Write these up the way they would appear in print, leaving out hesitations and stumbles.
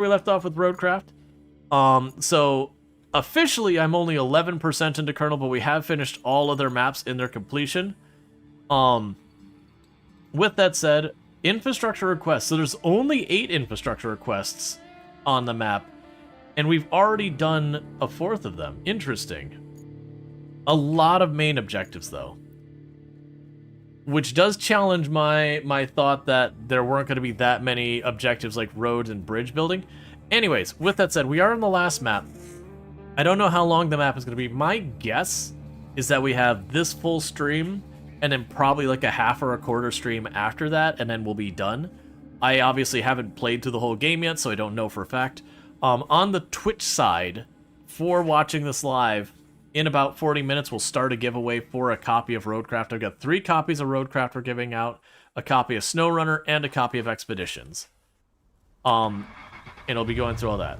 we left off with RoadCraft. So officially I'm only 11% into kernel, but we have finished all other maps in their completion. With that said, infrastructure requests. So there's only 8 infrastructure requests on the map, and we've already done a fourth of them. Interesting. A lot of main objectives, though. Which does challenge my thought that there weren't going to be that many objectives like roads and bridge building. Anyways, with that said, we are on the last map. I don't know how long the map is going to be. My guess is that we have this full stream, and then probably like a half or a quarter stream after that, and then we'll be done. I obviously haven't played through the whole game yet, so I don't know for a fact. On the Twitch side, for watching this live, in about 40 minutes, we'll start a giveaway for a copy of RoadCraft. I've got 3 copies of RoadCraft we're giving out, a copy of SnowRunner, and a copy of Expeditions. And I'll be going through all that.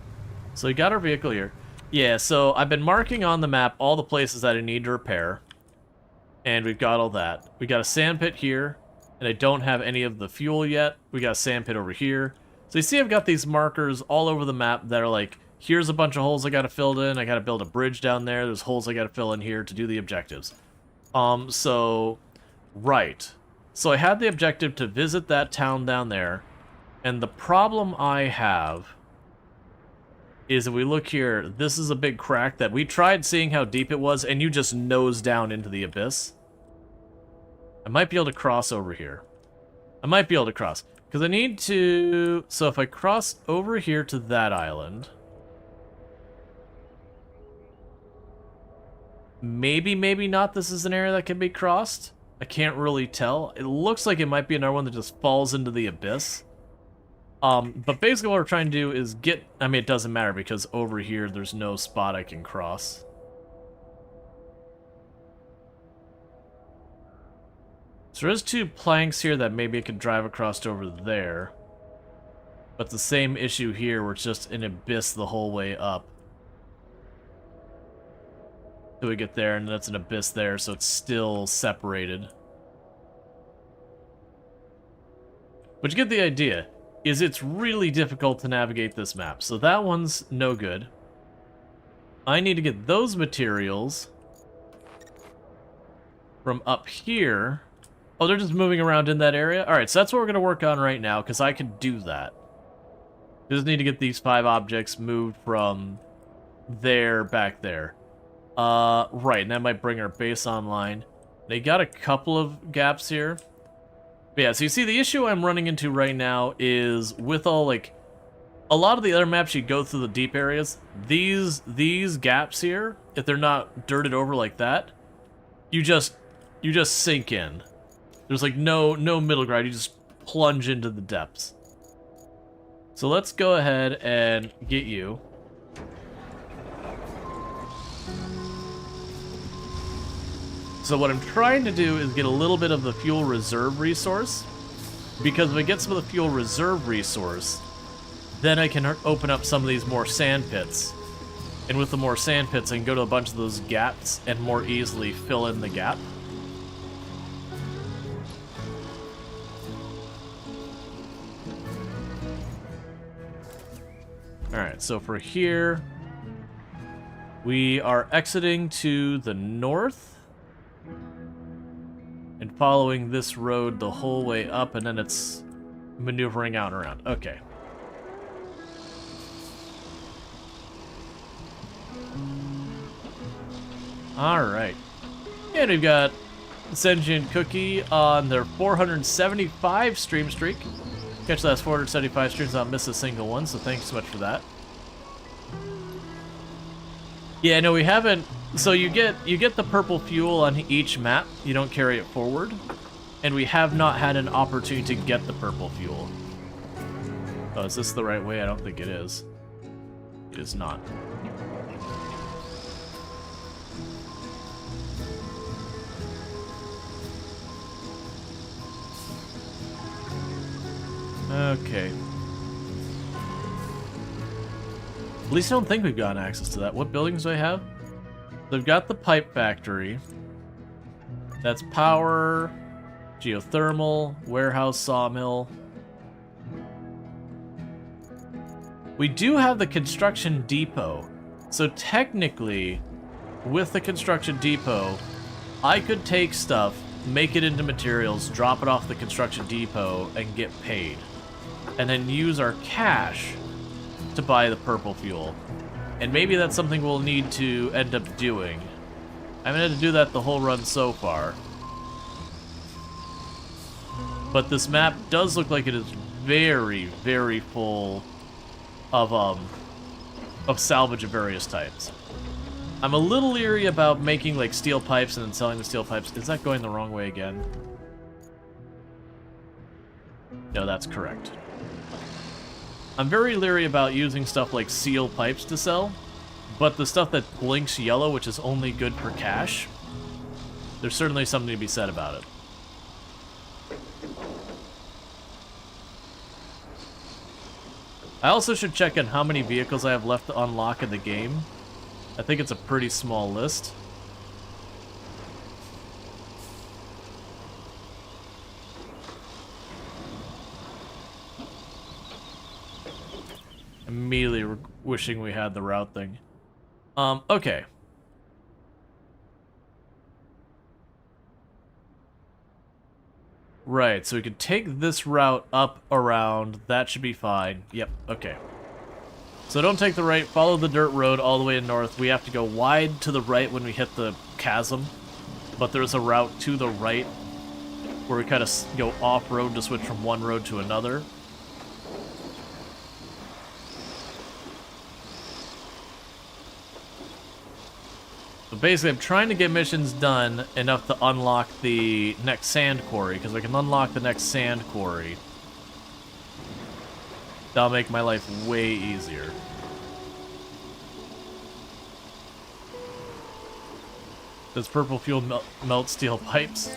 So we got our vehicle here. Yeah, so I've been marking on the map all the places that I need to repair. And we've got all that. We got a sandpit here, and I don't have any of the fuel yet. We got a sandpit over here. So you see I've got these markers all over the map that are like, here's a bunch of holes I gotta fill in. I gotta build a bridge down there. There's holes I gotta fill in here to do the objectives. Right. So I had the objective to visit that town down there. And the problem I have is if we look here, this is a big crack that we tried seeing how deep it was, and you just nose down into the abyss. I might be able to cross over here. I might be able to cross. Because I need to... So if I cross over here to that island... Maybe, maybe not. This is an area that can be crossed. I can't really tell. It looks like it might be another one that just falls into the abyss. But basically what we're trying to do is get... I mean, it doesn't matter because over here there's no spot I can cross. So there's 2 planks here that maybe I could drive across over there. But the same issue here where it's just an abyss the whole way up. So we get there, and that's an abyss there, so it's still separated. But you get the idea, is it's really difficult to navigate this map. So that one's no good. I need to get those materials from up here. Oh, they're just moving around in that area? Alright, so that's what we're going to work on right now, because I can do that. Just need to get these 5 objects moved from there back there. Right, and that might bring our base online. They got a couple of gaps here. But yeah, so you see the issue I'm running into right now is with all, like, a lot of the other maps you go through the deep areas, these gaps here, if they're not dirted over like that, you just sink in. There's like no middle ground, you just plunge into the depths. So let's go ahead and get you. So what I'm trying to do is get a little bit of the fuel reserve resource, because if I get some of the fuel reserve resource, then I can open up some of these more sand pits. And with the more sand pits, I can go to a bunch of those gaps and more easily fill in the gap. Alright, so for here, we are exiting to the north. And following this road the whole way up, and then it's maneuvering out and around. Okay. Alright. And we've got Sentient Cookie on their 475 stream streak. Catch the last 475 streams, not miss a single one, so thanks so much for that. Yeah, no, we haven't... So you get the purple fuel on each map, you don't carry it forward, and we have not had an opportunity to get the purple fuel. Oh, is this the right way? I don't think it is. It is not. Okay. At least I don't think we've gotten access to that. What buildings do I have? They've got the pipe factory. That's power, geothermal, warehouse, sawmill. We do have the construction depot. So technically, with the construction depot, I could take stuff, make it into materials, drop it off the construction depot, and get paid. And then use our cash to buy the purple fuel. And maybe that's something we'll need to end up doing. I haven't had to do that the whole run so far. But this map does look like it is very, very full of salvage of various types. I'm a little leery about making like steel pipes and then selling the steel pipes. Is that going the wrong way again? No, that's correct. I'm very leery about using stuff like steel pipes to sell, but the stuff that blinks yellow, which is only good for cash, there's certainly something to be said about it. I also should check on how many vehicles I have left to unlock in the game. I think it's a pretty small list. Immediately wishing we had the route thing. Okay. Right, so we could take this route up around. That should be fine. Yep, okay. So don't take the right, follow the dirt road all the way north. We have to go wide to the right when we hit the chasm. But there's a route to the right where we kind of go off-road to switch from one road to another. But basically, I'm trying to get missions done enough to unlock the next sand quarry, because we can unlock the next sand quarry. That'll make my life way easier. Does purple fuel melt steel pipes?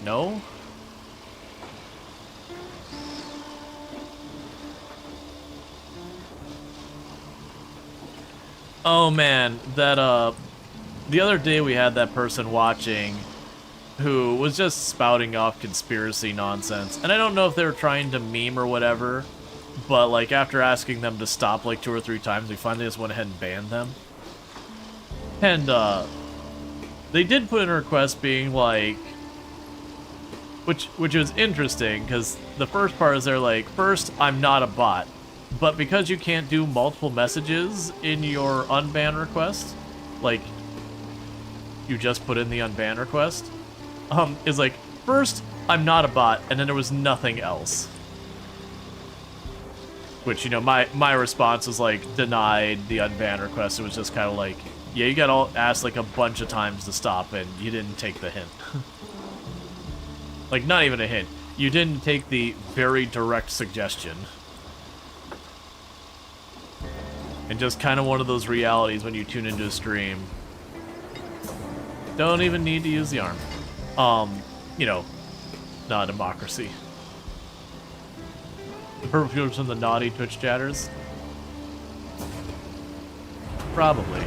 No? Oh man, that the other day we had that person watching who was just spouting off conspiracy nonsense. And I don't know if they were trying to meme or whatever, but like after asking them to stop like 2 or 3 times, we finally just went ahead and banned them. And they did put in a request being like, which was interesting, because the first part is they're like, first, I'm not a bot. But because you can't do multiple messages in your unban request, like, you just put in the unban request, is like, first, I'm not a bot, and then there was nothing else. Which, you know, my response was, like, denied the unban request. It was just kind of like, yeah, you got all asked, like, a bunch of times to stop, and you didn't take the hint. Like, not even a hint. You didn't take the very direct suggestion. And just kind of one of those realities when you tune into a stream. Don't even need to use the arm. You know, not a democracy. The purple fuel's from the naughty Twitch chatters? Probably.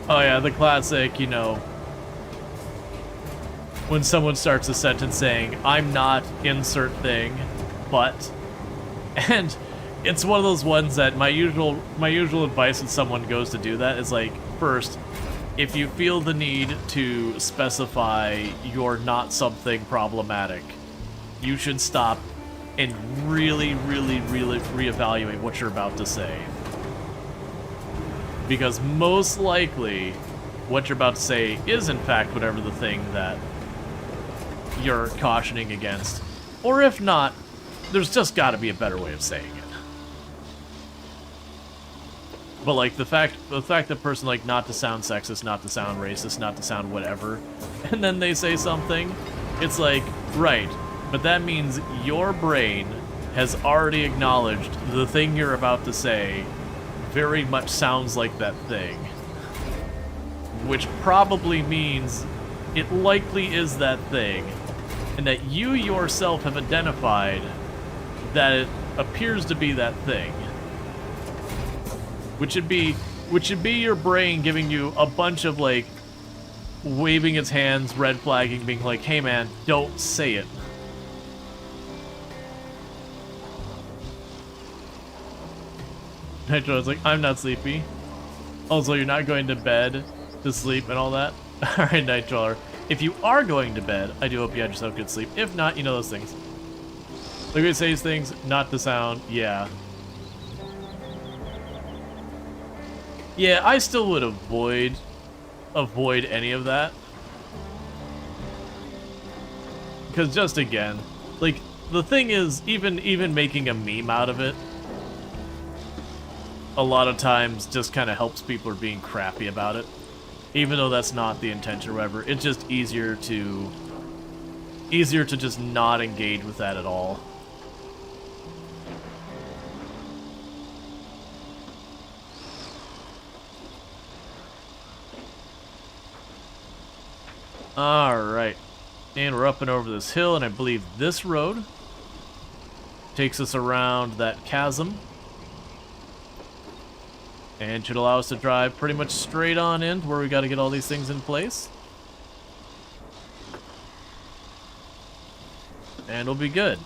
Oh yeah, the classic, you know, when someone starts a sentence saying, I'm not insert thing, but, and it's one of those ones that my usual advice when someone goes to do that is like, first, if you feel the need to specify you're not something problematic, you should stop and really reevaluate what you're about to say. Because most likely, what you're about to say is in fact whatever the thing that you're cautioning against. Or if not, there's just gotta be a better way of saying it. But like the fact that person like not to sound sexist, not to sound racist, not to sound whatever, and then they say something, it's like, right, but that means your brain has already acknowledged the thing you're about to say very much sounds like that thing. Which probably means it likely is that thing, and that you yourself have identified that it appears to be that thing. Which should be your brain giving you a bunch of, like, waving its hands, red flagging, being like, hey man, don't say it. Nitro is like, I'm not sleepy. Also, you're not going to bed to sleep and all that? Alright, Nitro. If you are going to bed, I do hope you had yourself good sleep. If not, you know those things. Look at says things, not the sound. Yeah. Yeah, I still would avoid any of that. Because just again, like, the thing is, even making a meme out of it, a lot of times just kind of helps people who are being crappy about it. Even though that's not the intention or whatever, it's just easier to just not engage with that at all. Alright. And we're up and over this hill, and I believe this road takes us around that chasm. And should allow us to drive pretty much straight on in to where we got to get all these things in place. And we'll be good.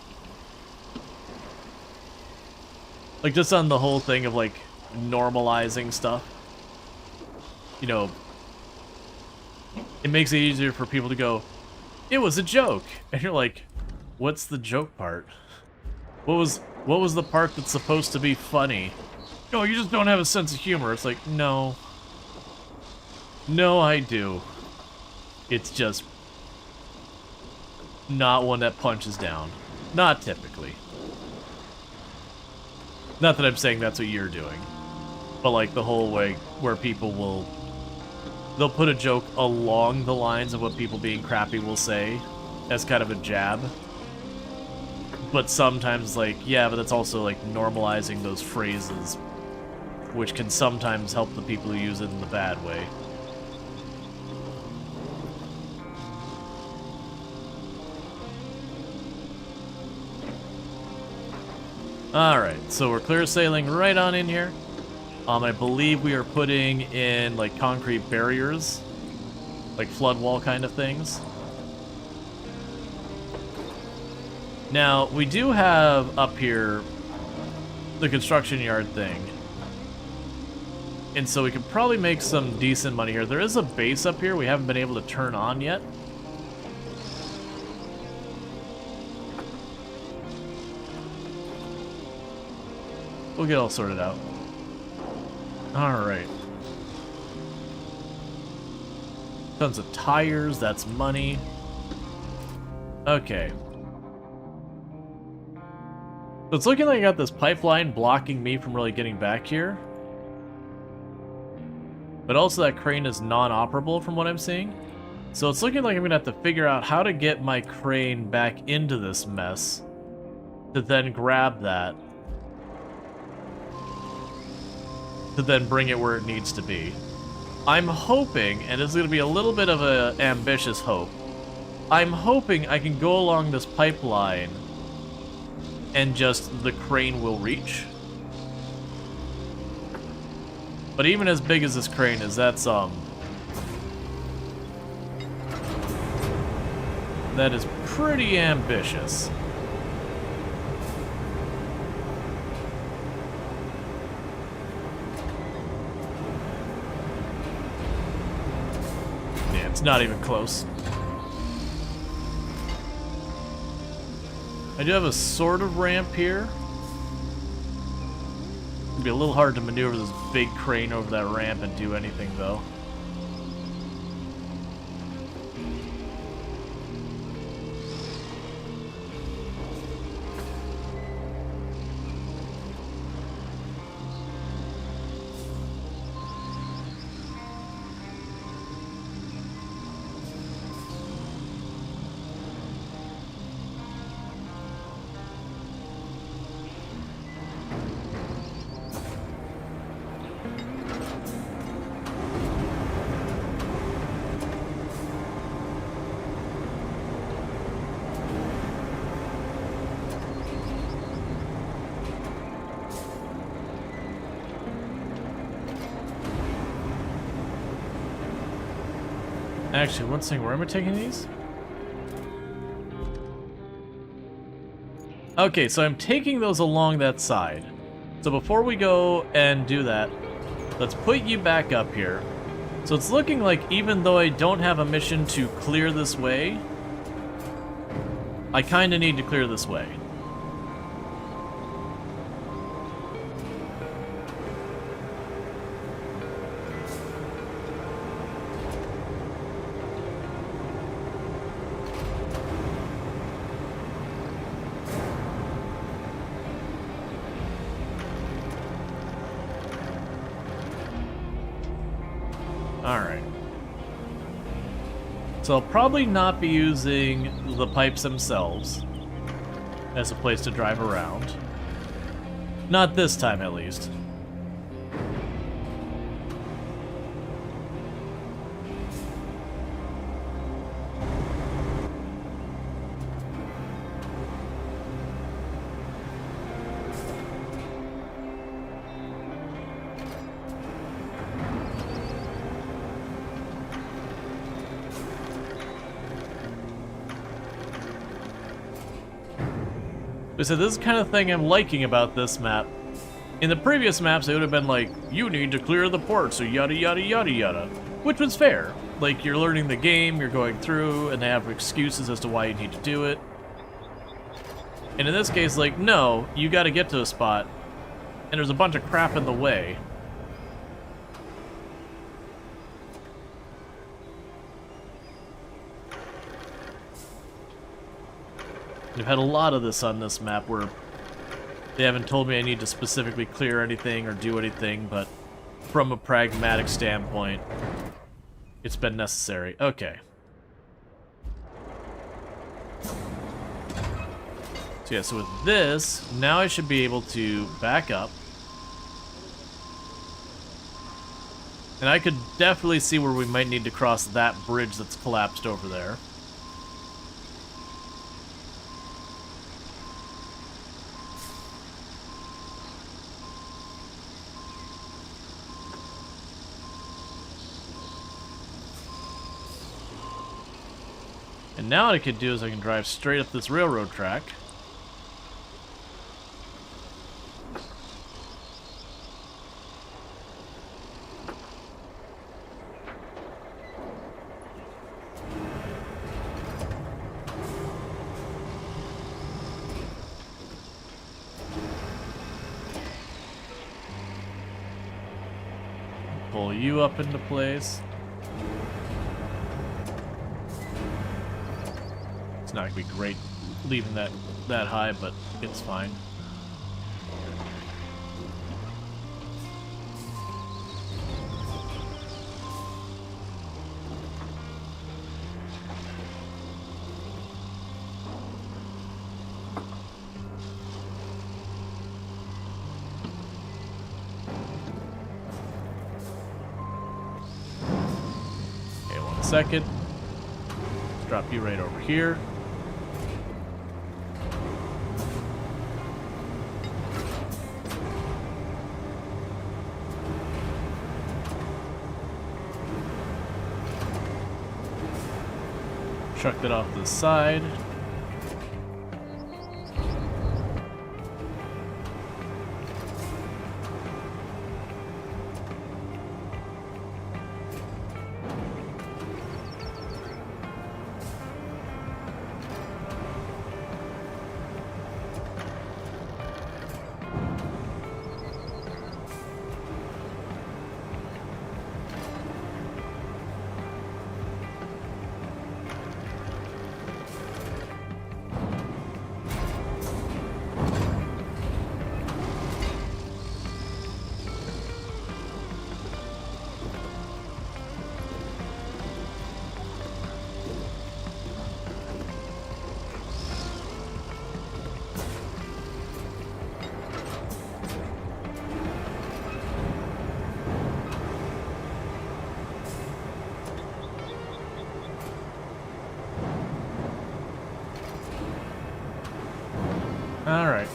Like, just on the whole thing of, like, normalizing stuff. You know, it makes it easier for people to go, it was a joke. And you're like, what's the joke part? What was the part that's supposed to be funny? No, you just don't have a sense of humor. It's like, no. No, I do. It's just not one that punches down. Not typically. Not that I'm saying that's what you're doing. But like the whole way where people will... They'll put a joke along the lines of what people being crappy will say as kind of a jab. But sometimes like, yeah, but that's also like normalizing those phrases, which can sometimes help the people who use it in the bad way. Alright, so we're clear sailing right on in here. I believe we are putting in, like, concrete barriers, like flood wall kind of things. Now, we do have up here the construction yard thing. And so we could probably make some decent money here. There is a base up here we haven't been able to turn on yet. We'll get all sorted out. Alright. Tons of tires, that's money. Okay. So it's looking like I got this pipeline blocking me from really getting back here. But also that crane is non-operable from what I'm seeing. So it's looking like I'm gonna have to figure out how to get my crane back into this mess to then grab that. To then bring it where it needs to be. I'm hoping, and it's going to be a little bit of an ambitious hope, I'm hoping I can go along this pipeline and just the crane will reach. But even as big as this crane is, that is pretty ambitious. It's not even close. I do have a sort of ramp here. It'd be a little hard to maneuver this big crane over that ramp and do anything, though. Actually, one second, where am I taking these? Okay, so I'm taking those along that side. So before we go and do that, let's put you back up here. So it's looking like even though I don't have a mission to clear this way, I kind of need to clear this way. Alright. So I'll probably not be using the pipes themselves as a place to drive around. Not this time, at least. So this is the kind of thing I'm liking about this map. In the previous maps, it would have been like, you need to clear the port, so yada yada yada yada. Which was fair. Like, you're learning the game, you're going through, and they have excuses as to why you need to do it. And in this case, like, no, you gotta get to a spot, and there's a bunch of crap in the way. I've had a lot of this on this map where they haven't told me I need to specifically clear anything or do anything, but from a pragmatic standpoint, it's been necessary. Okay. So yeah, so with this, now I should be able to back up. And I could definitely see where we might need to cross that bridge that's collapsed over there. And now what I could do is I can drive straight up this railroad track. Pull you up into place. It's not gonna be great leaving that high, but it's fine. Okay, 1 second. Let's drop you right over here. Chucked it off to the side. Alright.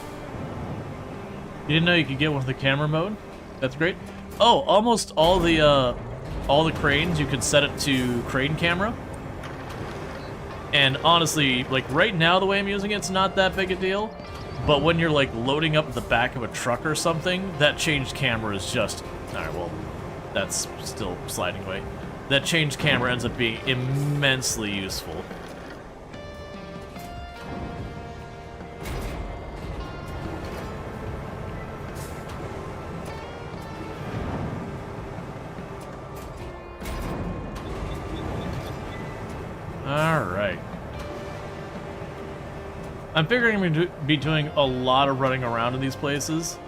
You didn't know you could get one with the camera mode? That's great. Oh, almost all the all the cranes, you could set it to crane camera. And honestly, like right now the way I'm using it's not that big a deal. But when you're like loading up the back of a truck or something, that changed camera is just... Alright, well, that's still sliding away. That changed camera ends up being immensely useful. Alright. I'm figuring I'm going to be doing a lot of running around in these places.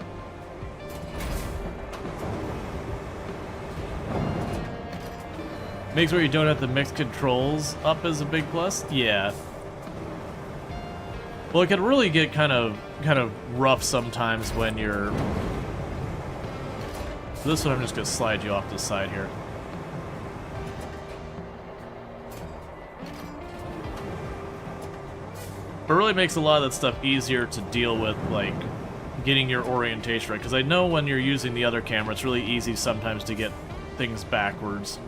Makes where you don't have to mix controls up is a big plus. Yeah. Well, it can really get kind of rough sometimes when you're... So this one I'm just going to slide you off the side here. But it really makes a lot of that stuff easier to deal with, like, getting your orientation right. Because I know when you're using the other camera, it's really easy sometimes to get things backwards.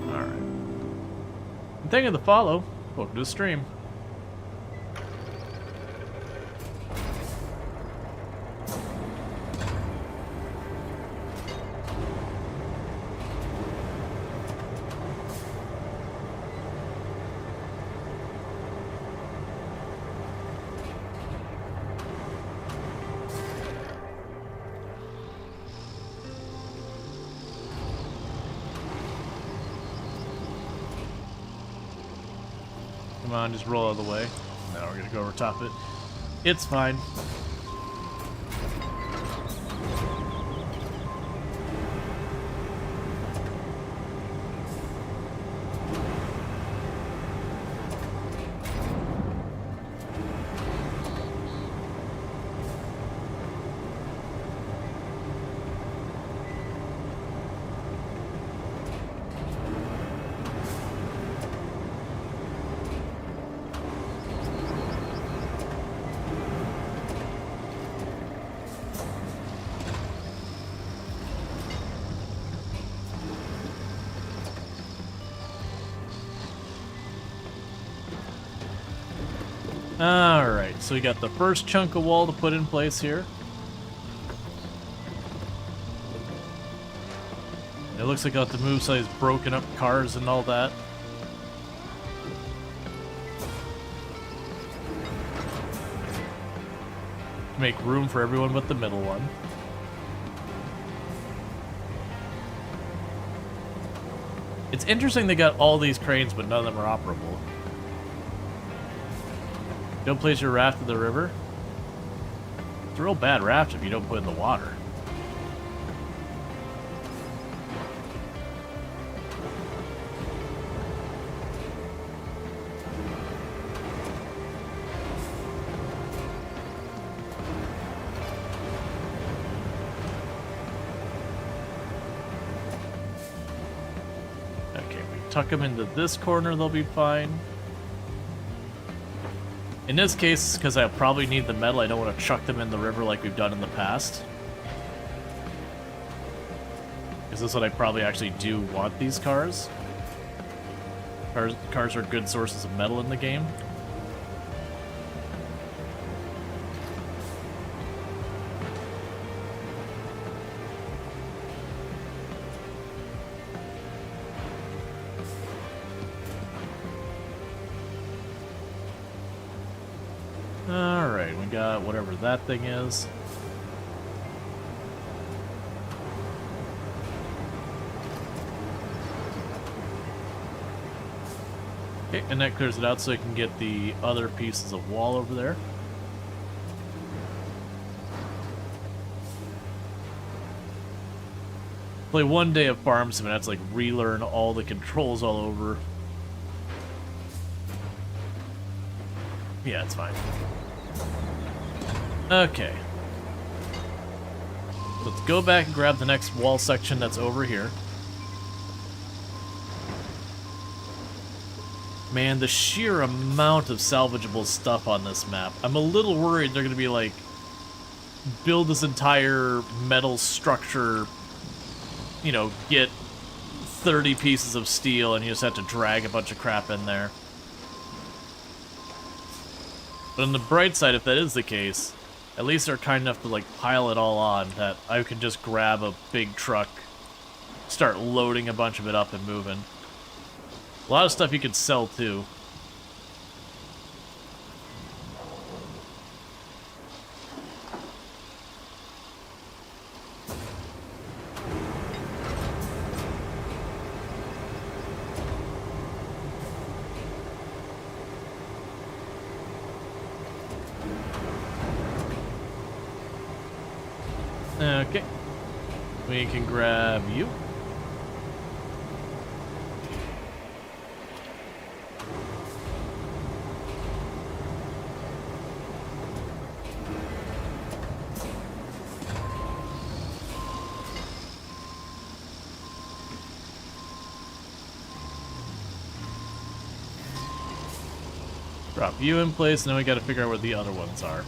Alright. Thank you for the follow. Welcome to the stream. Come on, just roll out of the way. Now we're gonna go over top it. It's fine. Alright, so we got the first chunk of wall to put in place here. It looks like I got to move some of these broken up cars and all that. Make room for everyone but the middle one. It's interesting they got all these cranes, but none of them are operable. Don't place your raft in the river. It's a real bad raft if you don't put it in the water. Okay, we tuck them into this corner, they'll be fine. In this case, because I probably need the metal, I don't want to chuck them in the river like we've done in the past. Because this is what I probably actually do want these cars. Cars are good sources of metal in the game. Alright, we got whatever that thing is. Okay, and that clears it out so I can get the other pieces of wall over there. Play one day of Farm Sim and that's like relearn all the controls all over. Yeah, it's fine. Okay. Let's go back and grab the next wall section that's over here. Man, the sheer amount of salvageable stuff on this map. I'm a little worried they're going to be like, build this entire metal structure, you know, get 30 pieces of steel and you just have to drag a bunch of crap in there. But on the bright side, if that is the case, at least they're kind enough to like pile it all on that I can just grab a big truck, start loading a bunch of it up and moving. A lot of stuff you could sell too. Okay. We can grab you. Drop you in place, and then we gotta figure out where the other ones are.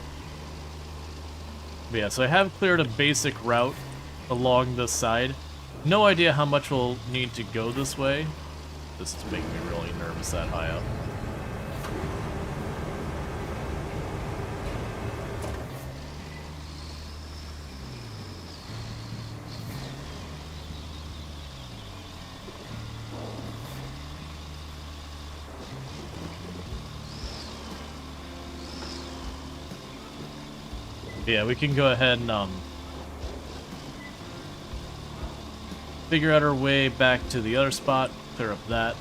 But yeah, so I have cleared a basic route along this side. No idea how much we'll need to go this way. This is making me really nervous that high up. Yeah, we can go ahead and figure out our way back to the other spot, clear up that.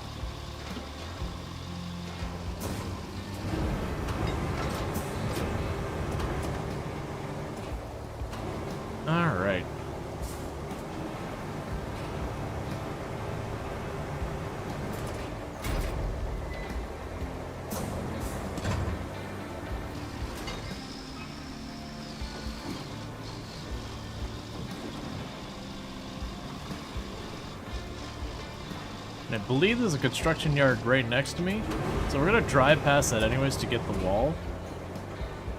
All right. I believe there's a construction yard right next to me, so we're gonna drive past that anyways to get the wall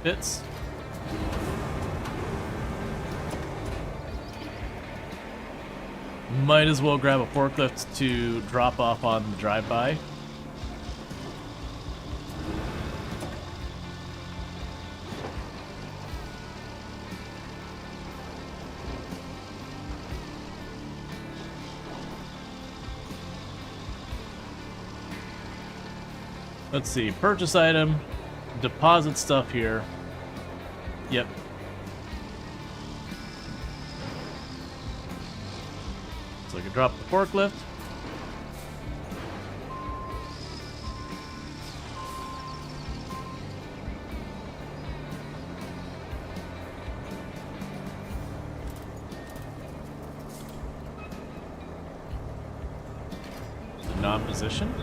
bits. Might as well grab a forklift to drop off on the drive-by. Let's see, purchase item, deposit stuff here. Yep. So I can drop the forklift. The non-position.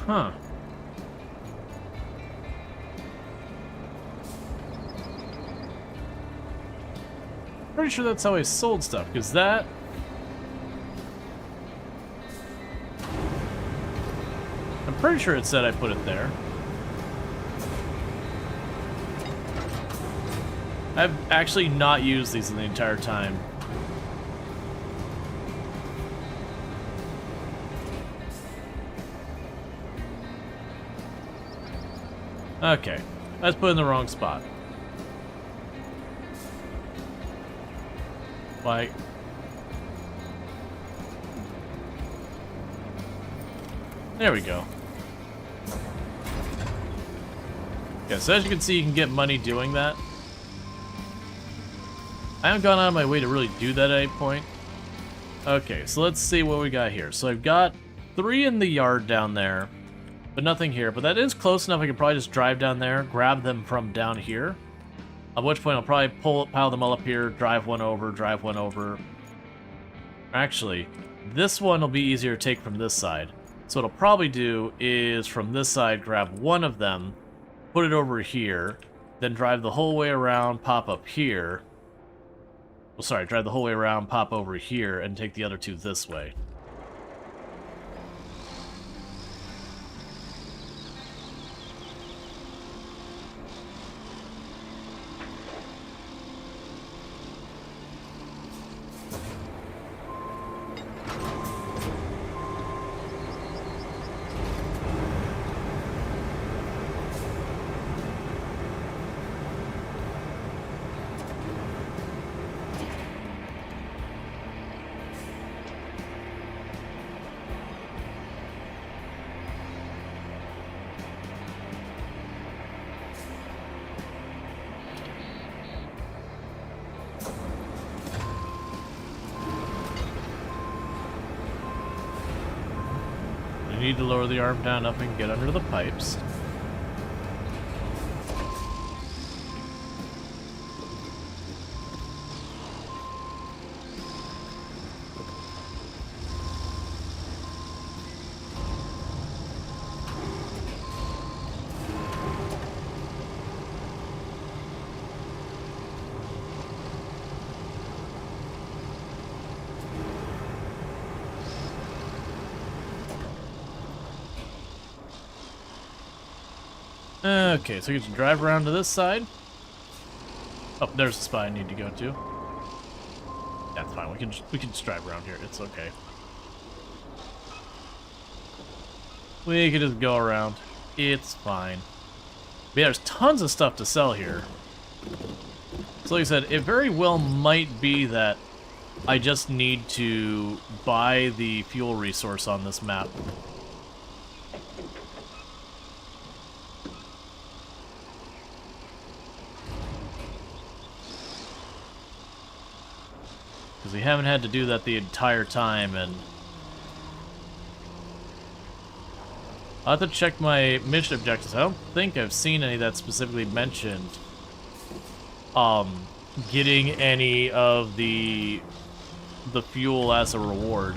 Huh. Pretty sure that's how I sold stuff, because that... I'm pretty sure it said I put it there. I've actually not used these in the entire time. Okay, I was put in the wrong spot. Like... There we go. Yeah, so as you can see, you can get money doing that. I haven't gone out of my way to really do that at any point. Okay, so let's see what we got here. So I've got 3 in the yard down there. But nothing here. But that is close enough I can probably just drive down there, grab them from down here. At which point I'll probably pile them all up here, drive one over. Actually, this one will be easier to take from this side. So what I'll probably do is from this side grab one of them, put it over here, then drive the whole way around, pop up here. Well, sorry, drive the whole way around, pop over here, and take the other two this way. Need to lower the arm down up and get under the pipes. Okay, so you can drive around to this side. Oh, there's the spot I need to go to. That's fine. We can just drive around here. It's okay. We can just go around. It's fine. But yeah, there's tons of stuff to sell here. So like I said, it very well might be that I just need to buy the fuel resource on this map. We haven't had to do that the entire time, and I'll have to check my mission objectives. I don't think I've seen any that specifically mentioned getting any of the fuel as a reward.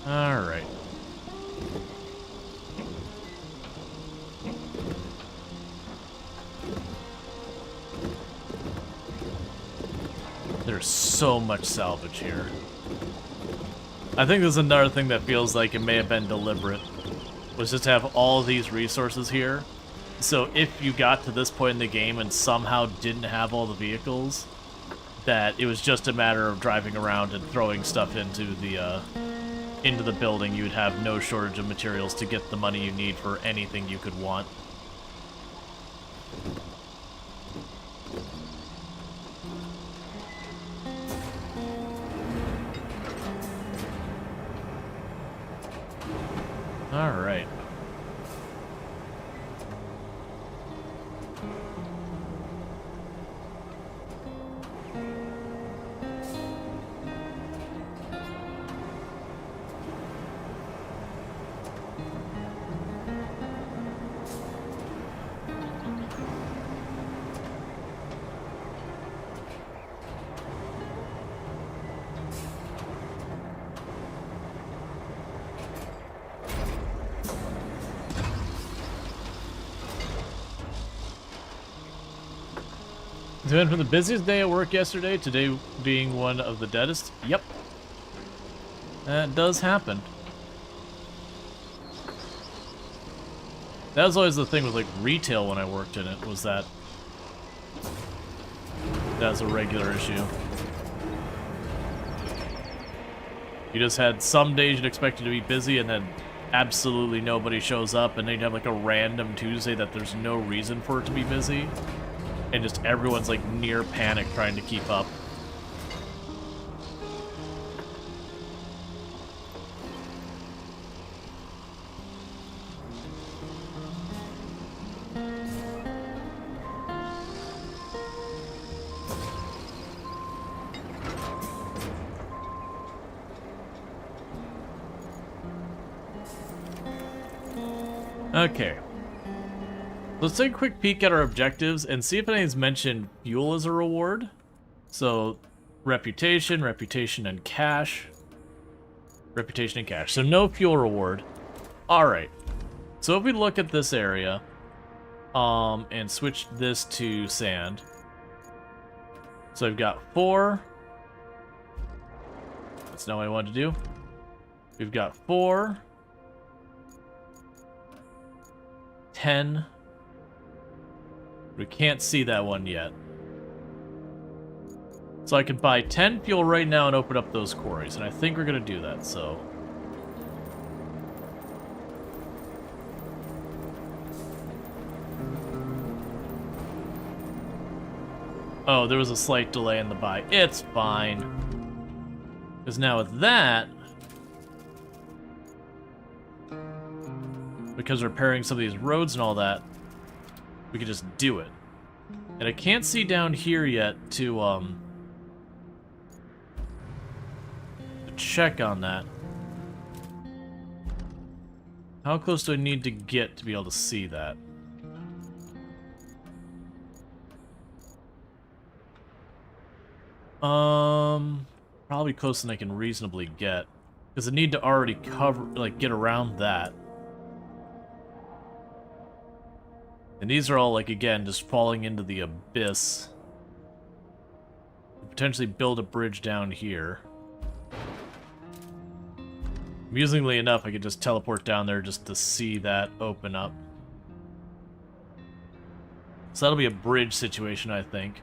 Alright. There's so much salvage here. I think there's another thing that feels like it may have been deliberate, was just to have all these resources here. So if you got to this point in the game and somehow didn't have all the vehicles, that it was just a matter of driving around and throwing stuff into the building, you would have no shortage of materials to get the money you need for anything you could want. All right. So, from the busiest day at work yesterday, today being one of the deadest. Yep. That does happen. That was always the thing with, like, retail when I worked in it, was that that's a regular issue. You just had some days you'd expect it to be busy, and then absolutely nobody shows up, and then you'd have, like, a random Tuesday that there's no reason for it to be busy. And just everyone's like near panic trying to keep up. Okay. Let's take a quick peek at our objectives and see if anything's mentioned fuel as a reward. So, reputation, reputation, and cash. Reputation and cash. So no fuel reward. Alright. So if we look at this area, and switch this to sand. So I've got 4. That's not what I wanted to do. We've got 4. 10. We can't see that one yet. So I can buy 10 fuel right now and open up those quarries, and I think we're going to do that, so... Oh, there was a slight delay in the buy. It's fine. Because now with that... Because we're repairing some of these roads and all that, we can just do it. And I can't see down here yet to check on that. How close do I need to get to be able to see that? Probably closer than I can reasonably get. Because I need to already cover, like, get around that. And these are all, like, again, just falling into the abyss. Potentially build a bridge down here. Amusingly enough, I could just teleport down there just to see that open up. So that'll be a bridge situation, I think.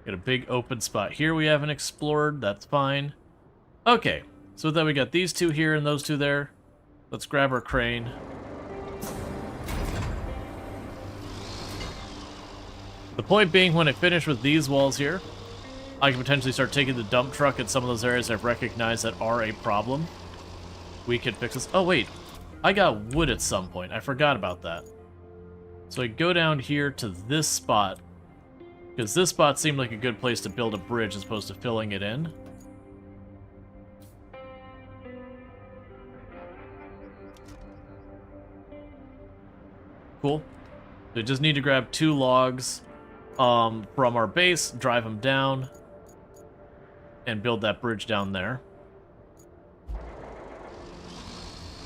Got a big open spot here we haven't explored. That's fine. Okay, so then we got these two here and those two there. Let's grab our crane. The point being, when I finish with these walls here, I can potentially start taking the dump truck at some of those areas I've recognized that are a problem. We could fix this. Oh, wait. I got wood at some point. I forgot about that. So I go down here to this spot, because this spot seemed like a good place to build a bridge as opposed to filling it in. Cool. So we just need to grab 2 logs from our base, drive them down, and build that bridge down there.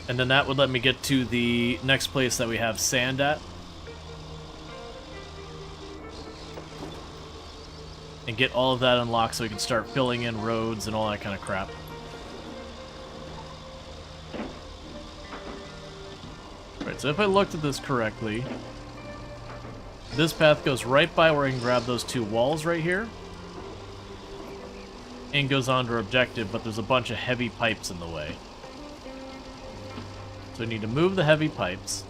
And then that would let me get to the next place that we have sand at. And get all of that unlocked so we can start filling in roads and all that kind of crap. Right, so if I looked at this correctly, this path goes right by where I can grab those 2 walls right here. And goes on to our objective, but there's a bunch of heavy pipes in the way. So I need to move the heavy pipes.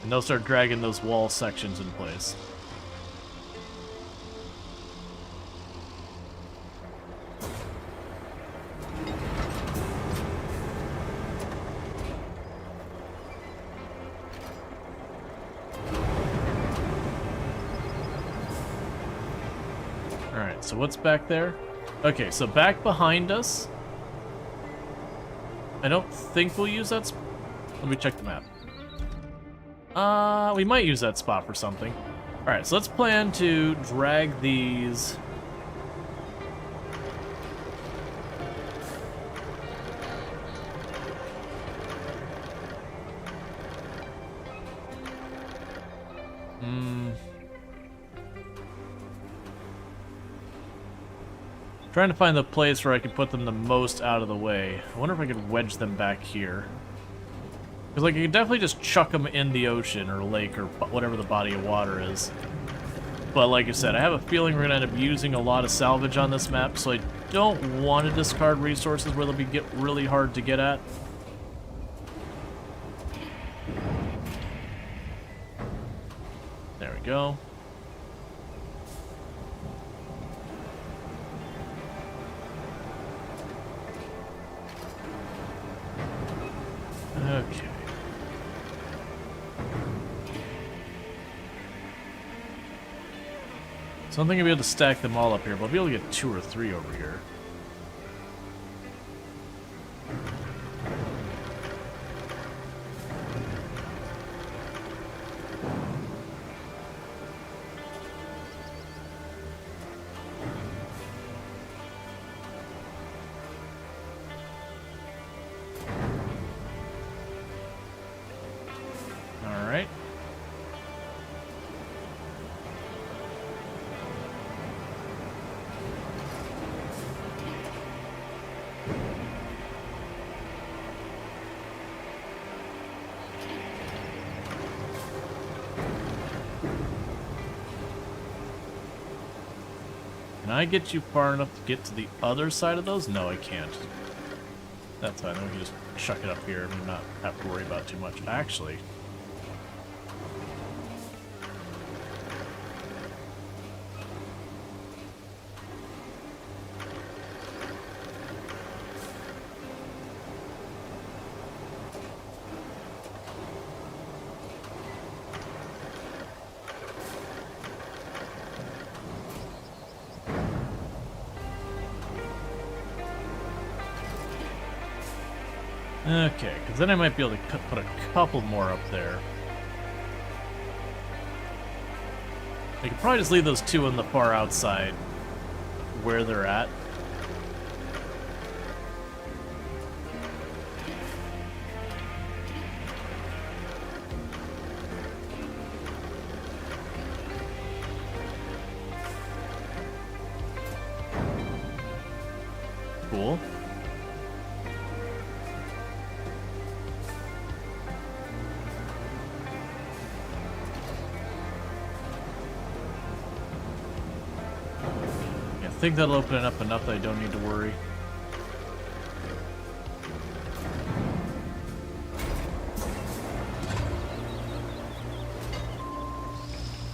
And they'll start dragging those wall sections in place. Alright, so what's back there? Okay, so back behind us, I don't think we'll use that. Let me check the map. We might use that spot for something. Alright, so let's plan to drag these... Trying to find the place where I can put them the most out of the way. I wonder if I could wedge them back here. Because, like, you can definitely just chuck them in the ocean or lake or whatever the body of water is. But, like I said, I have a feeling we're going to end up using a lot of salvage on this map, so I don't want to discard resources where they'll be really hard to get at. There we go. Okay. So I don't think I'll be able to stack them all up here, but I'll be able to get 2 or 3 over here. Alright. Can I get you far enough to get to the other side of those? No, I can't. That's fine, then we can just chuck it up here and not have to worry about too much. Actually... Okay, because then I might be able to put a couple more up there. I could probably just leave those 2 on the far outside where they're at. Cool. I think that'll open it up enough that I don't need to worry.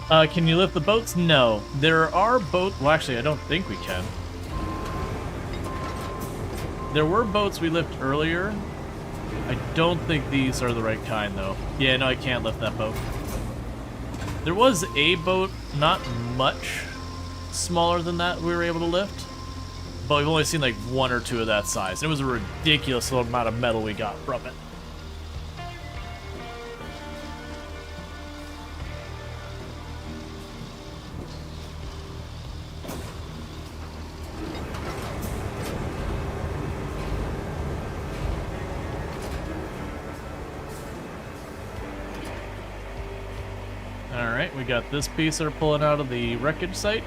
Can you lift the boats? No. There are boats... Well, actually, I don't think we can. There were boats we lifted earlier. I don't think these are the right kind, though. Yeah, no, I can't lift that boat. There was a boat, not much smaller than that we were able to lift, but we've only seen like 1 or 2 of that size. It was a ridiculous amount of metal we got from it. Alright, we got this piece that are pulling out of the wreckage site.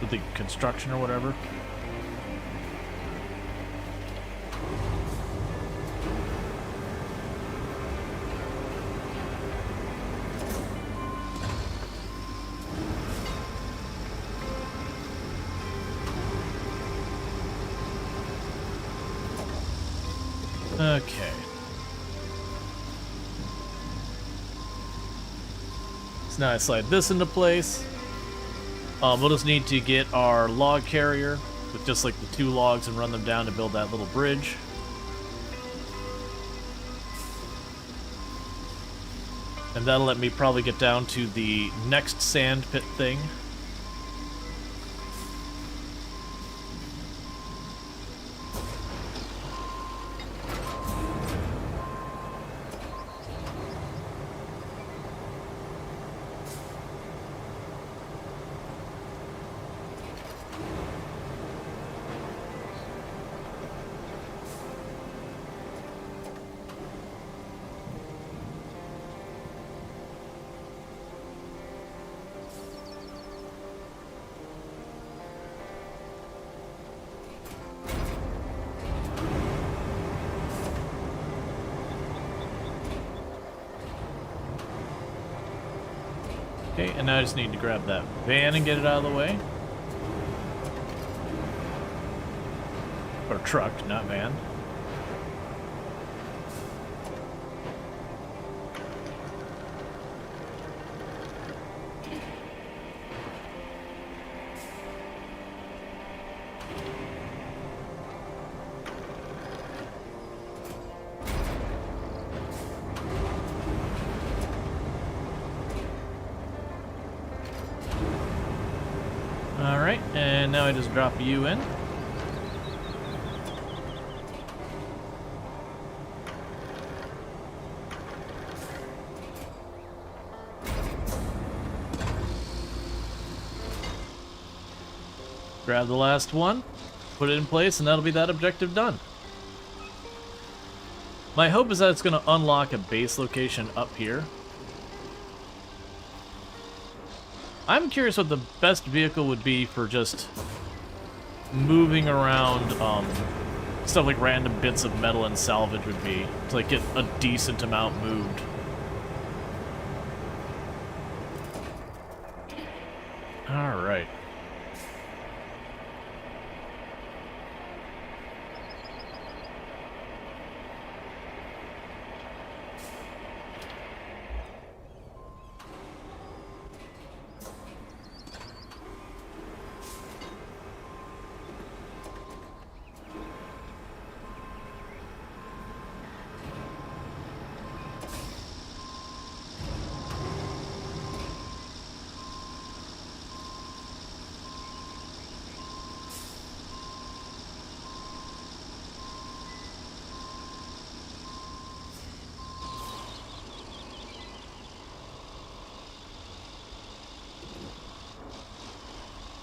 With the construction or whatever. Okay. So now I slide this into place. We'll just need to get our log carrier with just like the 2 logs and run them down to build that little bridge. And that'll let me probably get down to the next sand pit thing. Okay, and now I just need to grab that van and get it out of the way. Or truck, not van. Alright, and now I just drop you in. Grab the last one, put it in place, and that'll be that objective done. My hope is that it's going to unlock a base location up here. I'm curious what the best vehicle would be for just moving around stuff like random bits of metal and salvage would be, to like get a decent amount moved. Alright.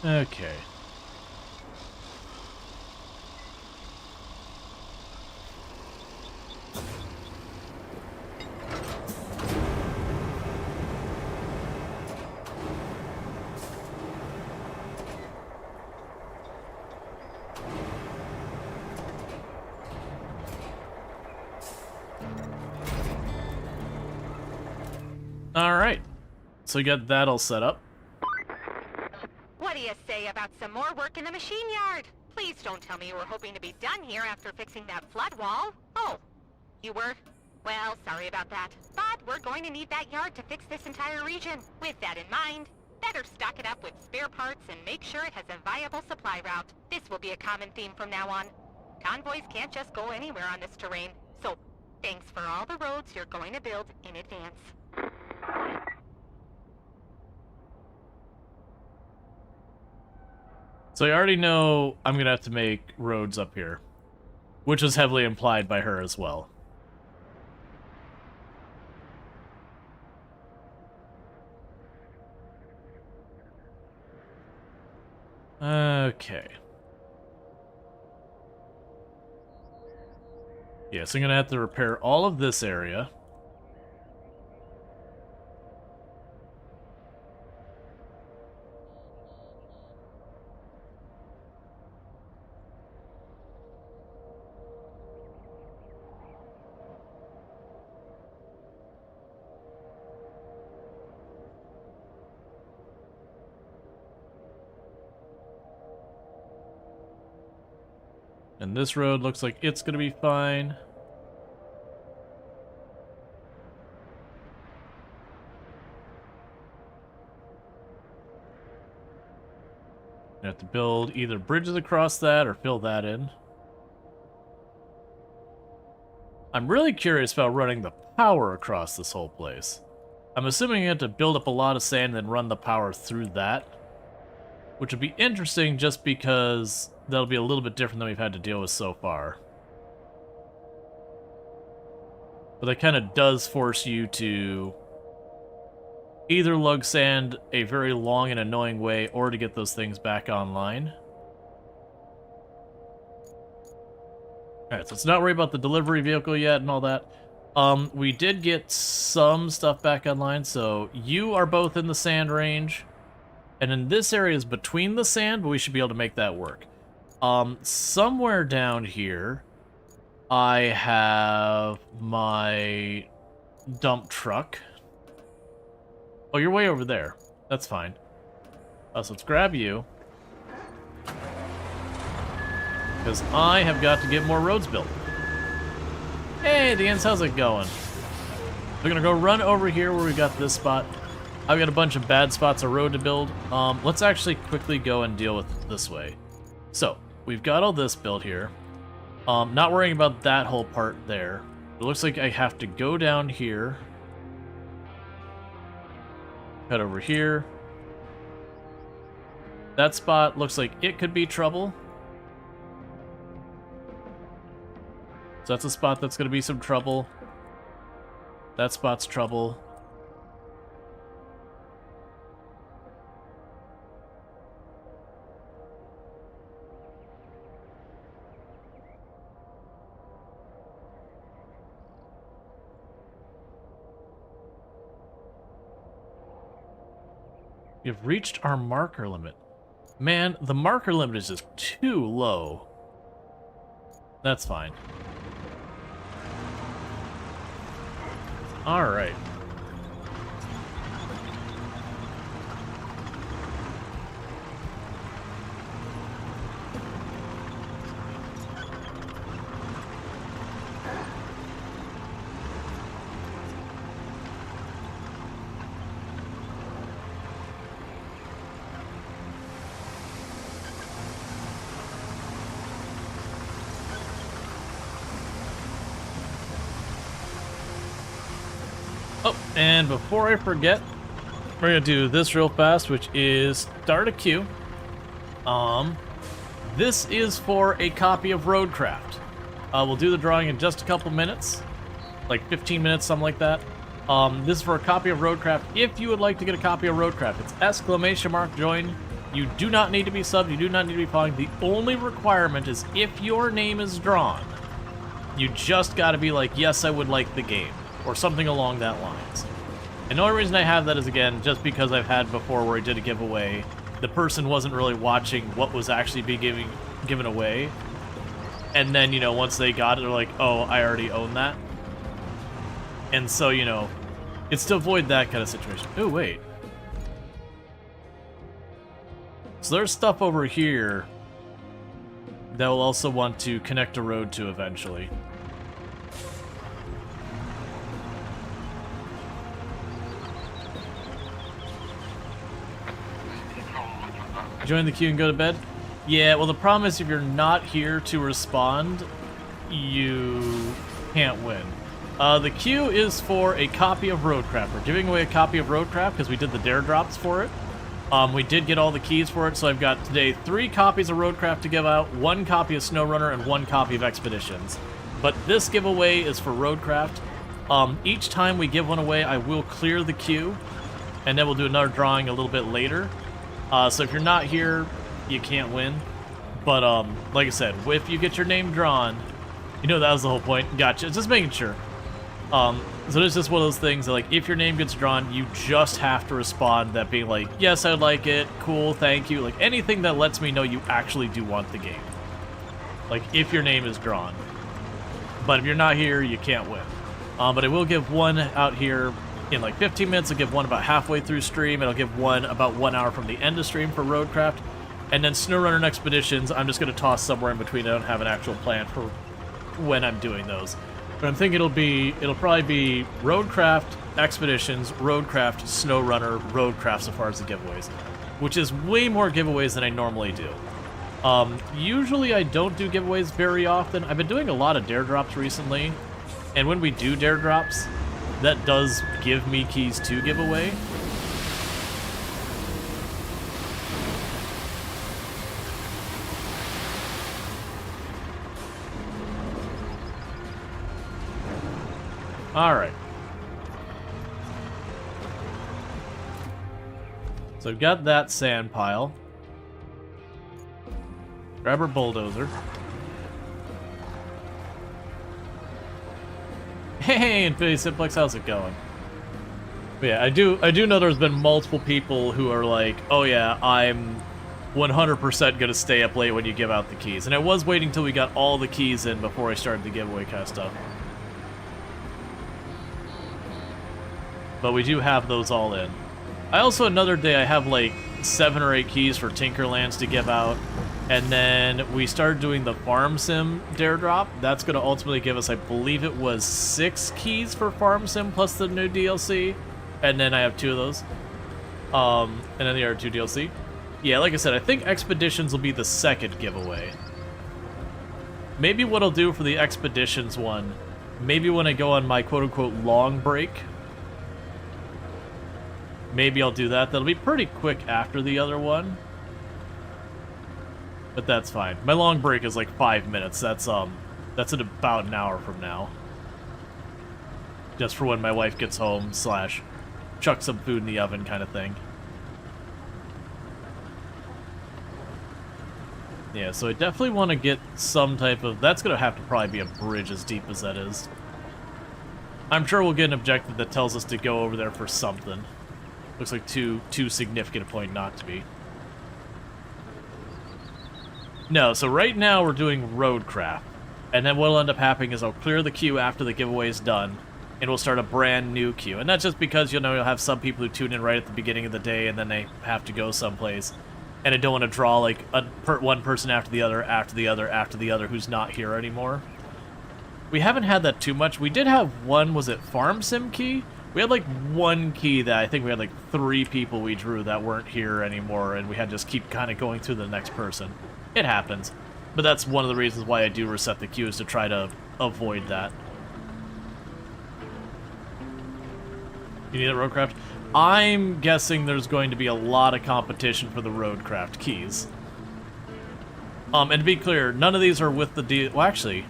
Okay. Alright. So we got that all set up. What do you say about some more work in the machine yard? Please don't tell me you were hoping to be done here after fixing that flood wall. Oh, you were? Well, sorry about that. But we're going to need that yard to fix this entire region. With that in mind, better stock it up with spare parts and make sure it has a viable supply route. This will be a common theme from now on. Convoys can't just go anywhere on this terrain. So, thanks for all the roads you're going to build in advance. So I already know I'm going to have to make roads up here, which is heavily implied by her as well. Okay. Yeah, so I'm going to have to repair all of this area. And this road looks like it's going to be fine. You have to build either bridges across that or fill that in. I'm really curious about running the power across this whole place. I'm assuming you have to build up a lot of sand and then run the power through that, which would be interesting just because that'll be a little bit different than we've had to deal with so far. But that kind of does force you to either lug sand a very long and annoying way or to get those things back online. Alright, so let's not worry about the delivery vehicle yet and all that. We did get some stuff back online, so you are both in the sand range. And then this area is between the sand, but we should be able to make that work. Somewhere down here, I have my dump truck. Oh, you're way over there. That's fine. So let's grab you. Because I have got to get more roads built. Hey, the ends, how's it going? We're gonna go run over here where we got this spot. I've got a bunch of bad spots of road to build. Let's actually quickly go and deal with it this way. So, we've got all this built here. Not worrying about that whole part there. It looks like I have to go down here. Head over here. That spot looks like it could be trouble. So that's a spot that's going to be some trouble. That spot's trouble. You've reached our marker limit. Man, the marker limit is just too low. That's fine. All right. Oh, and before I forget, we're gonna do this real fast, which is start a queue. This is for a copy of RoadCraft. We'll do the drawing in just a couple minutes, like 15 minutes, something like that. This is for a copy of RoadCraft. If you would like to get a copy of RoadCraft, it's ! join. You do not need to be subbed. You do not need to be following. The only requirement is if your name is drawn, you just got to be like, yes, I would like the game, or something along that lines. And the only reason I have that is, again, just because I've had before where I did a giveaway, the person wasn't really watching what was actually being given away. And then, you know, once they got it, they're like, oh, I already own that. And so, you know, it's to avoid that kind of situation. Oh, wait. So there's stuff over here that we'll also want to connect a road to eventually. Join the queue and go to bed? Yeah, well, the problem is if you're not here to respond, you can't win. The queue is for a copy of RoadCraft. We're giving away a copy of RoadCraft because we did the dare drops for it. We did get all the keys for it, so I've got today 3 copies of RoadCraft to give out, 1 copy of SnowRunner, and 1 copy of Expeditions. But this giveaway is for RoadCraft. Each time we give one away, I will clear the queue, and then we'll do another drawing a little bit later. So if you're not here, you can't win. But, like I said, if you get your name drawn, you know that was the whole point. Gotcha. Just making sure. So it's just one of those things that, like, if your name gets drawn, you just have to respond that being like, yes, I would like it, cool, thank you. Like, anything that lets me know you actually do want the game. Like, if your name is drawn. But if you're not here, you can't win. But I will give one out here in like 15 minutes. I'll give one about halfway through stream, and I'll give one about 1 hour from the end of stream for RoadCraft. And then SnowRunner and Expeditions, I'm just going to toss somewhere in between. I don't have an actual plan for when I'm doing those. But I'm thinking it'll probably be RoadCraft, Expeditions, RoadCraft, SnowRunner, RoadCraft so far as the giveaways. Which is way more giveaways than I normally do. Usually I don't do giveaways very often. I've been doing a lot of dare drops recently. And when we do dare drops, that does give me keys to give away. Alright. So I've got that sand pile. Grab our bulldozer. Hey, Infinity Simplex, how's it going? But yeah, I do know there's been multiple people who are like, oh yeah, I'm 100% gonna stay up late when you give out the keys. And I was waiting till we got all the keys in before I started the giveaway kind of stuff. But we do have those all in. I also, another day, I have like 7 or 8 keys for Tinkerlands to give out. And then we started doing the Farm Sim Dare Drop. That's going to ultimately give us, I believe it was 6 keys for Farm Sim plus the new DLC. And then I have 2 of those. And then the other 2 DLC. Yeah, like I said, I think Expeditions will be the second giveaway. Maybe what I'll do for the Expeditions one, maybe when I go on my quote-unquote long break, maybe I'll do that. That'll be pretty quick after the other one. But that's fine. My long break is like 5 minutes. That's in about an hour from now. Just for when my wife gets home, / chuck some food in the oven kind of thing. Yeah, so I definitely want to get some type of... That's going to have to probably be a bridge as deep as that is. I'm sure we'll get an objective that tells us to go over there for something. Looks like too significant a point not to be. No, so right now we're doing RoadCraft. And then what'll end up happening is I'll clear the queue after the giveaway's done, and we'll start a brand new queue. And that's just because, you know, you'll have some people who tune in right at the beginning of the day, and then they have to go someplace. And I don't want to draw, like, one person after the other, after the other, after the other, who's not here anymore. We haven't had that too much. We did have one, was it Farm Sim key? We had, like, one key that I think we had, like, 3 people we drew that weren't here anymore, and we had to just keep kind of going through the next person. It happens. But that's one of the reasons why I do reset the queue, is to try to avoid that. You need a RoadCraft? I'm guessing there's going to be a lot of competition for the RoadCraft keys. And to be clear, none of these are with the well, actually,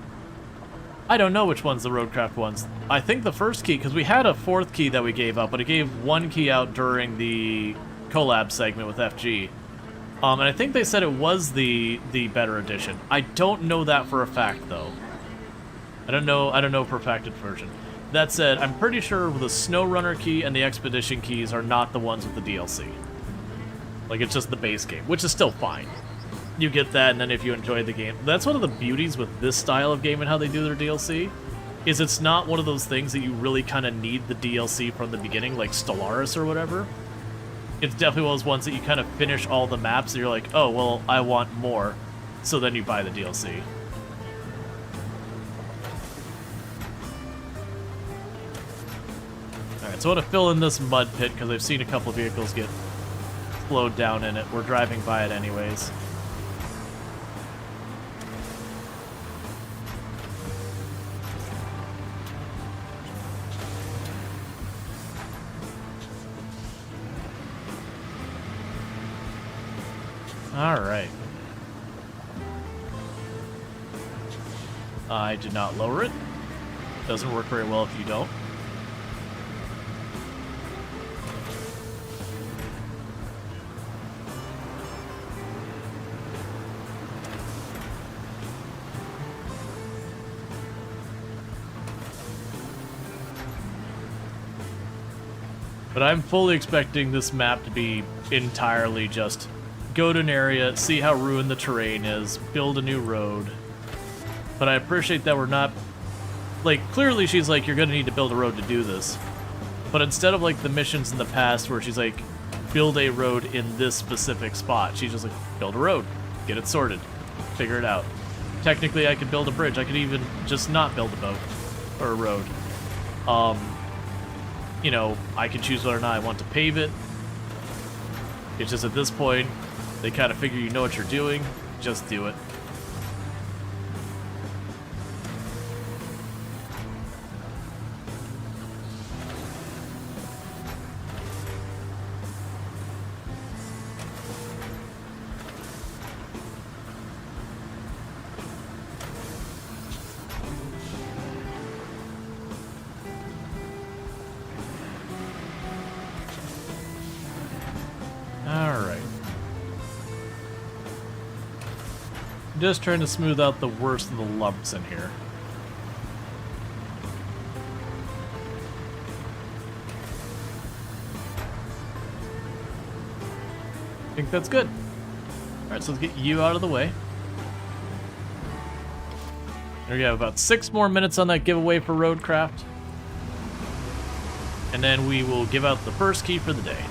I don't know which one's the RoadCraft ones. I think the first key, because we had a 4th key that we gave up, but it gave 1 key out during the collab segment with FG. And I think they said it was the better edition. I don't know that for a fact, though. I don't know for a fact its version. That said, I'm pretty sure the SnowRunner key and the Expedition keys are not the ones with the DLC. Like, it's just the base game, which is still fine. You get that, and then if you enjoy the game... That's one of the beauties with this style of game and how they do their DLC, is it's not one of those things that you really kind of need the DLC from the beginning, like Stellaris or whatever. It's definitely one of those ones that you kind of finish all the maps, and you're like, oh, well, I want more. So then you buy the DLC. Alright, so I want to fill in this mud pit, because I've seen a couple of vehicles get slowed down in it. We're driving by it anyways. Alright. I did not lower it. Doesn't work very well if you don't. But I'm fully expecting this map to be entirely just go to an area, see how ruined the terrain is, build a new road. But I appreciate that we're not... Like, clearly she's like, you're gonna need to build a road to do this. But instead of, like, the missions in the past where she's like, build a road in this specific spot, she's just like, build a road, get it sorted, figure it out. Technically, I could build a bridge. I could even just not build a boat or a road. You know, I can choose whether or not I want to pave it. It's just at this point, they kind of figure you know what you're doing, just do it. Just trying to smooth out the worst of the lumps in here. I think that's good. Alright, so let's get you out of the way. There we have about 6 more minutes on that giveaway for RoadCraft. And then we will give out the first key for the day.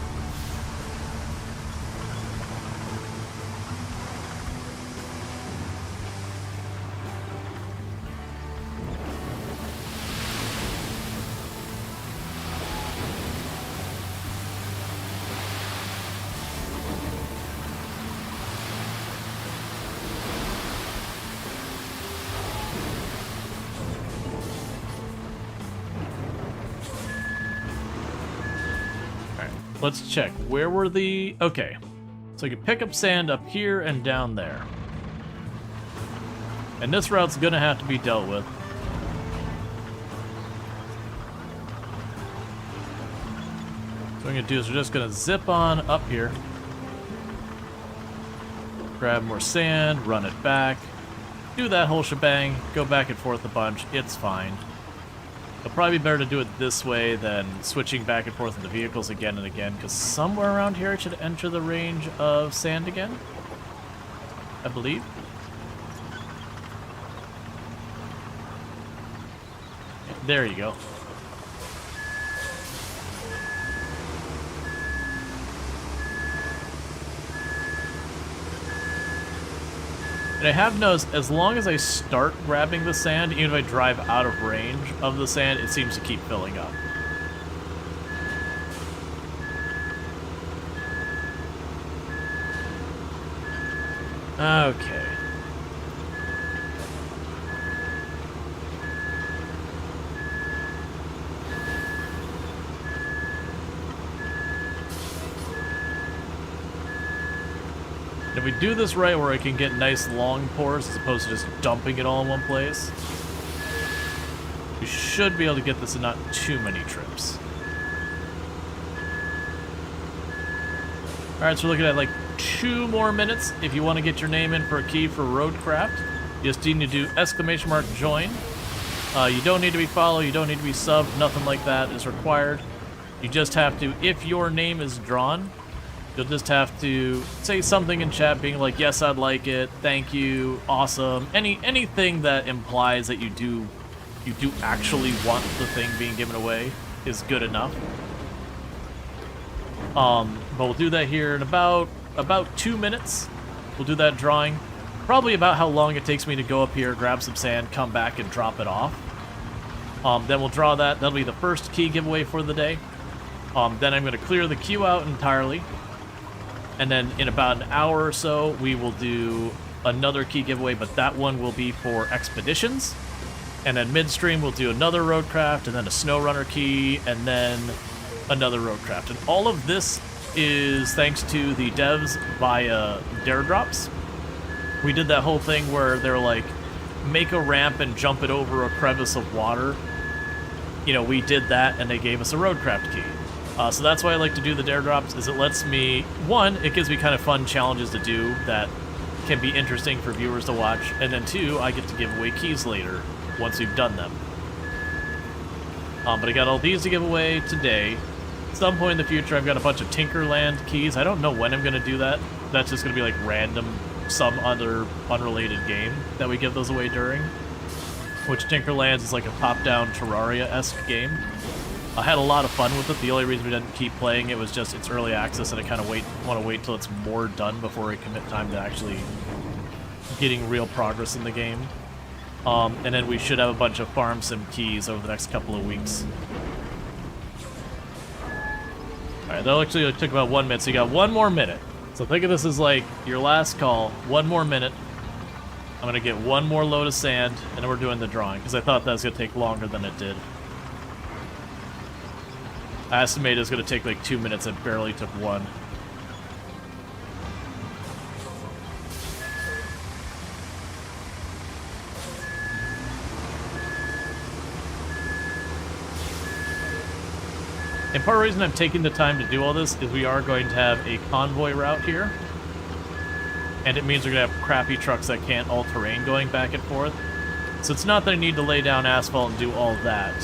Let's check. Where were the... Okay. So I can pick up sand up here and down there. And this route's gonna have to be dealt with. So what we're gonna do is we're just gonna zip on up here. Grab more sand, run it back. Do that whole shebang, go back and forth a bunch, it's fine. It'll probably be better to do it this way than switching back and forth in the vehicles again and again, because somewhere around here it should enter the range of sand again, I believe. There you go. And I have noticed, as long as I start grabbing the sand, even if I drive out of range of the sand, it seems to keep filling up. Okay. If we do this right where I can get nice long pours as opposed to just dumping it all in one place, we should be able to get this in not too many trips. Alright, so we're looking at like 2 more minutes if you want to get your name in for a key for RoadCraft. You just need to do !join. You don't need to be followed, you don't need to be subbed, nothing like that is required. You just have to, if your name is drawn, you'll just have to say something in chat being like, yes, I'd like it, thank you, awesome. Anything that implies that you do actually want the thing being given away is good enough. But we'll do that here in about 2 minutes. We'll do that drawing. Probably about how long it takes me to go up here, grab some sand, come back and drop it off. Then we'll draw that. That'll be the first key giveaway for the day. Then I'm going to clear the queue out entirely. And then in about an hour or so, we will do another key giveaway, but that one will be for expeditions. And then midstream, we'll do another RoadCraft, and then a SnowRunner key, and then another RoadCraft. And all of this is thanks to the devs via Dare Drops. We did that whole thing where they're like, make a ramp and jump it over a crevice of water. You know, we did that, and they gave us a RoadCraft key. So that's why I like to do the Dare Drops, is it lets me, one, it gives me kind of fun challenges to do that can be interesting for viewers to watch, and then two, I get to give away keys later, once we've done them. But I got all these to give away today. At some point in the future, I've got a bunch of Tinkerland keys. I don't know when I'm going to do that. That's just going to be like random, some other unrelated game that we give those away during. Which Tinkerlands is like a top-down Terraria-esque game. I had a lot of fun with it. The only reason we didn't keep playing it was just it's early access, and I kind of want to wait till it's more done before I commit time to actually getting real progress in the game. And then we should have a bunch of farm sim keys over the next couple of weeks. Alright, that actually took about 1 minute, so you got 1 more minute. So think of this as like your last call, 1 more minute. I'm going to get 1 more load of sand, and then we're doing the drawing, because I thought that was going to take longer than it did. I estimated it was going to take like 2 minutes. It barely took 1. And part of the reason I'm taking the time to do all this is we are going to have a convoy route here. And it means we're going to have crappy trucks that can't all-terrain going back and forth. So it's not that I need to lay down asphalt and do all that.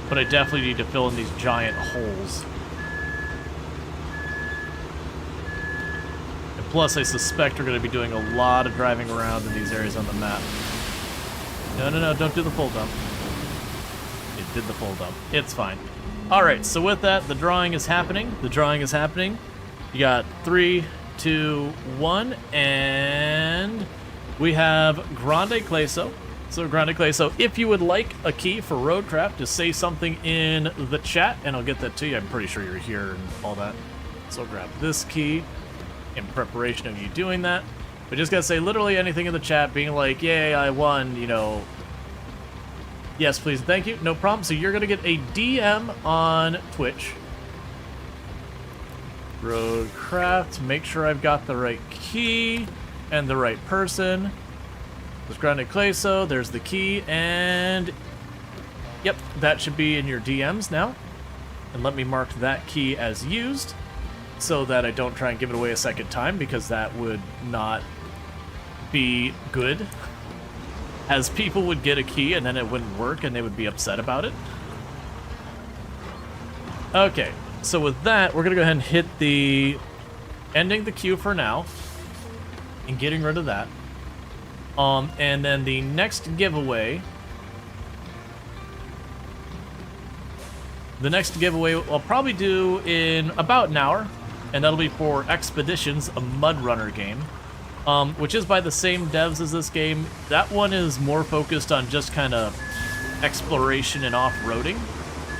But I definitely need to fill in these giant holes. And plus, I suspect we're going to be doing a lot of driving around in these areas on the map. No, don't do the full dump. It did the full dump. It's fine. Alright, so with that, the drawing is happening. The drawing is happening. You got 3, 2, 1, and we have Grande Clayso. So Grande Clayso, if you would like a key for RoadCraft, just say something in the chat, and I'll get that to you. I'm pretty sure you're here and all that. So I'll grab this key in preparation of you doing that. But just gotta say literally anything in the chat, being like, yay, I won, you know. Yes, please, thank you, no problem. So you're gonna get a DM on Twitch. RoadCraft, make sure I've got the right key and the right person. There's grounded queso, there's the key, and yep, that should be in your DMs now. And let me mark that key as used so that I don't try and give it away a second time, because that would not be good. As people would get a key and then it wouldn't work and they would be upset about it. Okay, so with that, we're gonna go ahead and hit the ending the queue for now and getting rid of that. And then the next giveaway. The next giveaway I'll probably do in about an hour, and that'll be for Expeditions, a Mud Runner game, which is by the same devs as this game. That one is more focused on just kind of exploration and off-roading.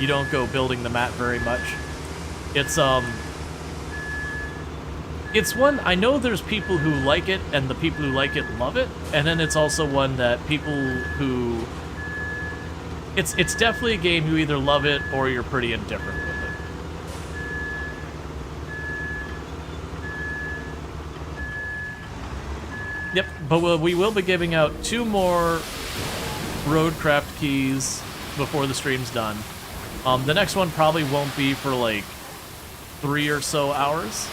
You don't go building the map very much. It's one, I know there's people who like it, and the people who like it love it, and then it's also one that people who... It's definitely a game you either love it or you're pretty indifferent with it. Yep, but we will be giving out 2 more RoadCraft keys before the stream's done. The next one probably won't be for like 3 or so hours.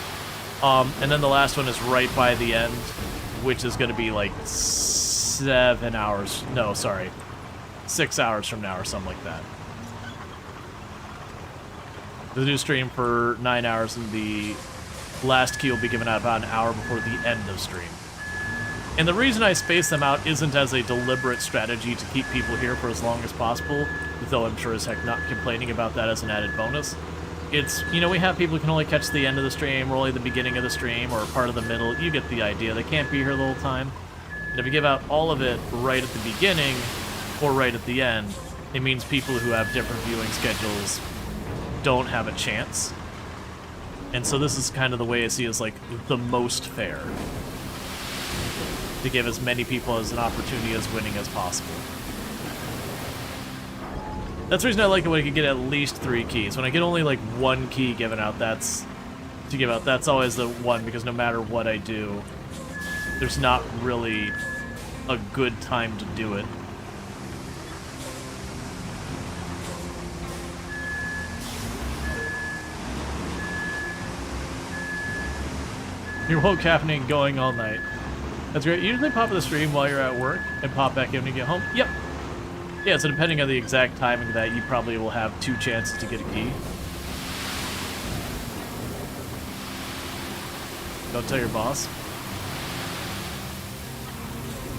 And then the last one is right by the end, which is going to be like 7 hours. No, sorry. 6 hours from now or something like that. The new stream for 9 hours, and the last key will be given out about an hour before the end of stream. And the reason I space them out isn't as a deliberate strategy to keep people here for as long as possible, though I'm sure as heck not complaining about that as an added bonus. It's, you know, we have people who can only catch the end of the stream, or only the beginning of the stream, or part of the middle. You get the idea. They can't be here the whole time. And if you give out all of it right at the beginning, or right at the end, it means people who have different viewing schedules don't have a chance. And so this is kind of the way I see as like the most fair, to give as many people as an opportunity as winning as possible. That's the reason I like it when I can get at least 3 keys. When I get only like 1 key given out, that's always the one, because no matter what I do, there's not really a good time to do it. Your woke happening going all night. That's great. You usually pop in the stream while you're at work and pop back in when you get home? Yep. Yeah, so depending on the exact timing of that, you probably will have 2 chances to get a key. Don't tell your boss.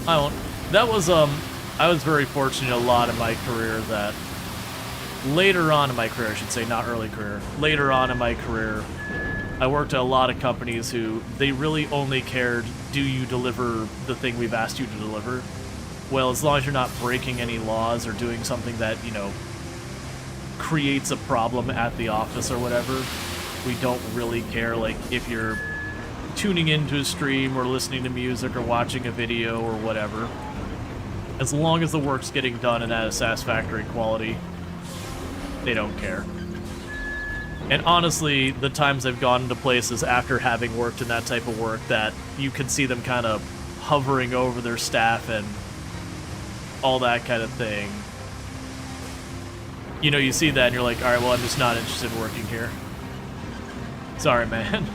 I won't. That was, I was very fortunate a lot in my career that later on in my career, I should say, not early career, later on in my career, I worked at a lot of companies who, they really only cared, do you deliver the thing we've asked you to deliver? Well, as long as you're not breaking any laws or doing something that, you know, creates a problem at the office or whatever, we don't really care, like, if you're tuning into a stream or listening to music or watching a video or whatever. As long as the work's getting done and at a satisfactory quality, they don't care. And honestly, the times I've gone into places after having worked in that type of work, that you can see them kind of hovering over their staff and all that kind of thing. You know, you see that and you're like, alright, well, I'm just not interested in working here. Sorry, man.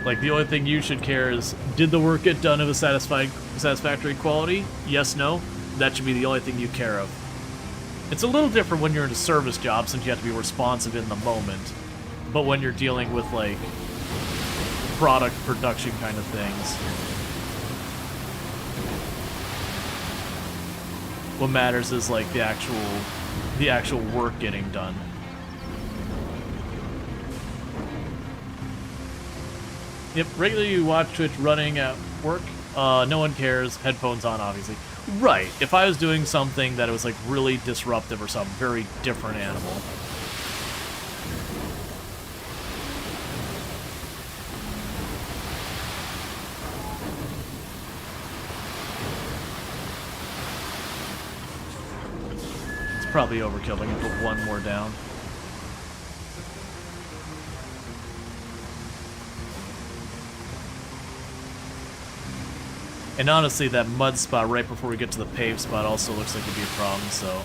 Like, the only thing you should care is, did the work get done of a satisfactory quality? Yes, no? That should be the only thing you care of. It's a little different when you're in a service job, since you have to be responsive in the moment. But when you're dealing with, like, product production kind of things, what matters is, like, the actual work getting done. Yep, regularly you watch Twitch running at work. No one cares. Headphones on, obviously. Right. If I was doing something that was like really disruptive or something, very different animal. It's probably overkill. I can put 1 more down. And honestly, that mud spot right before we get to the paved spot also looks like it'd be a problem, so...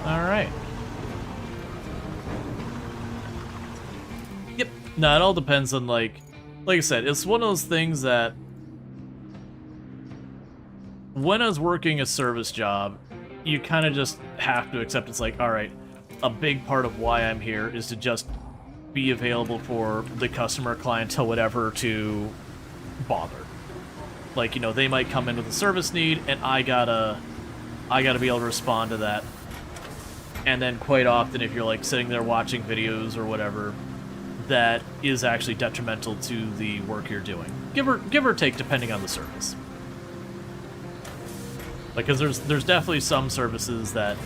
Alright. Yep. No, it all depends on, like I said, it's one of those things that... When I was working a service job, you kind of just have to accept it's like, alright, a big part of why I'm here is to just be available for the customer, clientele, whatever, to bother. Like, you know, they might come in with a service need, and I gotta be able to respond to that. And then quite often, if you're like sitting there watching videos or whatever, that is actually detrimental to the work you're doing. Give or take, depending on the service. Like, because there's definitely some services that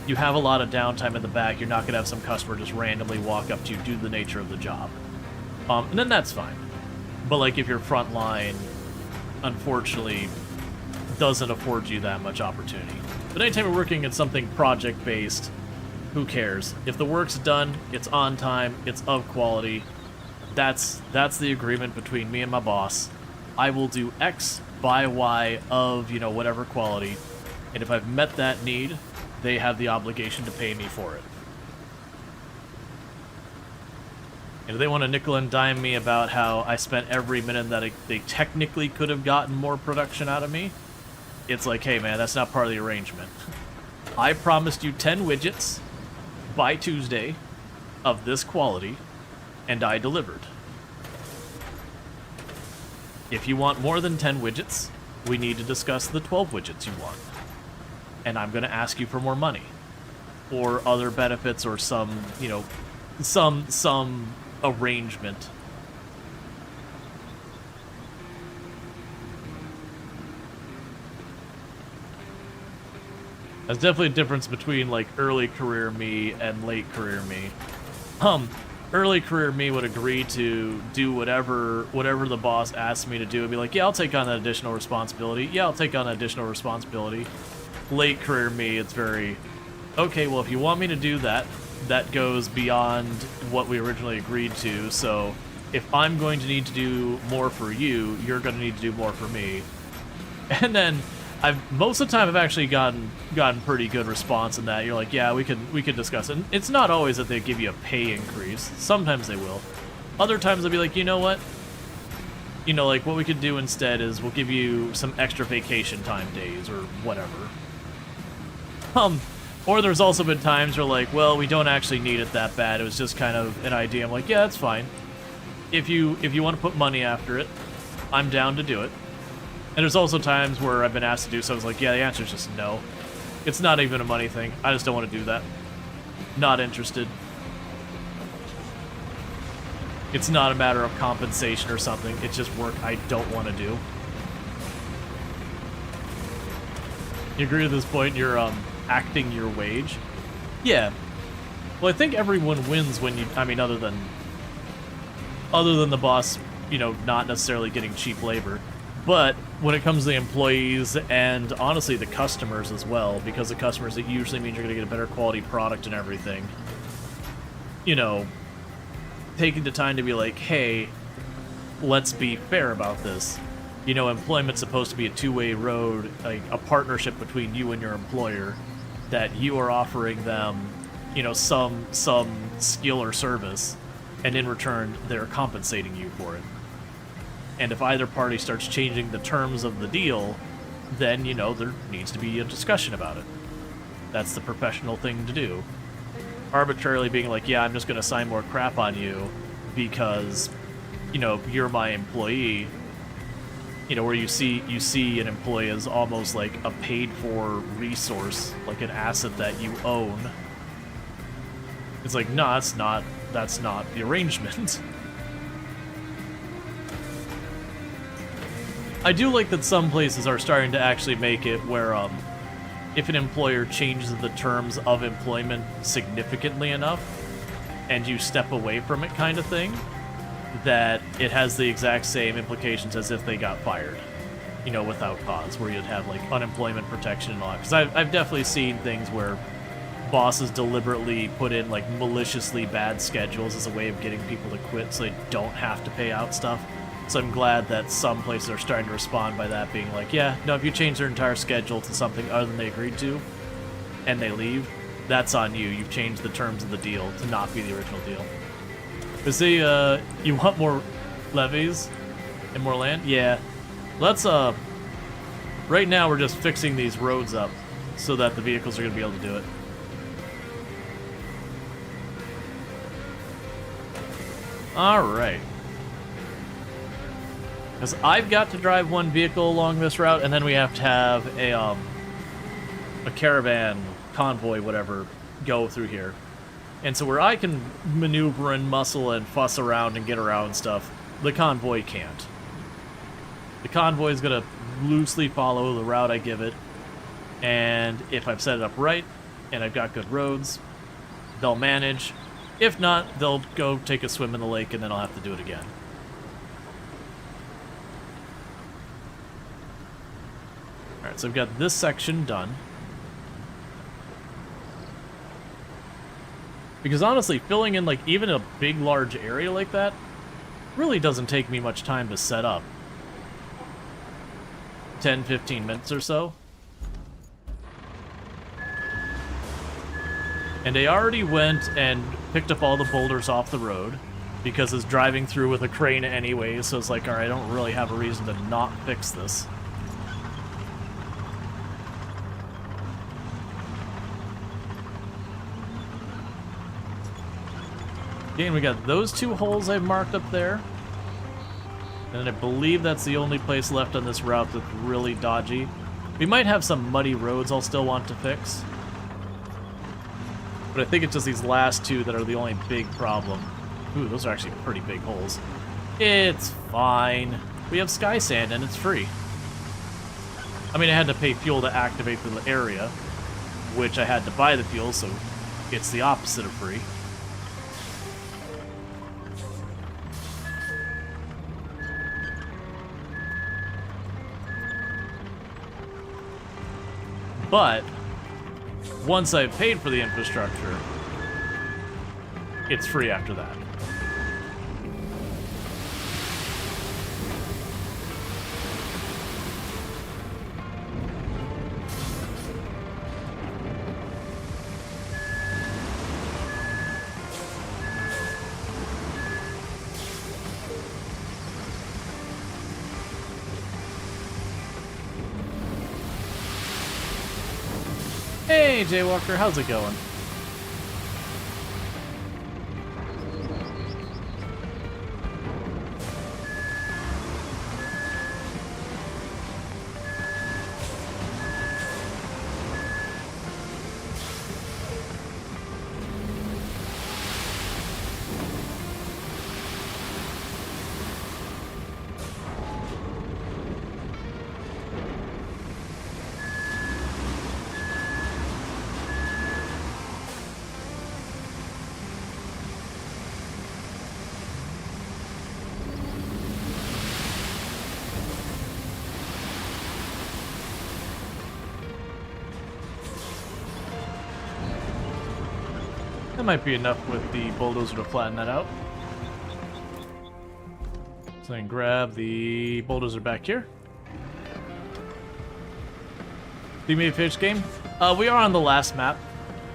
you have a lot of downtime in the back. You're not gonna have some customer just randomly walk up to you due to the nature of the job, and then that's fine. But like if your front line, unfortunately, doesn't afford you that much opportunity. But anytime you're working at something project-based, who cares? If the work's done, it's on time, it's of quality, that's the agreement between me and my boss. I will do X by Y of, you know, whatever quality, and if I've met that need, they have the obligation to pay me for it. And if they want to nickel and dime me about how I spent every minute that they technically could have gotten more production out of me, it's like, hey man, that's not part of the arrangement. I promised you 10 widgets by Tuesday of this quality, and I delivered. If you want more than 10 widgets, we need to discuss the 12 widgets you want. And I'm going to ask you for more money. Or other benefits, or some, you know, some arrangement. There's definitely a difference between, like, early career me and late career me. Early career me would agree to do whatever the boss asked me to do and be like, yeah, I'll take on that additional responsibility. Yeah, I'll take on that additional responsibility. Late career me, it's very, okay, well, if you want me to do that, that goes beyond what we originally agreed to, so if I'm going to need to do more for you, you're going to need to do more for me. And then most of the time I've actually gotten pretty good response in that. You're like, yeah, we could discuss it. And it's not always that they give you a pay increase. Sometimes they will. Other times they'll be like, you know what? You know, like, what we could do instead is we'll give you some extra vacation time days or whatever. Or there's also been times where, like, well, we don't actually need it that bad. It was just kind of an idea. I'm like, yeah, that's fine. If you want to put money after it, I'm down to do it. And there's also times where I've been asked to do so. I was like, yeah, the answer is just no. It's not even a money thing. I just don't want to do that. Not interested. It's not a matter of compensation or something. It's just work I don't want to do. You agree with this point? You're acting your wage? Yeah. Well, I think everyone wins when you... I mean, other than the boss, you know, not necessarily getting cheap labor. But when it comes to the employees and honestly the customers as well, because the customers, it usually means you're going to get a better quality product and everything. You know, taking the time to be like, hey, let's be fair about this. You know, employment's supposed to be a two-way road, like a partnership between you and your employer, that you are offering them, you know, some skill or service, and in return, they're compensating you for it. And if either party starts changing the terms of the deal, then, you know, there needs to be a discussion about it. That's the professional thing to do. Arbitrarily being like, yeah, I'm just going to sign more crap on you because, you know, you're my employee. You know, where you see an employee as almost like a paid-for resource, like an asset that you own. It's like, no, that's not the arrangement. I do like that some places are starting to actually make it where, if an employer changes the terms of employment significantly enough, and you step away from it kind of thing, that it has the exact same implications as if they got fired. you know, without cause, where you'd have like unemployment protection and all that. Because I've definitely seen things where bosses deliberately put in like maliciously bad schedules as a way of getting people to quit so they don't have to pay out stuff. So I'm glad that some places are starting to respond by that, being like, yeah, no, if you change their entire schedule to something other than they agreed to, and they leave, that's on you. You've changed the terms of the deal to not be the original deal. Because they, you want more levies and more land? Yeah. Let's, right now we're just fixing these roads up so that the vehicles are going to be able to do it. Alright. Because I've got to drive one vehicle along this route, and then we have to have a caravan, convoy, whatever, go through here. And so where I can maneuver and muscle and fuss around and get around stuff, the convoy can't. The convoy is going to loosely follow the route I give it, and if I've set it up right, and I've got good roads, they'll manage. If not, they'll go take a swim in the lake, and then I'll have to do it again. Alright, so I've got this section done. Because honestly, filling in like even a big, large area like that really doesn't take me much time to set up. 10, 15 minutes or so. And I already went and picked up all the boulders off the road because it's driving through with a crane anyway, so it's like, alright, I don't really have a reason to not fix this. Again, we got those two holes I've marked up there. And I believe that's the only place left on this route that's really dodgy. We might have some muddy roads I'll still want to fix. But I think it's just these last two that are the only big problem. Ooh, those are actually pretty big holes. It's fine. We have sky sand and it's free. I mean, I had to pay fuel to activate the area, which I had to buy the fuel, so it's the opposite of free. But once I've paid for the infrastructure, it's free after that. Hey, Jaywalker, how's it going? That might be enough with the bulldozer to flatten that out. So I can grab the bulldozer back here. Do you mean finish game? We are on the last map.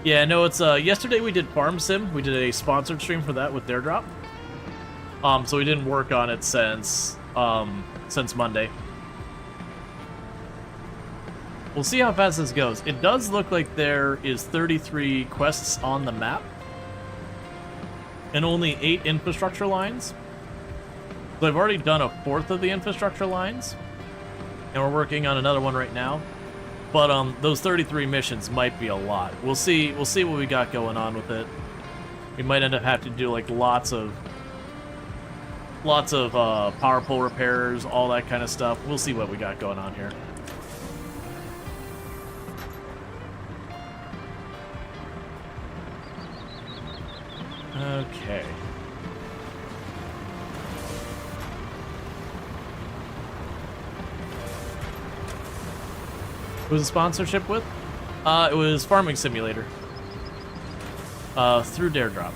Yeah, no, it's yesterday we did Farm Sim. We did a sponsored stream for that with Dare Drop. So we didn't work on it since Monday. We'll see how fast this goes. It does look like there is 33 quests on the map and only 8 infrastructure lines. So I've already done a fourth of the infrastructure lines, and we're working on another one right now. But those 33 missions might be a lot. We'll see what we got going on with it. We might end up having to do like lots of power pole repairs, all that kind of stuff. We'll see what we got going on here. Okay. Who's a sponsorship with? It was Farming Simulator. Through Daredrop.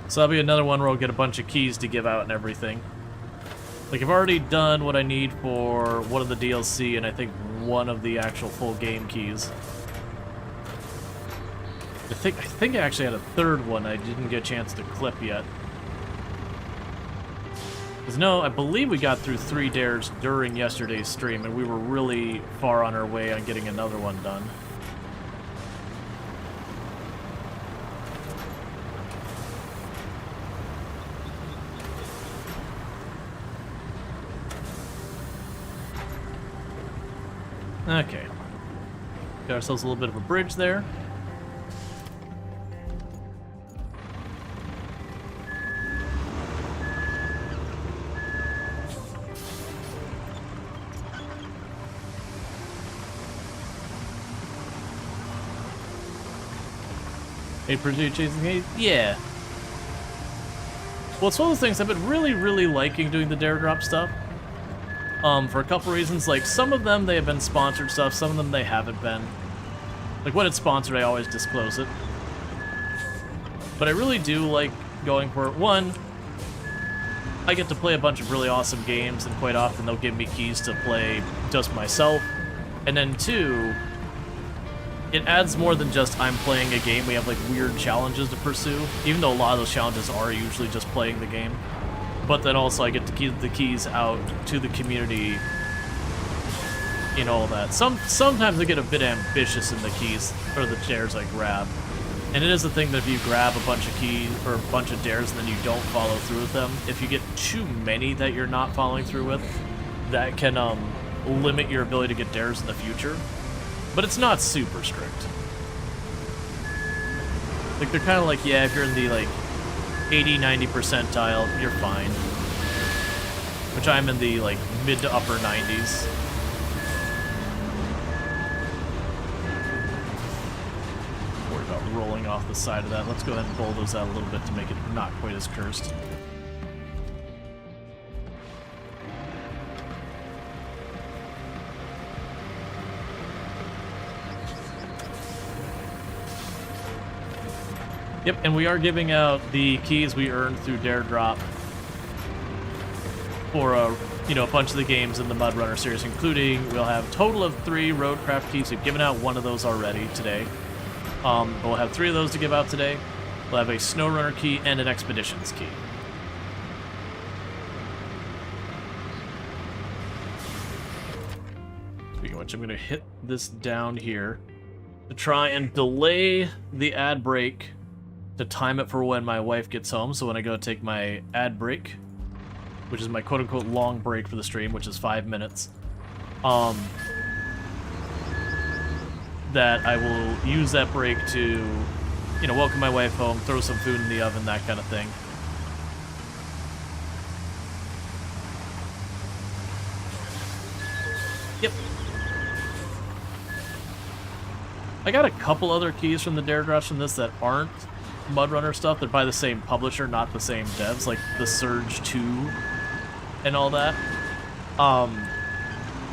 So that'll be another one where I'll get a bunch of keys to give out and everything. Like, I've already done what I need for one of the DLC and I think one of the actual full game keys. I think I actually had a third one I didn't get a chance to clip yet. Because no, I believe we got through 3 dares during yesterday's stream and we were really far on our way on getting another one done. Okay. Got ourselves a little bit of a bridge there. Hey, Purdue chasing Hayes? Yeah. Well, it's one of those things I've been really liking doing the Dare Drop stuff. For a couple reasons. Like, some of them, they have been sponsored stuff, some of them they haven't been. Like, when it's sponsored, I always disclose it. But I really do like going for it. One, I get to play a bunch of really awesome games, and quite often they'll give me keys to play just myself. And then two, it adds more than just I'm playing a game. We have, like, weird challenges to pursue, even though a lot of those challenges are usually just playing the game. But then also I get to give the keys out to the community, you know, all that. Sometimes I get a bit ambitious in the keys, or the dares I grab. And it is the thing that if you grab a bunch of keys, or a bunch of dares, and then you don't follow through with them, if you get too many that you're not following through with, that can limit your ability to get dares in the future. But it's not super strict. Like, they're kind of like, yeah, if you're in the, like, 80-90 percentile, you're fine. Which I'm in the, like, mid to upper 90s. Worry about rolling off the side of that. Let's go ahead and bulldoze that a little bit to make it not quite as cursed. Yep, and we are giving out the keys we earned through Dare Drop for you know, a bunch of the games in the Mud Runner series, including we'll have a total of 3 RoadCraft keys. We've given out one of those already today. We'll have 3 of those to give out today. We'll have a SnowRunner key and an Expeditions key. Speaking of which, I'm going to hit this down here to try and delay the ad break to time it for when my wife gets home. So when I go take my ad break, which is my quote-unquote long break for the stream, which is 5 minutes, that I will use that break to, you know, welcome my wife home, throw some food in the oven, that kind of thing. Yep. I got a couple other keys from the Dare Drops from this that aren't Mud Runner stuff. They're by the same publisher, not the same devs, like the Surge 2 and all that. I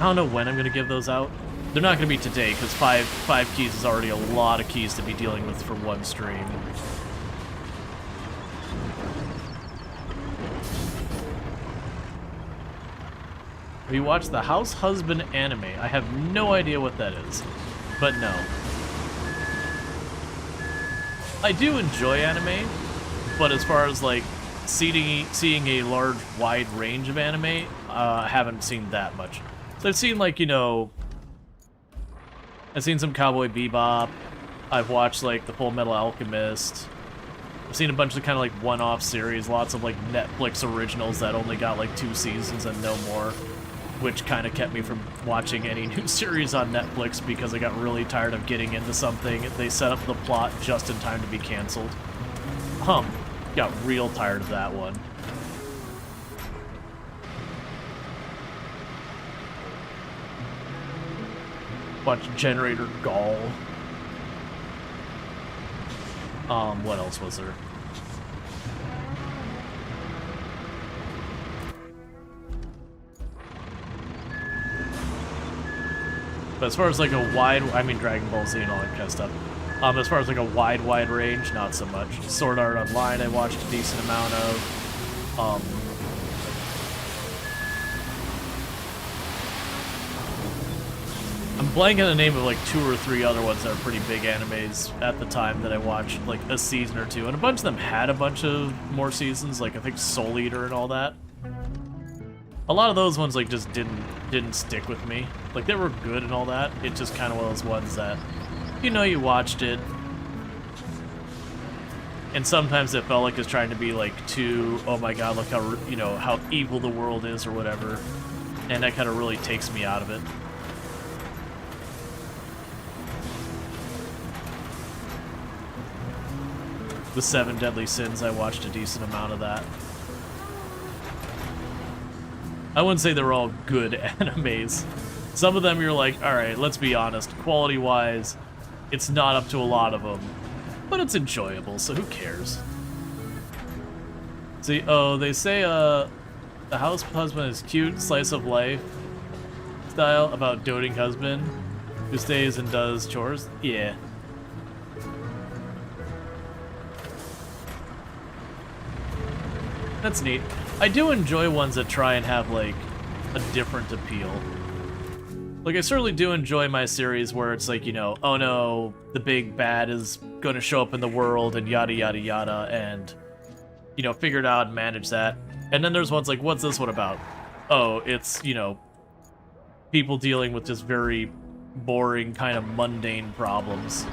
don't know when I'm going to give those out. They're not going to be today, because five keys is already a lot of keys to be dealing with for one stream. Have you watched the House Husband anime? I have no idea what that is, but no. I do enjoy anime, but as far as, like, seeing a large, wide range of anime, I haven't seen that much. So I've seen, like, you know, I've seen some Cowboy Bebop, I've watched, like, the Full Metal Alchemist, I've seen a bunch of kind of, like, one-off series, lots of, like, Netflix originals that only got, like, 2 seasons and no more, which kind of kept me from watching any new series on Netflix because I got really tired of getting into something. They set up the plot just in time to be canceled. Got real tired of that one. Bunch of generator gall. What else was there? But as far as like a wide, I mean Dragon Ball Z and all that kind of stuff. As far as like a wide range, not so much. Sword Art Online, I watched a decent amount of. I'm blanking on the name of like 2 or 3 other ones that are pretty big animes at the time that I watched like a season or 2, and a bunch of them had a bunch of more seasons, like I think Soul Eater and all that. A lot of those ones like just didn't stick with me. Like they were good and all that. It's just kind of one of those ones that, you know, you watched it, and sometimes it felt like it's trying to be like too, oh my god, look how, you know, how evil the world is or whatever, and that kind of really takes me out of it. The 7 Deadly Sins, I watched a decent amount of that. I wouldn't say they were all good animes. Some of them you're like, alright, let's be honest, quality-wise, it's not up to a lot of them. But it's enjoyable, so who cares? See, oh, they say, the house husband is cute, slice of life style about doting husband who stays and does chores. Yeah. That's neat. I do enjoy ones that try and have, like, a different appeal. Like, I certainly do enjoy my series where it's like, you know, oh no, the big bad is gonna show up in the world and yada yada yada, and, you know, figure it out and manage that. And then there's ones like, what's this one about? Oh, it's, you know, people dealing with just very boring, kind of mundane problems.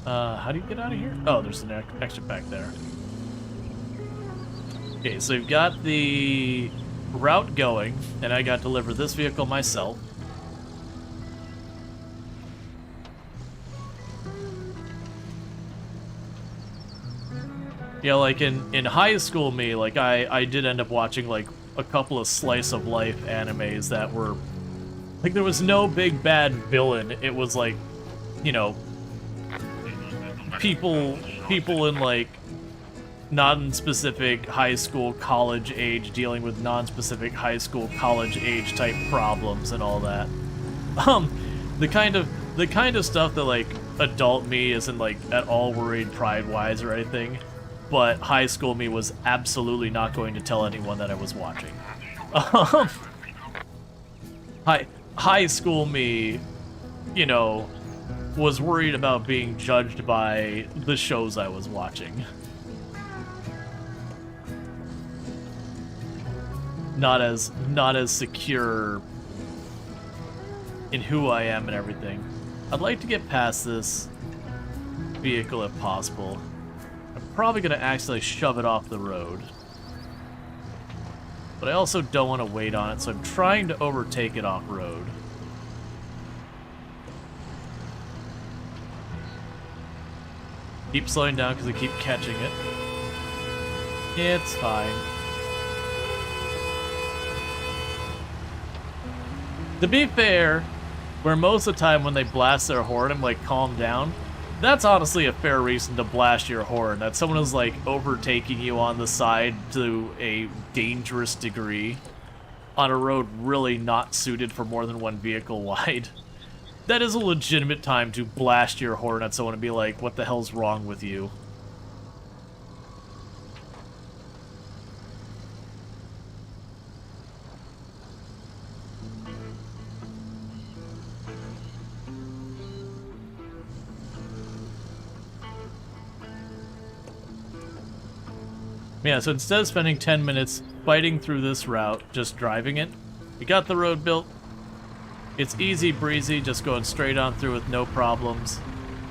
How do you get out of here? Oh, there's an exit back there. Okay, so we've got the route going, and I got to deliver this vehicle myself. Yeah, like in high school me, like I did end up watching like a couple of slice of life animes that were like, there was no big bad villain. It was like, you know, people in like non-specific high school college age dealing with non-specific high school college age type problems and all that. The kind of stuff that like adult me isn't like at all worried pride-wise or anything, but high school me was absolutely not going to tell anyone that I was watching. High school me, you know, was worried about being judged by the shows I was watching. Not as secure in who I am and everything. I'd like to get past this vehicle if possible. I'm probably gonna accidentally shove it off the road. But I also don't want to wait on it, so I'm trying to overtake it off-road. Keep slowing down because I keep catching it. It's fine. To be fair, where most of the time when they blast their horn, I'm like, calm down. That's honestly a fair reason to blast your horn. That someone is like overtaking you on the side to a dangerous degree on a road really not suited for more than one vehicle wide. That is a legitimate time to blast your horn at someone and be like, what the hell's wrong with you? Yeah, so instead of spending 10 minutes fighting through this route, just driving it, we got the road built. It's easy breezy, just going straight on through with no problems.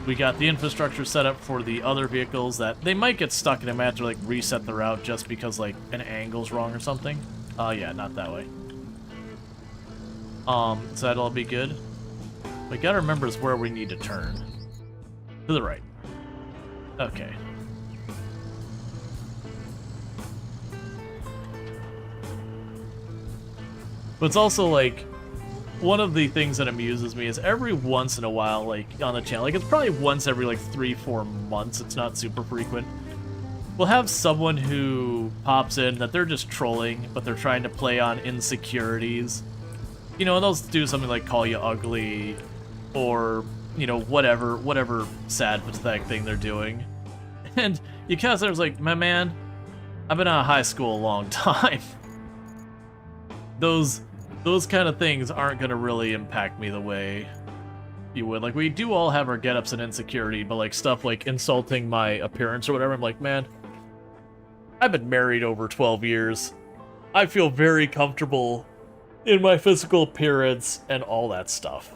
We got the infrastructure set up for the other vehicles that they might get stuck and I might have to like reset the route just because like an angle's wrong or something. Yeah, not that way. So that'll all be good. We gotta remember is where we need to turn. To the right. Okay. But it's also like, one of the things that amuses me is every once in a while, like, on the channel, like, it's probably once every, like, 3-4 months, it's not super frequent, we'll have someone who pops in that they're just trolling, but they're trying to play on insecurities. You know, and they'll do something like call you ugly, or, you know, whatever sad, pathetic thing they're doing. And you kind of sit there like, my man, I've been out of high school a long time. Those kind of things aren't going to really impact me the way you would. Like, we do all have our get-ups and insecurity, but, like, stuff like insulting my appearance or whatever, I'm like, man, I've been married over 12 years. I feel very comfortable in my physical appearance and all that stuff.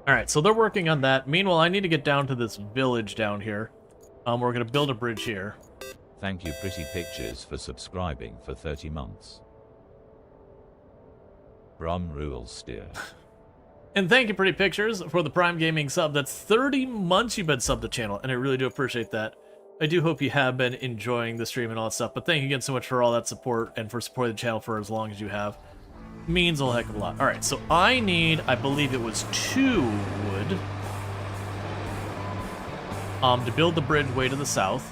Alright, so they're working on that. Meanwhile, I need to get down to this village down here. We're going to build a bridge here. Thank you, Pretty Pictures, for subscribing for 30 months. From Rual Steer. And thank you, Pretty Pictures, for the Prime Gaming sub. That's 30 months you've been subbed to the channel, and I really do appreciate that. I do hope you have been enjoying the stream and all that stuff, but thank you again so much for all that support and for supporting the channel for as long as you have. It means a whole heck of a lot. Alright, so I need, I believe it was 2 wood to build the bridge way to the south.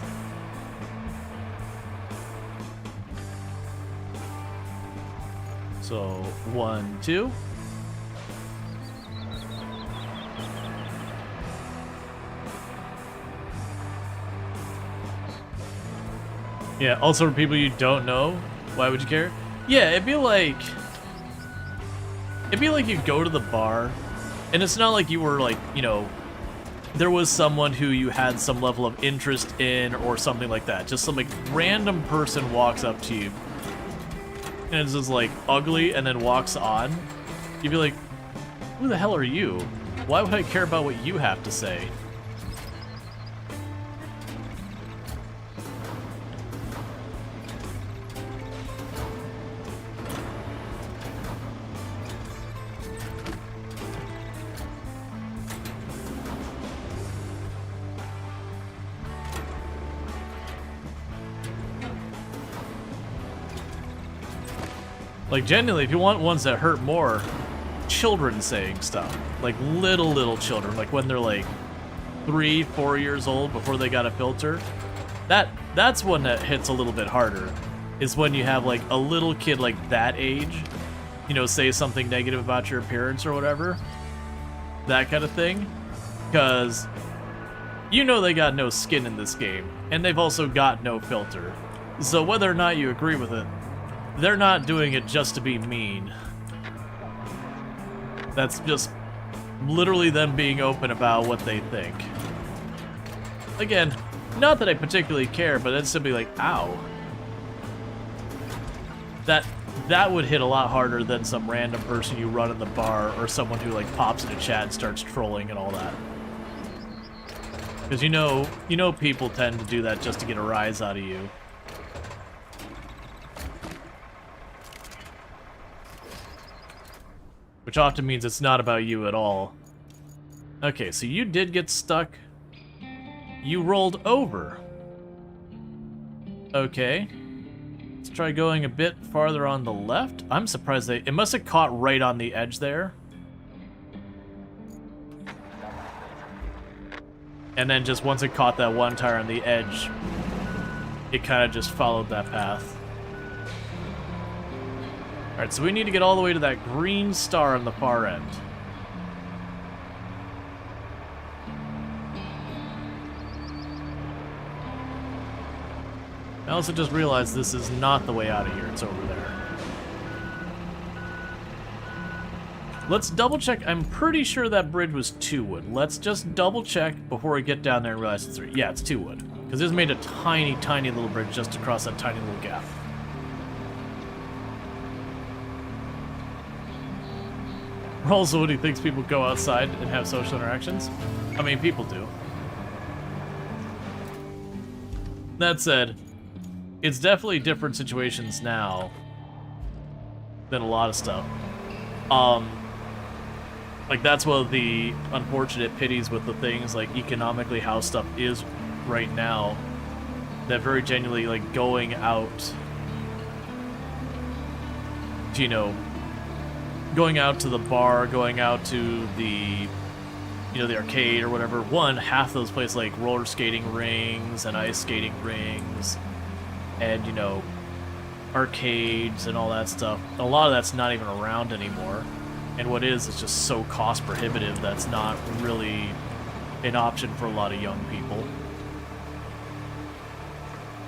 So, 1, 2. Yeah, also for people you don't know, why would you care? Yeah, it'd be like you go to the bar, and it's not like you were like, you know, there was someone who you had some level of interest in or something like that. Just some like random person walks up to you and it's just like ugly and then walks on. You'd be like, who the hell are you? Why would I care about what you have to say? Like, genuinely, if you want ones that hurt more, children saying stuff. Like, little children. Like, when they're, like, 3, 4 years old before they got a filter. That's one that hits a little bit harder. Is when you have, like, a little kid, like, that age, you know, say something negative about your appearance or whatever. That kind of thing. Because you know they got no skin in this game. And they've also got no filter. So whether or not you agree with it, they're not doing it just to be mean. That's just literally them being open about what they think. Again, not that I particularly care, but it's simply like, ow. That would hit a lot harder than some random person you run in the bar or someone who like pops into chat and starts trolling and all that. Because you know people tend to do that just to get a rise out of you. Which often means it's not about you at all. Okay, so you did get stuck. You rolled over. Okay. Let's try going a bit farther on the left. I'm surprised it must have caught right on the edge there. And then just once it caught that one tire on the edge, it kind of just followed that path. Alright, so we need to get all the way to that green star on the far end. I also just realized this is not the way out of here, it's over there. Let's double check. I'm pretty sure that bridge was 2 wood. Let's just double check before we get down there and realize it's 3. Yeah, it's 2 wood. Because this made a tiny little bridge just to cross that tiny little gap. Also, when he thinks people go outside and have social interactions. I mean, people do. That said, it's definitely different situations now than a lot of stuff. Like, that's one of the unfortunate pities with the things, like, economically how stuff is right now. that very genuinely, like, going out to, you know, going out to the bar, going out to the, you know, the arcade or whatever. One, half those places, like, roller skating rings and ice skating rings and, you know, arcades and all that stuff. A lot of that's not even around anymore. And what is just so cost prohibitive that's not really an option for a lot of young people.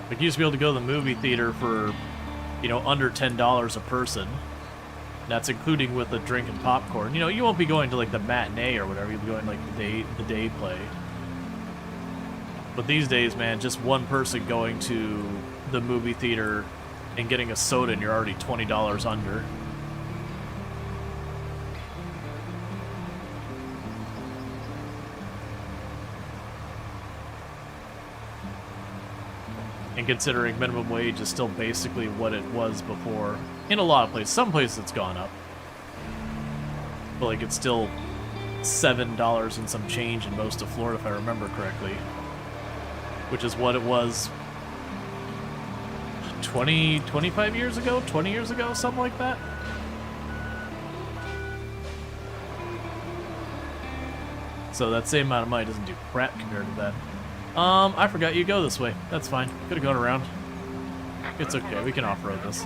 Like, you used to be able to go to the movie theater for, you know, under $10 a person. And that's including with the drink and popcorn. You know, you won't be going to, like, the matinee or whatever. You'll be going, like, the day play. But these days, man, just one person going to the movie theater and getting a soda and you're already $20 under. And considering minimum wage is still basically what it was before. In a lot of places. Some places it's gone up. But, like, it's still $7 and some change in most of Florida, if I remember correctly. Which is what it was 25 years ago? 20 years ago? Something like that? So that same amount of money doesn't do crap compared to that. I forgot you go this way. That's fine. Could have gone around. It's okay. We can off-road this.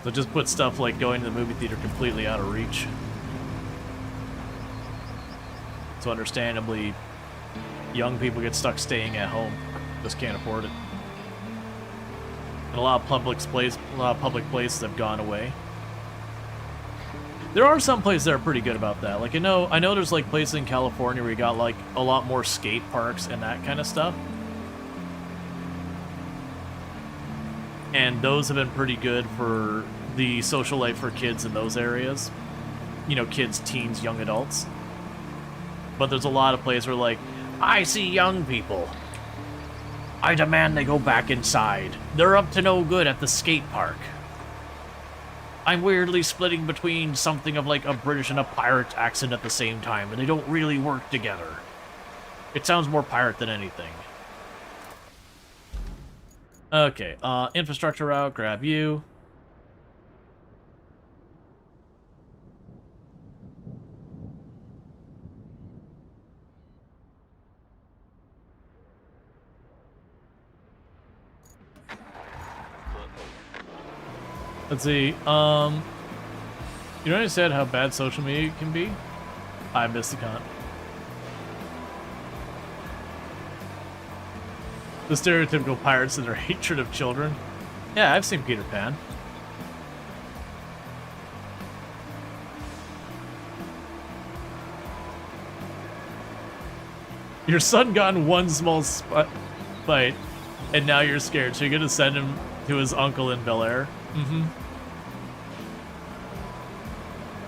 So just put stuff like going to the movie theater completely out of reach. So understandably, young people get stuck staying at home. Just can't afford it. And a lot of public places have gone away. There are some places that are pretty good about that. Like, I know there's, like, places in California where you got, like, a lot more skate parks and that kind of stuff. And those have been pretty good for the social life for kids in those areas. You know, kids, teens, young adults. But there's a lot of places where, like, I see young people. I demand they go back inside. They're up to no good at the skate park. I'm weirdly splitting between something of like a British and a pirate accent at the same time, and they don't really work together. It sounds more pirate than anything. Okay, infrastructure route, grab you. Let's see, you know what I said how bad social media can be? I missed the con. The stereotypical pirates and their hatred of children. Yeah, I've seen Peter Pan. Your son got in one small fight, and now you're scared, so you're gonna send him to his uncle in Bel Air? Mm-hmm.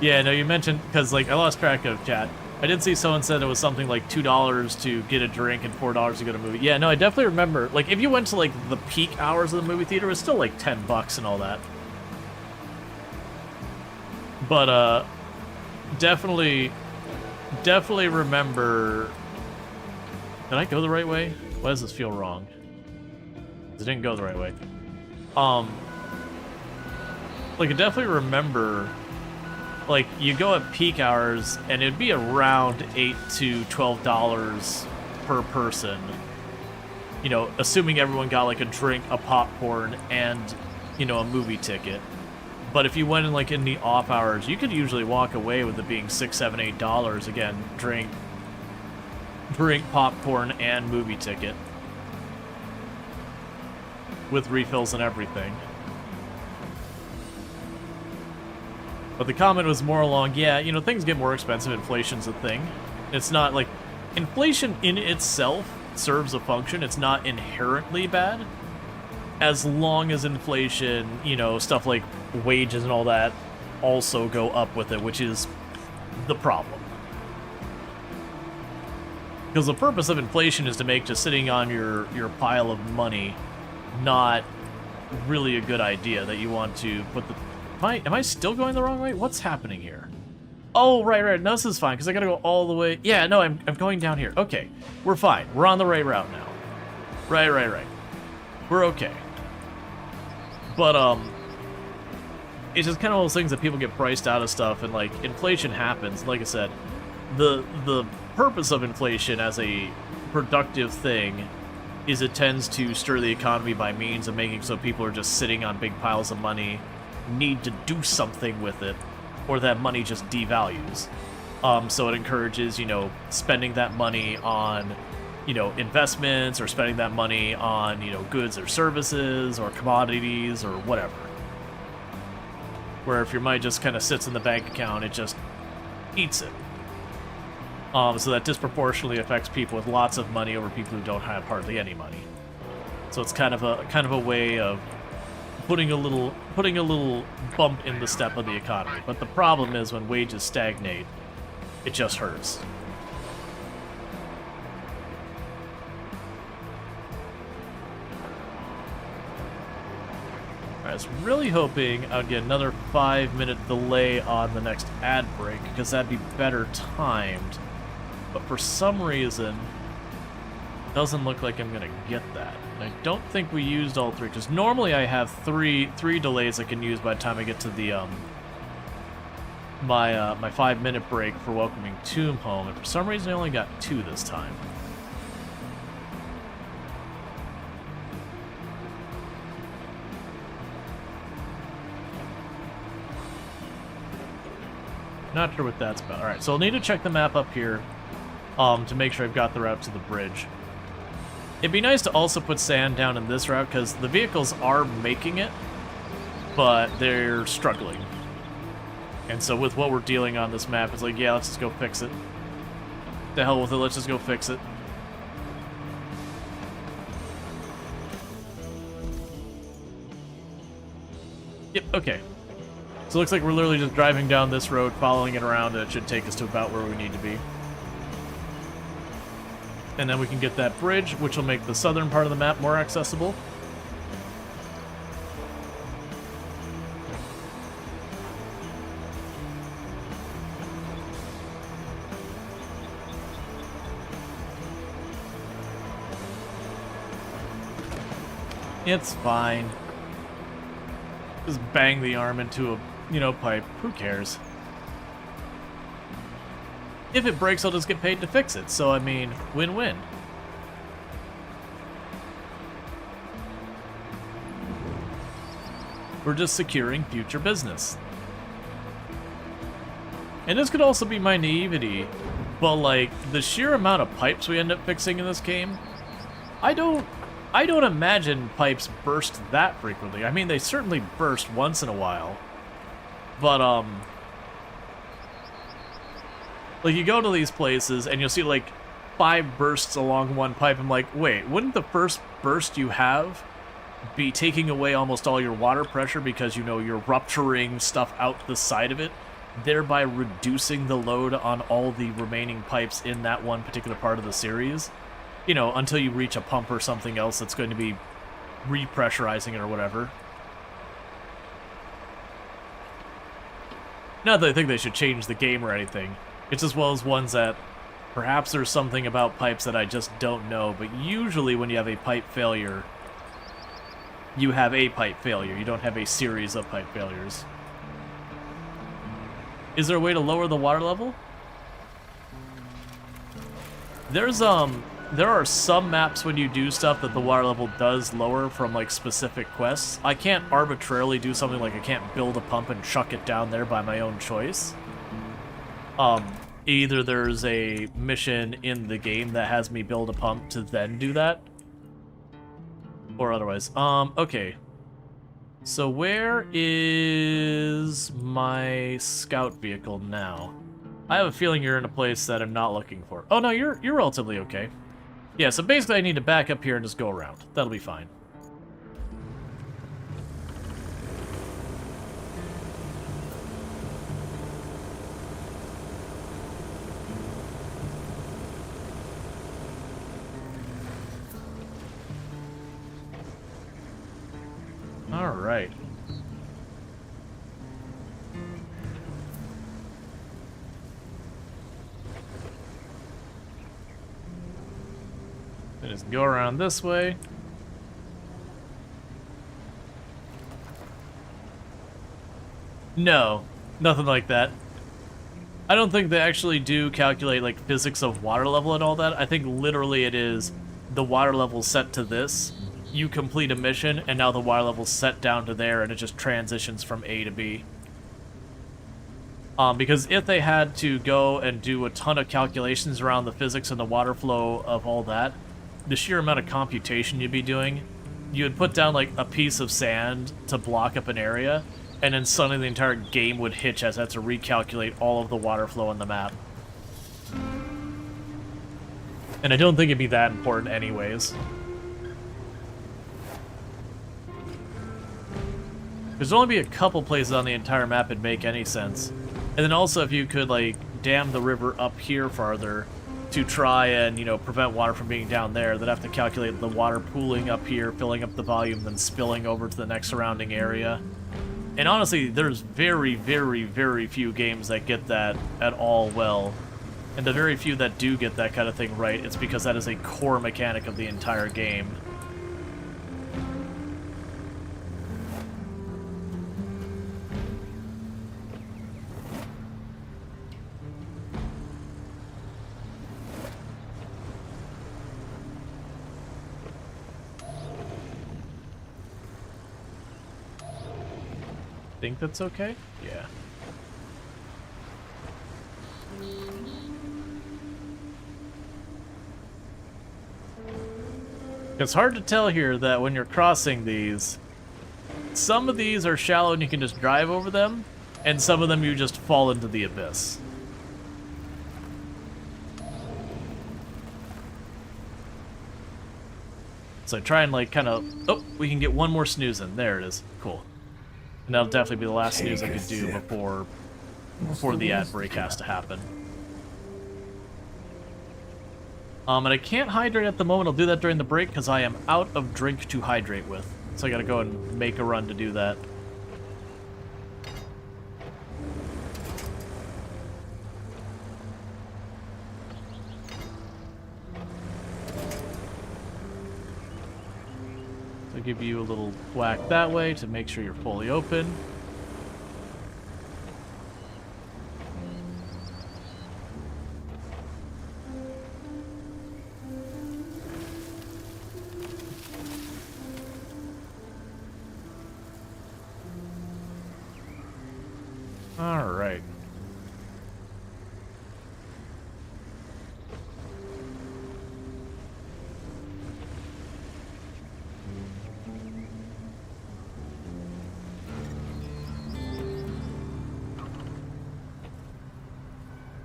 Yeah, no, you mentioned, because, like, I lost track of chat. I did see someone said it was something like $2 to get a drink and $4 to go to a movie. Yeah, no, I definitely remember, like, if you went to, like, the peak hours of the movie theater, it was still, like, $10 and all that. But, definitely remember... Did I go the right way? Why does this feel wrong? Because it didn't go the right way. Like, I definitely remember... Like, you go at peak hours, and it'd be around $8 to $12 per person. You know, assuming everyone got, like, a drink, a popcorn, and, you know, a movie ticket. But if you went in, like, in the off hours, you could usually walk away with it being $6, $7, $8. Again, drink, popcorn, and movie ticket. With refills and everything. But the comment was more along, yeah, you know, things get more expensive, inflation's a thing. It's not like, inflation in itself serves a function, it's not inherently bad. As long as inflation, you know, stuff like wages and all that also go up with it, which is the problem. Because the purpose of inflation is to make just sitting on your pile of money not really a good idea, that you want to put the... Am I still going the wrong way? What's happening here? Oh, right. No, this is fine, because I gotta go all the way... Yeah, no, I'm going down here. Okay, we're fine. We're on the right route now. Right. We're okay. But, it's just kind of those things that people get priced out of stuff, and, like, inflation happens. Like I said, the purpose of inflation as a productive thing is it tends to stir the economy by means of making so people are just sitting on big piles of money, need to do something with it, or that money just devalues. So it encourages, you know, spending that money on, you know, investments, or spending that money on, you know, goods or services or commodities or whatever. Where if your money just kind of sits in the bank account, it just eats it. So that disproportionately affects people with lots of money over people who don't have hardly any money. So it's kind of a way of putting a little bump in the step of the economy. But the problem is when wages stagnate, it just hurts. I was really hoping I would get another 5-minute delay on the next ad break, because that'd be better timed. But for some reason, it doesn't look like I'm gonna get that. And I don't think we used all 3, because normally I have three delays I can use by the time I get to the my 5-minute break for welcoming Tomb home, and for some reason I only got 2 this time. Not sure what that's about. Alright, so I'll need to check the map up here to make sure I've got the route to the bridge. It'd be nice to also put sand down in this route, because the vehicles are making it, but they're struggling. And so with what we're dealing on this map, it's like, yeah, let's just go fix it. The hell with it, let's just go fix it. Yep, okay. So it looks like we're literally just driving down this road, following it around, and it should take us to about where we need to be. And then we can get that bridge, which will make the southern part of the map more accessible. It's fine. Just bang the arm into a, you know, pipe. Who cares? If it breaks, I'll just get paid to fix it. So, I mean, win-win. We're just securing future business. And this could also be my naivety, but, like, the sheer amount of pipes we end up fixing in this game, I don't imagine pipes burst that frequently. I mean, they certainly burst once in a while. But, like, you go to these places, and you'll see, like, 5 bursts along one pipe. I'm like, wait, wouldn't the first burst you have be taking away almost all your water pressure because, you know, you're rupturing stuff out the side of it, thereby reducing the load on all the remaining pipes in that one particular part of the series? You know, until you reach a pump or something else that's going to be repressurizing it or whatever. Not that I think they should change the game or anything. It's as well as ones that perhaps there's something about pipes that I just don't know, but usually when you have a pipe failure, you have a pipe failure. You don't have a series of pipe failures. Is there a way to lower the water level? There are some maps when you do stuff that the water level does lower from, like, specific quests. I can't arbitrarily do something like I can't build a pump and chuck it down there by my own choice. Either there's a mission in the game that has me build a pump to then do that, or otherwise. Okay. So where is my scout vehicle now? I have a feeling you're in a place that I'm not looking for. Oh no, you're relatively okay. Yeah, so basically I need to back up here and just go around. That'll be fine. All right. And just go around this way. No, nothing like that. I don't think they actually do calculate like physics of water level and all that. I think literally it is the water level set to this, you complete a mission, and now the water level's set down to there, and it just transitions from A to B. Because if they had to go and do a ton of calculations around the physics and the water flow of all that, the sheer amount of computation you'd be doing, you would put down like a piece of sand to block up an area, and then suddenly the entire game would hitch as it had to recalculate all of the water flow on the map. And I don't think it'd be that important anyways. There's only be a couple places on the entire map it'd make any sense. And then also if you could like dam the river up here farther to try and, you know, prevent water from being down there, they'd have to calculate the water pooling up here, filling up the volume, then spilling over to the next surrounding area. And honestly, there's very, very, very few games that get that at all well. And the very few that do get that kind of thing right, it's because that is a core mechanic of the entire game. Think that's okay? Yeah. It's hard to tell here that when you're crossing these, some of these are shallow and you can just drive over them, and some of them you just fall into the abyss. So try and like kind of, oh, we can get one more snooze in. There it is. Cool. And that'll definitely be the last snooze I could do before the ad break has to happen. And I can't hydrate at the moment. I'll do that during the break because I am out of drink to hydrate with. So I gotta go and make a run to do that. So I'll give you a little whack that way to make sure you're fully open. All right.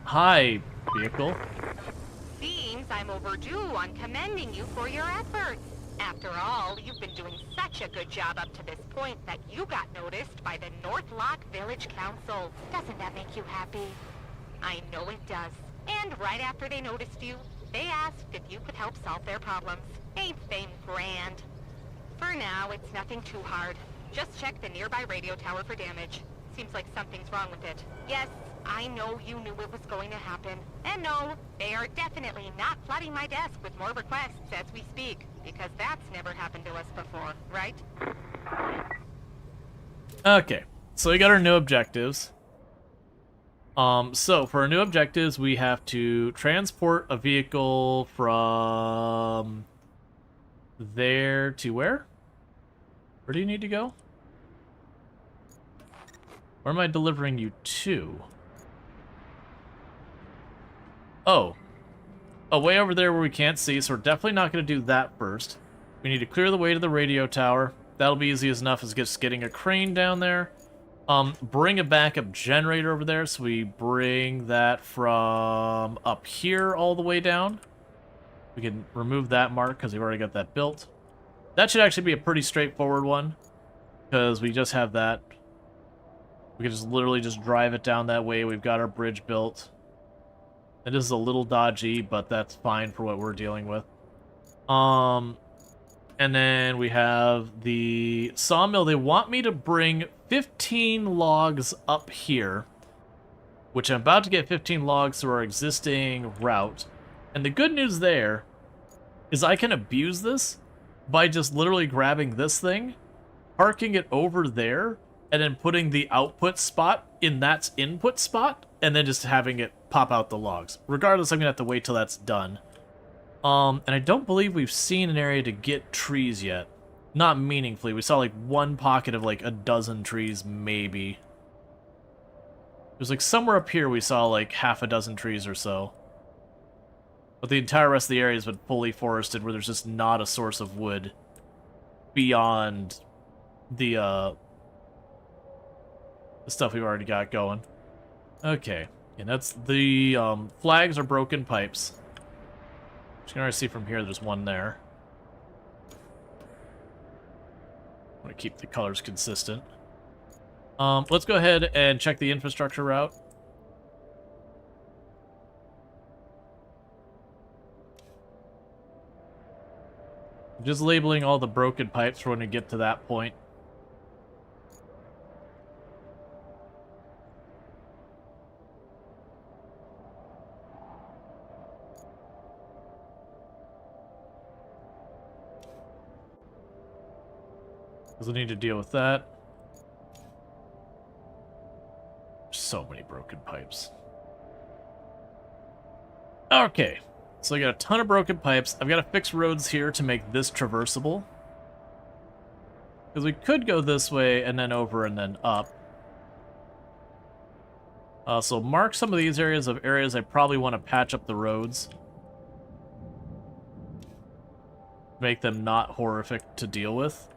Hi, vehicle. Seems I'm overdue on commending you for your efforts. After all, you've been doing such a good job up to this point that you got noticed by the North Lock Village Council. Doesn't that make you happy? I know it does. And right after they noticed you, they asked if you could help solve their problems. Ain't fame grand? For now, it's nothing too hard. Just check the nearby radio tower for damage. Seems like something's wrong with it. Yes, I know you knew it was going to happen. And no, they are definitely not flooding my desk with more requests as we speak, because that's never happened to us before, right? Okay, so we got our new objectives. So for our new objectives, we have to transport a vehicle from there to where? Where do you need to go? Where am I delivering you to? Oh, way over there where we can't see, so we're definitely not going to do that first. We need to clear the way to the radio tower. That'll be easy as enough as just getting a crane down there. Bring a backup generator over there, so we bring that from up here all the way down. We can remove that mark because we've already got that built. That should actually be a pretty straightforward one, because we just have that. We can just literally just drive it down that way. We've got our bridge built. It is a little dodgy, but that's fine for what we're dealing with. And then we have the sawmill. They want me to bring 15 logs up here, which I'm about to get 15 logs through our existing route. And the good news there is I can abuse this by just literally grabbing this thing, parking it over there, and then putting the output spot in that input spot, and then just having it pop out the logs. Regardless, I'm gonna have to wait till that's done. And I don't believe we've seen an area to get trees yet. Not meaningfully. We saw like one pocket of like a dozen trees, maybe. It was like somewhere up here we saw like half a dozen trees or so. But the entire rest of the area has been fully forested, where there's just not a source of wood beyond the stuff we've already got going. Okay, and that's the flags are broken pipes. You can already see from here there's one there. I want to keep the colors consistent. Let's go ahead and check the infrastructure route. Just labeling all the broken pipes for when we get to that point. Because I need to deal with that. So many broken pipes. Okay. So I got a ton of broken pipes. I've got to fix roads here to make this traversable. Because we could go this way and then over and then up. So mark some of these areas of areas I probably want to patch up the roads. Make them not horrific to deal with.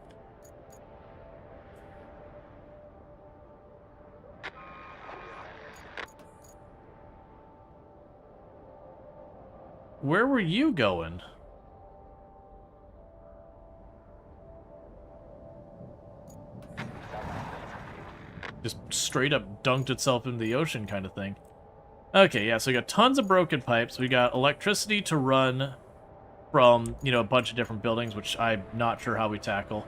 Where were you going? Just straight up dunked itself into the ocean kind of thing. Okay, yeah, so we got tons of broken pipes. We got electricity to run from, you know, a bunch of different buildings, which I'm not sure how we tackle.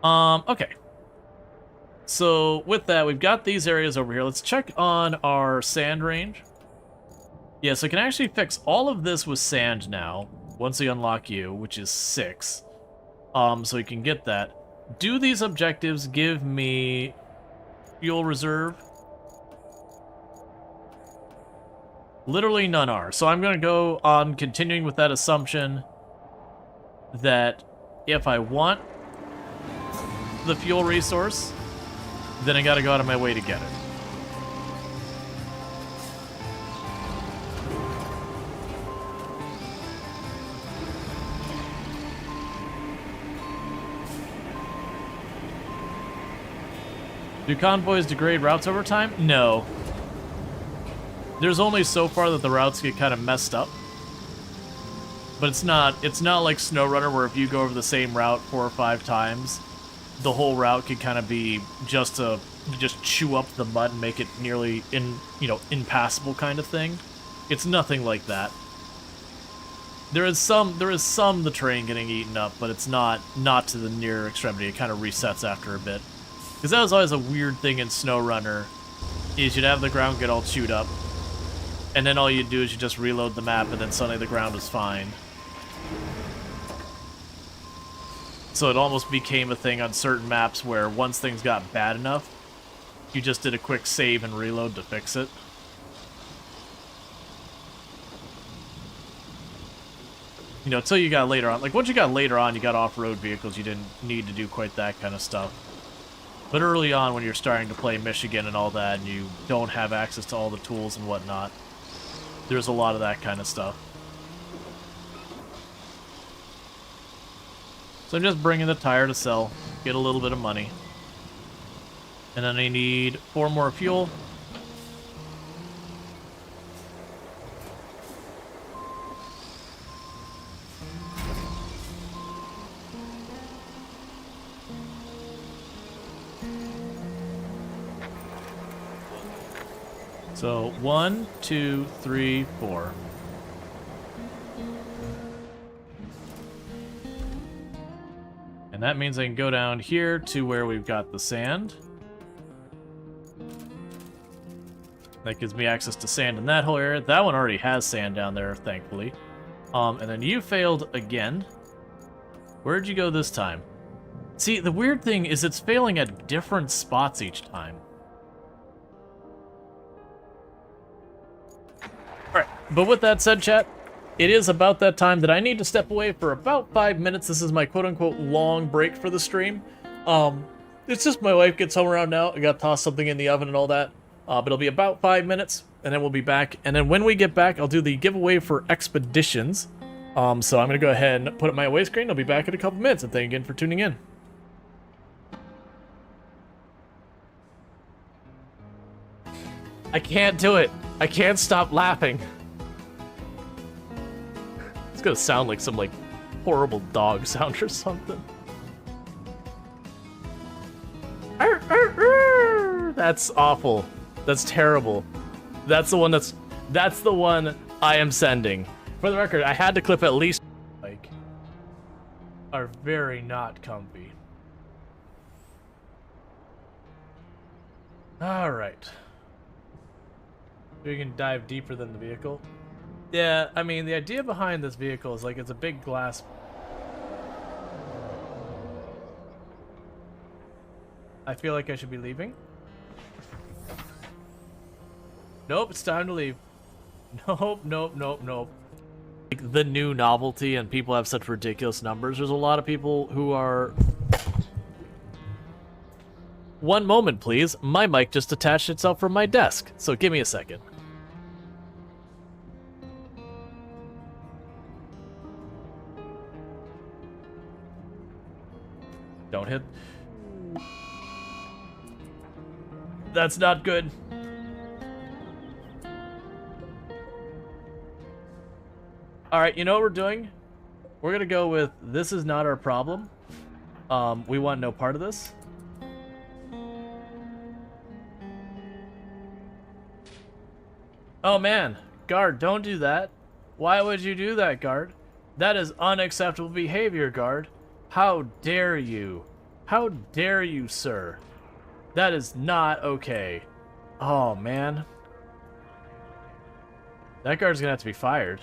Okay. So with that, we've got these areas over here. Let's check on our sand range. Yeah, so I can actually fix all of this with sand now, once we unlock you, which is 6. So we can get that. Do these objectives give me fuel reserve? Literally none are. So I'm going to go on continuing with that assumption that if I want the fuel resource, then I got to go out of my way to get it. Do convoys degrade routes over time? No. There's only so far that the routes get kind of messed up. But it's not like SnowRunner, where if you go over the same route 4 or 5 times, the whole route can kind of be just chew up the mud and make it nearly impassable kind of thing. It's nothing like that. There is some the terrain getting eaten up, but it's not to the near extremity. It kind of resets after a bit. Because that was always a weird thing in SnowRunner, is you'd have the ground get all chewed up, and then all you'd do is you just reload the map, and then suddenly the ground was fine. So it almost became a thing on certain maps where once things got bad enough, you just did a quick save and reload to fix it. You know, until you got later on. Like, once you got later on, you got off-road vehicles, you didn't need to do quite that kind of stuff. But early on, when you're starting to play Michigan and all that, and you don't have access to all the tools and whatnot, there's a lot of that kind of stuff. So I'm just bringing the tire to sell, get a little bit of money. And then I need 4 more fuel. So 1, 2, 3, 4. And that means I can go down here to where we've got the sand. That gives me access to sand in that whole area. That one already has sand down there, thankfully. And then you failed again. Where'd you go this time? See, the weird thing is it's failing at different spots each time. Alright, but with that said, chat, it is about that time that I need to step away for about 5 minutes. This is my quote-unquote long break for the stream. It's just my wife gets home around now. I gotta toss something in the oven and all that. But it'll be about 5 minutes, and then we'll be back. And then when we get back, I'll do the giveaway for Expeditions. So I'm gonna go ahead and put up my away screen. I'll be back in a couple minutes, and thank you again for tuning in. I can't do it. I can't stop laughing. It's gonna sound like some, like, horrible dog sound or something. That's awful. That's terrible. That's the one I am sending. For the record, I had to clip at least, like, are very not comfy. Alright. We can dive deeper than the vehicle. Yeah, I mean, the idea behind this vehicle is, like, it's a big glass. I feel like I should be leaving. Nope, it's time to leave. Nope, nope, nope, nope. Like, the new novelty, and people have such ridiculous numbers. There's a lot of people who are... One moment, please. My mic just detached itself from my desk, so give me a second. Don't hit... That's not good. Alright, you know what we're doing? We're gonna go with, this is not our problem. We want no part of this. Oh man, guard, don't do that. Why would you do that, guard? That is unacceptable behavior, guard. How dare you? How dare you, sir? That is not okay. Oh, man. That guard's gonna have to be fired.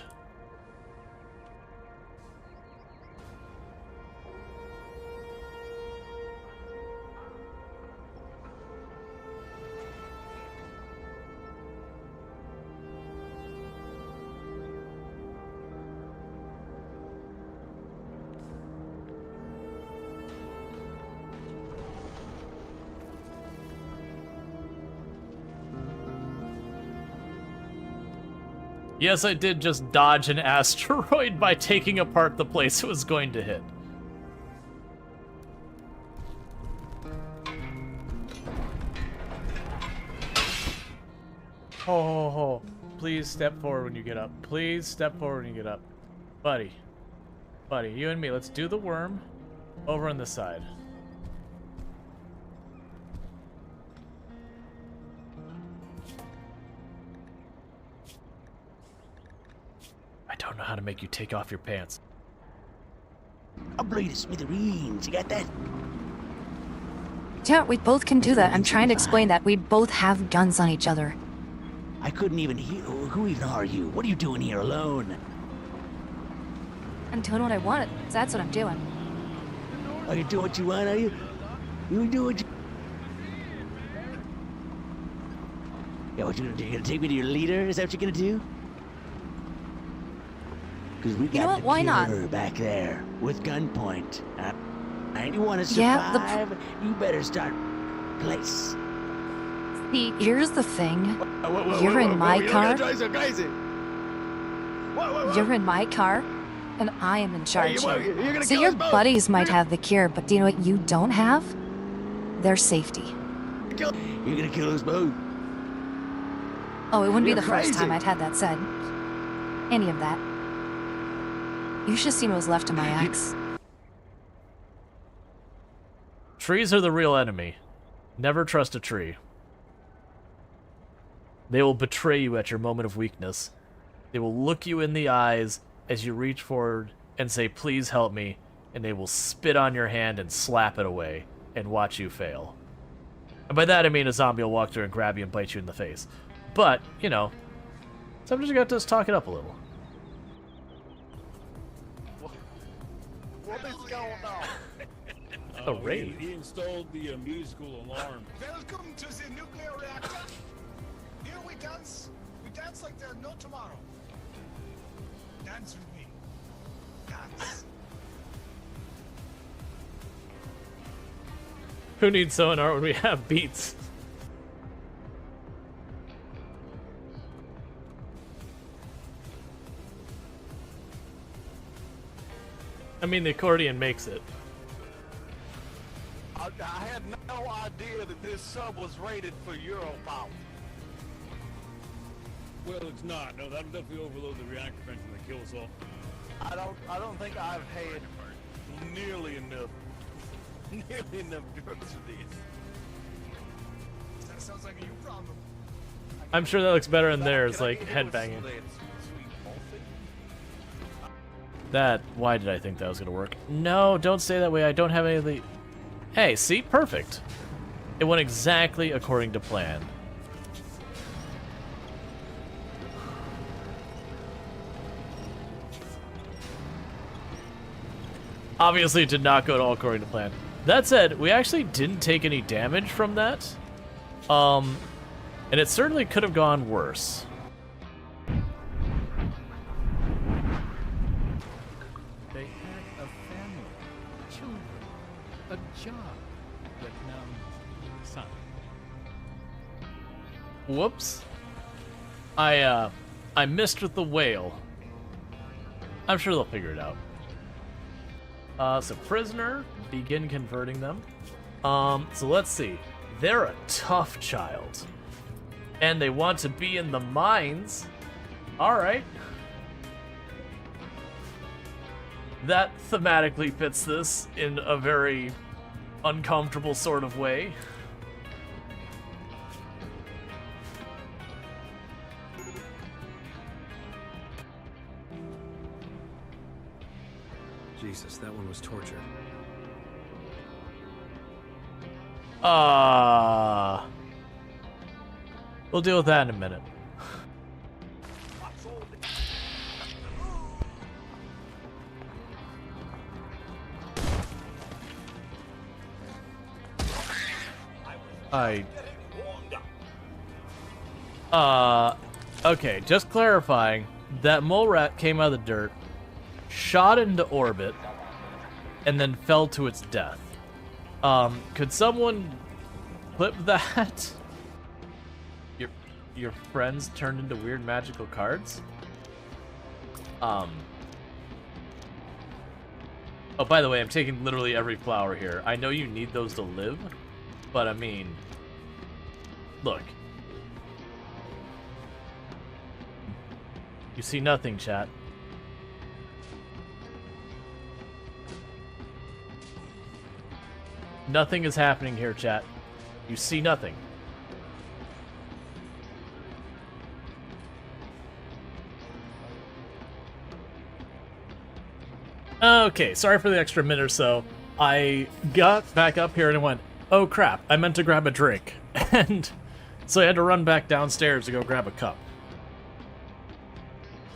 Yes, I did just dodge an asteroid by taking apart the place it was going to hit. Oh, please step forward when you get up. Please step forward when you get up. Buddy. Buddy, you and me, let's do the worm over on this side. I don't know how to make you take off your pants. I'll blow you to smithereens, you got that? Yeah, we both can do that. I'm trying to explain that we both have guns on each other. I couldn't even hear. Who even are you? What are you doing here alone? I'm doing what I wanted. That's what I'm doing. Are you doing what you want, are you? You do what you... Yeah, what you gonna do? You gonna take me to your leader? Is that what you're gonna do? Because we got know what? the Why not? killer back there with gunpoint. And you want to survive? Yeah, you better start place. See, here's the thing. You're in my car. You're in my car, and I am in charge here. So your buddies might have the cure, but do you know what you don't have? Their safety. You're gonna kill us both. Oh, it wouldn't be You're the first time crazy. I'd had that said. Any of that. You should have seen what was left of my axe. Trees are the real enemy. Never trust a tree. They will betray you at your moment of weakness. They will look you in the eyes as you reach forward and say, "Please help me," and they will spit on your hand and slap it away and watch you fail. And by that I mean a zombie will walk through and grab you and bite you in the face. But, you know, sometimes you got to just talk it up a little. What is going on? A raid. He installed the musical alarm. Welcome to the nuclear reactor. Here we dance. We dance like there's no tomorrow. Dance with me. Dance. Who needs sonar when we have beats? I mean, the accordion makes it. I had no idea that this sub was rated for Euro power. Well, it's not. No, that'll definitely overload the reactor vent and kill us all. I don't think I've had nearly enough drugs for this. That sounds like a you problem. I'm sure that looks better in Can theirs, I like get hit with headbanging. some of that sweet morphine? That, why did I think that was gonna work? No, don't say that way, I don't have any of the... Hey, see? Perfect. It went exactly according to plan. Obviously, it did not go at all according to plan. That said, we actually didn't take any damage from that. And it certainly could have gone worse. They had a family, children, a job, but now son. Whoops. I missed with the whale. I'm sure they'll figure it out. So prisoner, begin converting them. So let's see. They're a tough child. And they want to be in the mines. Alright. That thematically fits this in a very uncomfortable sort of way. Jesus, that one was torture. We'll deal with that in a minute. Okay, just clarifying, that mole rat came out of the dirt, shot into orbit, and then fell to its death. Could someone clip that? Your friends turned into weird magical cards? Oh, by the way, I'm taking literally every flower here. I know you need those to live, but I mean, look. You see nothing, chat. Nothing is happening here, chat. You see nothing. Okay, sorry for the extra minute or so. I got back up here and I went, oh crap, I meant to grab a drink. And so I had to run back downstairs to go grab a cup.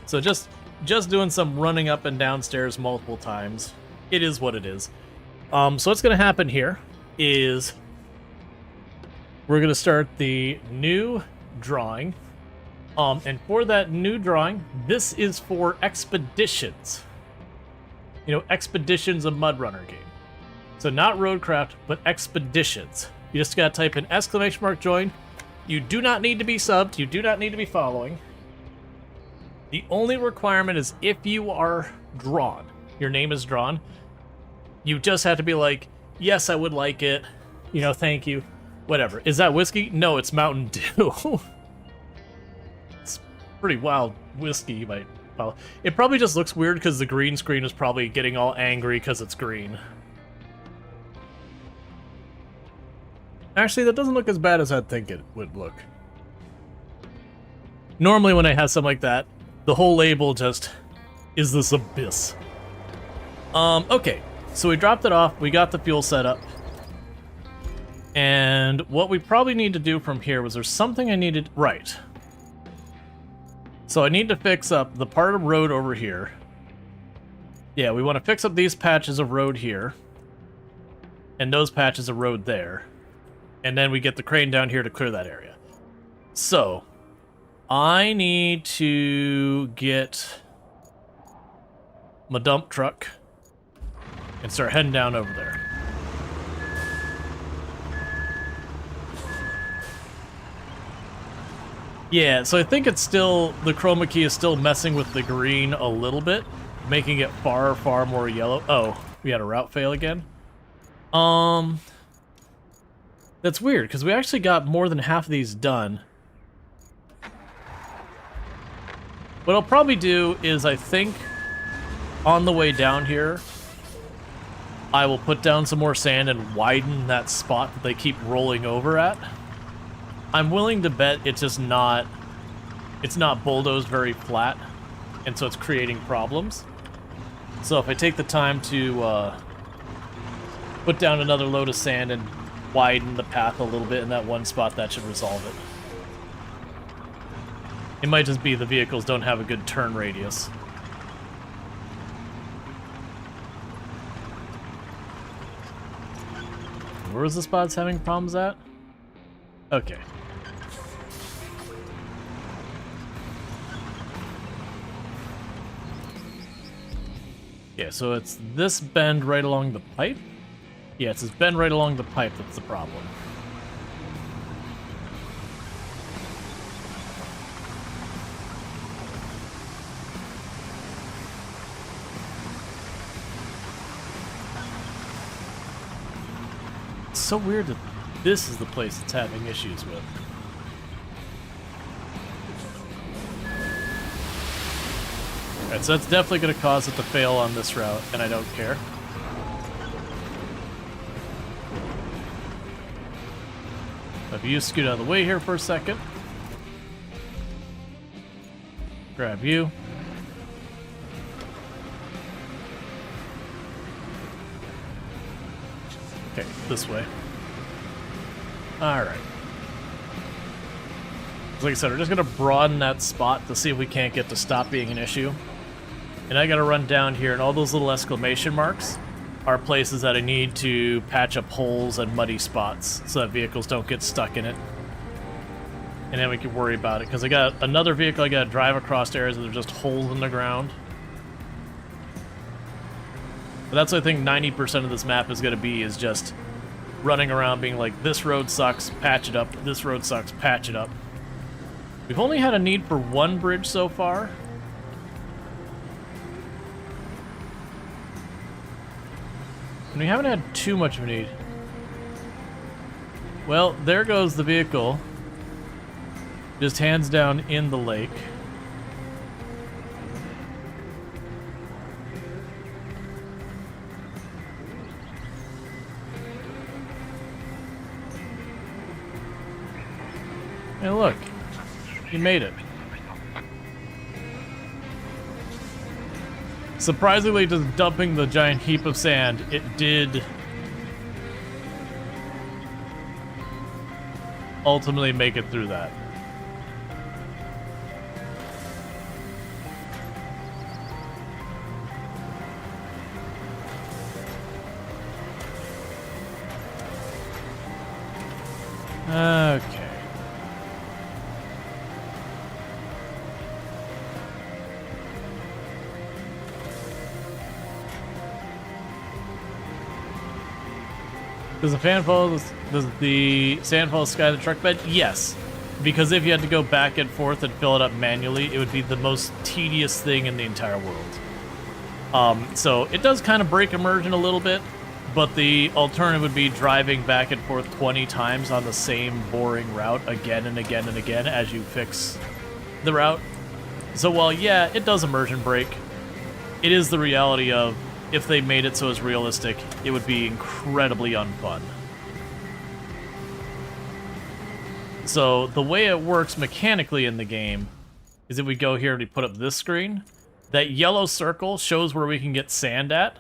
So just doing some running up and downstairs multiple times. It is what it is. So what's going to happen here is we're going to start the new drawing. And for that new drawing, this is for expeditions. You know, Expeditions, a Mud Runner game. So not RoadCraft, but Expeditions. You just gotta type in ! join. You do not need to be subbed. You do not need to be following. The only requirement is if you are drawn, your name is drawn, you just have to be like, yes, I would like it. You know, thank you. Whatever. Is that whiskey? No, it's Mountain Dew. It's pretty wild whiskey, you might. Well, it probably just looks weird because the green screen is probably getting all angry because it's green. Actually, that doesn't look as bad as I'd think it would look. Normally when I have something like that, the whole label just is this abyss. Okay, so we dropped it off, we got the fuel set up. And what we probably need to do from here was there's something I needed... Right. So I need to fix up the part of road over here. Yeah, we want to fix up these patches of road here. And those patches of road there. And then we get the crane down here to clear that area. So, I need to get my dump truck and start heading down over there. Yeah, so I think it's still, the chroma key is still messing with the green a little bit, making it far, far more yellow. Oh, we had a route fail again? That's weird, because we actually got more than half of these done. What I'll probably do is, I think, on the way down here, I will put down some more sand and widen that spot that they keep rolling over at. I'm willing to bet it's just not, it's not bulldozed very flat, and so it's creating problems. So if I take the time to put down another load of sand and widen the path a little bit in that one spot, that should resolve it. It might just be the vehicles don't have a good turn radius. Where is the spots having problems at? Okay. Yeah, so it's this bend right along the pipe? Yeah, it's this bend right along the pipe that's the problem. It's so weird that this is the place it's having issues with. Alright, so that's definitely going to cause it to fail on this route, and I don't care. If you scoot out of the way here for a second. Grab you. Okay, this way. Alright. Like I said, we're just going to broaden that spot to see if we can't get to stop being an issue. And I got to run down here, and all those little exclamation marks are places that I need to patch up holes and muddy spots so that vehicles don't get stuck in it. And then we can worry about it, because I got another vehicle I got to drive across areas that are just holes in the ground. But that's what I think 90% of this map is going to be, is just running around being like, this road sucks, patch it up, this road sucks, patch it up. We've only had a need for one bridge so far. And we haven't had too much of a need. Well, there goes the vehicle. Just hands down in the lake. Hey, look. You made it. Surprisingly, just dumping the giant heap of sand, it did ultimately make it through that. Okay. Does the fan fall? Does the sand fall sky the truck bed? Yes. Because if you had to go back and forth and fill it up manually, it would be the most tedious thing in the entire world. So it does kind of break immersion a little bit, but the alternative would be driving back and forth 20 times on the same boring route again and again and again as you fix the route. So while, yeah, it does immersion break, it is the reality of, if they made it so it's realistic, it would be incredibly unfun. So the way it works mechanically in the game is if we go here and we put up this screen, that yellow circle shows where we can get sand at.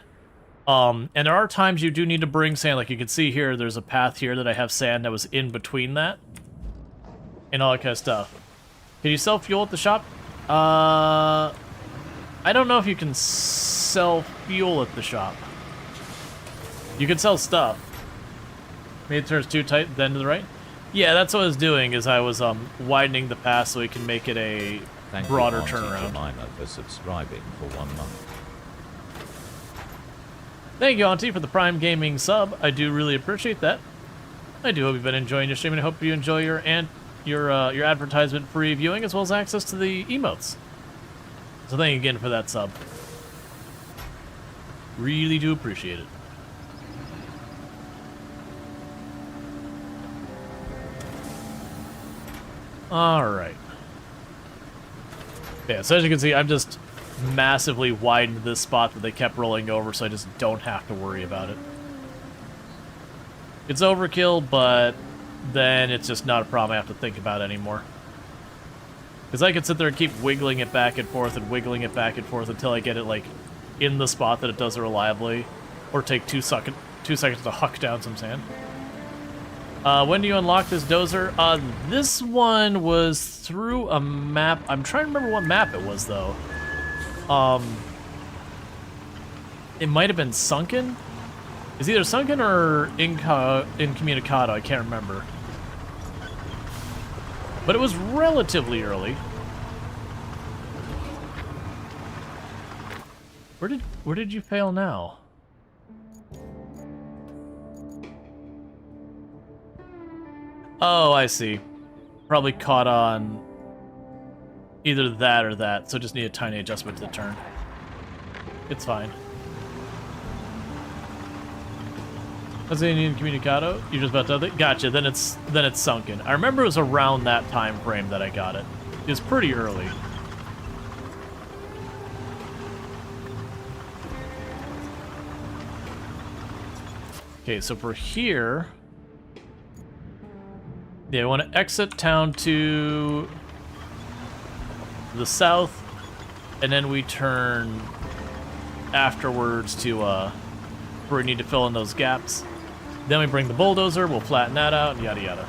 And there are times you do need to bring sand. Like you can see here, there's a path here that I have sand that was in between that. And all that kind of stuff. Can you sell fuel at the shop? I don't know if you can sell fuel at the shop. You can sell stuff. Maybe it turns too tight, then to the right. Yeah, that's what I was doing, is I was widening the path so we can make it a broader turnaround. Thank you, for subscribing for 1 month. Thank you, Auntie, for the Prime Gaming sub. I do really appreciate that. I do hope you've been enjoying your stream, and I hope you enjoy your advertisement-free viewing, as well as access to the emotes. So thank you again for that sub. Really do appreciate it. Alright. Yeah, so as you can see, I've just massively widened this spot that they kept rolling over, so I just don't have to worry about it. It's overkill, but then it's just not a problem I have to think about anymore. Because I could sit there and keep wiggling it back and forth and wiggling it back and forth until I get it, like, in the spot that it does it reliably. Or take 2 seconds to huck down some sand. When do you unlock this dozer? This one was through a map. I'm trying to remember what map it was, though. It might have been Sunken? It's either Sunken or Incommunicado, I can't remember. But it was relatively early. Where did you fail now? Oh, I see. Probably caught on either that or that, so just need a tiny adjustment to the turn. It's fine. That's the Indian Communicado? You're just about to... Gotcha, then it's Sunken. I remember it was around that time frame that I got it. It was pretty early. Okay, so for here... Yeah, we want to exit town to the south, and then we turn afterwards to where we need to fill in those gaps. Then we bring the bulldozer, we'll flatten that out, and yada yada.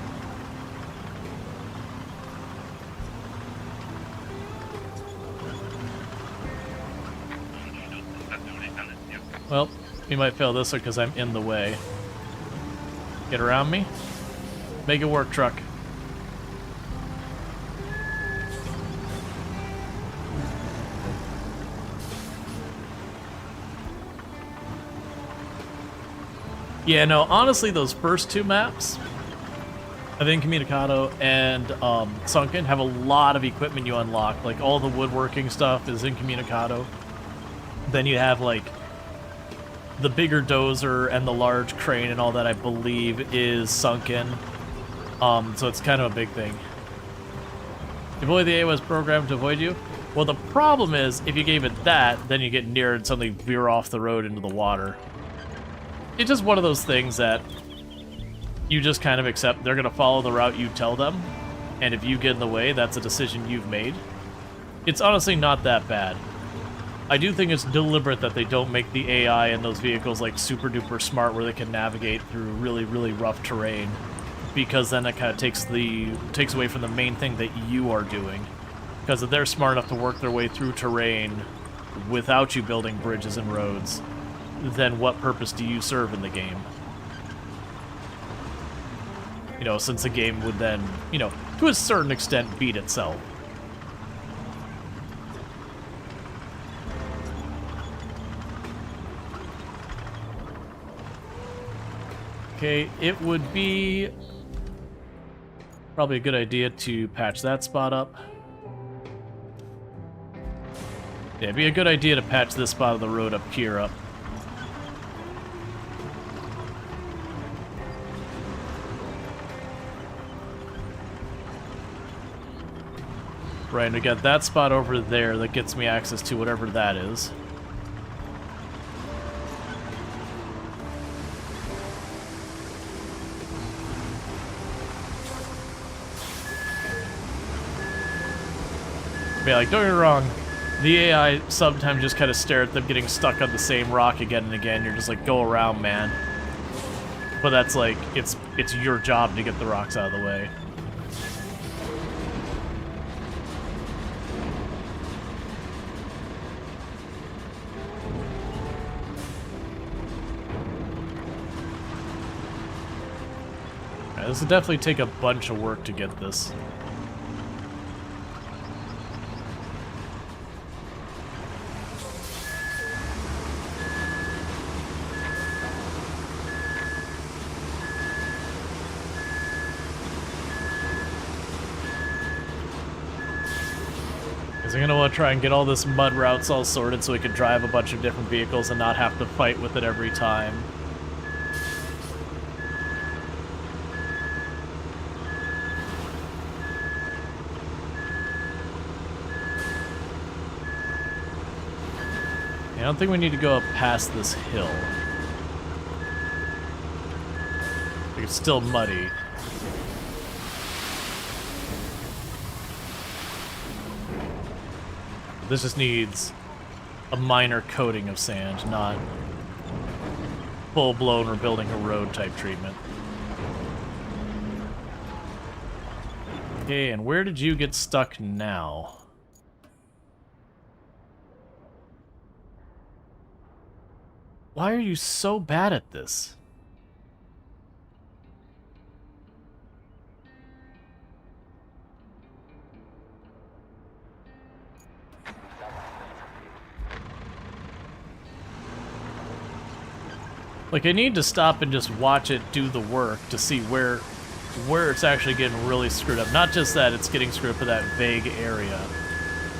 Well, we might fail this one because I'm in the way. Get around me. Make it work, truck. Yeah, no, honestly, those first 2 maps, I think Incommunicado and Sunken, have a lot of equipment you unlock. Like, all the woodworking stuff is Incommunicado. Then you have, like, the bigger dozer and the large crane and all that, I believe, is Sunken. So it's kind of a big thing. Avoid the AI was programmed to avoid you. Well, the problem is, if you gave it that, then you get near and suddenly veer off the road into the water. It's just one of those things that you just kind of accept. They're going to follow the route you tell them, and if you get in the way, that's a decision you've made. It's honestly not that bad. I do think it's deliberate that they don't make the AI in those vehicles like super duper smart where they can navigate through really, really rough terrain. Because then it kind of takes away from the main thing that you are doing. Because if they're smart enough to work their way through terrain without you building bridges and roads, then what purpose do you serve in the game? You know, since the game would then, you know, to a certain extent beat itself. Okay, it would be probably a good idea to patch that spot up. Yeah, it'd be a good idea to patch this spot of the road up here up. Right, and we got that spot over there that gets me access to whatever that is. Yeah, like, don't get me wrong, the AI sometimes just kind of stare at them getting stuck on the same rock again and again. You're just like, go around, man. But that's like, it's your job to get the rocks out of the way. Yeah, this will definitely take a bunch of work to get this. Because I'm going to want to try and get all this mud routes all sorted so we can drive a bunch of different vehicles and not have to fight with it every time. I don't think we need to go up past this hill. Like, it's still muddy. This just needs a minor coating of sand, not full-blown rebuilding a road type treatment. Okay, and where did you get stuck now? Why are you so bad at this? Like, I need to stop and just watch it do the work to see where it's actually getting really screwed up. Not just that it's getting screwed up in that vague area,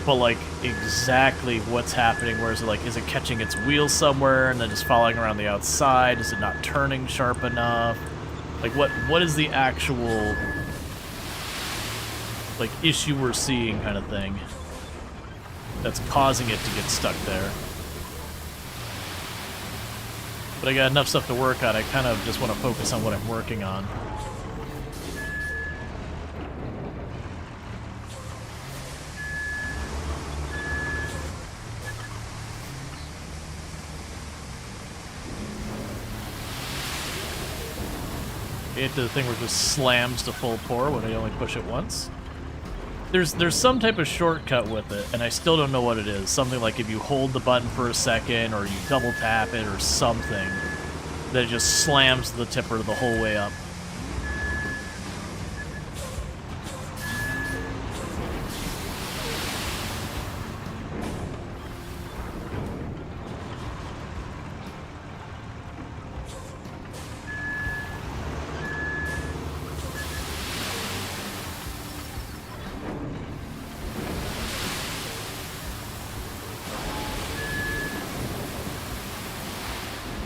but like exactly what's happening. Where is it, like, is it catching its wheels somewhere and then just following around the outside? Is it not turning sharp enough? Like, what is the actual, like, issue we're seeing kind of thing that's causing it to get stuck there? But I got enough stuff to work on, I kind of just want to focus on what I'm working on. It did the thing where it just slams to full pour when I only push it once. There's some type of shortcut with it, and I still don't know what it is. Something like if you hold the button for a second, or you double tap it, or something, that it just slams the tipper the whole way up.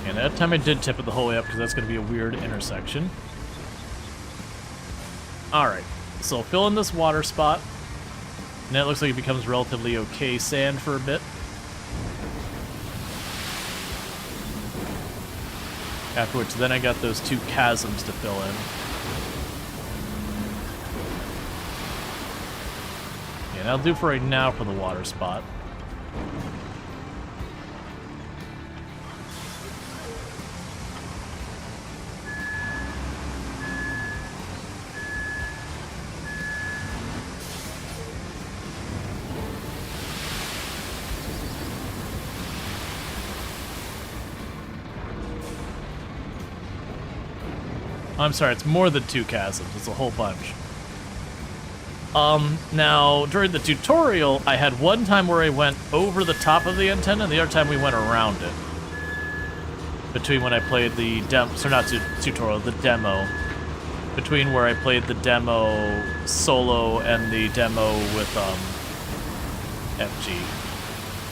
And that time I did tip it the whole way up because that's going to be a weird intersection. Alright, so fill in this water spot. And it looks like it becomes relatively okay sand for a bit. After which, then I got those two chasms to fill in. And that'll do for right now for the water spot. I'm sorry, it's more than two chasms. It's a whole bunch. Now, during the tutorial, I had one time where I went over the top of the antenna, and the other time we went around it. Between when I played the tutorial, the demo. Between where I played the demo solo and the demo with, FG.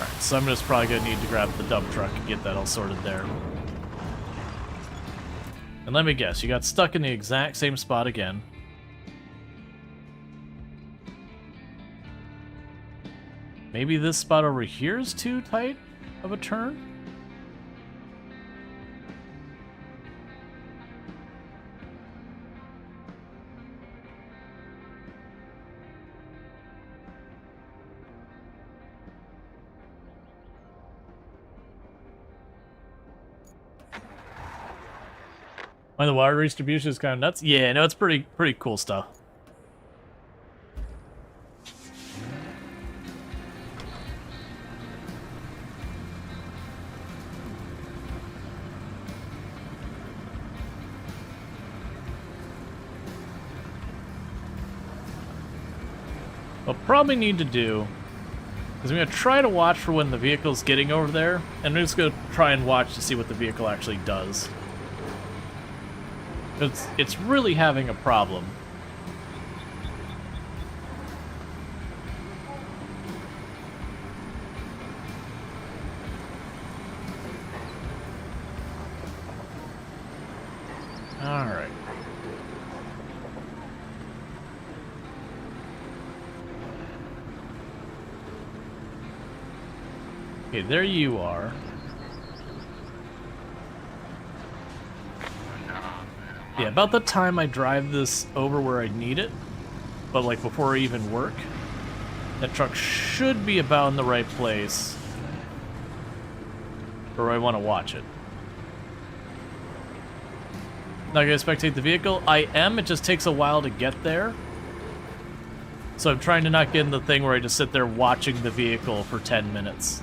Alright, so I'm just probably gonna need to grab the dump truck and get that all sorted there. And let me guess, you got stuck in the exact same spot again. Maybe this spot over here is too tight of a turn? Why the water distribution is kind of nuts? Yeah, no, it's pretty cool stuff. What I'll probably need to do is I'm going to try to watch for when the vehicle's getting over there, and I'm just going to try and watch to see what the vehicle actually does. It's really having a problem. Alright. Okay, there you are. Yeah, about the time I drive this over where I need it, but like before I even work, that truck should be about in the right place where I want to watch it. Not gonna spectate the vehicle. I am, it just takes a while to get there. So I'm trying to not get in the thing where I just sit there watching the vehicle for 10 minutes.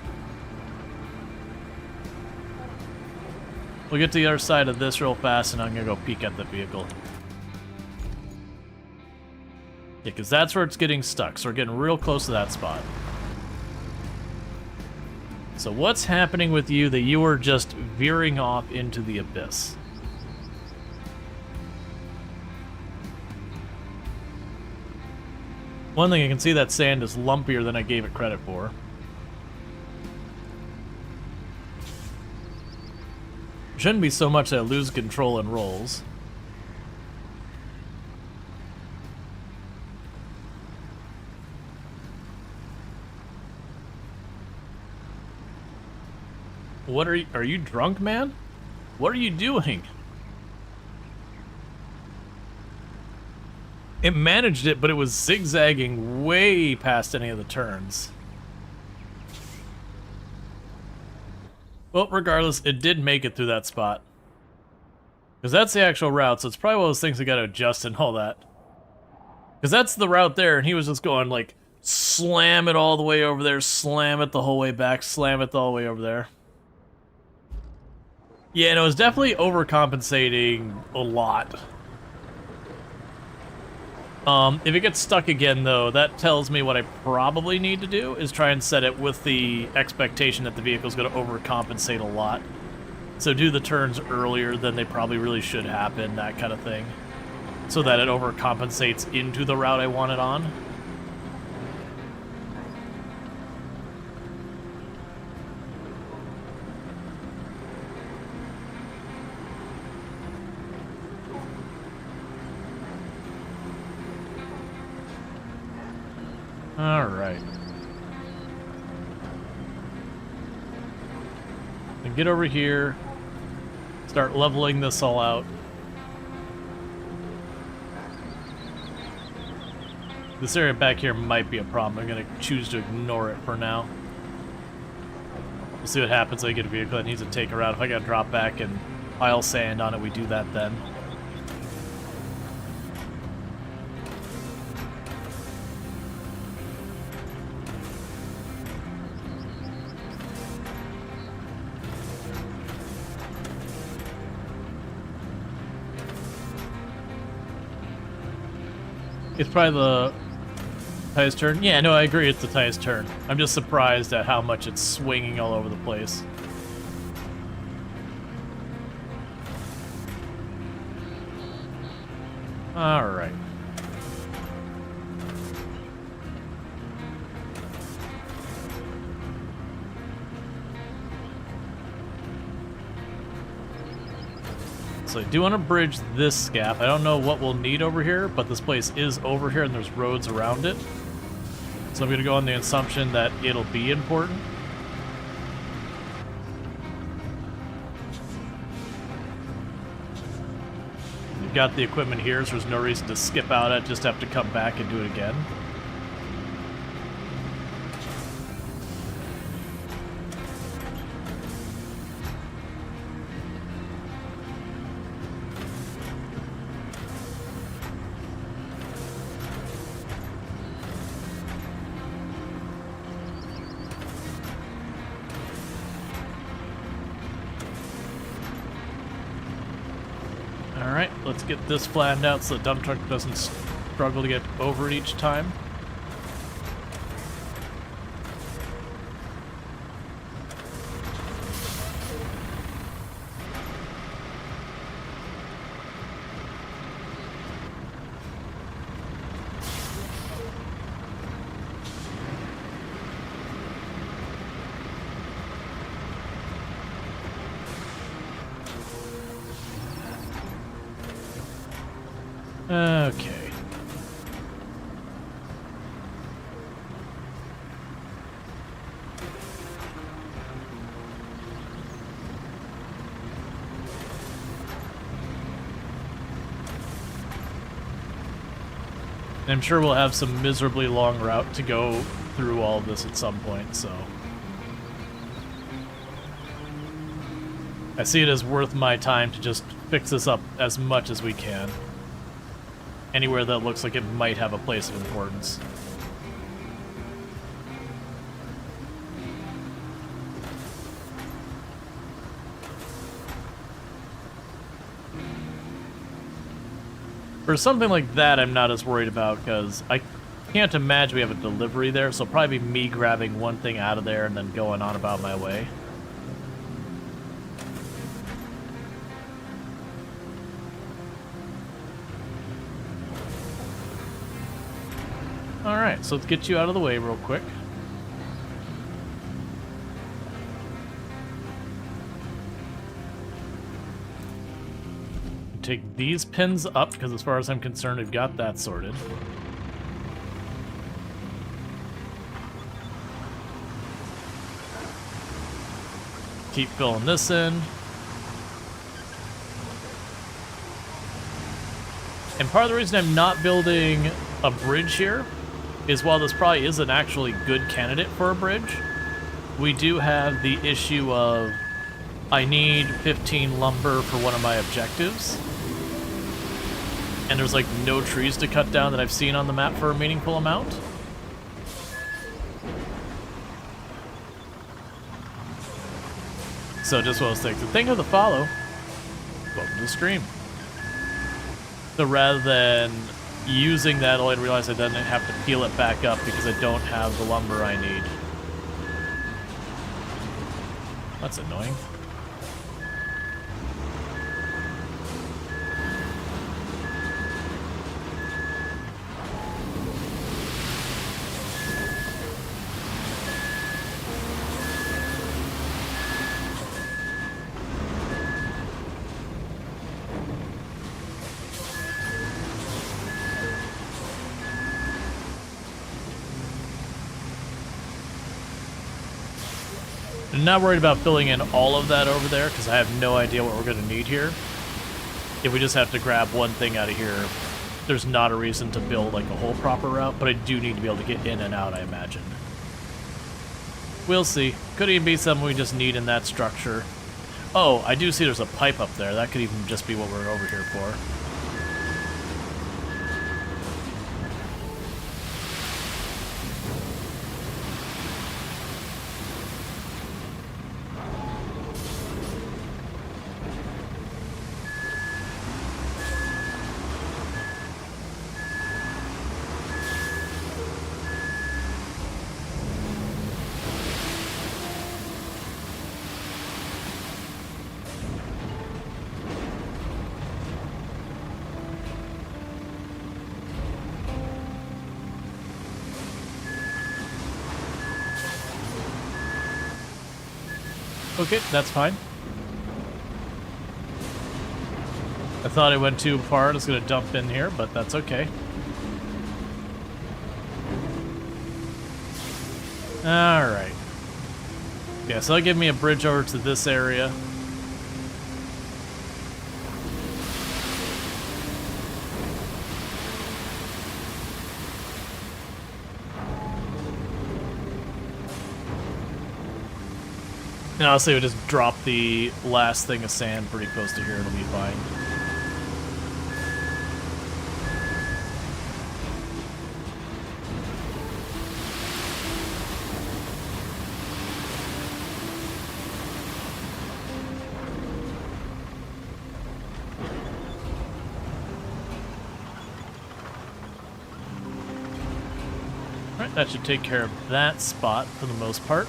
We'll get to the other side of this real fast, and I'm gonna go peek at the vehicle. Yeah, because that's where it's getting stuck, so we're getting real close to that spot. So what's happening with you that you are just veering off into the abyss? One thing I can see, that sand is lumpier than I gave it credit for. Shouldn't be so much that I lose control and rolls. What are you drunk, man? What are you doing? It managed it, but it was zigzagging way past any of the turns. Well, regardless, it did make it through that spot. Because that's the actual route, so it's probably one of those things I gotta adjust and all that. Because that's the route there, and he was just going, like, slam it all the way over there, slam it the whole way back, slam it all the way over there. Yeah, and it was definitely overcompensating a lot. If it gets stuck again, though, that tells me what I probably need to do is try and set it with the expectation that the vehicle's going to overcompensate a lot. So do the turns earlier than they probably really should happen, that kind of thing. So that it overcompensates into the route I want it on. Alright. And get over here. Start leveling this all out. This area back here might be a problem. I'm going to choose to ignore it for now. We'll see what happens when I get a vehicle that needs to take her out. If I got to drop back and pile sand on it, we do that then. It's probably the tightest turn. Yeah, no, I agree it's the tightest turn. I'm just surprised at how much it's swinging all over the place. Alright. So I do want to bridge this gap. I don't know what we'll need over here, but this place is over here and there's roads around it. So I'm going to go on the assumption that it'll be important. You've got the equipment here, so there's no reason to skip out it, just have to come back and do it again. Alright, let's get this flattened out so the dump truck doesn't struggle to get over it each time. Okay. And I'm sure we'll have some miserably long route to go through all of this at some point, so... I see it as worth my time to just fix this up as much as we can. Anywhere that looks like it might have a place of importance. For something like that, I'm not as worried about, because I can't imagine we have a delivery there, so it'll probably be me grabbing one thing out of there and then going on about my way. Alright, so let's get you out of the way real quick. Take these pins up, because as far as I'm concerned, we've got that sorted. Keep filling this in. And part of the reason I'm not building a bridge here is while this probably is an actually good candidate for a bridge, we do have the issue of I need 15 lumber for one of my objectives. And there's like no trees to cut down that I've seen on the map for a meaningful amount. So just what I was thinking. The thing of the follow, welcome to the stream. So rather than using that, I realized I didn't have to peel it back up because I don't have the lumber I need. That's annoying. I'm not worried about filling in all of that over there because I have no idea what we're going to need here. If we just have to grab one thing out of here, there's not a reason to build like a whole proper route, but I do need to be able to get in and out, I imagine. We'll see. Could even be something we just need in that structure. Oh, I do see there's a pipe up there. That could even just be what we're over here for. Okay, that's fine. I thought I went too far. I was going to dump in here, but that's okay. Alright. Yeah, so that'll give me a bridge over to this area. And honestly, we'll just drop the last thing of sand pretty close to here. It'll be fine. Alright, that should take care of that spot for the most part.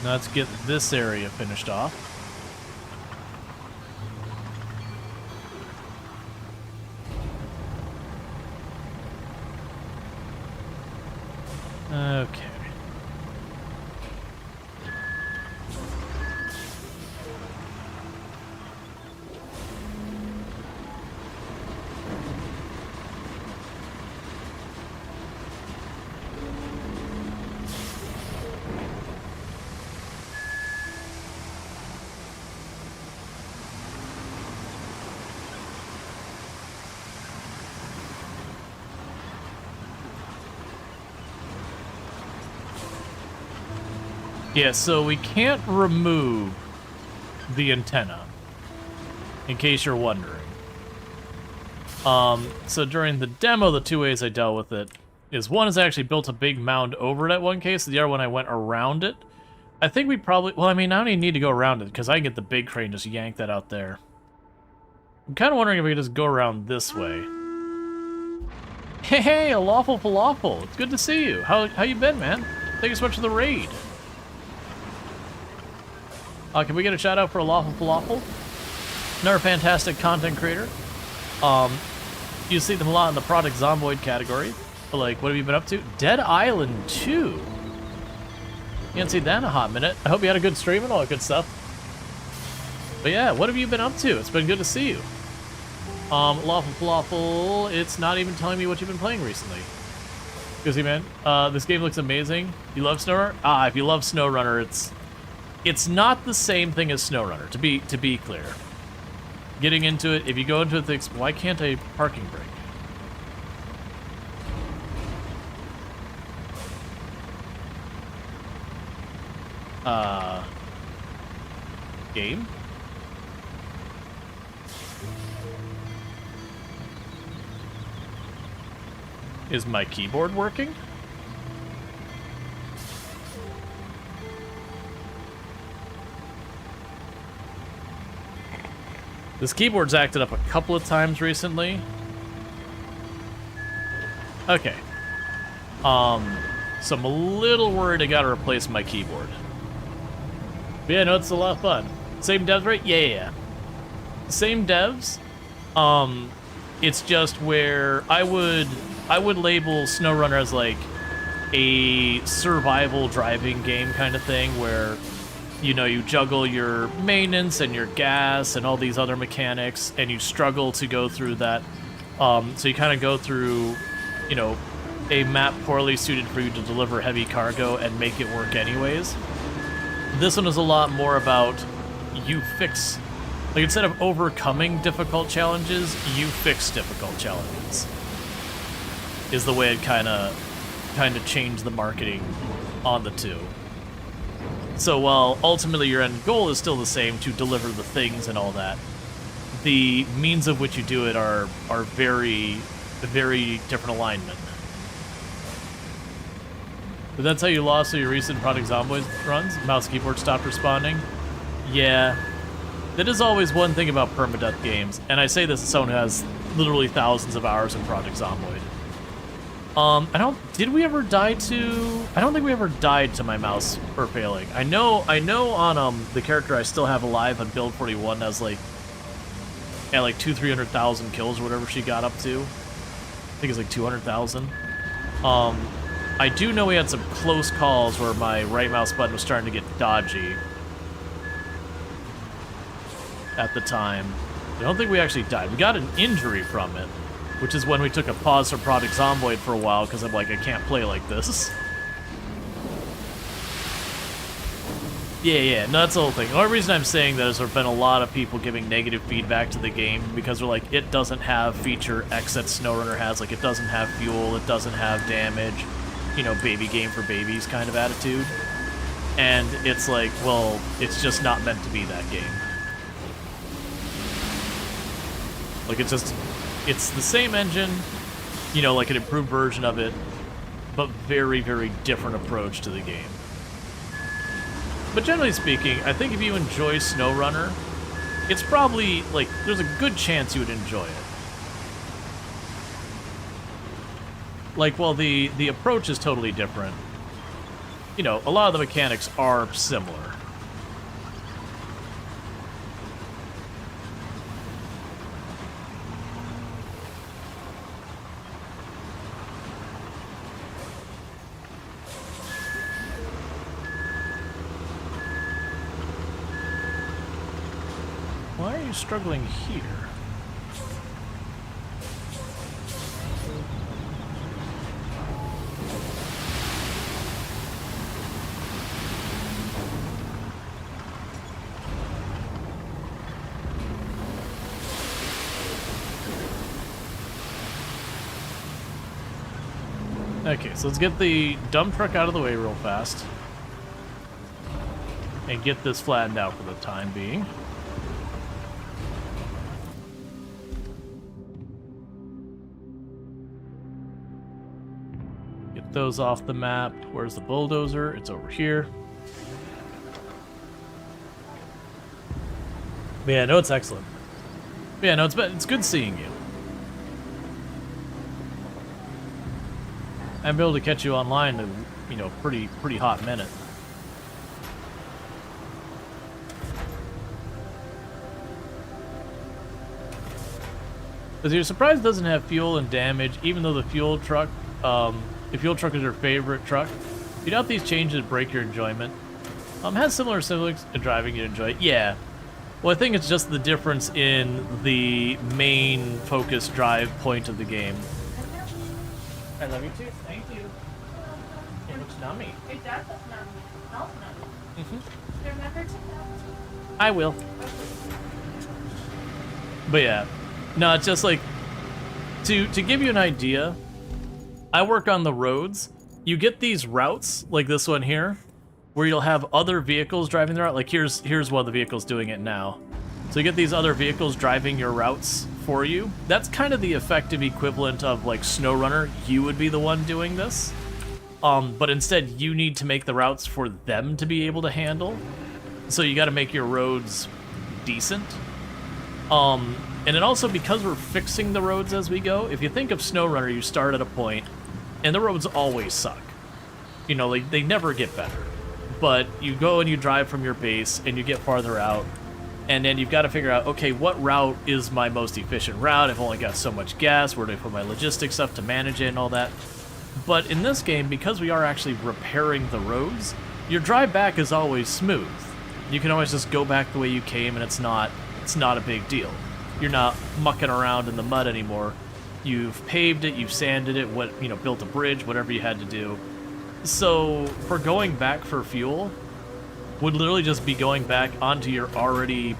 Now let's get this area finished off. Okay. Yeah, so we can't remove the antenna, in case you're wondering. So during the demo, the two ways I dealt with it is one is I actually built a big mound over it at one case, the other one I went around it. I think we probably, well, I mean, I don't even need to go around it, because I can get the big crane, just yank that out there. I'm kind of wondering if we could just go around this way. Hey, a lawful falafel. It's good to see you. How you been, man? Thank you so much for the raid. Can we get a shout out for a lawful falafel? Another fantastic content creator. You see them a lot in the Product Zomboid category. But like, what have you been up to? Dead Island 2. You haven't seen that in a hot minute. I hope you had a good stream and all that good stuff. But yeah, what have you been up to? It's been good to see you. Lawful Falafel, it's not even telling me what you've been playing recently. Excuse me, man. This game looks amazing. You love SnowRunner? If you love SnowRunner, it's not the same thing as SnowRunner, to be clear. Getting into it, if you go into it, thinks, why can't I parking brake? Game? Is my keyboard working? This keyboard's acted up a couple of times recently. Okay. So I'm a little worried I gotta replace my keyboard. But yeah, no, it's a lot of fun. Same devs, right? Yeah. Same devs. It's just where I would label SnowRunner as like a survival driving game kind of thing where, you know, you juggle your maintenance and your gas and all these other mechanics and you struggle to go through that. So you kind of go through, you know, a map poorly suited for you to deliver heavy cargo and make it work anyways. This one is a lot more about you fix, like instead of overcoming difficult challenges, you fix difficult challenges. Is the way it kind of changed the marketing on the two. So while ultimately your end goal is still the same, to deliver the things and all that, the means of which you do it are very, very different alignment. But that's how you lost all your recent Product Zomboid runs? Mouse keyboard stopped responding? Yeah. That is always one thing about permadeath games, and I say this as someone who has literally thousands of hours in Product Zomboid. Did we ever die to... I don't think we ever died to my mouse for failing. I know on, the character I still have alive on build 41 has, like, at, like, 300,000 kills or whatever she got up to. I think it's, like, 200,000. I do know we had some close calls where my right mouse button was starting to get dodgy at the time. I don't think we actually died. We got an injury from it, which is when we took a pause from Product Zomboid for a while, because I'm like, I can't play like this. Yeah, no, that's the whole thing. The only reason I'm saying that is there have been a lot of people giving negative feedback to the game, because they're like, it doesn't have feature X that SnowRunner has, like, it doesn't have fuel, it doesn't have damage, you know, baby game for babies kind of attitude. And it's like, well, it's just not meant to be that game. Like, it's the same engine, you know, like an improved version of it, but very, very different approach to the game. But generally speaking, I think if you enjoy SnowRunner, it's probably, like, there's a good chance you would enjoy it. Like, while the approach is totally different, you know, a lot of the mechanics are similar. Why are you struggling here? Okay, so let's get the dump truck out of the way real fast. and get this flattened out for the time being. Get those off the map. Where's the bulldozer? It's over here. But yeah, no, it's excellent. But yeah, no, it's good seeing you. I'm able to catch you online in, you know, pretty hot minute. Because you're surprised it doesn't have fuel and damage, even though the fuel truck is your favorite truck. You doubt these changes break your enjoyment. Has similar siblings to driving you enjoy it. Yeah. Well, I think it's just the difference in the main focus drive point of the game. I love you too. Thank you. It looks nummy. It does look nummy. It smells nummy. Remember to know. I will. But yeah. No, it's just like, to give you an idea, I work on the roads. You get these routes, like this one here, where you'll have other vehicles driving the route. Like here's one of the vehicles doing it now. So you get these other vehicles driving your routes for you. That's kind of the effective equivalent of like SnowRunner. You would be the one doing this. But instead you need to make the routes for them to be able to handle. So you gotta make your roads decent. And then also, because we're fixing the roads as we go, if you think of SnowRunner, you start at a point, and the roads always suck. You know, like, they never get better. But you go and you drive from your base, and you get farther out, and then you've got to figure out, okay, what route is my most efficient route? I've only got so much gas, where do I put my logistics stuff to manage it and all that? But in this game, because we are actually repairing the roads, your drive back is always smooth. You can always just go back the way you came, and it's not a big deal. You're not mucking around in the mud anymore. You've paved it, you've sanded it, built a bridge, whatever you had to do. So for going back for fuel would literally just be going back onto your already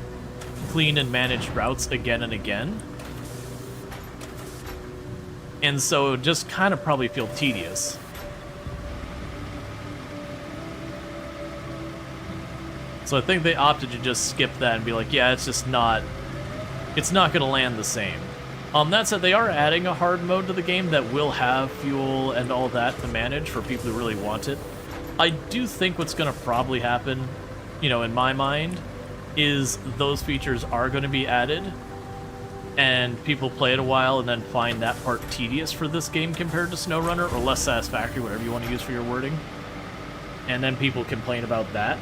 clean and managed routes again and again. And so it would just kind of probably feel tedious. So I think they opted to just skip that and be like, yeah, it's not going to land the same. That said, they are adding a hard mode to the game that will have fuel and all that to manage for people who really want it. I do think what's going to probably happen, in my mind, is those features are going to be added, and people play it a while and then find that part tedious for this game compared to SnowRunner, or less satisfactory, whatever you want to use for your wording. And then people complain about that.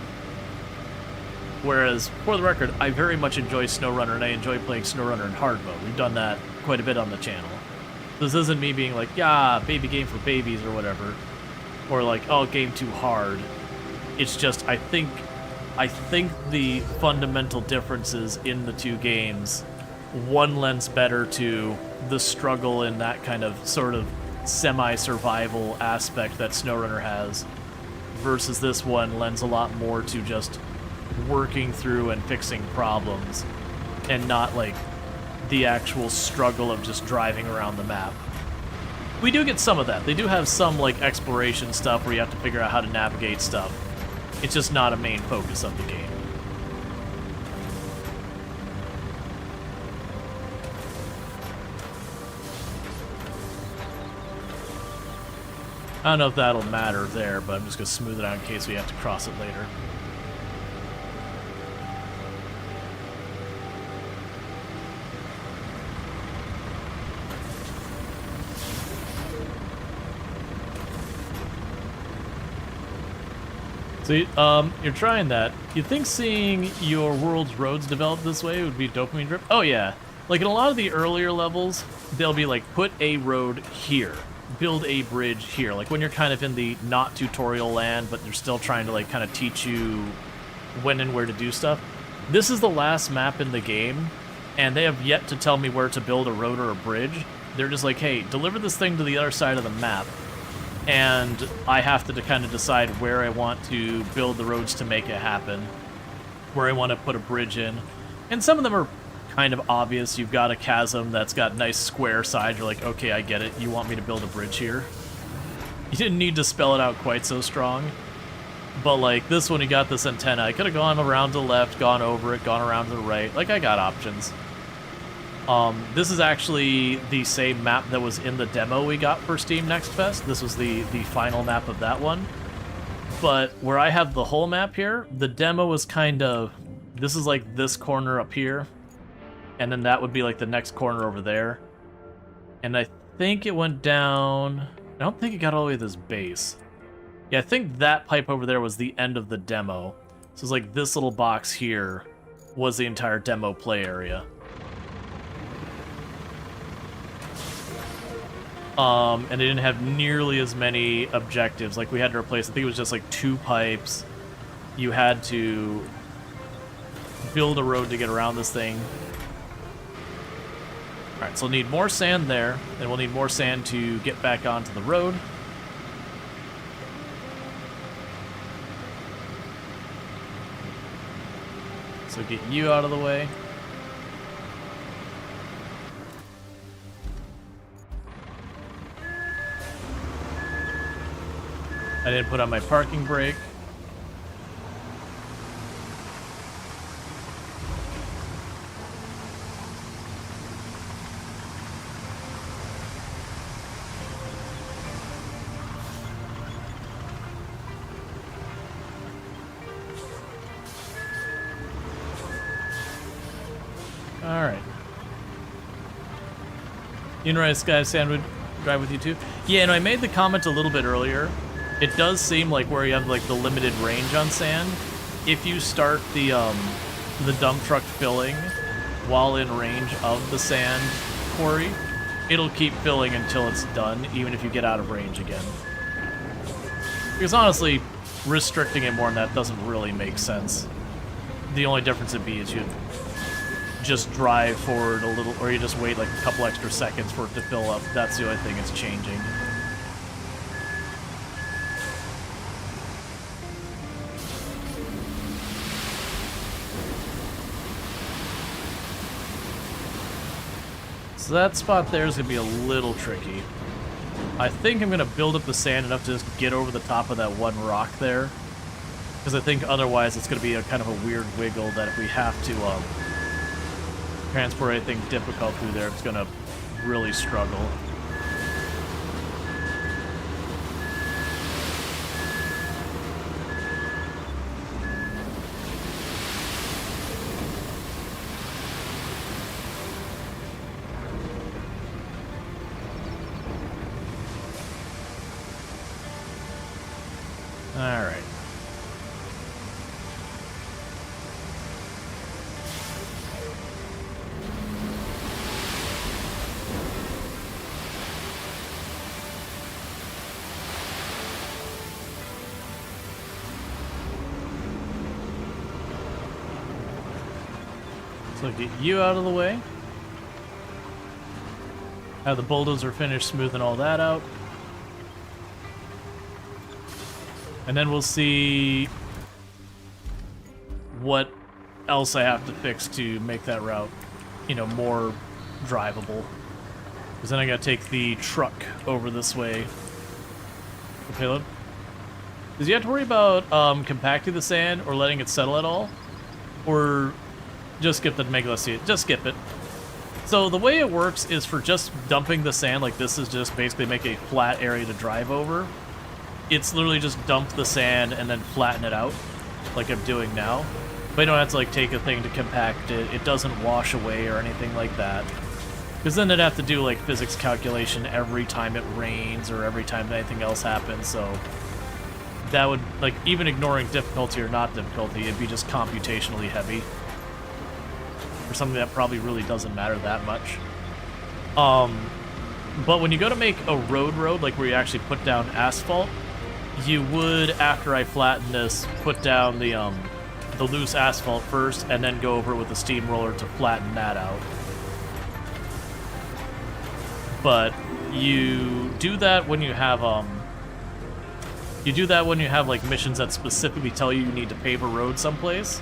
Whereas, for the record, I very much enjoy SnowRunner, and I enjoy playing SnowRunner in hard mode. We've done that quite a bit on the channel. This isn't me being like, yeah, baby game for babies or whatever. Or like, oh, game too hard. It's just, I think the fundamental differences in the two games, one lends better to the struggle and that kind of sort of semi-survival aspect that SnowRunner has, versus this one lends a lot more to just working through and fixing problems, and not like the actual struggle of just driving around the map. We do get some of that. They do have some like exploration stuff where you have to figure out how to navigate stuff. It's just not a main focus of the game. I don't know if that'll matter there, but I'm just going to smooth it out in case we have to cross it later. So, you're trying that. You think seeing your world's roads develop this way would be dopamine drip? Oh yeah. Like in a lot of the earlier levels, they'll be like, put a road here, build a bridge here. Like when you're kind of in the not tutorial land, but they're still trying to like kind of teach you when and where to do stuff. This is the last map in the game, and they have yet to tell me where to build a road or a bridge. They're just like, hey, deliver this thing to the other side of the map. And I have to kind of decide where I want to build the roads to make it happen, where I want to put a bridge in. And some of them are kind of obvious. You've got a chasm that's got nice square sides. You're like, okay, I get it. You want me to build a bridge here? You didn't need to spell it out quite so strong. But like this one, you got this antenna. I could have gone around to the left, gone over it, gone around to the right. Like I got options. This is actually the same map that was in the demo we got for Steam Next Fest. This was the final map of that one. But where I have the whole map here, the demo was kind of... This is like this corner up here. And then that would be like the next corner over there. And I think it went down... I don't think it got all the way to this base. Yeah, I think that pipe over there was the end of the demo. So it's like this little box here was the entire demo play area. And it didn't have nearly as many objectives. Like we had to replace, I think it was just like 2 pipes. You had to build a road to get around this thing. Alright, so we'll need more sand there, and we'll need more sand to get back onto the road. So get you out of the way. I didn't put on my parking brake. Alright. Unrise Sky Sandwood drive with you too. Yeah, and I made the comment a little bit earlier. It does seem like where you have like the limited range on sand, if you start the dump truck filling while in range of the sand quarry, it'll keep filling until it's done, even if you get out of range again. Because honestly, restricting it more than that doesn't really make sense. The only difference would be is you just drive forward a little, or you just wait like a couple extra seconds for it to fill up. That's the only thing that's changing. So that spot there is going to be a little tricky. I think I'm going to build up the sand enough to just get over the top of that one rock there. Because I think otherwise it's going to be a kind of a weird wiggle that if we have to transport anything difficult through there, it's going to really struggle. Alright. So get you out of the way. Have the bulldozer finish smoothing all that out. And then we'll see what else I have to fix to make that route, you know, more drivable. Because then I gotta take the truck over this way for payload. Does you have to worry about compacting the sand or letting it settle at all? Or just skip the make us see it. Just skip it. So the way it works is for just dumping the sand, like this is just basically make a flat area to drive over. It's literally just dump the sand and then flatten it out, like I'm doing now. But you don't have to like take a thing to compact it. It doesn't wash away or anything like that. Because then they'd have to do like physics calculation every time it rains or every time anything else happens. So that would, like, even ignoring difficulty or not difficulty, it'd be just computationally heavy. For something that probably really doesn't matter that much. But when you go to make a road, like where you actually put down asphalt, you would, after I flatten this, put down the loose asphalt first, and then go over with the steamroller to flatten that out. But you do that when you have like missions that specifically tell you need to pave a road someplace,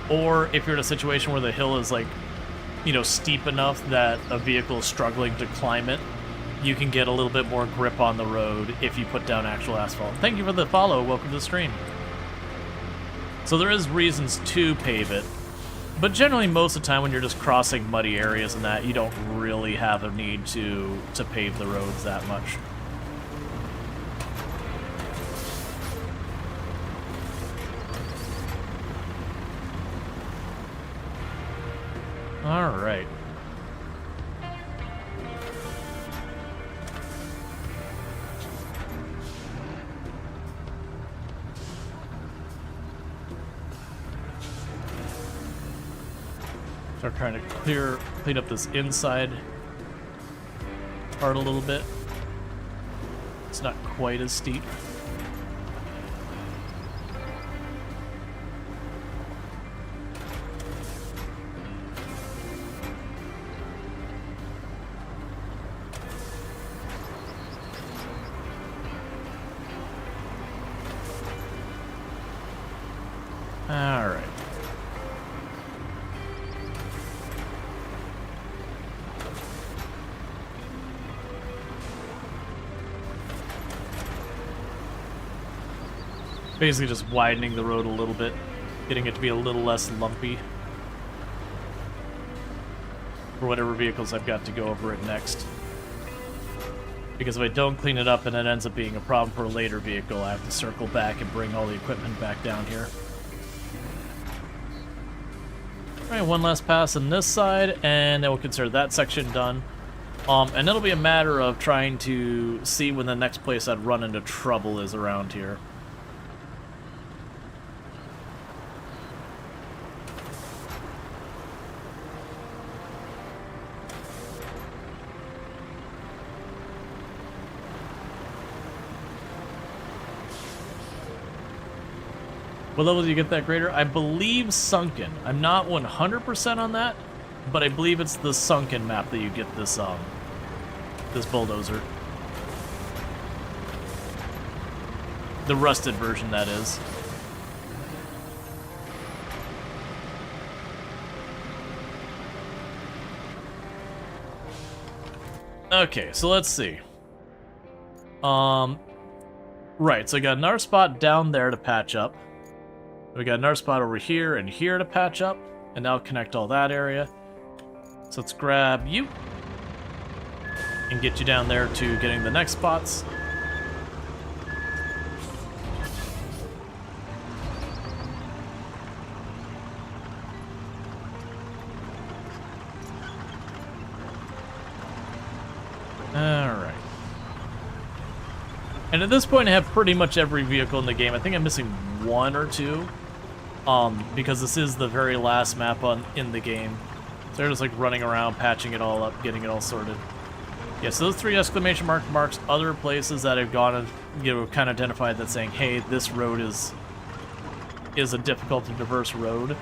or if you're in a situation where the hill is like, you know, steep enough that a vehicle is struggling to climb it. You can get a little bit more grip on the road if you put down actual asphalt. Thank you for the follow. Welcome to the stream. So there is reasons to pave it. But generally, most of the time when you're just crossing muddy areas and that, you don't really have a need to pave the roads that much. All right. Start trying to clean up this inside part a little bit. It's not quite as steep. All right. Basically just widening the road a little bit, getting it to be a little less lumpy for whatever vehicles I've got to go over it next. Because if I don't clean it up and it ends up being a problem for a later vehicle, I have to circle back and bring all the equipment back down here. Alright, one last pass on this side, and then we'll consider that section done. And it'll be a matter of trying to see when the next place I'd run into trouble is around here. What level do you get that grader? I believe sunken. I'm not 100% on that, but I believe it's the sunken map that you get this this bulldozer. The rusted version, that is. Okay, so let's see. Right, so I got another spot down there to patch up. We got another spot over here and here to patch up, and now connect all that area. So let's grab you and get you down there to getting the next spots. Alright. And at this point I have pretty much every vehicle in the game. I think I'm missing one or two. Because this is the very last map in the game. So they're just like running around, patching it all up, getting it all sorted. Yeah, so those 3 exclamation marks other places that I've gone and, kind of identified that saying, hey, this road is a difficult and diverse road.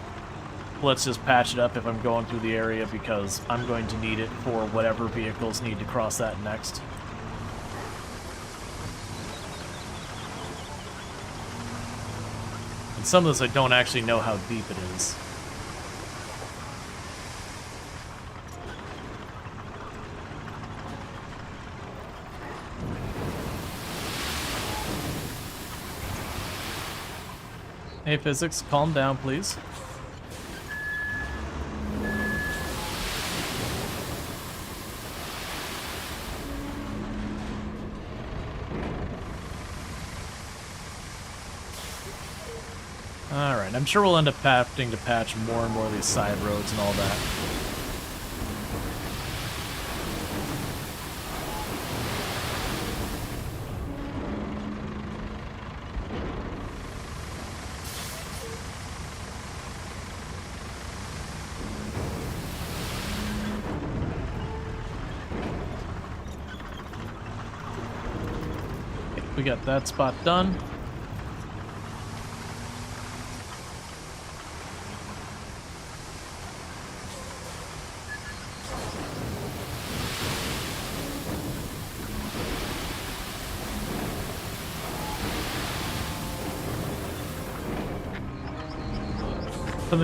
Let's just patch it up if I'm going through the area because I'm going to need it for whatever vehicles need to cross that next. Some of this I don't actually know how deep it is. Hey, physics, calm down, please. Alright, I'm sure we'll end up having to patch more and more of these side roads and all that. Okay, we got that spot done.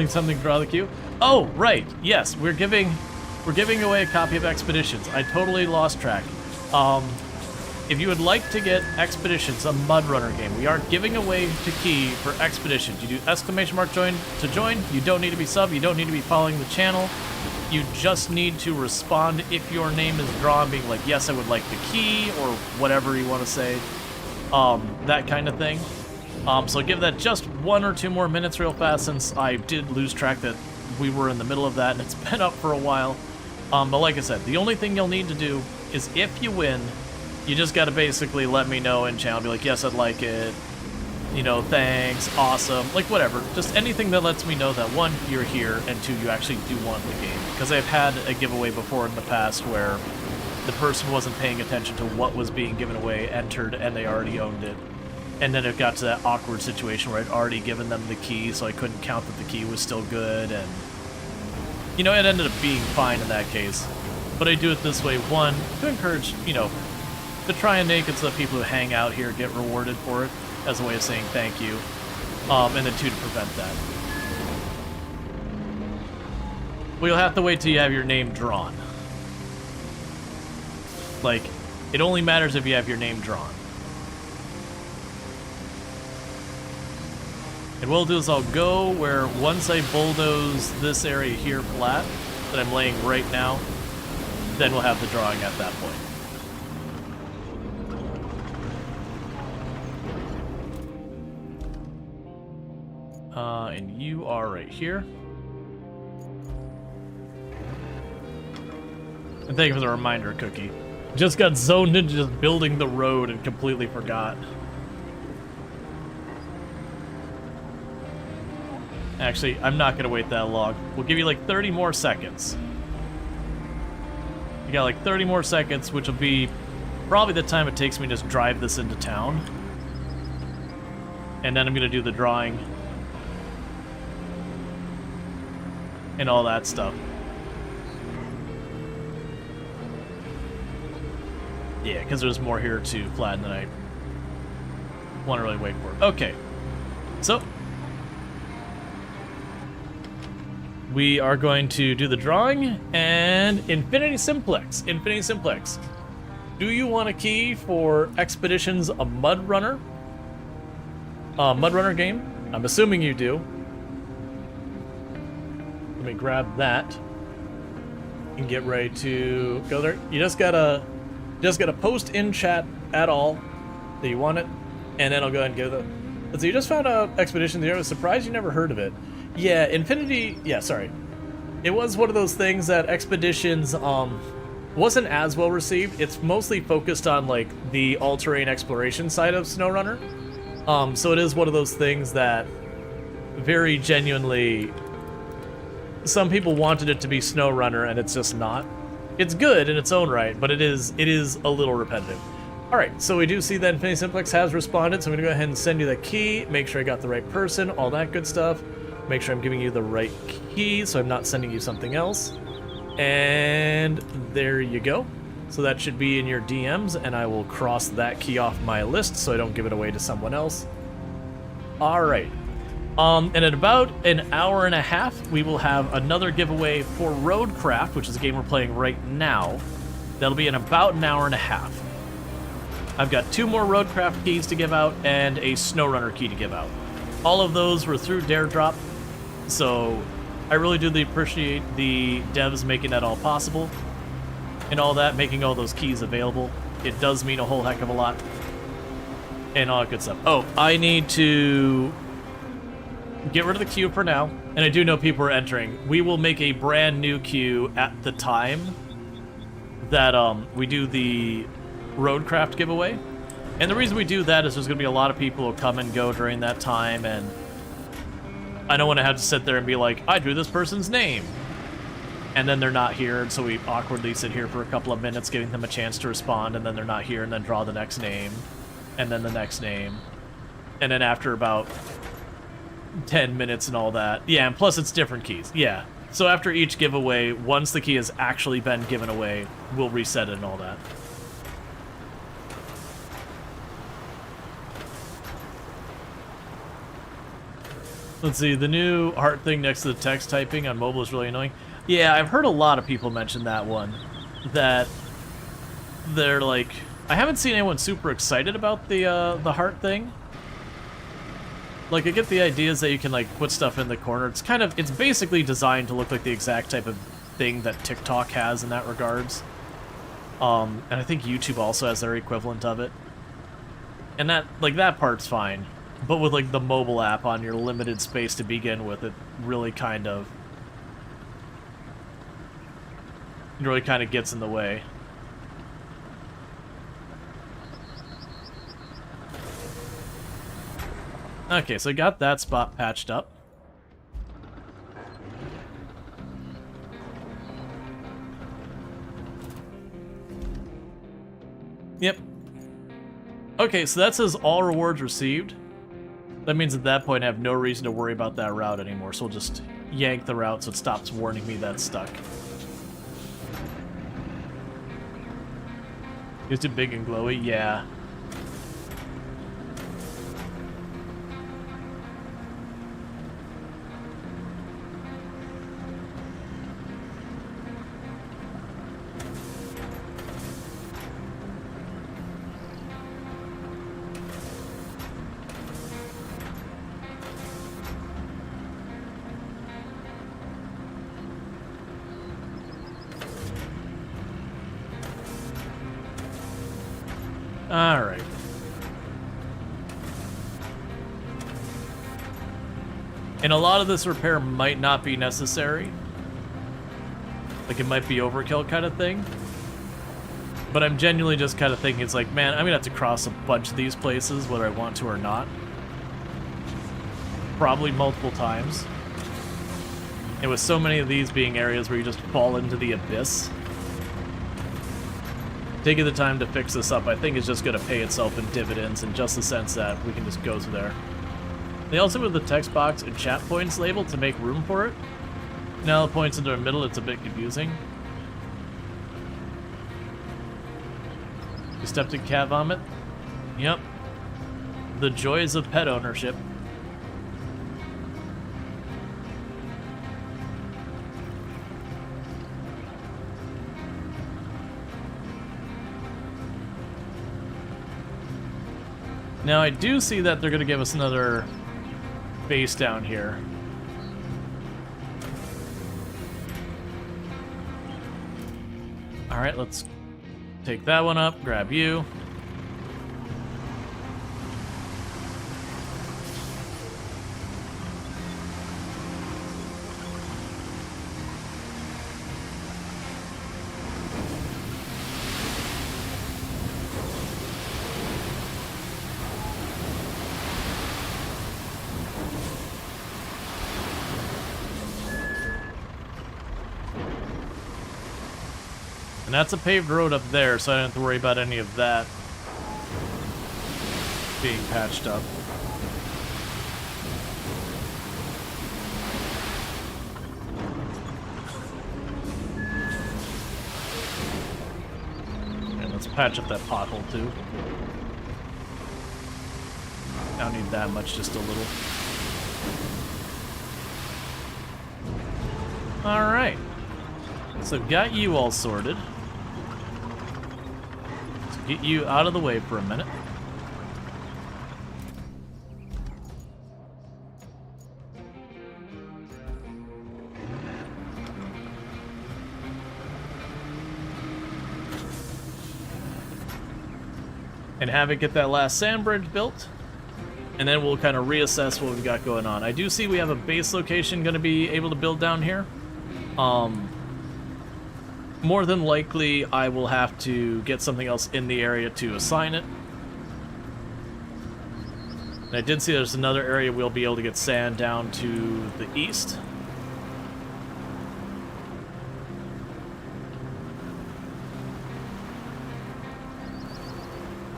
Something draw the queue. Oh, right. Yes, we're giving away a copy of Expeditions. I totally lost track. if you would like to get Expeditions, a Mud Runner game, we are giving away the key for Expeditions. You do !join to join. You don't need to be sub. You don't need to be following the channel. You just need to respond if your name is drawn, being like, yes, I would like the key, or whatever you want to say. That kind of thing. So give that just 1 or 2 more minutes real fast, since I did lose track that we were in the middle of that, and it's been up for a while. But like I said, the only thing you'll need to do is if you win, you just got to basically let me know in channel, be like, yes, I'd like it, you know, thanks, awesome, like whatever. Just anything that lets me know that 1, you're here, and 2, you actually do want the game. Because I've had a giveaway before in the past where the person wasn't paying attention to what was being given away, entered, and they already owned it. And then it got to that awkward situation where I'd already given them the key, so I couldn't count that the key was still good, and, you know, it ended up being fine in that case. But I do it this way, 1, to encourage, you know, to try and make it so that people who hang out here get rewarded for it, as a way of saying thank you, and then 2, to prevent that. Well, you'll have to wait till you have your name drawn. Like, it only matters if you have your name drawn. And what I'll do is I'll go where once I bulldoze this area here flat, that I'm laying right now, then we'll have the drawing at that point. And you are right here. And thank you for the reminder, Cookie. Just got zoned into just building the road and completely forgot. Actually, I'm not going to wait that long. We'll give you like 30 more seconds. You got like 30 more seconds, which will be probably the time it takes me to just drive this into town. And then I'm going to do the drawing. And all that stuff. Yeah, because there's more here to flatten than I want to really wait for. Okay. So, we are going to do the drawing, and Infinity Simplex. Infinity Simplex. Do you want a key for Expeditions, a Mud Runner? Mud Runner game? I'm assuming you do. Let me grab that and get ready to go there. You just gotta post in chat at all that you want it, and then I'll go ahead and give it. So you just found out Expeditions. I was surprised you never heard of it. Yeah, Infinity. Yeah, sorry. It was one of those things that Expeditions wasn't as well received. It's mostly focused on like the all-terrain exploration side of SnowRunner. So it is one of those things that very genuinely, some people wanted it to be SnowRunner, and it's just not. It's good in its own right, but it is a little repetitive. All right, so we do see that Infinity Simplex has responded, so I'm gonna go ahead and send you the key, make sure I got the right person, all that good stuff. Make sure I'm giving you the right key, so I'm not sending you something else. And there you go. So that should be in your DMs, and I will cross that key off my list so I don't give it away to someone else. All right. And in about an hour and a half, we will have another giveaway for RoadCraft, which is a game we're playing right now. That'll be in about an hour and a half. I've got 2 more RoadCraft keys to give out and a SnowRunner key to give out. All of those were through Dare Drop, so I really do appreciate the devs making that all possible and all that, making all those keys available. It does mean a whole heck of a lot and all that good stuff. Oh, I need to get rid of the queue for now, and I do know people are entering. We will make a brand new queue at the time that we do the RoadCraft giveaway. And the reason we do that is there's going to be a lot of people who come and go during that time, and I don't want to have to sit there and be like, I drew this person's name, and then they're not here, and so we awkwardly sit here for a couple of minutes giving them a chance to respond, and then they're not here, and then draw the next name, and then the next name, and then after about 10 minutes and all that. Yeah, and plus it's different keys. Yeah. So after each giveaway, once the key has actually been given away, we'll reset it and all that. Let's see, the new heart thing next to the text typing on mobile is really annoying. Yeah, I've heard a lot of people mention that one. That they're like, I haven't seen anyone super excited about the heart thing. Like, I get the ideas that you can, like, put stuff in the corner. It's basically designed to look like the exact type of thing that TikTok has in that regards. And I think YouTube also has their equivalent of it. And that part's fine. But with, like, the mobile app on your limited space to begin with, it really kind of gets in the way. Okay, so I got that spot patched up. Yep. Okay, so that says all rewards received. That means at that point I have no reason to worry about that route anymore, so we'll just yank the route so it stops warning me that it's stuck. Is it big and glowy? Yeah. Alright. And a lot of this repair might not be necessary. Like, it might be overkill kind of thing. But I'm genuinely just kind of thinking, it's like, man, I'm gonna have to cross a bunch of these places, whether I want to or not. Probably multiple times. And with so many of these being areas where you just fall into the abyss, taking the time to fix this up, I think, is just going to pay itself in dividends in just the sense that we can just go through there. They also move the text box and chat points label to make room for it. Now the points in the middle, it's a bit confusing. You stepped in cat vomit? Yep. The joys of pet ownership. Now, I do see that they're going to give us another base down here. Alright, let's take that one up, grab you. And that's a paved road up there, so I don't have to worry about any of that being patched up. And let's patch up that pothole too. I don't need that much, just a little. Alright. So got you all sorted. Get you out of the way for a minute. And have it get that last sand bridge built. And then we'll kind of reassess what we've got going on. I do see we have a base location going to be able to build down here. More than likely, I will have to get something else in the area to assign it. And I did see there's another area we'll be able to get sand down to the east.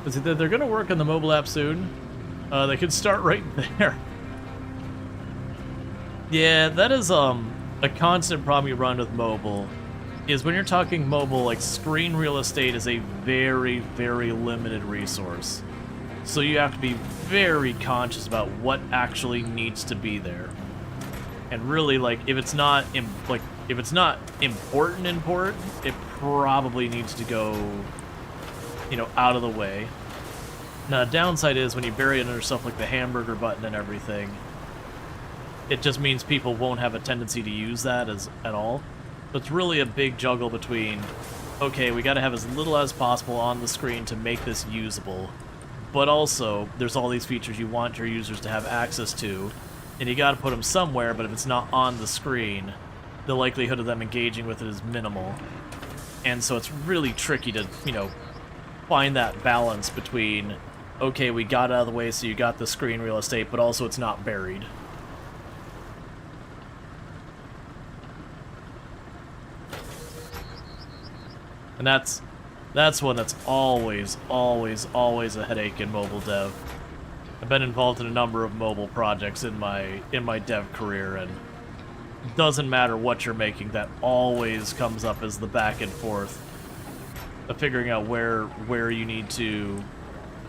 They're going to work on the mobile app soon. They could start right there. Yeah, that is a constant problem you run with mobile. Is when you're talking mobile, like, screen real estate is a very, very limited resource. So you have to be very conscious about what actually needs to be there. And really, like, if it's not important, it probably needs to go you know, out of the way. Now, the downside is when you bury it under stuff like the hamburger button and everything, it just means people won't have a tendency to use that at all. So it's really a big juggle between, okay, we got to have as little as possible on the screen to make this usable, but also there's all these features you want your users to have access to, and you got to put them somewhere, but if it's not on the screen, the likelihood of them engaging with it is minimal. And so it's really tricky to, you know, find that balance between, okay, we got it out of the way so you got the screen real estate, but also it's not buried. And that's one that's always a headache in mobile dev. I've been involved in a number of mobile projects in my dev career, and it doesn't matter what you're making, that always comes up as the back and forth of figuring out where you need to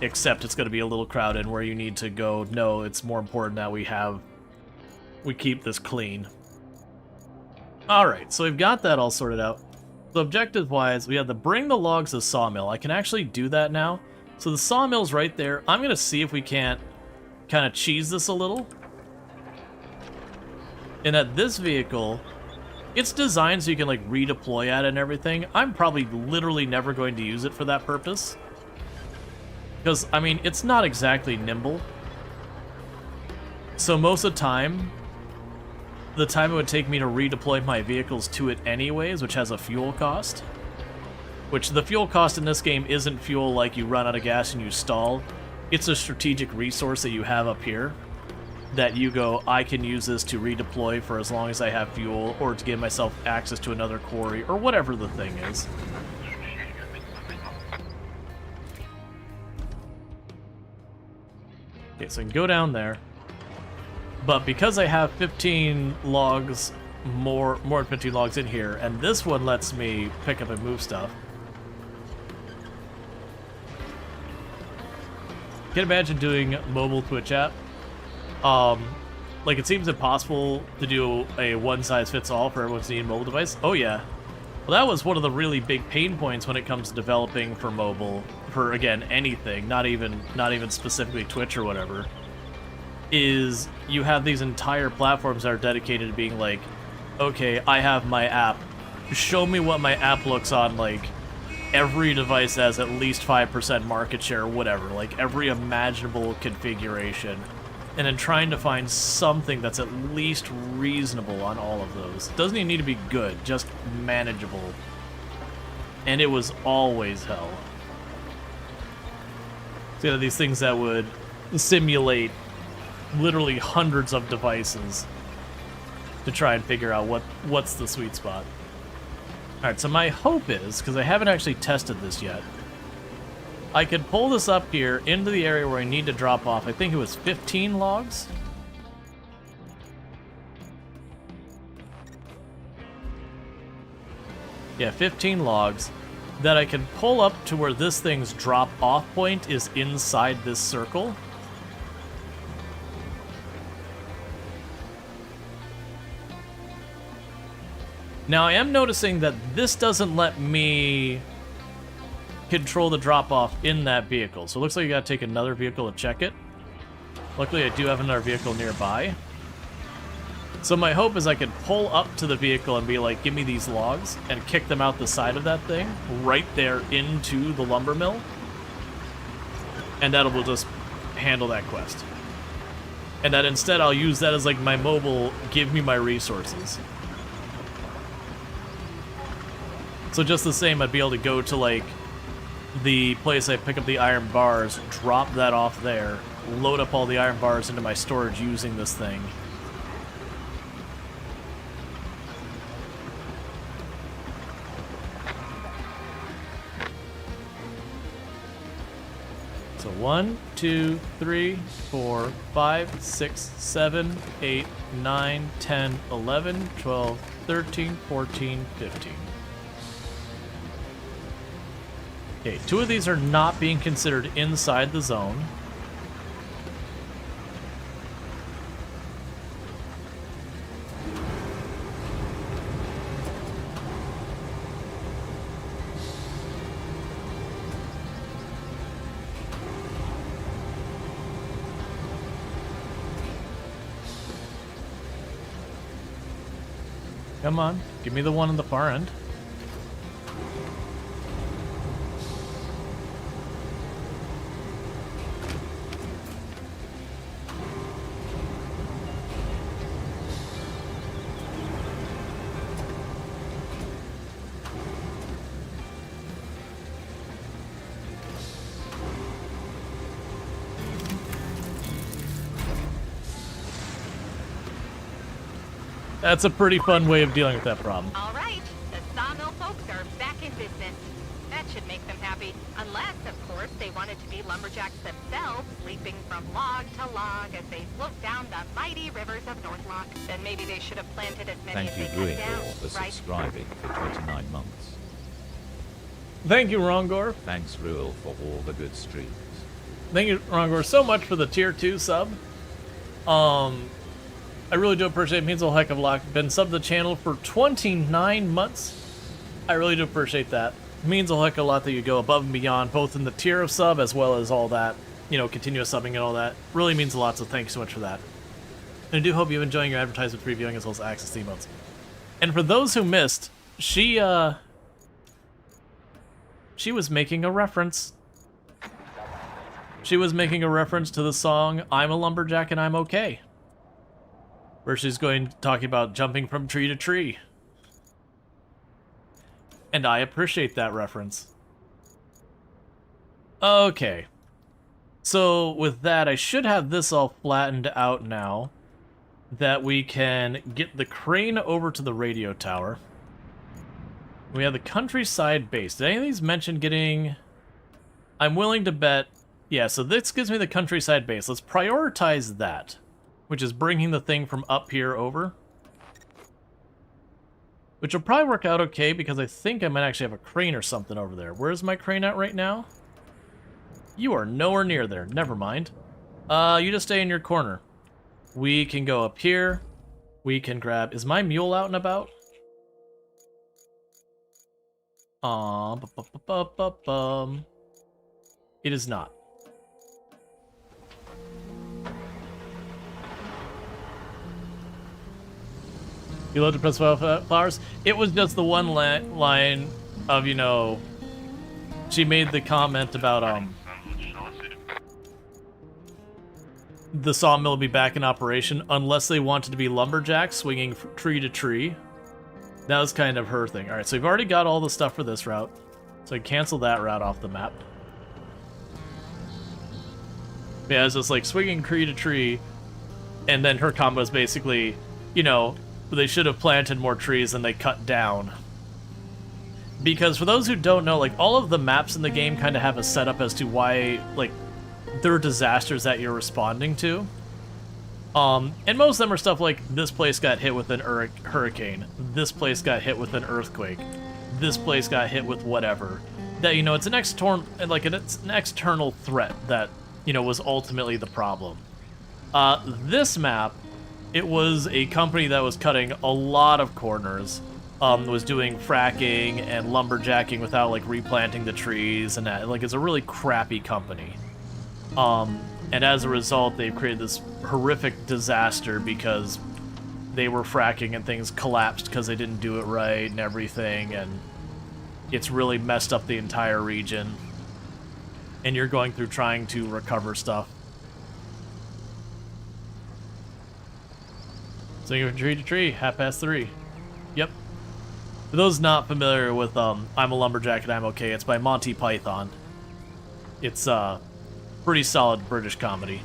accept it's going to be a little crowded, and where you need to go, no, it's more important that we keep this clean. Alright, so we've got that all sorted out. So objective-wise, we have the bring the logs to sawmill. I can actually do that now. So the sawmill's right there. I'm going to see if we can't kind of cheese this a little. And at this vehicle, it's designed so you can like redeploy at it and everything. I'm probably literally never going to use it for that purpose. Because, I mean, it's not exactly nimble. So most of the time it would take me to redeploy my vehicles to it anyways, which has a fuel cost. Which the fuel cost in this game isn't fuel like you run out of gas and you stall. It's a strategic resource that you have up here that you go, I can use this to redeploy for as long as I have fuel, or to give myself access to another quarry, or whatever the thing is. Okay, so I can go down there. But because I have 15 logs, more than 15 logs in here, and this one lets me pick up and move stuff. Can't imagine doing mobile Twitch app. Like, it seems impossible to do a one-size-fits-all for everyone's needing a mobile device. Oh yeah. Well, that was one of the really big pain points when it comes to developing for mobile, for, again, anything, not even specifically Twitch or whatever, is you have these entire platforms that are dedicated to being like, okay, I have my app, show me what my app looks on, like, every device has at least 5% market share or whatever, like, every imaginable configuration, and then trying to find something that's at least reasonable on all of those. Doesn't even need to be good, just manageable. And it was always hell. So you know, these things that would simulate literally hundreds of devices to try and figure out what's the sweet spot. Alright, so my hope is, because I haven't actually tested this yet, I could pull this up here into the area where I need to drop off, I think it was 15 logs? Yeah, 15 logs, that I can pull up to where this thing's drop-off point is inside this circle. Now, I am noticing that this doesn't let me control the drop-off in that vehicle. So it looks like you gotta take another vehicle to check it. Luckily, I do have another vehicle nearby. So my hope is I could pull up to the vehicle and be like, give me these logs, and kick them out the side of that thing, right there into the lumber mill. And that will just handle that quest. And that instead I'll use that as like my mobile, give me my resources. So just the same, I'd be able to go to, like, the place I pick up the iron bars, drop that off there, load up all the iron bars into my storage using this thing. So 1, 2, 3, 4, 5, 6, 7, 8, 9, 10, 11, 12, 13, 14, 15. Okay, 2 of these are not being considered inside the zone. Come on, give me the one on the far end. That's a pretty fun way of dealing with that problem. All right, the sawmill folks are back in business. That should make them happy. Unless, of course, they wanted to be lumberjacks themselves, leaping from log to log as they float down the mighty rivers of Northlock. Then maybe they should have planted as many Thank you, as they Rual, cut down, for right? subscribing for 29 months. Thank you, Rongor. Thanks, Rual, for all the good streams. Thank you, Rongor, so much for the tier 2 sub. I really do appreciate it. It means a heck of a lot. Been subbed to the channel for 29 months. I really do appreciate that. It means a heck of a lot that you go above and beyond, both in the tier of sub as well as all that, you know, continuous subbing and all that. Really means a lot, so thank you so much for that. And I do hope you're enjoying your advertisement previewing as well as access to emotes. And for those who missed, she was making a reference. She was making a reference to the song I'm a Lumberjack and I'm Okay, where she's talking about jumping from tree to tree. And I appreciate that reference. Okay. So with that, I should have this all flattened out now, that we can get the crane over to the radio tower. We have the countryside base. Did any of these mention getting... I'm willing to bet... Yeah, so this gives me the countryside base. Let's prioritize that, which is bringing the thing from up here over. Which will probably work out okay, because I think I might actually have a crane or something over there. Where's my crane at right now? You are nowhere near there. Never mind. You just stay in your corner. We can go up here. We can grab... Is my mule out and about? It is not. You love to press flowers? It was just the one line of, you know, she made the comment about, the sawmill will be back in operation unless they wanted to be lumberjacks swinging from tree to tree. That was kind of her thing. Alright, so we've already got all the stuff for this route. So I cancel that route off the map. Yeah, it's just like swinging tree to tree, and then her combo is basically, you know, they should have planted more trees than they cut down. Because for those who don't know, like, all of the maps in the game kind of have a setup as to why, like, there are disasters that you're responding to. And most of them are stuff like, this place got hit with an hurricane, this place got hit with an earthquake, this place got hit with whatever. That, you know, it's an external threat that, you know, was ultimately the problem. This map, it was a company that was cutting a lot of corners, was doing fracking and lumberjacking without, like, replanting the trees and that. Like, it's a really crappy company. And as a result, they've created this horrific disaster because they were fracking and things collapsed because they didn't do it right and everything, and it's really messed up the entire region. And you're going through trying to recover stuff. So you're from tree to tree, 3:30. Yep. For those not familiar with I'm a Lumberjack and I'm Okay, it's by Monty Python. It's pretty solid British comedy.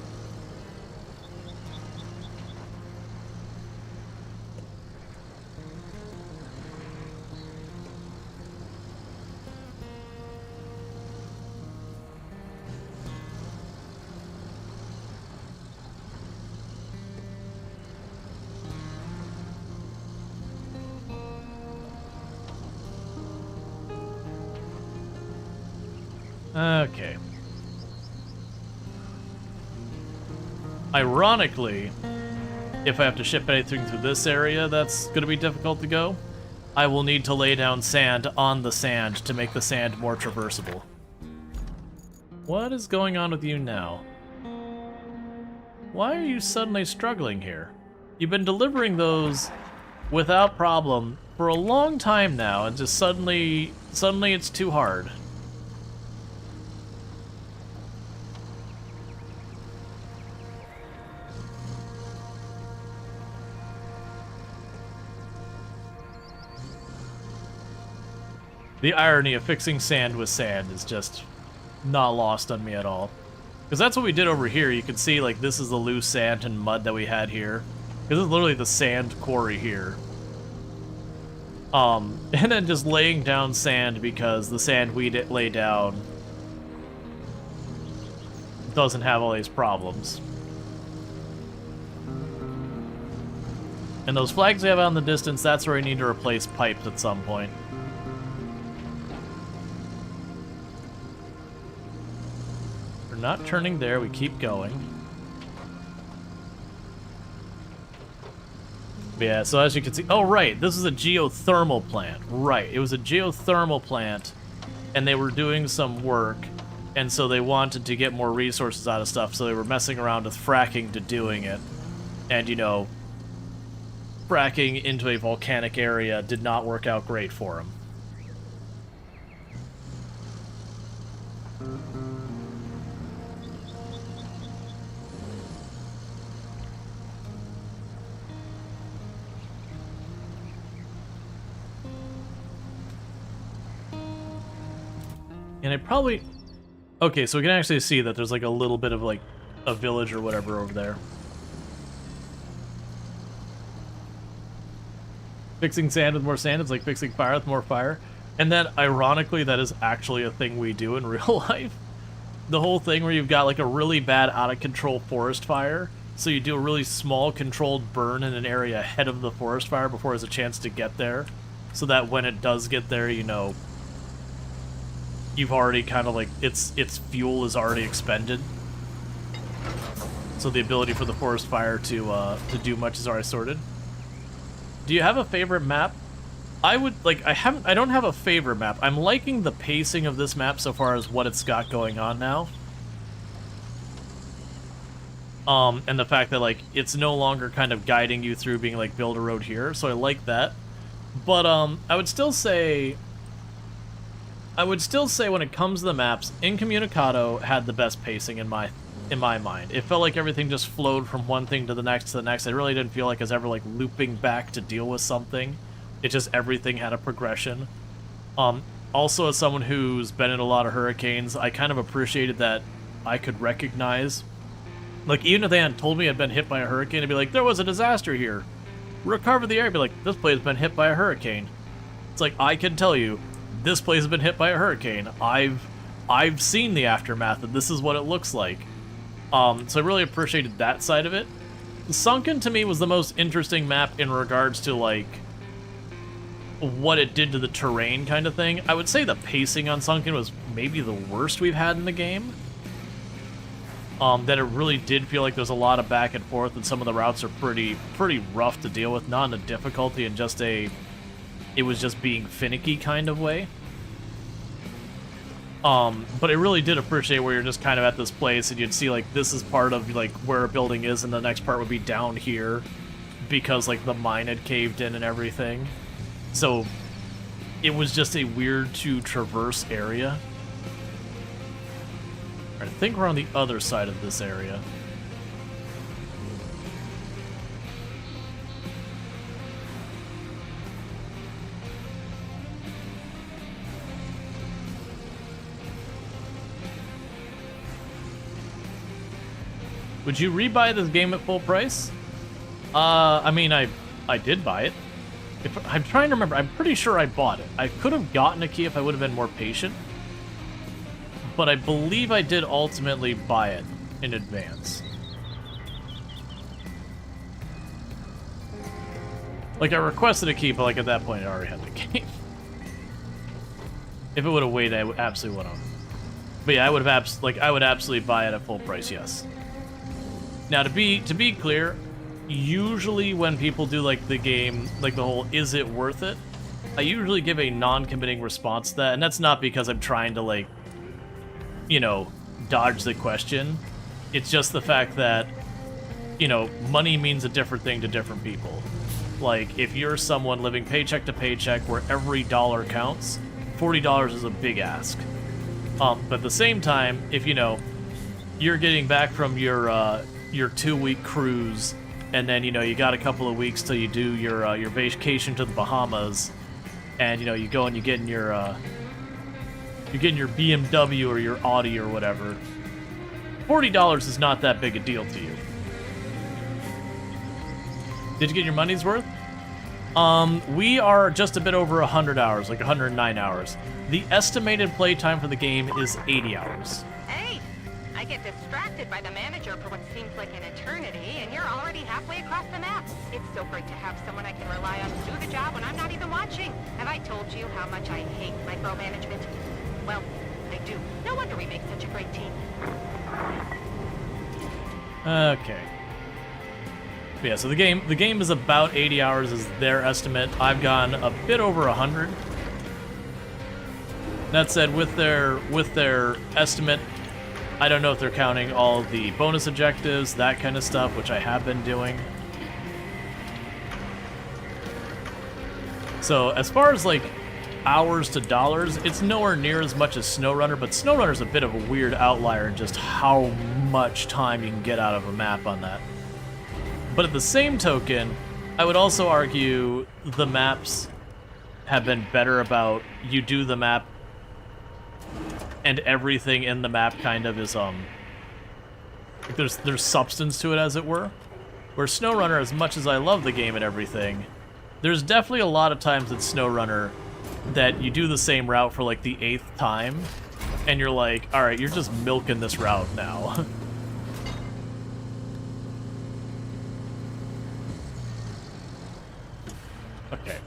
Okay. Ironically, if I have to ship anything through this area that's going to be difficult to go, I will need to lay down sand on the sand to make the sand more traversable. What is going on with you now? Why are you suddenly struggling here? You've been delivering those without problem for a long time now, and just suddenly it's too hard. The irony of fixing sand with sand is just not lost on me at all. Because that's what we did over here. You can see, like, this is the loose sand and mud that we had here. This is literally the sand quarry here. And then just laying down sand because the sand we lay down doesn't have all these problems. And those flags we have out in the distance, that's where we need to replace pipes at some point. We're not turning there, we keep going. Yeah, so as you can see, oh right, this is a geothermal plant. Right, it was a geothermal plant, and they were doing some work, and so they wanted to get more resources out of stuff, so they were messing around with fracking to doing it. And, you know, fracking into a volcanic area did not work out great for them. And I probably... Okay, so we can actually see that there's like a little bit of like a village or whatever over there. Fixing sand with more sand is like fixing fire with more fire. And then, ironically, that is actually a thing we do in real life. The whole thing where you've got like a really bad out-of-control forest fire. So you do a really small controlled burn in an area ahead of the forest fire before it has a chance to get there. So that when it does get there, you know, you've already kind of like, its fuel is already expended. So the ability for the forest fire to do much is already sorted. Do you have a favorite map? I would, like, I don't have a favorite map. I'm liking the pacing of this map so far as what it's got going on now. And the fact that, like, it's no longer kind of guiding you through being like, build a road here, so I like that. But, I would still say when it comes to the maps, Incommunicado had the best pacing in my mind. It felt like everything just flowed from one thing to the next. I really didn't feel like I was ever like looping back to deal with something. It just, everything had a progression. Also, as someone who's been in a lot of hurricanes, I kind of appreciated that I could recognize, like, even if they hadn't told me I'd been hit by a hurricane, I'd be like, there was a disaster here. Recover the area, be like, this place has been hit by a hurricane. It's like, I can tell you, this place has been hit by a hurricane. I've seen the aftermath, and this is what it looks like. So I really appreciated that side of it. Sunken, to me, was the most interesting map in regards to, like, what it did to the terrain kind of thing. I would say the pacing on Sunken was maybe the worst we've had in the game. That it really did feel like there's a lot of back and forth, and some of the routes are pretty rough to deal with. Not in a difficulty, and just it was just being finicky kind of way. But I really did appreciate where you're just kind of at this place, and you'd see, like, this is part of, like, where a building is, and the next part would be down here, because, like, the mine had caved in and everything. So, it was just a weird to traverse area. I think we're on the other side of this area. Would you rebuy this game at full price? I mean, I did buy it. I'm trying to remember. I'm pretty sure I bought it. I could have gotten a key if I would have been more patient. But I believe I did ultimately buy it in advance. Like, I requested a key, but, like, at that point, I already had the game. If it would have waited, I absolutely would have. But yeah, I would have I would absolutely buy it at full price, yes. Now, to be clear, usually when people do, like, the game, like, the whole, is it worth it? I usually give a non-committing response to that, and that's not because I'm trying to, like, you know, dodge the question. It's just the fact that, you know, money means a different thing to different people. Like, if you're someone living paycheck to paycheck where every dollar counts, $40 is a big ask. But at the same time, if, you know, you're getting back from your 2-week cruise, and then, you know, you got a couple of weeks till you do your vacation to the Bahamas, and, you know, you go and you get in your BMW or your Audi or whatever, $40 is not that big a deal to you. Did you get your money's worth? We are just a bit over 100 hours, like 109 hours. The estimated playtime for the game is 80 hours. Hey, I get distracted by the manager for what seems like an eternity, and you're already halfway across the map. It's so great to have someone I can rely on to do the job when I'm not even watching. Have I told you how much I hate micromanagement? Well, I do. No wonder we make such a great team. Okay. Yeah, so the game is about 80 hours is their estimate. I've gone a bit over 100. That said, with their estimate, I don't know if they're counting all the bonus objectives, that kind of stuff, which I have been doing. So as far as like hours to dollars, it's nowhere near as much as SnowRunner, but SnowRunner's a bit of a weird outlier in just how much time you can get out of a map on that. But at the same token, I would also argue the maps have been better about you do the map and everything in the map kind of is there's substance to it, as it were. Where SnowRunner, as much as I love the game and everything, there's definitely a lot of times in SnowRunner that you do the same route for like the 8th time, and you're like, alright, you're just milking this route now. Okay.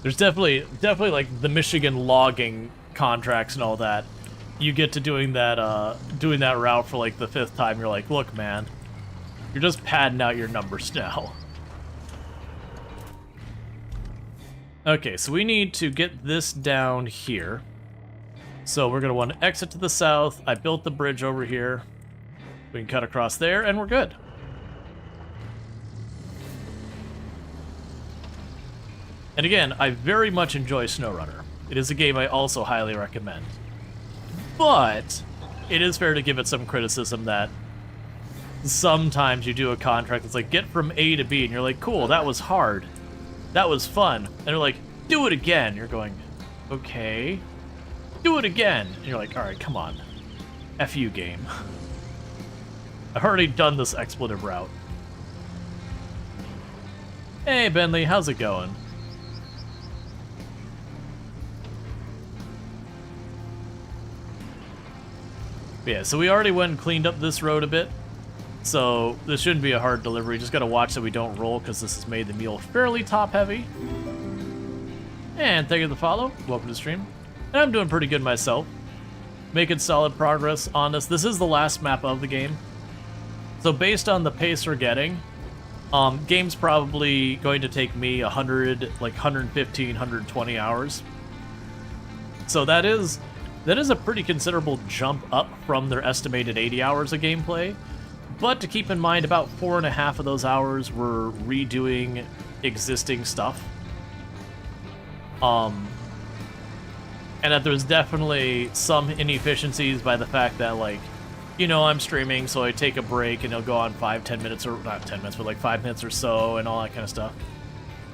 There's definitely like the Michigan logging contracts and all that. You get to doing that route for like the 5th time, you're like, look, man, you're just padding out your numbers now. Okay, so we need to get this down here. So we're gonna want to exit to the south. I built the bridge over here. We can cut across there, and we're good. And again, I very much enjoy SnowRunner. It is a game I also highly recommend. But it is fair to give it some criticism that sometimes you do a contract that's like, get from A to B, and you're like, cool, that was hard. That was fun. And they're like, do it again. You're going, okay. Do it again. And you're like, alright, come on. F you, game. I've already done this expletive route. Hey, Bentley, how's it going? Yeah, so we already went and cleaned up this road a bit. So this shouldn't be a hard delivery. Just gotta watch that we don't roll, because this has made the meal fairly top-heavy. And thank you for the follow. Welcome to the stream. And I'm doing pretty good myself. Making solid progress on this. This is the last map of the game. So based on the pace we're getting, game's probably going to take me 100, like 115, 120 hours. So that is a pretty considerable jump up from their estimated 80 hours of gameplay. But to keep in mind, about 4.5 of those hours were redoing existing stuff. And that there's definitely some inefficiencies by the fact that, like, you know, I'm streaming, so I take a break and it'll go on 5-10 minutes, or not 10 minutes, but like 5 minutes or so, and all that kind of stuff.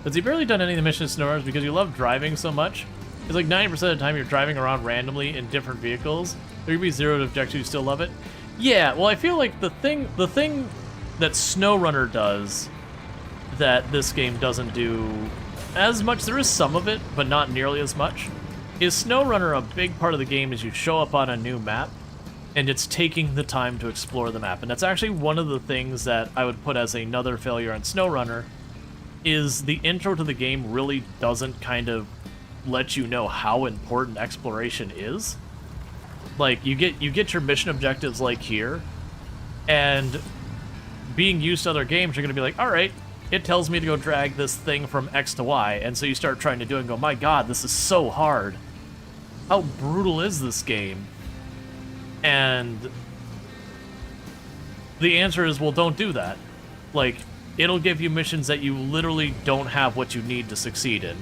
Has he barely done any of the missions in Storge because you love driving so much? It's like 90% of the time you're driving around randomly in different vehicles. There could be 0 to objectives, you still love it. Yeah, well, I feel like the thing that SnowRunner does that this game doesn't do as much, there is some of it, but not nearly as much, is SnowRunner a big part of the game is you show up on a new map, and it's taking the time to explore the map. And that's actually one of the things that I would put as another failure on SnowRunner, is the intro to the game really doesn't kind of let you know how important exploration is. Like, you get your mission objectives like here, and being used to other games, you're going to be like, alright, it tells me to go drag this thing from X to Y, and so you start trying to do it and go, my god, this is so hard. How brutal is this game? And the answer is, well, don't do that. Like, it'll give you missions that you literally don't have what you need to succeed in.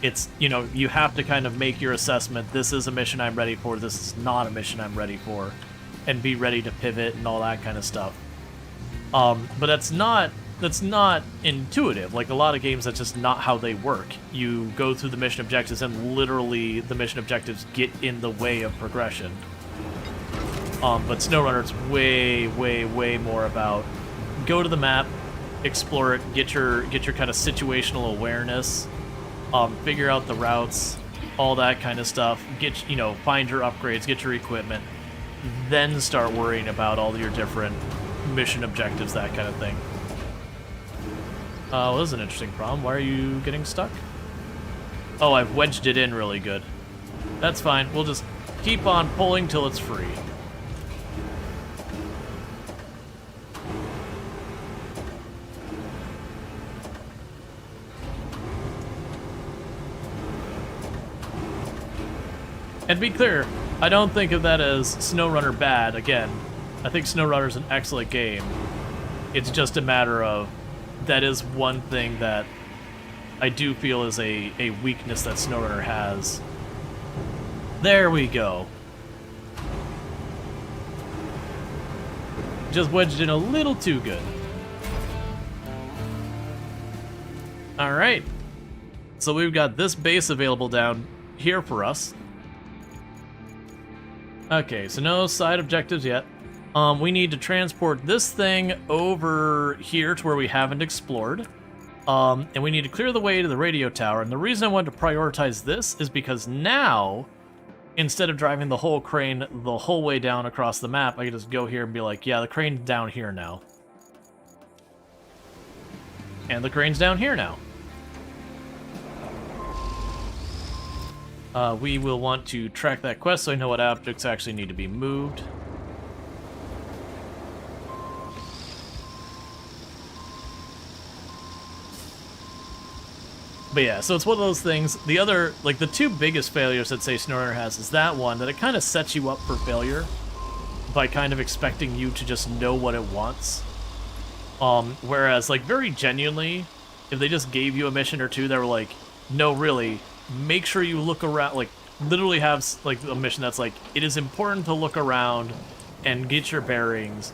It's, you know, you have to kind of make your assessment. This is a mission I'm ready for. This is not a mission I'm ready for. And be ready to pivot and all that kind of stuff. But that's not intuitive. Like, a lot of games, that's just not how they work. You go through the mission objectives and literally the mission objectives get in the way of progression. But SnowRunner's way more about go to the map, explore it, get your kind of situational awareness, figure out the routes, all that kind of stuff. Find your upgrades, get your equipment, then start worrying about all your different mission objectives, that kind of thing. Well, this is an interesting problem. Why are you getting stuck? Oh, I've wedged it in really good. That's fine. We'll just keep on pulling till it's free. And to be clear, I don't think of that as SnowRunner bad. Again, I think SnowRunner's an excellent game. It's just a matter of that is one thing that I do feel is a weakness that SnowRunner has. There we go. Just wedged in a little too good. Alright. So we've got this base available down here for us. Okay, so no side objectives yet. We need to transport this thing over here to where we haven't explored. And we need to clear the way to the radio tower. And the reason I wanted to prioritize this is because now, instead of driving the whole crane the whole way down across the map, I can just go here and be like, yeah, the crane's down here now. And the crane's down here now. We will want to track that quest so I know what objects actually need to be moved. But yeah, so it's one of those things. The other, like, the two biggest failures that, say, SnowRunner has is that one, that it kind of sets you up for failure by kind of expecting you to just know what it wants. Whereas, like, very genuinely, if they just gave you a mission or two that were like, no, really, make sure you look around, like, literally have, like, a mission that's like, it is important to look around and get your bearings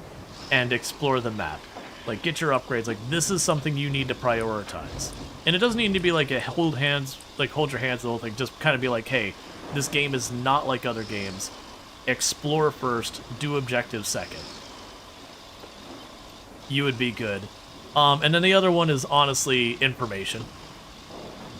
and explore the map. Like, get your upgrades. Like, this is something you need to prioritize. And it doesn't need to be like a hold your hands the whole thing. Just kind of be like, hey, this game is not like other games. Explore first, do objectives second. You would be good. And then the other one is honestly information.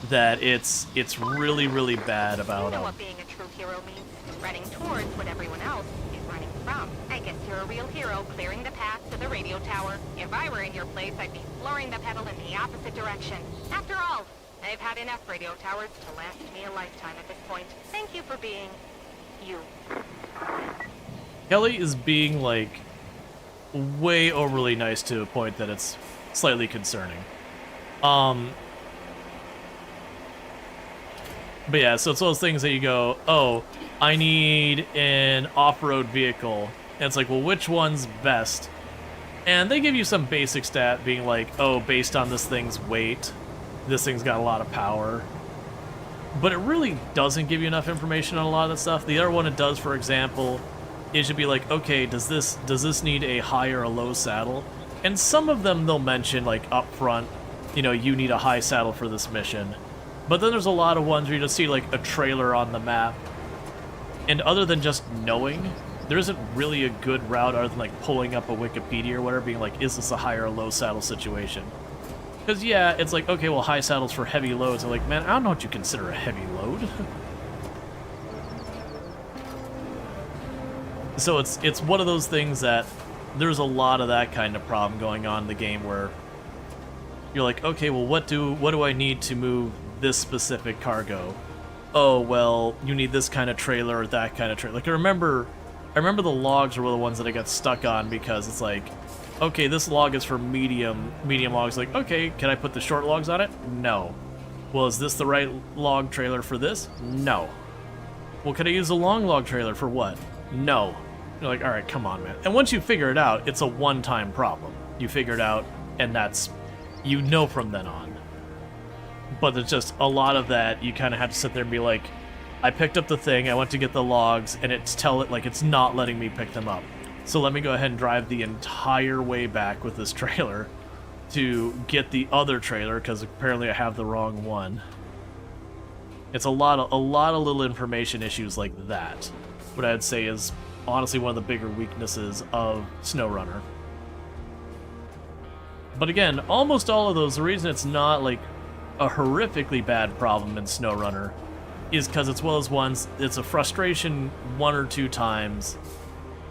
That it's really bad about. You know what being a true hero means? Running towards what everyone else is running from. I guess you're a real hero, clearing the path to the radio tower. If I were in your place, I'd be flooring the pedal in the opposite direction. After all, I've had enough radio towers to last me a lifetime at this point. Thank you for being you. Kelly is being, like, way overly nice to a point that it's slightly concerning. But yeah, so it's those things that you go, oh, I need an off-road vehicle. And it's like, well, which one's best? And they give you some basic stat being like, oh, based on this thing's weight, this thing's got a lot of power. But it really doesn't give you enough information on a lot of that stuff. The other one it does, for example, it should be like, okay, does this need a high or a low saddle? And some of them they'll mention, like, up front, you know, you need a high saddle for this mission. But then there's a lot of ones where you just see, like, a trailer on the map. And other than just knowing, there isn't really a good route other than, like, pulling up a Wikipedia or whatever, being like, is this a high or a low saddle situation? Because, yeah, it's like, okay, well, high saddles for heavy loads. I'm like, man, I don't know what you consider a heavy load. So it's one of those things that there's a lot of that kind of problem going on in the game where you're like, okay, well, what do I need to move this specific cargo? Oh, well, you need this kind of trailer or that kind of trailer. Like, I remember the logs were the ones that I got stuck on because it's like, okay, this log is for medium logs. Like, okay, can I put the short logs on it? No. Well, is this the right log trailer for this? No. Well, can I use a long log trailer for what? No. You're like, all right, come on, man. And once you figure it out, it's a one-time problem. you figure it out, and that's, you know from then on. But there's just a lot of that, you kind of have to sit there and be like, I picked up the thing, I went to get the logs, and it's not letting me pick them up. So let me go ahead and drive the entire way back with this trailer to get the other trailer, because apparently I have the wrong one. It's a lot of little information issues like that. What I'd say is honestly one of the bigger weaknesses of SnowRunner. But again, almost all of those, the reason it's not like a horrifically bad problem in SnowRunner is because it's one of those ones, it's a frustration 1 or 2 times,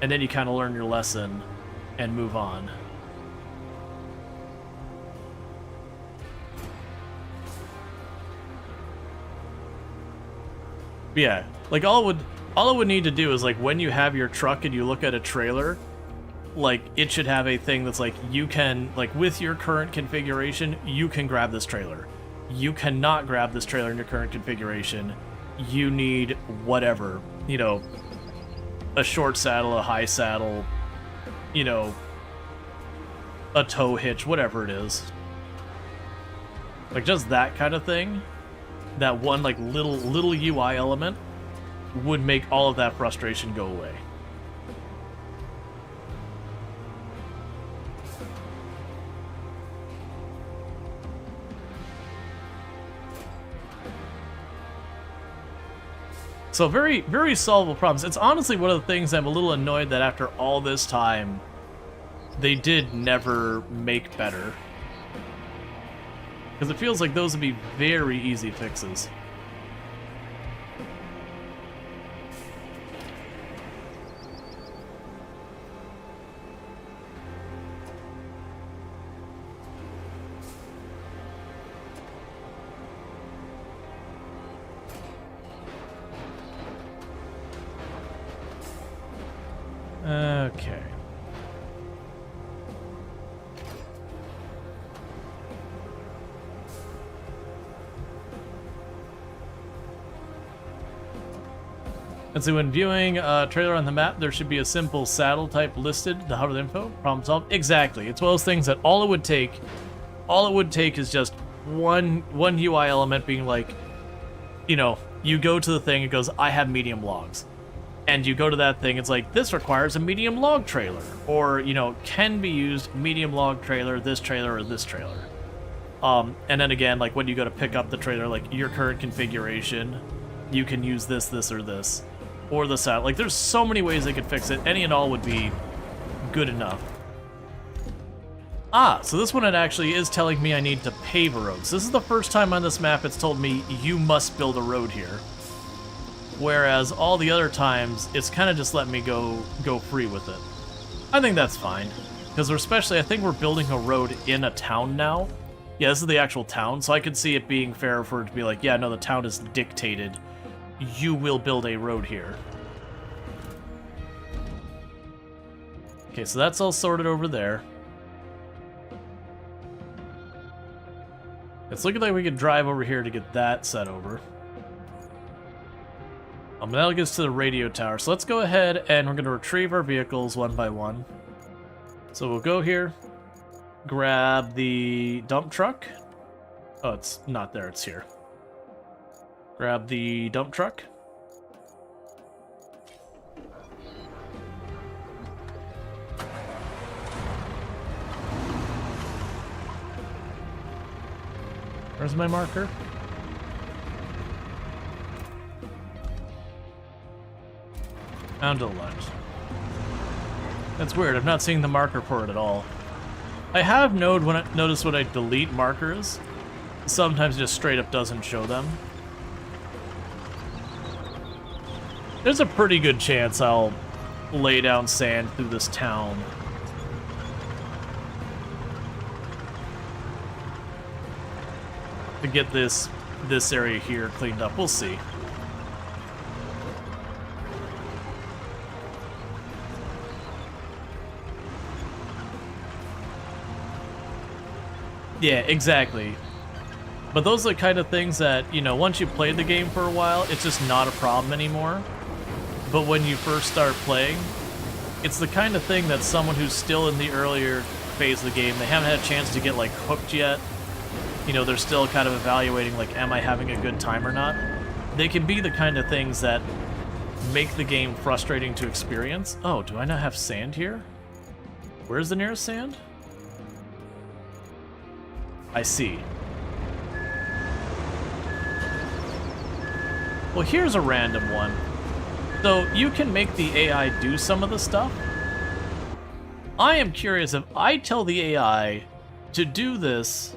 and then you kind of learn your lesson and move on. But yeah, like all it would need to do is like when you have your truck and you look at a trailer, like it should have a thing that's like you can, like with your current configuration, you can grab this trailer. You cannot grab this trailer in your current configuration. You need whatever, you know, a short saddle, a high saddle, you know, a tow hitch, whatever it is. Like just that kind of thing. That one like little UI element would make all of that frustration go away. So very, very solvable problems. It's honestly one of the things I'm a little annoyed that after all this time, they did never make better. Because it feels like those would be very easy fixes. Okay. And so when viewing a trailer on the map, there should be a simple saddle type listed, the HUD info, problem solved. Exactly. It's one of those things that all it would take is just one UI element being like, you know, you go to the thing, it goes, I have medium logs. And you go to that thing, it's like, this requires a medium log trailer. Or, you know, can be used medium log trailer, this trailer, or this trailer. And then again, like when you go to pick up the trailer, like your current configuration, you can use this, this, or this. Or the saddle. Like there's so many ways they could fix it. Any and all would be good enough. Ah, so this one it actually is telling me I need to pave a road. So this is the first time on this map it's told me you must build a road here. Whereas all the other times, it's kind of just letting me go free with it. I think that's fine. Because especially, I think we're building a road in a town now. Yeah, this is the actual town, so I could see it being fair for it to be like, yeah, no, the town is dictated. You will build a road here. Okay, so that's all sorted over there. It's looking like we could drive over here to get that set over. That'll get us to the radio tower. So let's go ahead and we're going to retrieve our vehicles one by one. So we'll go here, grab the dump truck. Oh, it's not there, it's here. Grab the dump truck. Where's my marker? Down to the left. That's weird, I'm not seeing the marker for it at all. I have noticed when I delete markers, sometimes it just straight up doesn't show them. There's a pretty good chance I'll lay down sand through this town. To get this area here cleaned up. We'll see. Yeah, exactly. But those are the kind of things that, you know, once you play the game for a while, it's just not a problem anymore. But when you first start playing, it's the kind of thing that someone who's still in the earlier phase of the game, they haven't had a chance to get like hooked yet. You know, they're still kind of evaluating like, am I having a good time or not? They can be the kind of things that make the game frustrating to experience. Oh, do I not have sand here? Where's the nearest sand? I see. Well, here's a random one. So you can make the AI do some of the stuff. I am curious if I tell the AI to do this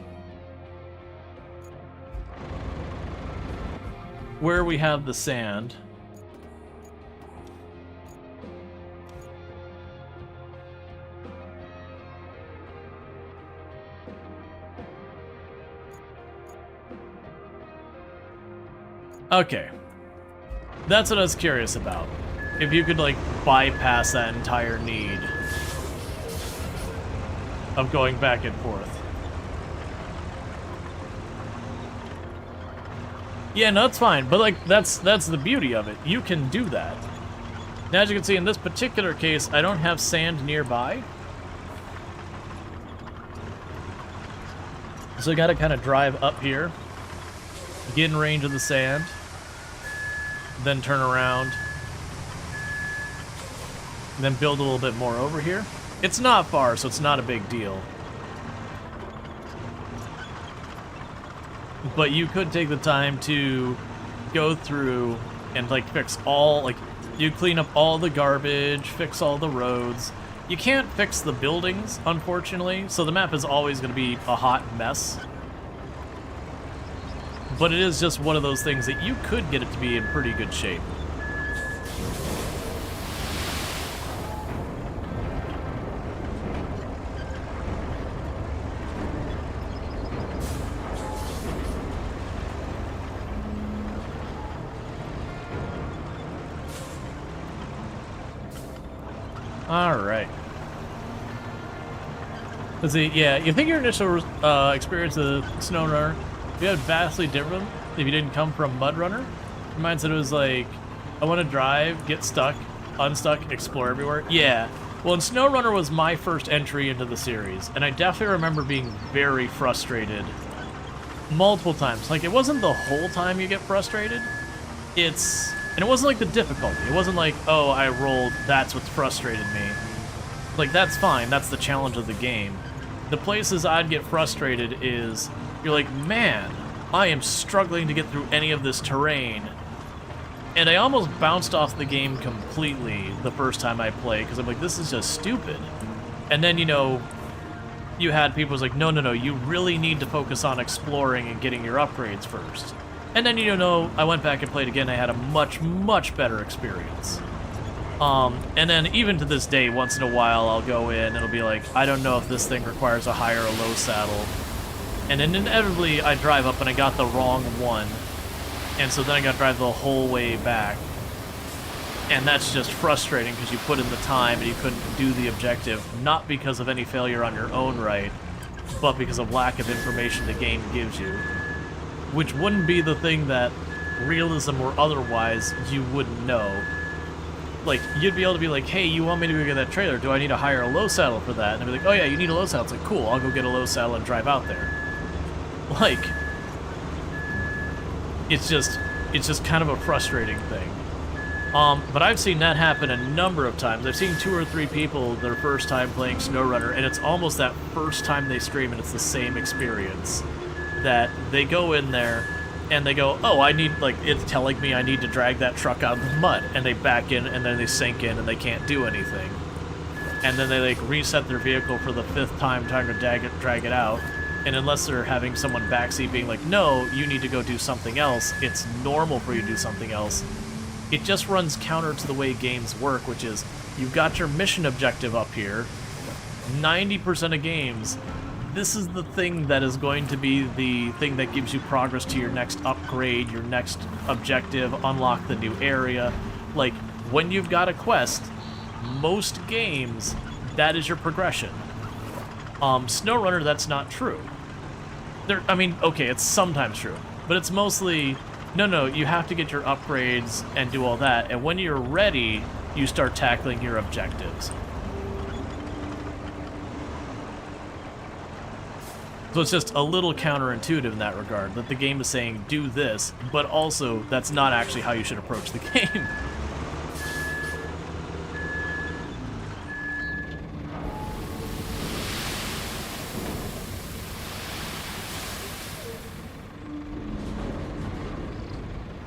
where we have the sand. Okay. That's what I was curious about. If you could, like, bypass that entire need of going back and forth. Yeah, no, that's fine. But, like, that's the beauty of it. You can do that. Now, as you can see, in this particular case, I don't have sand nearby. So I gotta kind of drive up here, get in range of the sand, then turn around, then build a little bit more over here. It's not far, so it's not a big deal. But you could take the time to go through and like fix all, like, you clean up all the garbage, fix all the roads. You can't fix the buildings, unfortunately, so the map is always going to be a hot mess. But it is just one of those things that you could get it to be in pretty good shape. Alright. Let's see, yeah, you think your initial experience of SnowRunner, you had vastly different if you didn't come from MudRunner? Mine said it was like, I want to drive, get stuck, unstuck, explore everywhere. Yeah, well, and SnowRunner was my first entry into the series, and I definitely remember being very frustrated multiple times. Like, it wasn't the whole time you get frustrated, and it wasn't like the difficulty. It wasn't like, oh, I rolled, that's what's frustrated me. Like, that's fine, that's the challenge of the game. The places I'd get frustrated is, you're like, man, I am struggling to get through any of this terrain. And I almost bounced off the game completely the first time I played, because I'm like, this is just stupid. And then, you know, you had people who's like, no, you really need to focus on exploring and getting your upgrades first. And then, you know, I went back and played again, I had a much, much better experience. And then even to this day, once in a while, I'll go in and it'll be like, I don't know if this thing requires a high or a low saddle. And then inevitably, I drive up and I got the wrong one. And so then I got to drive the whole way back. And that's just frustrating because you put in the time and you couldn't do the objective, not because of any failure on your own right, but because of lack of information the game gives you. Which wouldn't be the thing that, realism or otherwise, you wouldn't know. Like, you'd be able to be like, hey, you want me to go get that trailer? Do I need a high or a low saddle for that? And I'd be like, oh yeah, you need a low saddle. It's like, cool, I'll go get a low saddle and drive out there. Like, it's just kind of a frustrating thing. But I've seen that happen a number of times. I've seen 2 or 3 people their first time playing SnowRunner, and it's almost that first time they stream and it's the same experience. That they go in there and they go, oh, I need, like, it's telling me I need to drag that truck out of the mud, and they back in and then they sink in and they can't do anything. And then they, like, reset their vehicle for the 5th time trying to drag it out, and unless they're having someone backseat being like, no, you need to go do something else, it's normal for you to do something else. It just runs counter to the way games work, which is, you've got your mission objective up here. 90% of games, this is the thing that is going to be the thing that gives you progress to your next upgrade, your next objective, unlock the new area. Like, when you've got a quest, most games, that is your progression. SnowRunner, that's not true. I mean, okay, it's sometimes true, but it's mostly, no, you have to get your upgrades and do all that, and when you're ready, you start tackling your objectives. So it's just a little counterintuitive in that regard, that the game is saying do this, but also that's not actually how you should approach the game.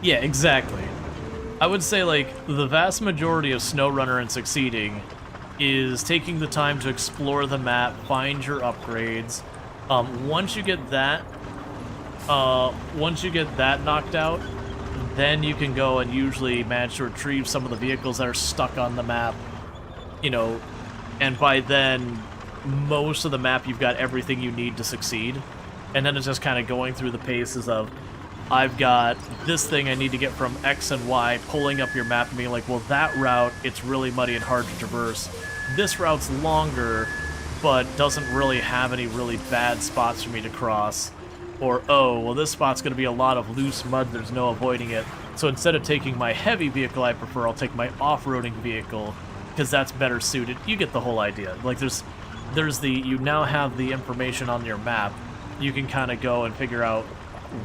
Yeah, exactly. I would say, like, the vast majority of SnowRunner and succeeding is taking the time to explore the map, find your upgrades. Once you get that knocked out, then you can go and usually manage to retrieve some of the vehicles that are stuck on the map, you know, and by then, most of the map you've got everything you need to succeed. And then it's just kind of going through the paces of, I've got this thing I need to get from X and Y, pulling up your map and being like, well, that route, it's really muddy and hard to traverse. This route's longer, but doesn't really have any really bad spots for me to cross. Or, oh, well, this spot's going to be a lot of loose mud, there's no avoiding it. So instead of taking my heavy vehicle I prefer, I'll take my off-roading vehicle, because that's better suited. You get the whole idea. Like, you now have the information on your map. You can kind of go and figure out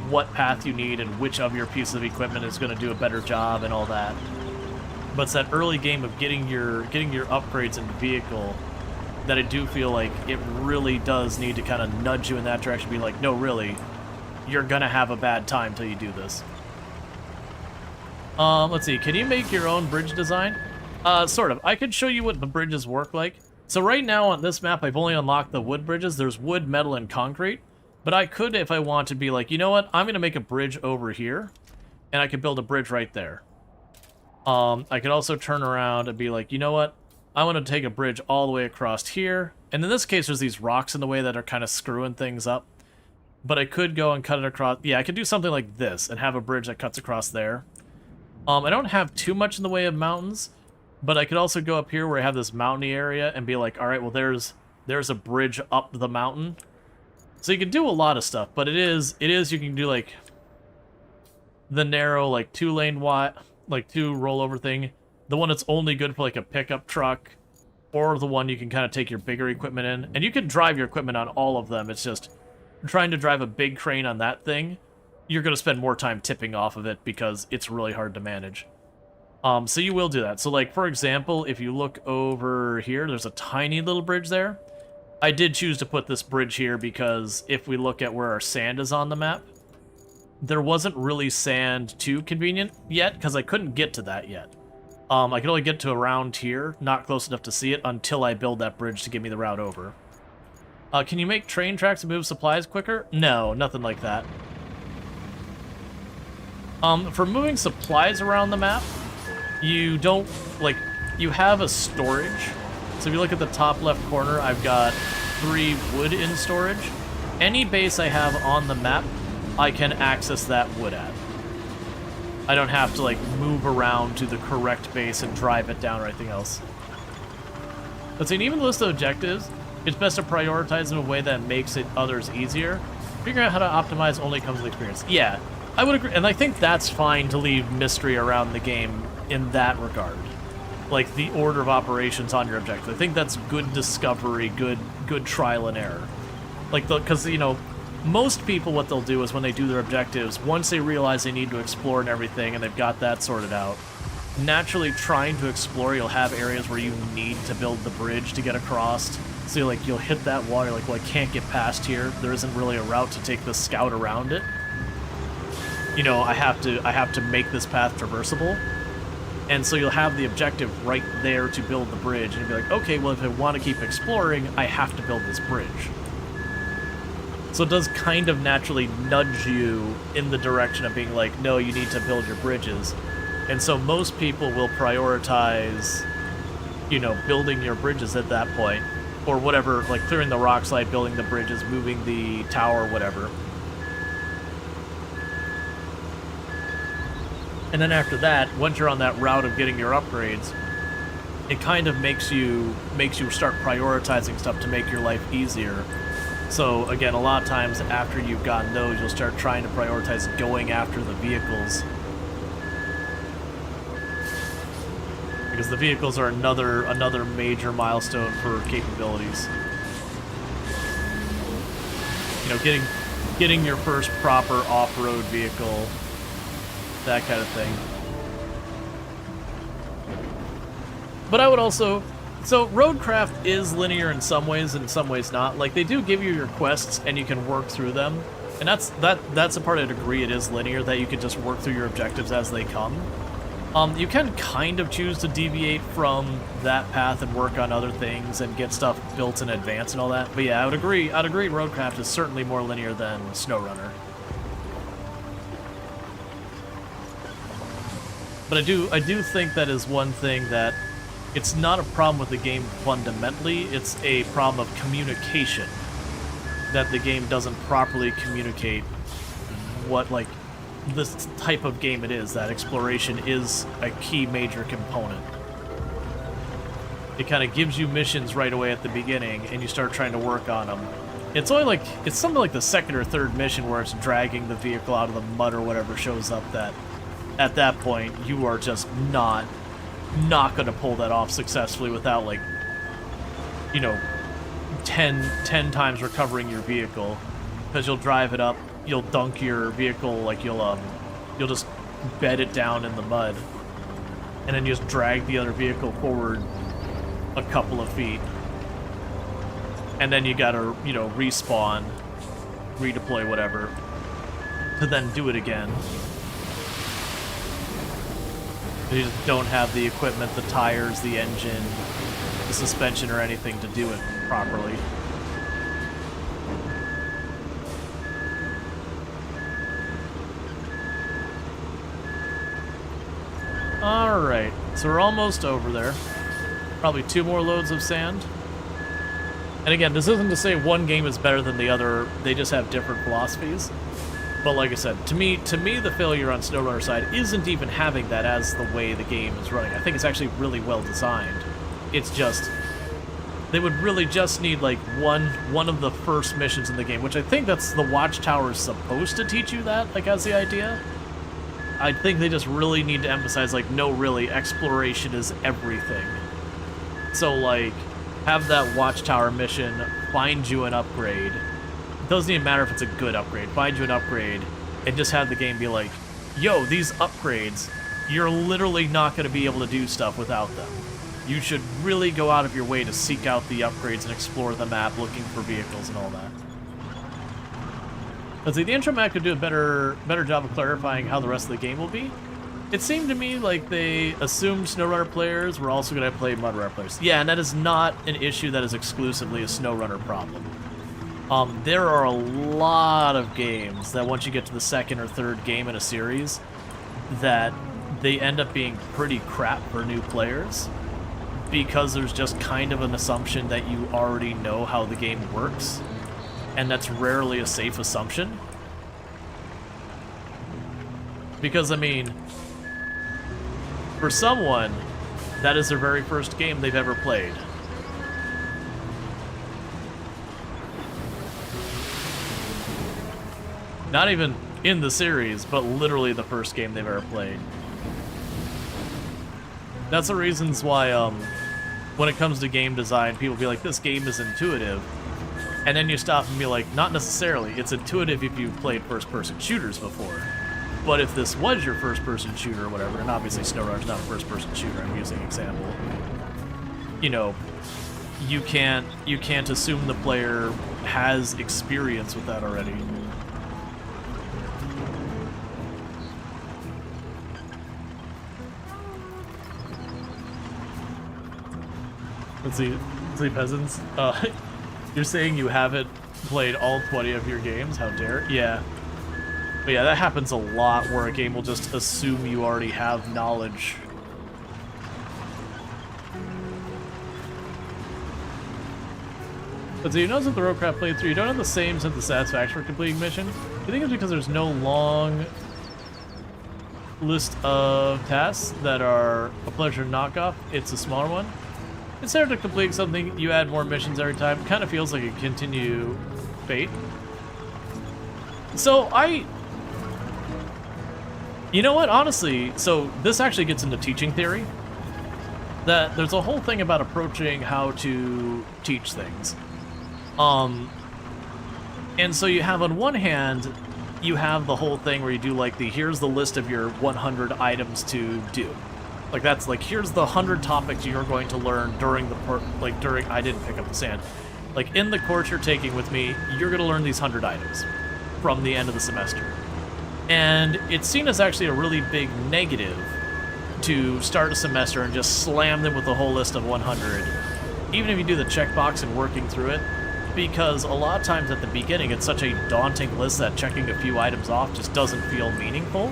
what path you need and which of your pieces of equipment is going to do a better job and all that. But it's that early game of getting your upgrades in the vehicle that I do feel like it really does need to kind of nudge you in that direction, be like, no, really, you're going to have a bad time till you do this. Let's see, can you make your own bridge design? Sort of. I could show you what the bridges work like. So right now on this map, I've only unlocked the wood bridges. There's wood, metal, and concrete. But I could, if I want, to be like, you know what, I'm going to make a bridge over here, and I could build a bridge right there. I could also turn around and be like, you know what, I want to take a bridge all the way across here. And in this case, there's these rocks in the way that are kind of screwing things up. But I could go and cut it across. Yeah, I could do something like this and have a bridge that cuts across there. I don't have too much in the way of mountains, but I could also go up here where I have this mountainy area and be like, all right, well, there's a bridge up the mountain. So you can do a lot of stuff, but it is you can do like the narrow, like 2-lane wide, like 2 rollover thing. The one that's only good for like a pickup truck, or the one you can kind of take your bigger equipment in. And you can drive your equipment on all of them. It's just trying to drive a big crane on that thing, you're going to spend more time tipping off of it because it's really hard to manage. So you will do that. So like, for example, if you look over here, there's a tiny little bridge there. I did choose to put this bridge here because if we look at where our sand is on the map, there wasn't really sand too convenient yet because I couldn't get to that yet. I could only get to around here, not close enough to see it, until I build that bridge to give me the route over. Can you make train tracks and move supplies quicker? No, nothing like that. For moving supplies around the map, you don't, like, you have a storage. So if you look at the top left corner, I've got 3 wood in storage. Any base I have on the map, I can access that wood at. I don't have to, like, move around to the correct base and drive it down or anything else. But see, even list of objectives, it's best to prioritize in a way that makes it others easier. Figuring out how to optimize only comes with experience. Yeah, I would agree, and I think that's fine to leave mystery around the game in that regard. Like, the order of operations on your objective. I think that's good discovery, good trial and error. Like, because, you know, most people, what they'll do is when they do their objectives, once they realize they need to explore and everything, and they've got that sorted out, naturally trying to explore, you'll have areas where you need to build the bridge to get across. So, like, you'll hit that wall, you're like, well, I can't get past here. There isn't really a route to take the scout around it. You know, I have to make this path traversable. And so you'll have the objective right there to build the bridge, and you'll be like, okay, well, if I want to keep exploring, I have to build this bridge. So it does kind of naturally nudge you in the direction of being like, no, you need to build your bridges. And so most people will prioritize, you know, building your bridges at that point, or whatever, like clearing the rock slide, building the bridges, moving the tower, whatever. And then after that, once you're on that route of getting your upgrades, it kind of makes you start prioritizing stuff to make your life easier. So again, a lot of times after you've gotten those, you'll start trying to prioritize going after the vehicles. because the vehicles are another major milestone for capabilities. You know, getting your first proper off-road vehicle, that kind of thing. But I would also... So, RoadCraft is linear in some ways and in some ways not. Like, they do give you your quests and you can work through them. And that's a part I'd agree it is linear, that you can just work through your objectives as they come. You can kind of choose to deviate from that path and work on other things and get stuff built in advance and all that. But yeah, I'd agree RoadCraft is certainly more linear than SnowRunner. But I do think that is one thing that it's not a problem with the game fundamentally, it's a problem of communication. That the game doesn't properly communicate what, like, this type of game it is, that exploration is a key major component. It kind of gives you missions right away at the beginning, and you start trying to work on them. It's something like the second or third mission where it's dragging the vehicle out of the mud or whatever shows up, that at that point you are just not going to pull that off successfully without, like, you know, 10 times recovering your vehicle, because you'll drive it up, you'll dunk your vehicle, like you'll just bed it down in the mud, and then you just drag the other vehicle forward a couple of feet, and then you gotta, you know, respawn, redeploy, whatever, to then do it again. You just don't have the equipment, the tires, the engine, the suspension, or anything to do it properly. Alright, so we're almost over there. Probably 2 more loads of sand. And again, this isn't to say one game is better than the other, they just have different philosophies. But like I said, to me, the failure on SnowRunner side isn't even having that as the way the game is running. I think it's actually really well designed. It's just, they would really just need, like, one of the first missions in the game, which I think that's the Watchtower is supposed to teach you that, like, as the idea. I think they just really need to emphasize, like, no, really, exploration is everything. So, like, have that Watchtower mission, find you an upgrade. It doesn't even matter if it's a good upgrade. Find you an upgrade, and just have the game be like, yo, these upgrades, you're literally not going to be able to do stuff without them. You should really go out of your way to seek out the upgrades and explore the map looking for vehicles and all that. Let's see, the intro map could do a better job of clarifying how the rest of the game will be. It seemed to me like they assumed SnowRunner players were also going to play MudRunner players. Yeah, and that is not an issue that is exclusively a SnowRunner problem. There are a lot of games that once you get to the second or third game in a series, that they end up being pretty crap for new players, because there's just kind of an assumption that you already know how the game works, and that's rarely a safe assumption. Because, I mean, for someone, that is their very first game they've ever played. Not even in the series, but literally the first game they've ever played. That's the reasons why, when it comes to game design, people be like, this game is intuitive. And then you stop and be like, not necessarily. It's intuitive if you've played first-person shooters before. But if this was your first-person shooter or whatever, and obviously SnowRunner's not a first-person shooter, I'm using an example, you know, you can't assume the player has experience with that already. Let's see, peasants. You're saying you haven't played all 20 of your games? How dare? Yeah. But yeah, that happens a lot, where a game will just assume you already have knowledge. But so you notice with the RoadCraft playthrough, you don't have the same sense of satisfaction for completing mission. I think it's because there's no long list of tasks that are a pleasure knockoff. It's a smaller one. Instead of completing something, you add more missions every time. It kind of feels like a continue fate. So you know what, honestly, so this actually gets into teaching theory. that there's a whole thing about approaching how to teach things. And so you have on one hand, you have the whole thing where you do like here's the list of your 100 items to do. Like that's like, here's the 100 topics you're going to learn during the, I didn't pick up the sand. Like in the course you're taking with me, you're gonna learn these 100 items from the end of the semester. And it's seen as actually a really big negative to start a semester and just slam them with a whole list of 100, even if you do the checkbox and working through it, because a lot of times at the beginning it's such a daunting list that checking a few items off just doesn't feel meaningful.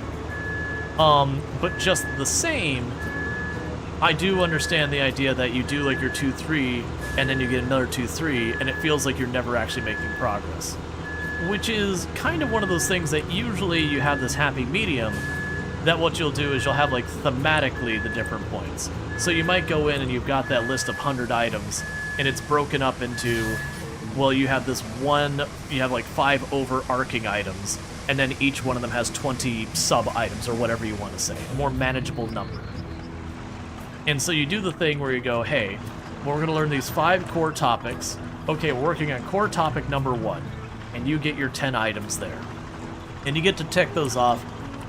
But just the same, I do understand the idea that you do like your 2-3 and then you get another 2-3 and it feels like you're never actually making progress. Which is kind of one of those things that usually you have this happy medium that what you'll do is you'll have like thematically the different points. So you might go in and you've got that list of 100 items and it's broken up into, well, you have this one, you have like 5 overarching items and then each one of them has 20 sub-items or whatever you want to say, a more manageable number. And so you do the thing where you go, hey, well, we're going to learn these 5 core topics. Okay, we're working on core topic number 1, and you get your 10 items there. And you get to tick those off,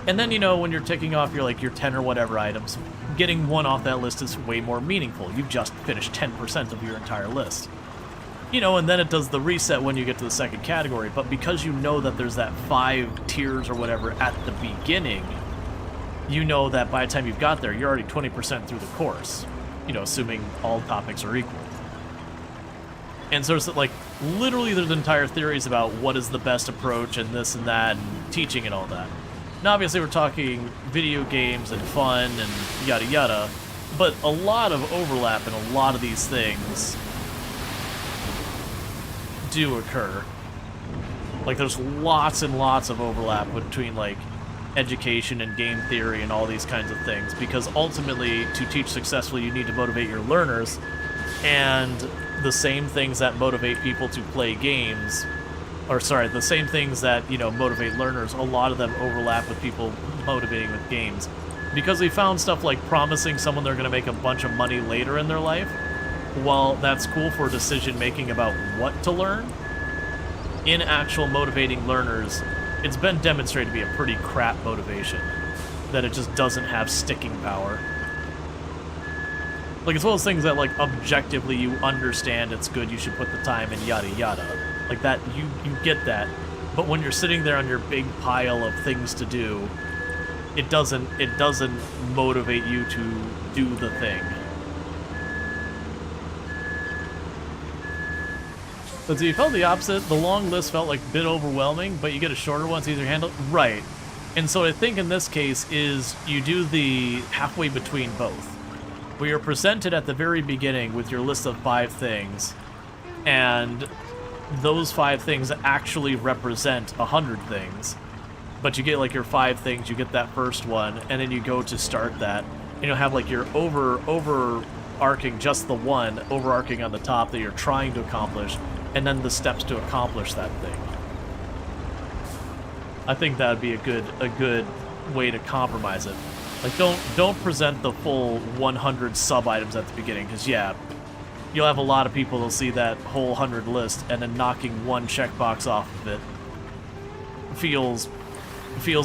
and then, you know, when you're ticking off your 10 or whatever items, getting one off that list is way more meaningful. You've just finished 10% of your entire list. You know, and then it does the reset when you get to the second category, but because you know that there's that 5 tiers or whatever at the beginning, you know that by the time you've got there, you're already 20% through the course, you know, assuming all topics are equal. And so it's like, literally there's entire theories about what is the best approach and this and that and teaching and all that. Now, obviously we're talking video games and fun and yada yada, but a lot of overlap in a lot of these things do occur. Like, there's lots and lots of overlap between, like, education and game theory and all these kinds of things, because ultimately, to teach successfully, you need to motivate your learners, and the same things that motivate people to play games, or sorry, the same things that, you know, motivate learners, a lot of them overlap with people motivating with games. Because we found stuff like promising someone they're going to make a bunch of money later in their life, while that's cool for decision making about what to learn, in actual motivating learners, it's been demonstrated to be a pretty crap motivation, that it just doesn't have sticking power. Like, it's one of those things that, like, objectively you understand it's good, you should put the time in, yada yada. Like, that, you get that. But when you're sitting there on your big pile of things to do, it doesn't motivate you to do the thing. But so you felt the opposite. The long list felt like a bit overwhelming, but you get a shorter one, it's easier to handle. Right. And so I think in this case is you do the halfway between both, where you're presented at the very beginning with your list of 5 things, and those 5 things actually represent 100 things. But you get like your 5 things, you get that first one, and then you go to start that, and you'll have like your overarching, just the one overarching on the top that you're trying to accomplish, and then the steps to accomplish that thing. I think that would be a good way to compromise it. Like, don't present the full 100 sub-items at the beginning, because, yeah, you'll have a lot of people that'll see that whole 100 list, and then knocking one checkbox off of it feels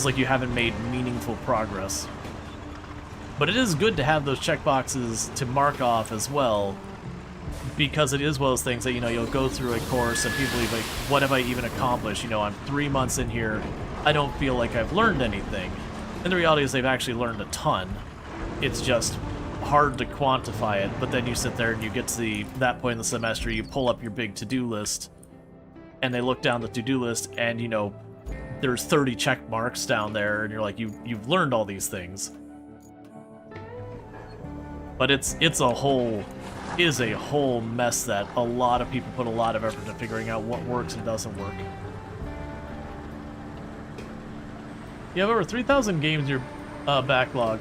like you haven't made meaningful progress. But it is good to have those checkboxes to mark off as well, because it is one of those things that, you know, you'll go through a course and people will be like, what have I even accomplished? You know, I'm 3 months in here, I don't feel like I've learned anything. And the reality is they've actually learned a ton. It's just hard to quantify it, but then you sit there and you get to that point in the semester, you pull up your big to-do list, and they look down the to-do list, and, you know, there's 30 check marks down there, and you're like, you've learned all these things. But it's a whole mess that a lot of people put a lot of effort into figuring out what works and doesn't work. You have over 3,000 games in your backlog.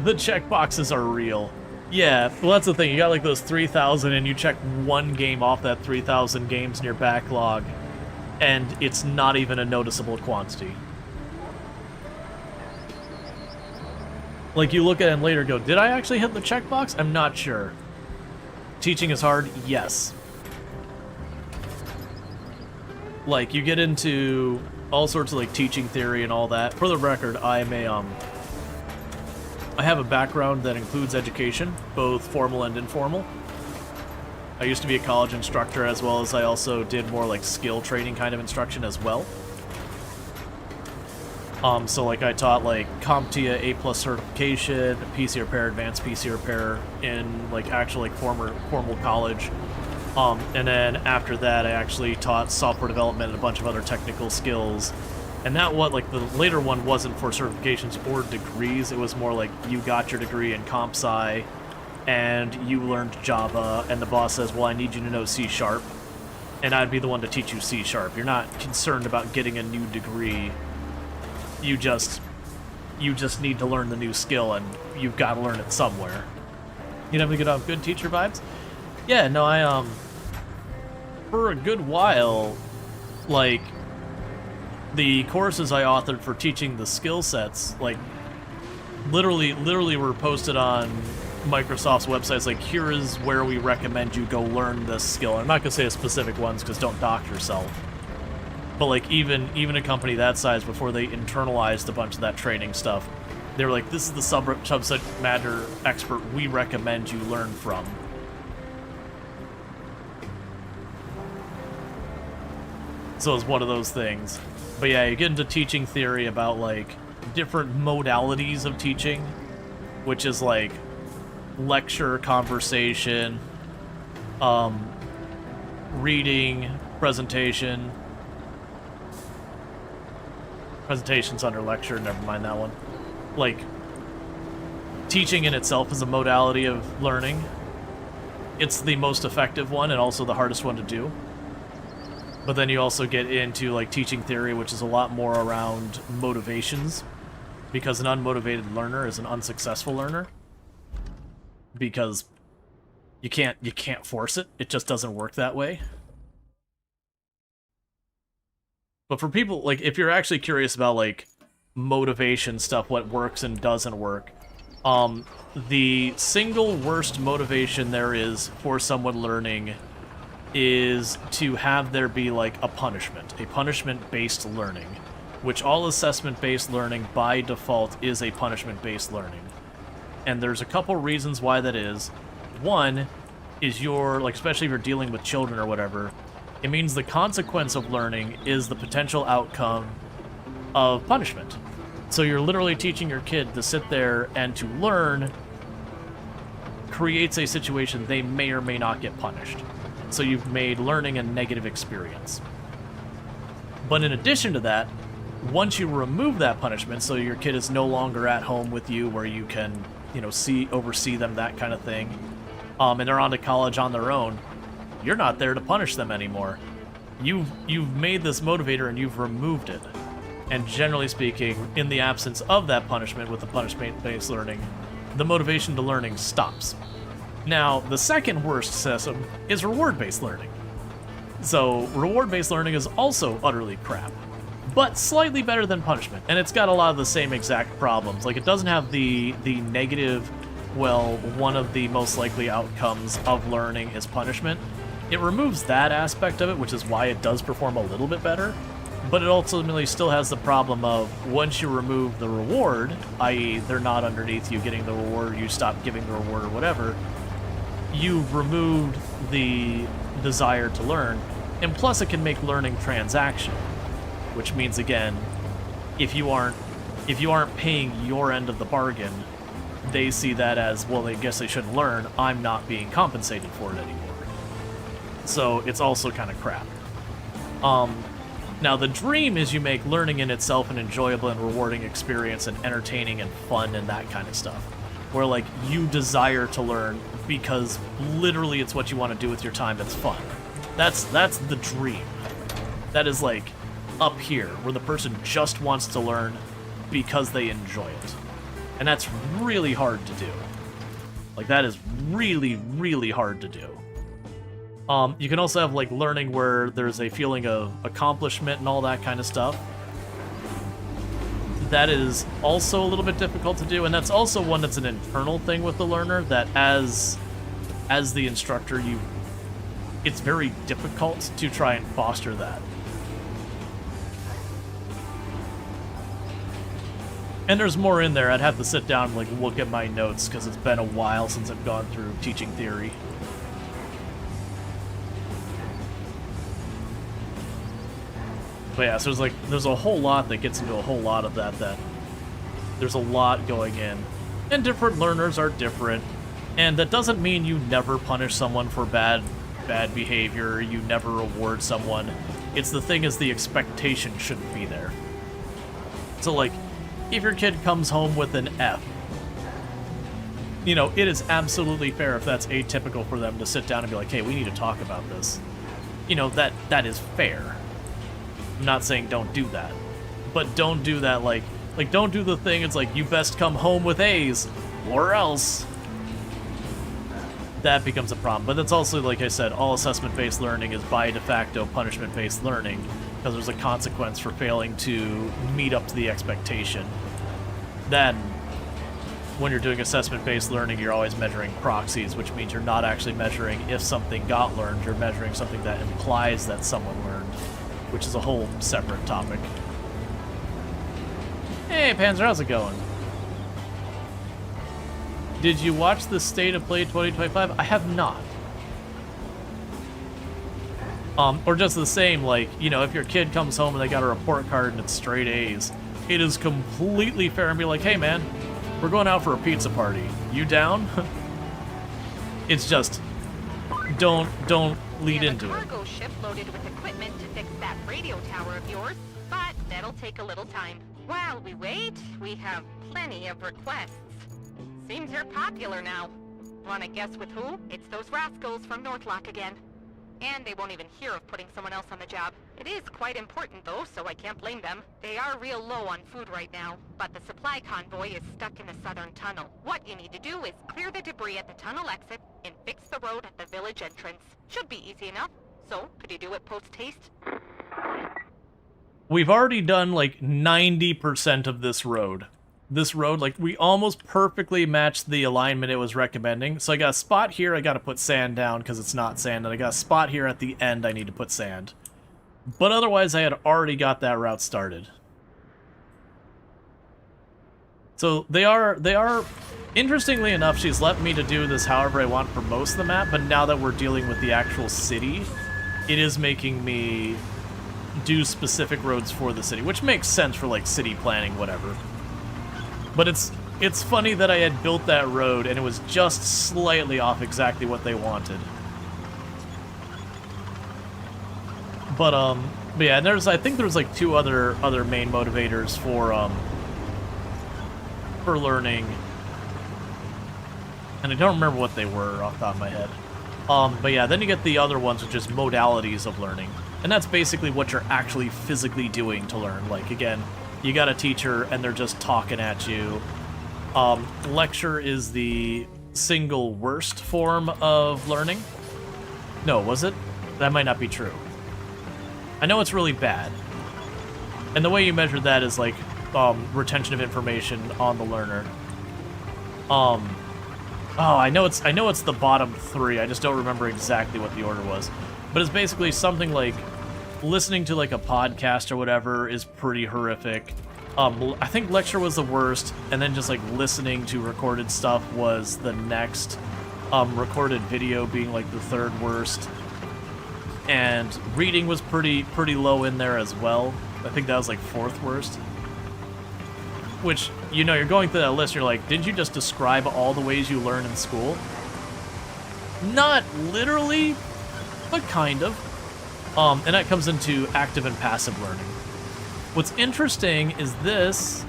The checkboxes are real. Yeah, well, that's the thing. You got like those 3,000 and you check one game off that 3,000 games in your backlog, and it's not even a noticeable quantity. Like, you look at it and later go, did I actually hit the checkbox? I'm not sure. Teaching is hard? Yes. Like, you get into all sorts of, like, teaching theory and all that. For the record, I have a background that includes education, both formal and informal. I used to be a college instructor, as well as I also did more, like, skill training kind of instruction as well. So, like, I taught, like, CompTIA A+ certification, PC repair, advanced PC repair in, like, actual, like, formal college. And then after that, I actually taught software development and a bunch of other technical skills. And that one, like, the later one wasn't for certifications or degrees. It was more like you got your degree in Comp Sci, and you learned Java, and the boss says, well, I need you to know C#. And I'd be the one to teach you C#. You're not concerned about getting a new degree. You just need to learn the new skill, and you've got to learn it somewhere. You know, we get off good teacher vibes? Yeah, no, I, for a good while, like, the courses I authored for teaching the skill sets, like, literally were posted on Microsoft's websites, like, here is where we recommend you go learn this skill. I'm not going to say specific ones, because don't dock yourself. But, like, even a company that size, before they internalized a bunch of that training stuff, they were like, this is the subject matter expert we recommend you learn from. So it's one of those things. But yeah, you get into teaching theory about, like, different modalities of teaching, which is, like, lecture, conversation, reading, presentation. Presentation's under lecture, never mind that one. Like, teaching in itself is a modality of learning. It's the most effective one and also the hardest one to do. But then you also get into, like, teaching theory, which is a lot more around motivations, because an unmotivated learner is an unsuccessful learner, because you can't force it. It just doesn't work that way. But for people, like, if you're actually curious about, like, motivation stuff, what works and doesn't work, the single worst motivation there is for someone learning is to have there be, like, a punishment-based learning, which all assessment-based learning by default is a punishment-based learning. And there's a couple reasons why that is. One is like, especially if you're dealing with children or whatever, it means the consequence of learning is the potential outcome of punishment. So you're literally teaching your kid to sit there and to learn creates a situation they may or may not get punished. So you've made learning a negative experience. But in addition to that, once you remove that punishment, so your kid is no longer at home with you where you can, you know, oversee them, that kind of thing, and they're on to college on their own, you're not there to punish them anymore. You've made this motivator and you've removed it. And generally speaking, in the absence of that punishment with the punishment-based learning, the motivation to learning stops. Now, the second worst system is reward-based learning. So, reward-based learning is also utterly crap, but slightly better than punishment, and it's got a lot of the same exact problems. Like, it doesn't have the negative, well, one of the most likely outcomes of learning is punishment. It removes that aspect of it, which is why it does perform a little bit better, but it ultimately still has the problem of once you remove the reward, i.e. they're not underneath you getting the reward, you stop giving the reward or whatever, you've removed the desire to learn, and plus it can make learning transactional, which means, again, if you aren't paying your end of the bargain, they see that as, well, I guess they shouldn't learn, I'm not being compensated for it anymore. So it's also kind of crap. Now the dream is you make learning in itself an enjoyable and rewarding experience and entertaining and fun and that kind of stuff, where, like, you desire to learn because literally it's what you want to do with your time that's fun. That's the dream. That is, like, up here, where the person just wants to learn because they enjoy it. And that's really hard to do. Like, that is really, really hard to do. You can also have, like, learning where there's a feeling of accomplishment and all that kind of stuff. that is also a little bit difficult to do, and that's also one that's an internal thing with the learner, that as the instructor, it's very difficult to try and foster that. And there's more in there. I'd have to sit down and like look at my notes because it's been a while since I've gone through teaching theory. But yeah, so there's a whole lot that gets into a whole lot of that there's a lot going in. And different learners are different. And that doesn't mean you never punish someone for bad behavior, you never reward someone. It's the thing is the expectation shouldn't be there. So like, if your kid comes home with an F, you know, it is absolutely fair if that's atypical for them to sit down and be like, hey, we need to talk about this. You know, that is fair. I'm not saying don't do that. But don't do that like don't do the thing, it's like, you best come home with A's, or else. That becomes a problem. But that's also, like I said, all assessment-based learning is by de facto punishment-based learning, because there's a consequence for failing to meet up to the expectation. Then, when you're doing assessment-based learning, you're always measuring proxies, which means you're not actually measuring if something got learned, you're measuring something that implies that someone learned, which is a whole separate topic. Hey, Panzer, how's it going? Did you watch the State of Play 2025? I have not. Or just the same, like, you know, if your kid comes home and they got a report card and it's straight A's, it is completely fair and be like, hey man, we're going out for a pizza party. You down? It's just, don't lead into it. We have a cargo ship loaded with equipment to fix that radio tower of yours, but that'll take a little time. While we wait, we have plenty of requests. Seems you're popular now. Wanna guess with who? It's those rascals from Northlock again. And they won't even hear of putting someone else on the job. It is quite important though, so I can't blame them. They are real low on food right now, but the supply convoy is stuck in the southern tunnel. What you need to do is clear the debris at the tunnel exit and fix the road at the village entrance. Should be easy enough. So, could you do it post-haste? We've already done like 90% of this road. This road, like, we almost perfectly matched the alignment it was recommending. So I got a spot here I gotta put sand down because it's not sand, and I got a spot here at the end I need to put sand. But otherwise I had already got that route started. So they are, interestingly enough, she's let me to do this however I want for most of the map, but now that we're dealing with the actual city, it is making me do specific roads for the city, which makes sense for, like, city planning, whatever. But it's funny that I had built that road and it was just slightly off exactly what they wanted. But yeah, and I think there's like two other main motivators for learning. And I don't remember what they were off the top of my head. But yeah, then you get the other ones, which is modalities of learning. And that's basically what you're actually physically doing to learn. Like, again, you got a teacher and they're just talking at you. Lecture is the single worst form of learning. No, was it? That might not be true. I know it's really bad. And the way you measure that is like retention of information on the learner. Oh, I know it's the bottom three. I just don't remember exactly what the order was. But it's basically something like listening to like a podcast or whatever is pretty horrific. I think lecture was the worst, and then just like listening to recorded stuff was the next. Recorded video being like the third worst. And reading was pretty low in there as well. I think that was like fourth worst. Which, you know, you're going through that list, you're like, did you just describe all the ways you learn in school? Not literally, but kind of. And that comes into active and passive learning. What's interesting is this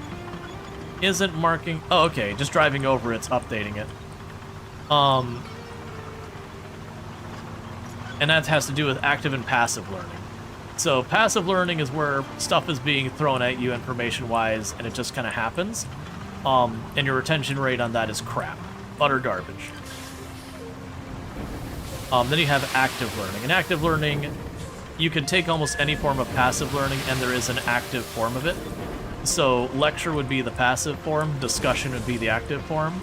isn't marking... Oh, okay, just driving over it's updating it. And that has to do with active and passive learning. So passive learning is where stuff is being thrown at you information-wise, and it just kind of happens. And your retention rate on that is crap. Utter garbage. Then you have active learning. And active learning, you can take almost any form of passive learning, and there is an active form of it. So lecture would be the passive form, discussion would be the active form.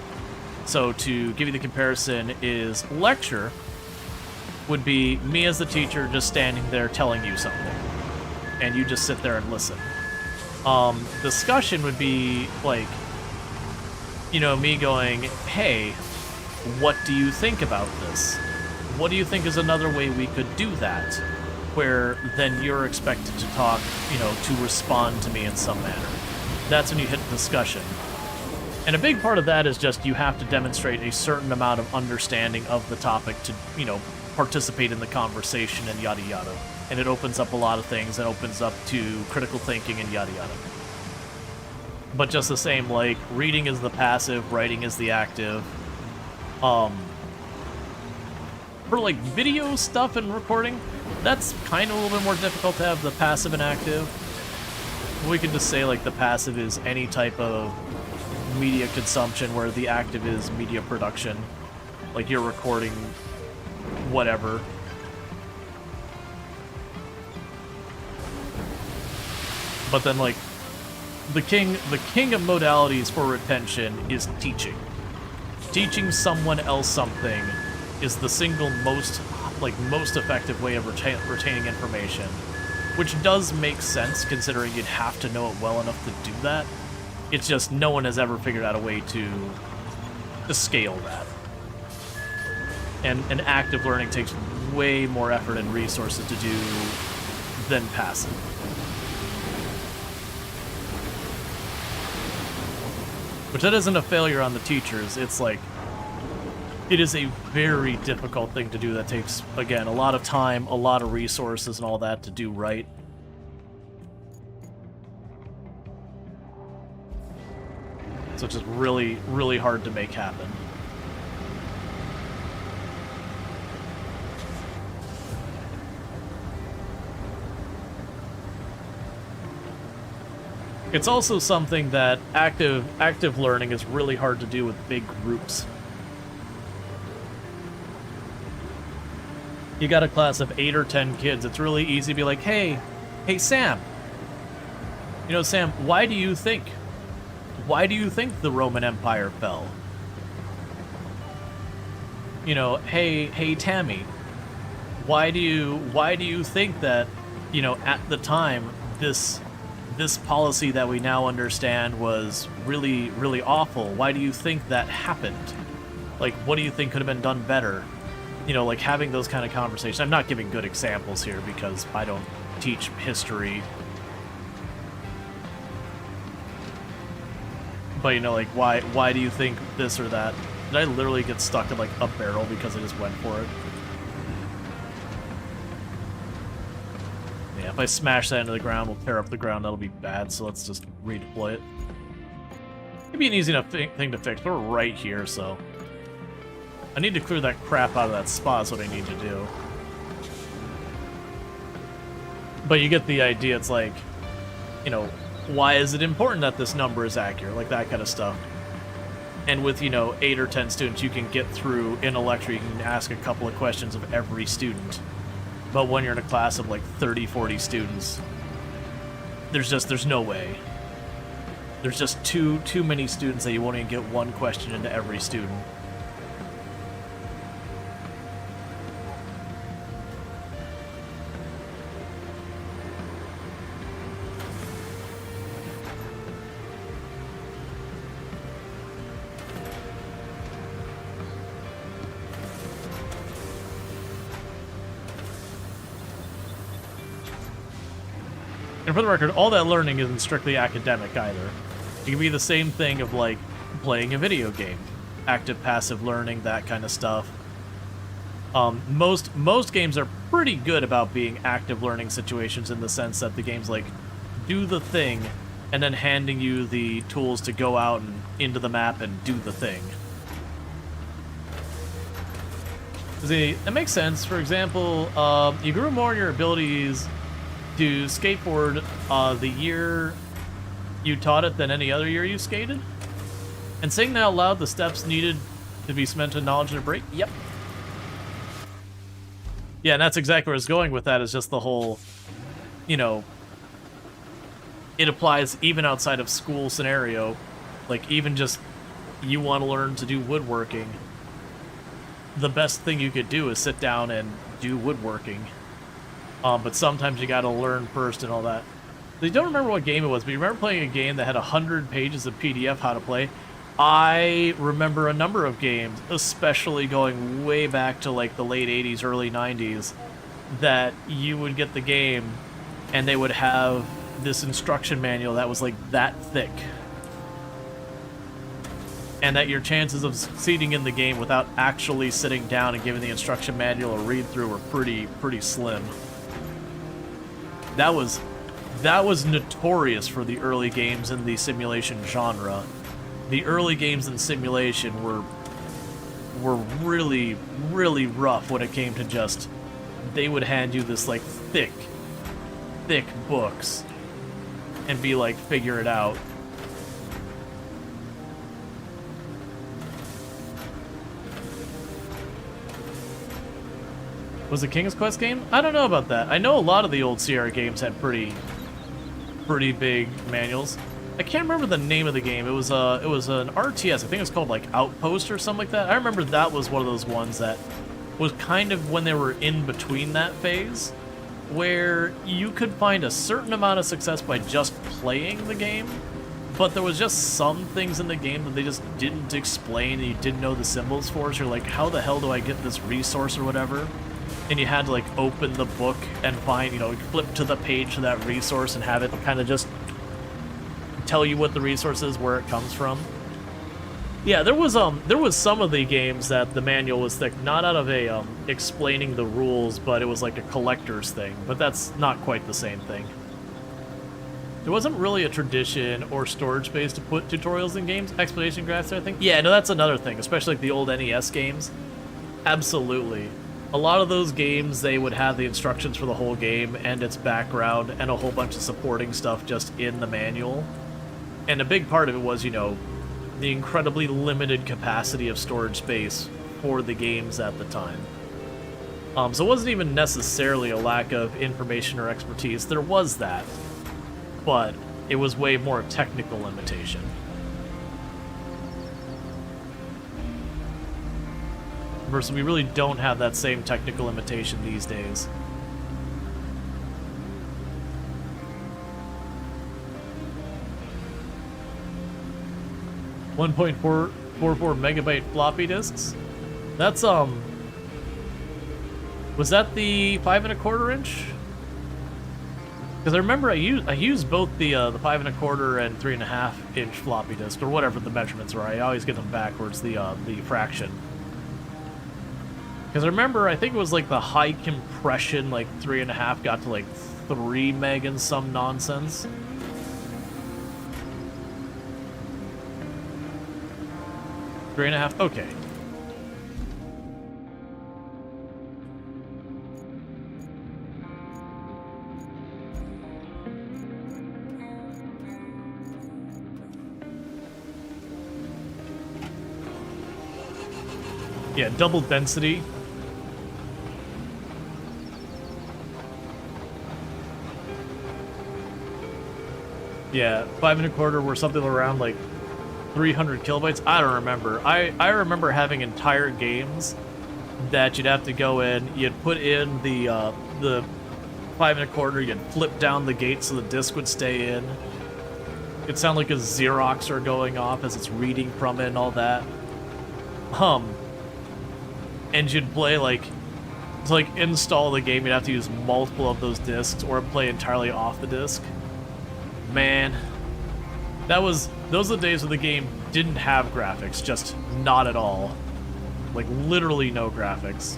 So to give you the comparison is lecture would be me as the teacher just standing there telling you something. And you just sit there and listen. Discussion would be like, you know, me going, hey, what do you think about this? What do you think is another way we could do that? Where then you're expected to talk, you know, to respond to me in some manner. That's when you hit discussion. And a big part of that is just you have to demonstrate a certain amount of understanding of the topic to, you know, participate in the conversation and yada yada. And it opens up a lot of things and opens up to critical thinking and yada yada. But just the same, like, reading is the passive, writing is the active. For, like, video stuff and recording, that's kind of a little bit more difficult to have the passive and active. We could just say, like, the passive is any type of media consumption, where the active is media production. Like, you're recording whatever. But then, like, the king of modalities for retention is teaching. Teaching someone else something is the single most effective way of retaining information, which does make sense considering you'd have to know it well enough to do that. It's just no one has ever figured out a way to scale that. And active learning takes way more effort and resources to do than passive. Which that isn't a failure on the teachers, it's like, it is a very difficult thing to do that takes, again, a lot of time, a lot of resources and all that to do right. So it's just really, really hard to make happen. It's also something that active learning is really hard to do with big groups. You got a class of 8 or 10 kids, it's really easy to be like, hey Sam, you know, Sam, why do you think the Roman Empire fell? You know, hey Tammy, why do you think that, you know, at the time this policy that we now understand was really, really awful? Why do you think that happened? Like, what do you think could have been done better? You know, like, having those kind of conversations. I'm not giving good examples here because I don't teach history. But, you know, like, why do you think this or that? Did I literally get stuck in, like, a barrel because I just went for it? Yeah, if I smash that into the ground, we'll tear up the ground. That'll be bad, so let's just redeploy it. It'd be an easy enough thing to fix. We're right here, so... I need to clear that crap out of that spot, is what I need to do. But you get the idea, it's like, you know, why is it important that this number is accurate? Like, that kind of stuff. And with, you know, 8 or 10 students, you can get through, in a lecture, you can ask a couple of questions of every student. But when you're in a class of like 30, 40 students, there's no way. There's just too many students that you won't even get one question into every student. And for the record, all that learning isn't strictly academic either. It can be the same thing of, like, playing a video game. Active, passive learning, that kind of stuff. Most games are pretty good about being active learning situations in the sense that the game's like, do the thing, and then handing you the tools to go out and into the map and do the thing. See, that makes sense. For example, you grew more in your abilities to skateboard the year you taught it than any other year you skated? And saying that out loud, the steps needed to be cemented knowledge and a break? Yep. Yeah, and that's exactly where I was going with that, is just the whole, you know, it applies even outside of school scenario. Like, even just you want to learn to do woodworking, the best thing you could do is sit down and do woodworking. But sometimes you got to learn first and all that. I don't remember what game it was, but you remember playing a game that had 100 pages of PDF how to play? I remember a number of games, especially going way back to like the late 80s, early 90s, that you would get the game and they would have this instruction manual that was like that thick. And that your chances of succeeding in the game without actually sitting down and giving the instruction manual a read through were pretty slim. That was notorious for the early games in the simulation genre. The early games in simulation were really, really rough when it came to just, they would hand you this like thick books and be like, figure it out. Was it King's Quest game? I don't know about that. I know a lot of the old Sierra games had pretty big manuals. I can't remember the name of the game. It was an RTS. I think it was called like Outpost or something like that. I remember that was one of those ones that was kind of when they were in between that phase, where you could find a certain amount of success by just playing the game, but there was just some things in the game that they just didn't explain and you didn't know the symbols for, so you're like, how the hell do I get this resource or whatever? And you had to like open the book and find, flip to the page to that resource and have it kind of just tell you what the resource is, where it comes from. Yeah, there was some of the games that the manual was thick, not out of a explaining the rules, but it was like a collector's thing. But that's not quite the same thing. There wasn't really a tradition or storage space to put tutorials in games. Explanation graphs, I think. Yeah, no, that's another thing, especially like the old NES games. Absolutely. A lot of those games, they would have the instructions for the whole game and its background and a whole bunch of supporting stuff just in the manual. And a big part of it was, the incredibly limited capacity of storage space for the games at the time. So it wasn't even necessarily a lack of information or expertise. There was that, but it was way more technical limitation. Versus we really don't have that same technical limitation these days. .444 megabyte floppy disks. That's was that the 5 1/4 inch? Because I remember I used both the 5 1/4 and 3 1/2 inch floppy disk, or whatever the measurements are. I always get them backwards, the fraction. Because I remember, I think it was like the high compression, like 3 1/2 got to like 3 meg and some nonsense. Three and a half, okay. Yeah, double density. Yeah, 5 1/4 were something around like 300 kilobytes. I don't remember. I remember having entire games that you'd have to go in, you'd put in the 5 1/4, you'd flip down the gate so the disc would stay in. It'd sound like a Xeroxer going off as it's reading from it and all that. And you'd play like, to like install the game, you'd have to use multiple of those discs or play entirely off the disc. Man, those are the days where the game didn't have graphics, just not at all. Like literally no graphics.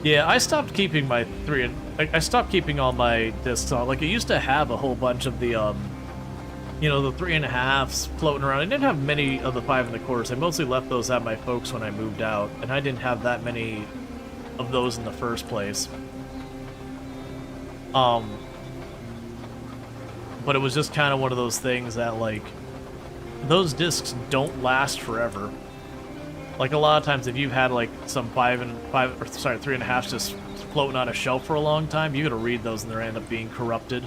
Yeah, I stopped keeping my I stopped keeping all my discs on. Like I used to have a whole bunch of the the 3 1/2s floating around. I didn't have many of the 5 1/4s. I mostly left those at my folks when I moved out, and I didn't have that many of those in the first place. But it was just kind of one of those things that, like, those discs don't last forever. Like a lot of times, if you've had like some 3.5s just floating on a shelf for a long time, you gotta read those and they end up being corrupted.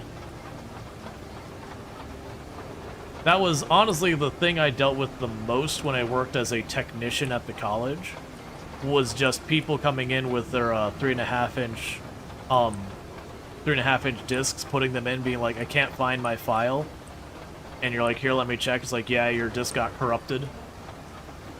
That was honestly the thing I dealt with the most when I worked as a technician at the college, was just people coming in with their 3.5-inch discs, putting them in, being like, I can't find my file. And you're like, here, let me check. It's like, yeah, your disc got corrupted.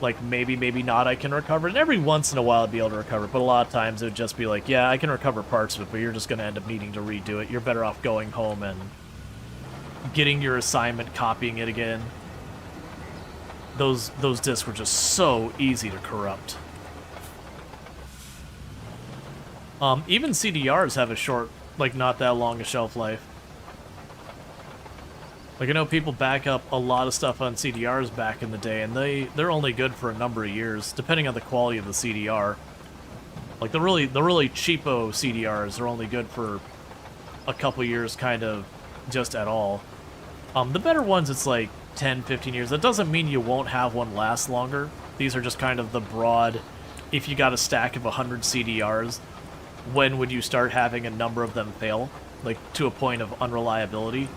Like, maybe, maybe not, I can recover it. And every once in a while I'd be able to recover it, but a lot of times it would just be like, yeah, I can recover parts of it, but you're just going to end up needing to redo it. You're better off going home and getting your assignment, copying it again. Those discs were just so easy to corrupt. Even CDRs have a short, like, not that long a shelf life. Like, I know people back up a lot of stuff on CDRs back in the day, and they're only good for a number of years, depending on the quality of the CDR. Like, the really cheapo CDRs are only good for a couple years, kind of, just at all. The better ones, it's like 10, 15 years. That doesn't mean you won't have one last longer. These are just kind of the broad, if you got a stack of 100 CDRs, when would you start having a number of them fail? Like, to a point of unreliability.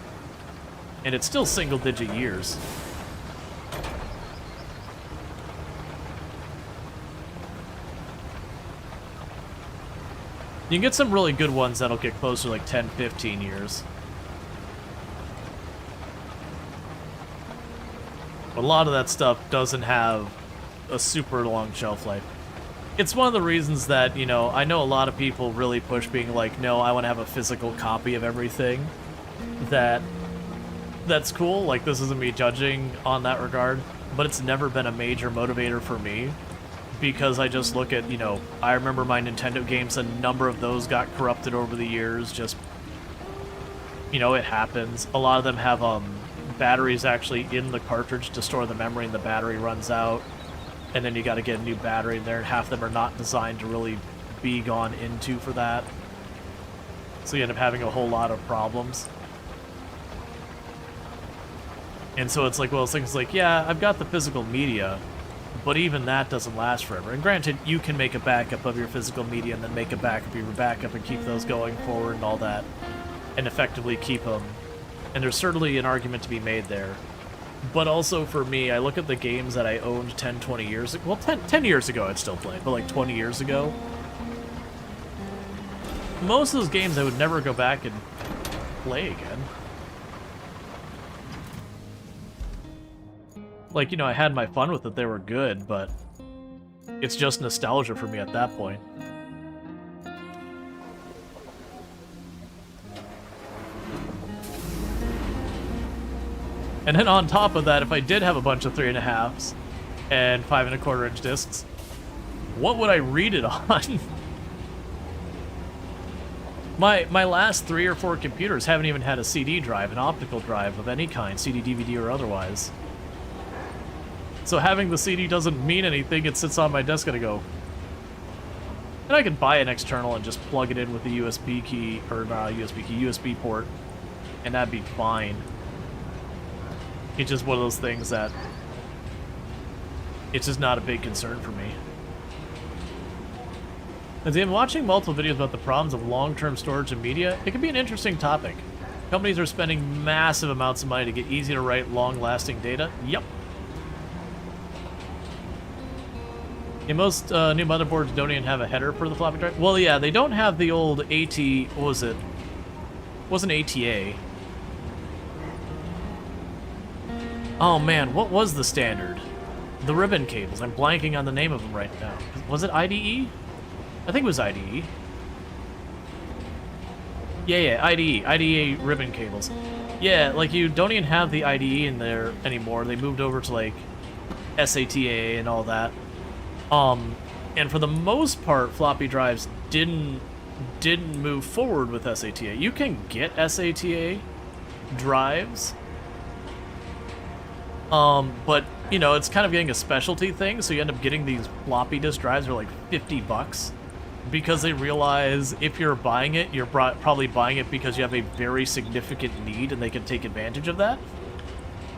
And it's still single-digit years. You can get some really good ones that'll get closer to like 10, 15 years. But a lot of that stuff doesn't have a super long shelf life. It's one of the reasons that, you know, I know a lot of people really push being like, no, I want to have a physical copy of everything. That's cool, like, this isn't me judging on that regard, but it's never been a major motivator for me, because I just look at, you know, I remember my Nintendo games, a number of those got corrupted over the years, just, you know, it happens. A lot of them have, batteries actually in the cartridge to store the memory, and the battery runs out, and then you gotta get a new battery in there, and half of them are not designed to really be gone into for that. So you end up having a whole lot of problems. And so it's like, well, things like, yeah, I've got the physical media, but even that doesn't last forever. And granted, you can make a backup of your physical media and then make a backup of your backup and keep those going forward and all that, and effectively keep them. And there's certainly an argument to be made there. But also for me, I look at the games that I owned 10, 20 years ago. Well, 10 years ago I'd still play, but like 20 years ago. Most of those games I would never go back and play again. Like, you know, I had my fun with it, they were good, but it's just nostalgia for me at that point. And then on top of that, if I did have a bunch of 3.5s and 5.25 inch discs, what would I read it on? My last 3 or 4 computers haven't even had a CD drive, an optical drive of any kind, CD, DVD, or otherwise. So having the CD doesn't mean anything, it sits on my desk and I go... And I could buy an external and just plug it in with the USB key, or not USB key, USB port, and that'd be fine. It's just one of those things that... It's just not a big concern for me. As I'm watching multiple videos about the problems of long-term storage of media, it can be an interesting topic. Companies are spending massive amounts of money to get easy-to-write, long-lasting data. Yep. Yeah, most new motherboards don't even have a header for the floppy drive. Well, yeah, they don't have the old AT... What was it? It wasn't ATA. Oh, man, what was the standard? The ribbon cables. I'm blanking on the name of them right now. Was it IDE? I think it was IDE. Yeah, IDE. IDE ribbon cables. Yeah, like, you don't even have the IDE in there anymore. They moved over to, like, SATA and all that. And for the most part, floppy drives didn't move forward with SATA. You can get SATA drives, but, you know, it's kind of getting a specialty thing, so you end up getting these floppy disk drives for like $50, because they realize if you're buying it, you're probably buying it because you have a very significant need, and they can take advantage of that.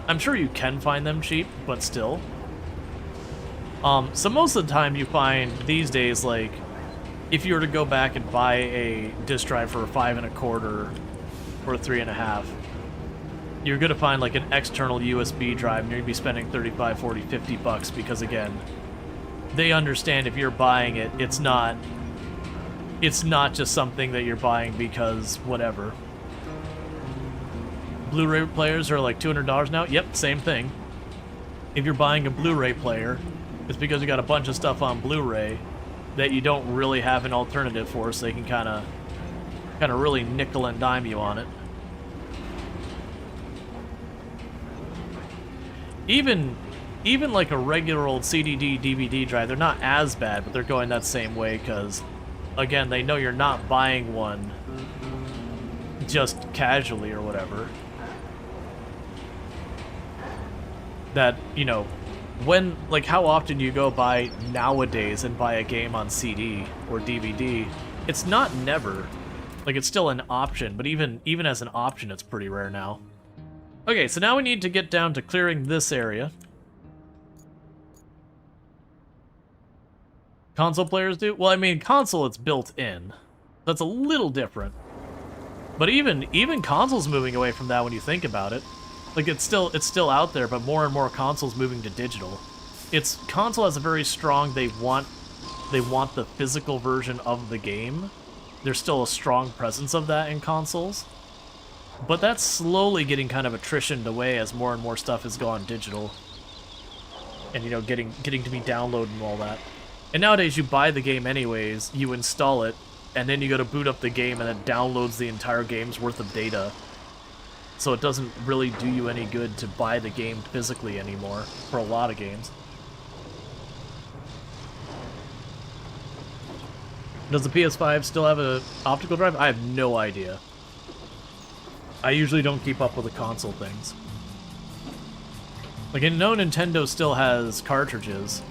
I'm sure you can find them cheap, but still. So most of the time you find these days, like, if you were to go back and buy a disk drive for $5 1/4 or $3.50, you're gonna find like an external USB drive, and you're gonna be spending 35, 40, 50 bucks because, again, they understand if you're buying it, it's not just something that you're buying because whatever. Blu-ray players are like $200 now. Yep, same thing. If you're buying a Blu-ray player, it's because you got a bunch of stuff on Blu-ray that you don't really have an alternative for, so they can kind of really nickel and dime you on it. Even like a regular old CD DVD drive, they're not as bad, but they're going that same way because, again, they know you're not buying one just casually or whatever. That, you know, when, like, how often do you go by nowadays and buy a game on CD or DVD? It's not never. Like, it's still an option, but even as an option, it's pretty rare now. Okay, so now we need to get down to clearing this area. Console players do? Well, I mean, console, it's built in. That's a little different. But even console's moving away from that when you think about it. Like, it's still out there, but more and more consoles moving to digital. Console has a very strong, they want the physical version of the game. There's still a strong presence of that in consoles. But that's slowly getting kind of attritioned away as more and more stuff has gone digital. And, you know, getting to be downloaded and all that. And nowadays you buy the game anyways, you install it, and then you go to boot up the game and it downloads the entire game's worth of data. So it doesn't really do you any good to buy the game physically anymore, for a lot of games. Does the PS5 still have an optical drive? I have no idea. I usually don't keep up with the console things. Like, I know Nintendo still has cartridges.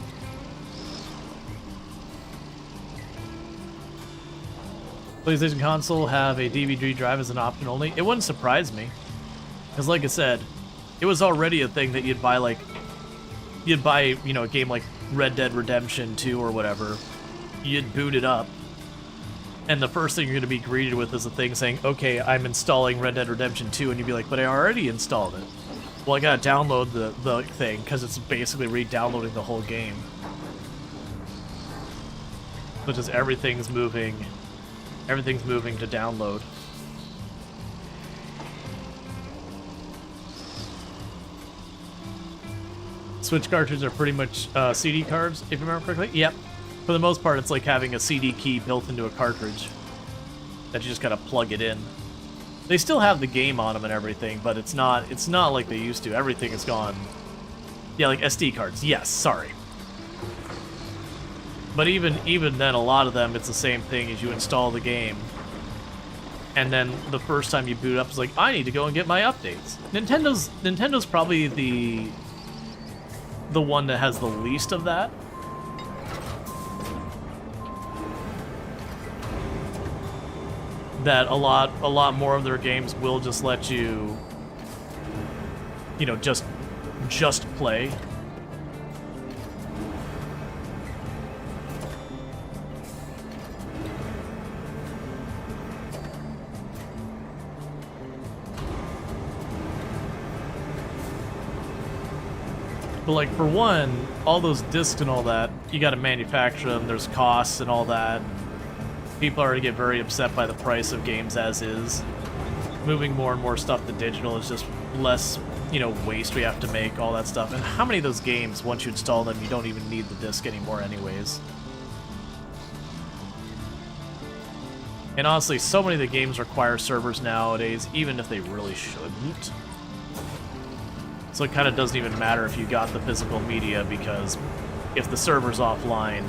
PlayStation console have a DVD drive as an option only. It wouldn't surprise me. Because, like I said, it was already a thing that you'd buy, you know, a game like Red Dead Redemption 2 or whatever. You'd boot it up. And the first thing you're going to be greeted with is a thing saying, okay, I'm installing Red Dead Redemption 2, and you'd be like, but I already installed it. Well, I gotta download the thing, because it's basically re-downloading the whole game. Which is everything's moving to download. Switch cartridges are pretty much CD cards, if you remember correctly. Yep. For the most part, it's like having a CD key built into a cartridge that you just gotta plug it in. They still have the game on them and everything, but it's not like they used to. Everything is gone. Yeah, like SD cards. Yes, sorry. But even then, a lot of them, it's the same thing as you install the game. And then the first time you boot up, it's like, I need to go and get my updates. Nintendo's probably the one that has the least of that. That a lot more of their games will just let you, you know, just play. But, like, for one, all those discs and all that, you gotta manufacture them, there's costs and all that. People already get very upset by the price of games as is. Moving more and more stuff to digital is just less, you know, waste we have to make, all that stuff. And how many of those games, once you install them, you don't even need the disc anymore anyways? And honestly, so many of the games require servers nowadays, even if they really shouldn't. So it kind of doesn't even matter if you got the physical media, because if the server's offline,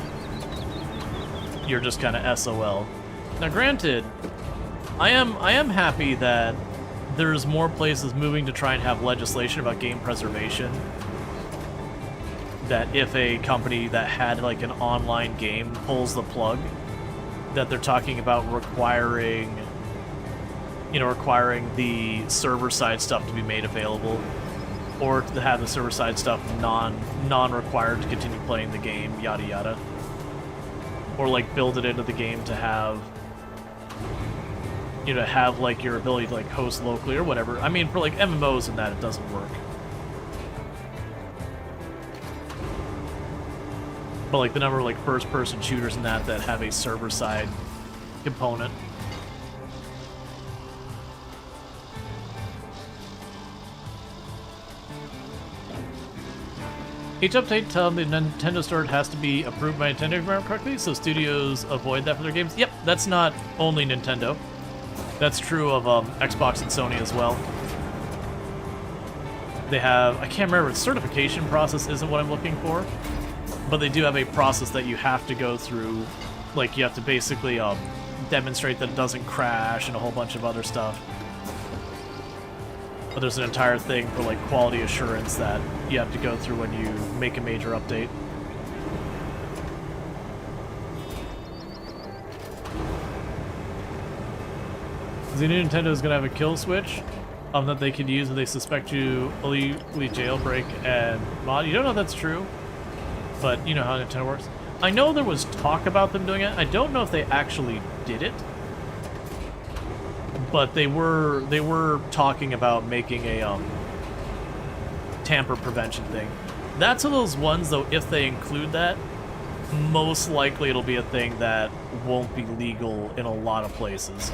you're just kind of SOL. Now granted, I am happy that there's more places moving to try and have legislation about game preservation. That if a company that had like an online game pulls the plug, that they're talking about requiring the server side stuff to be made available. or to have the server-side stuff non-required to continue playing the game, yada yada. Or like build it into the game to have, you know, have like your ability to like host locally or whatever. I mean, for like MMOs and that, it doesn't work. But like the number of like first-person shooters and that have a server-side component. Each update tell them the Nintendo store has to be approved by Nintendo, if I remember correctly, so studios avoid that for their games. Yep, that's not only Nintendo. That's true of Xbox and Sony as well. They have, I can't remember, the certification process isn't what I'm looking for, but they do have a process that you have to go through. Like, you have to basically demonstrate that it doesn't crash and a whole bunch of other stuff. But there's an entire thing for like quality assurance that you have to go through when you make a major update. The new Nintendo is going to have a kill switch that they could use if they suspect you illegally jailbreak and mod. You don't know if that's true, but you know how Nintendo works. I know there was talk about them doing it. I don't know if they actually did it. But they were talking about making a tamper prevention thing. That's one of those ones, though, if they include that, most likely it'll be a thing that won't be legal in a lot of places.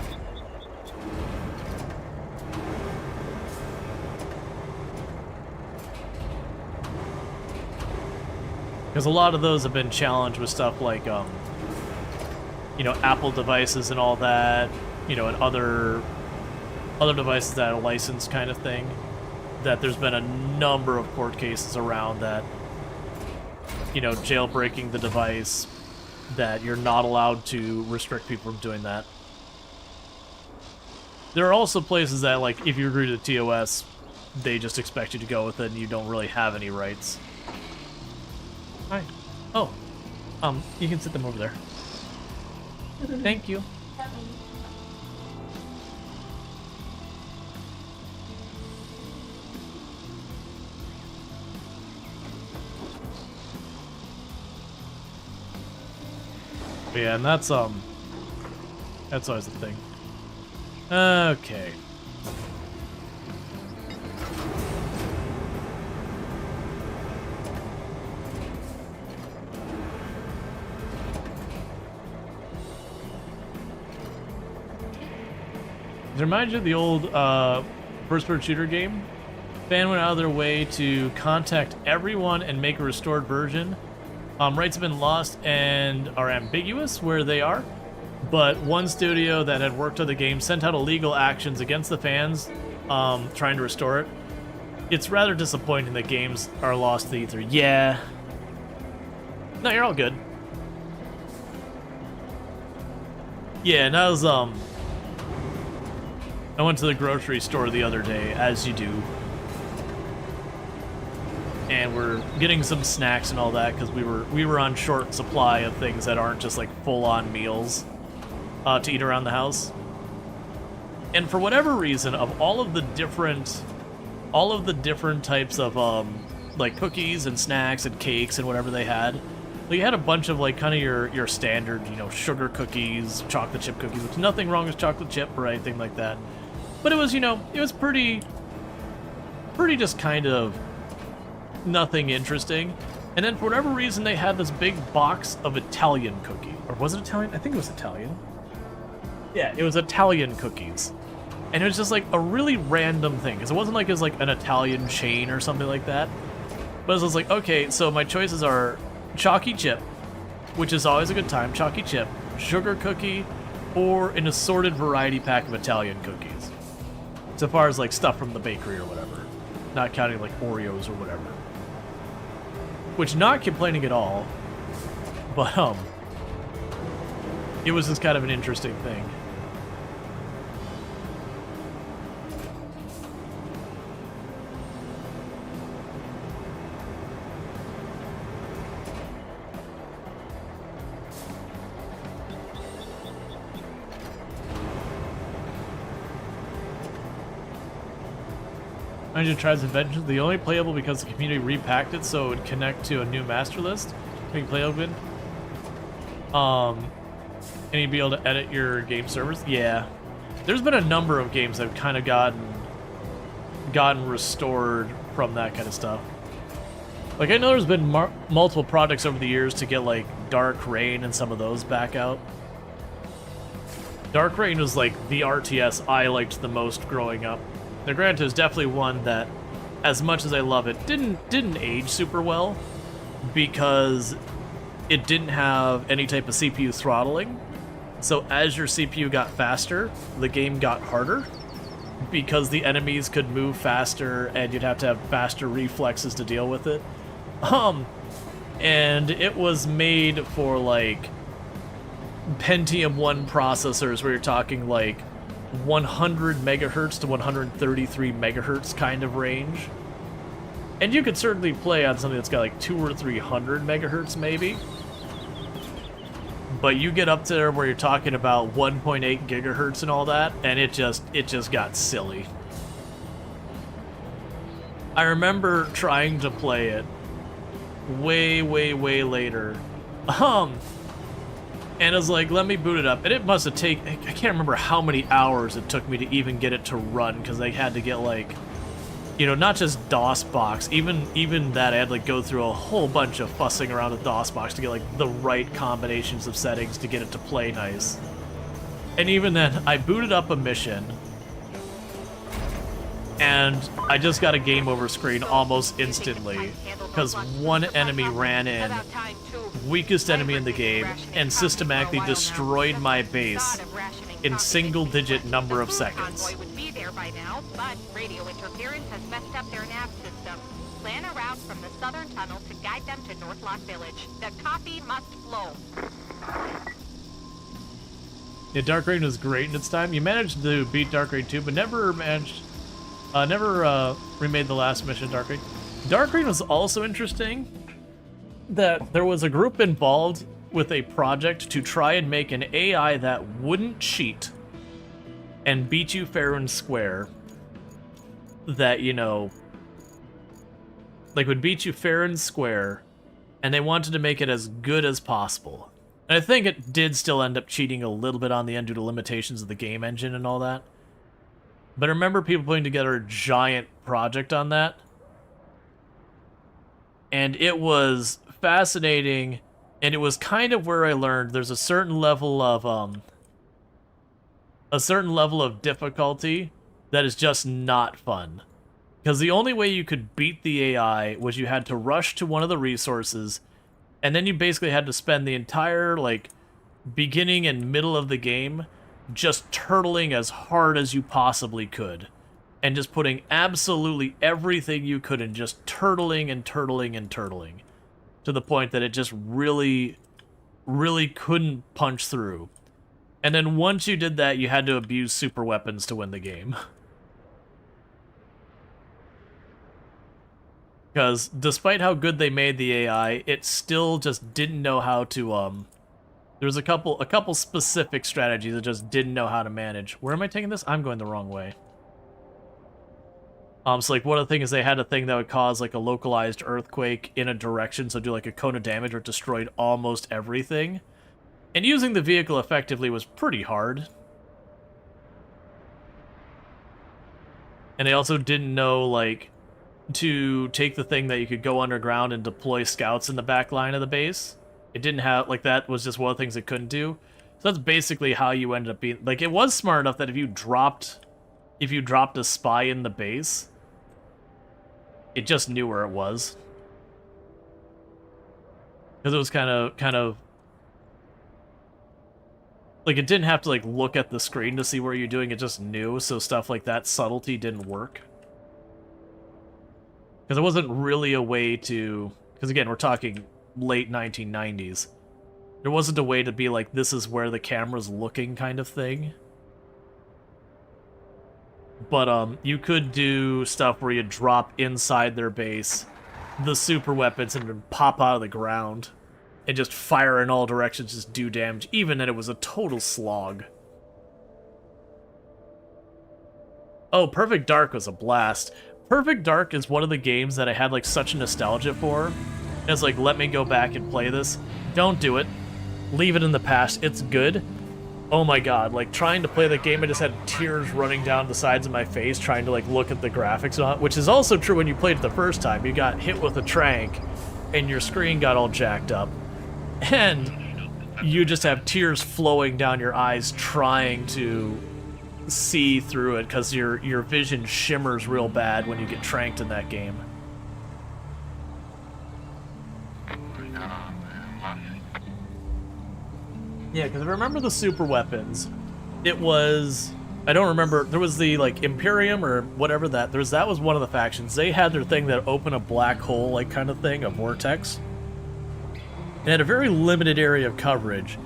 Because a lot of those have been challenged with stuff like, you know, Apple devices and all that. You know, and other devices that are licensed kind of thing, that there's been a number of court cases around that, you know, jailbreaking the device, that you're not allowed to restrict people from doing that. There are also places that, like, if you agree to the TOS, they just expect you to go with it and you don't really have any rights. Hi. Oh. You can sit them over there. Thank you. Yeah, and that's always the thing. Okay. Does it remind you of the old first-person shooter game? Fan went out of their way to contact everyone and make a restored version. Rights have been lost and are ambiguous where they are, but one studio that had worked on the game sent out illegal actions against the fans trying to restore it. It's rather disappointing that games are lost to the ether. Yeah. No, you're all good. Yeah, and I was, I went to the grocery store the other day, as you do. And we're getting some snacks and all that because we were on short supply of things that aren't just like full-on meals to eat around the house. And for whatever reason, of all of the different types of like cookies and snacks and cakes and whatever they had, you had a bunch of like kind of your standard, you know, sugar cookies, chocolate chip cookies, which nothing wrong with chocolate chip or anything like that. But it was, you know, it was pretty just kind of nothing interesting. And then for whatever reason they had this big box of Italian cookie. Or was it Italian? I think it was Italian. Yeah, it was Italian cookies. And it was just like a really random thing, because it wasn't like it was like an Italian chain or something like that. But it was like, okay, so my choices are chalky chip, which is always a good time, chalky chip, sugar cookie, or an assorted variety pack of Italian cookies. So far as like stuff from the bakery or whatever. Not counting like Oreos or whatever. Which, not complaining at all, but it was just kind of an interesting thing. I tried Inventions, the only playable because the community repacked it so it would connect to a new master list to make playable good. And you'd be able to edit your game servers. Yeah, there's been a number of games that have kind of gotten restored from that kind of stuff. Like, I know there's been multiple projects over the years to get, like, Dark Reign and some of those back out. Dark Reign was, like, the RTS I liked the most growing up. Now, granted, it's definitely one that, as much as I love it, didn't age super well because it didn't have any type of CPU throttling. So as your CPU got faster, the game got harder because the enemies could move faster and you'd have to have faster reflexes to deal with it. And it was made for, like, Pentium 1 processors where you're talking, like, 100 megahertz to 133 megahertz kind of range. And you could certainly play on something that's got, like, 200 or 300 megahertz, maybe. But you get up there where you're talking about 1.8 gigahertz and all that, and it just got silly. I remember trying to play it way later. And I was like, let me boot it up. And it must have taken, I can't remember how many hours it took me to even get it to run, because I had to get, like, you know, not just DOSBox, even that I had to, like, go through a whole bunch of fussing around with DOSBox to get, like, the right combinations of settings to get it to play nice. And even then, I booted up a mission, and I just got a game over screen almost instantly, because one enemy ran in, weakest enemy in the game, and systematically destroyed my base in single-digit number of seconds. By now, but radio interference has messed up their nav system. Plan a route from the southern tunnel to guide them to Northlock Village. The coffee must flow. Yeah, Dark Reign was great in its time. You managed to beat Dark Reign 2, but never remade the last mission, Dark Reign. Dark Reign was also interesting that there was a group involved with a project to try and make an AI that wouldn't cheat and beat you fair and square, that, you know, like, would beat you fair and square, and they wanted to make it as good as possible. And I think it did still end up cheating a little bit on the end due to limitations of the game engine and all that. But I remember people putting together a giant project on that, and it was fascinating, and it was kind of where I learned there's a certain level of difficulty that is just not fun. Because the only way you could beat the AI was you had to rush to one of the resources, and then you basically had to spend the entire, like, beginning and middle of the game just turtling as hard as you possibly could. And just putting absolutely everything you could and just turtling and turtling and turtling. To the point that it just really couldn't punch through. And then once you did that, you had to abuse super weapons to win the game. Because despite how good they made the AI, it still just didn't know how to, there was a couple specific strategies it just didn't know how to manage. Where am I taking this? I'm going the wrong way. So, like, one of the things is they had a thing that would cause, like, a localized earthquake in a direction, so do, like, a cone of damage where it destroyed almost everything. And using the vehicle effectively was pretty hard. And they also didn't know, like, to take the thing that you could go underground and deploy scouts in the back line of the base. It didn't have, like, that was just one of the things it couldn't do. So that's basically how you ended up being, like, it was smart enough that if you dropped a spy in the base, it just knew where it was. Because it was kind of like, it didn't have to, like, look at the screen to see where you're doing, it just knew, so stuff like that subtlety didn't work. Because it wasn't really a way to, because again, we're talking late 1990s. There wasn't a way to be like, this is where the camera's looking kind of thing. But, you could do stuff where you drop inside their base, the super weapons, and then pop out of the ground. And just fire in all directions, just do damage, even then it was a total slog. Oh, Perfect Dark was a blast. Perfect Dark is one of the games that I had like such nostalgia for. It's like, let me go back and play this. Don't do it. Leave it in the past. It's good. Oh my god, like trying to play the game, I just had tears running down the sides of my face trying to like look at the graphics on it, which is also true when you played it the first time. You got hit with a trank and your screen got all jacked up. And you just have tears flowing down your eyes trying to see through it because your vision shimmers real bad when you get tranked in that game. Yeah, because I remember the super weapons. It was, I don't remember, there was the like Imperium or whatever that was one of the factions. They had their thing that opened a black hole like kind of thing, a vortex. It had a very limited area of coverage,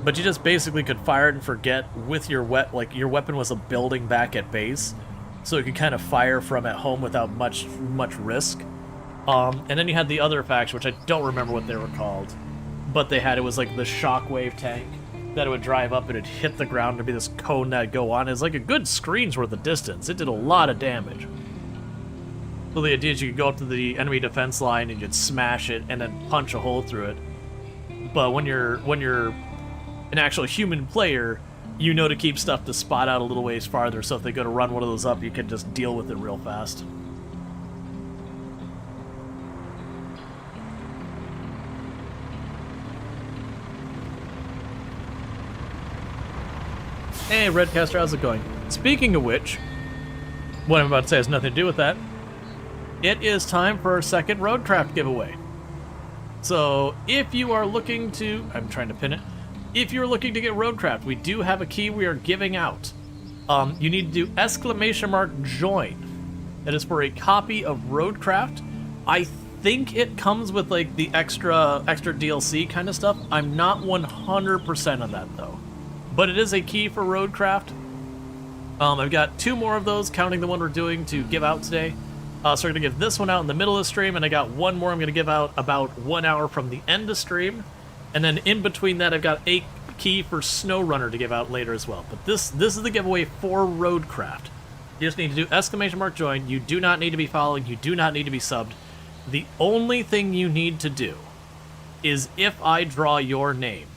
but you just basically could fire it and forget with your your weapon was a building back at base, so you could kind of fire from at home without much risk. And then you had the other faction, which I don't remember what they were called, but it was like the shockwave tank that it would drive up and it'd hit the ground and be this cone that'd go on. It's like a good screen's worth of distance. It did a lot of damage. So the idea is you could go up to the enemy defense line and you'd smash it and then punch a hole through it. But when you're an actual human player, you know to keep stuff to spot out a little ways farther, so if they go to run one of those up, you can just deal with it real fast. Hey, Redcaster, how's it going? Speaking of which, what I'm about to say has nothing to do with that. It is time for our second RoadCraft giveaway. So, if you are looking to... I'm trying to pin it. If you're looking to get RoadCraft, we do have a key we are giving out. You need to do !join. That is for a copy of RoadCraft. I think it comes with, like, the extra DLC kind of stuff. I'm not 100% on that, though. But it is a key for RoadCraft. I've got 2 more of those, counting the one we're doing to give out today. So we're going to give this one out in the middle of the stream, and I got 1 more I'm going to give out about 1 hour from the end of stream. And then in between that, I've got a key for SnowRunner to give out later as well. But this is the giveaway for RoadCraft. You just need to do !join. You do not need to be following. You do not need to be subbed. The only thing you need to do is if I draw your name,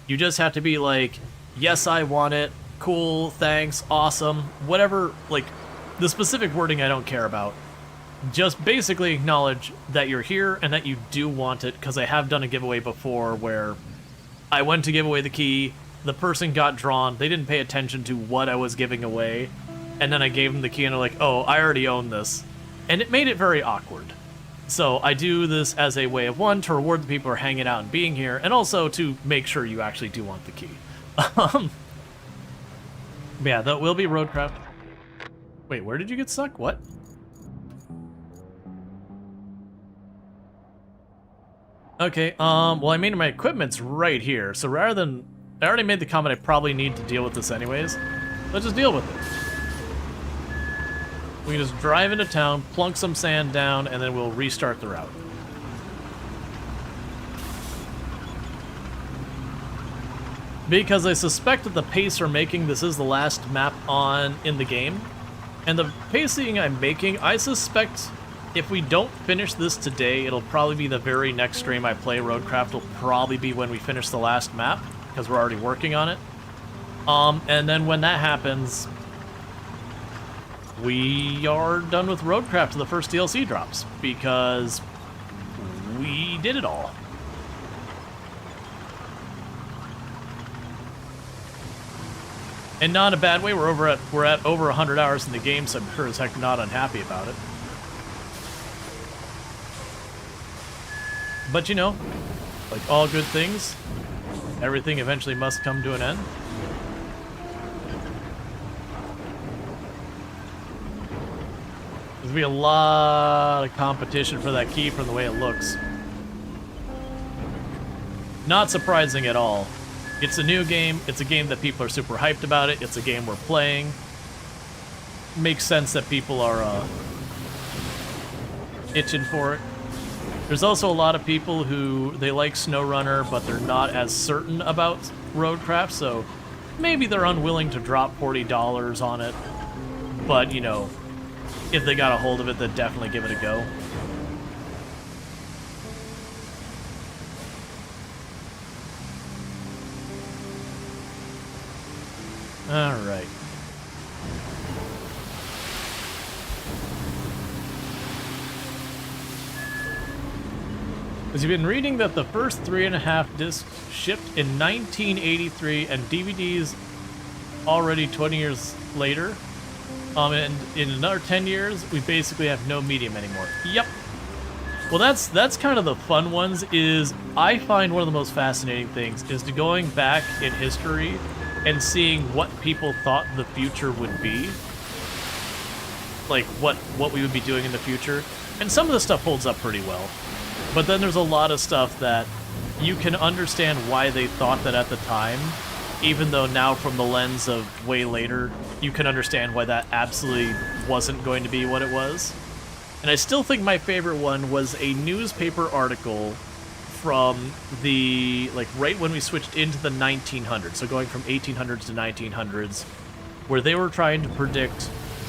you just have to be like, yes, I want it, cool, thanks, awesome, whatever, like, the specific wording I don't care about. Just basically acknowledge that you're here and that you do want it, because I have done a giveaway before where I went to give away the key, the person got drawn, they didn't pay attention to what I was giving away, and then I gave them the key and they're like, oh, I already own this. And it made it very awkward. So I do this as a way of, 1, to reward the people who are hanging out and being here, and also to make sure you actually do want the key. Yeah, that will be RoadCraft. Wait, where did you get stuck? What? Okay, well, I mean, my equipment's right here, so rather than... I already made the comment I probably need to deal with this anyways. Let's just deal with it. We can just drive into town, plunk some sand down, and then we'll restart the route. Because I suspect at the pace we're making, this is the last map in the game. And the pacing I'm making, I suspect if we don't finish this today, it'll probably be the very next stream I play RoadCraft will probably be when we finish the last map, because we're already working on it. And then when that happens, we are done with RoadCraft till the first DLC drops, because we did it all. And not in a bad way, we're at over 100 hours in the game, so I'm sure as heck not unhappy about it. But you know, like all good things, everything eventually must come to an end. There's gonna be a lot of competition for that key from the way it looks. Not surprising at all. It's a new game, it's a game that people are super hyped about it, it's a game we're playing. Makes sense that people are itching for it. There's also a lot of people who, they like SnowRunner, but they're not as certain about RoadCraft, so maybe they're unwilling to drop $40 on it. But, you know, if they got a hold of it, then definitely give it a go. Alright. As you've been reading that the first 3.5 discs shipped in 1983 and DVDs already 20 years later, and in another 10 years, we basically have no medium anymore. Yep. Well, that's kind of the fun ones. Is I find one of the most fascinating things is to going back in history and seeing what people thought the future would be, like what we would be doing in the future, and some of the stuff holds up pretty well. But then there's a lot of stuff that you can understand why they thought that at the time, even though now from the lens of way later, you can understand why that absolutely wasn't going to be what it was. And I still think my favorite one was a newspaper article from the, like, right when we switched into the 1900s, so going from 1800s to 1900s, where they were trying to predict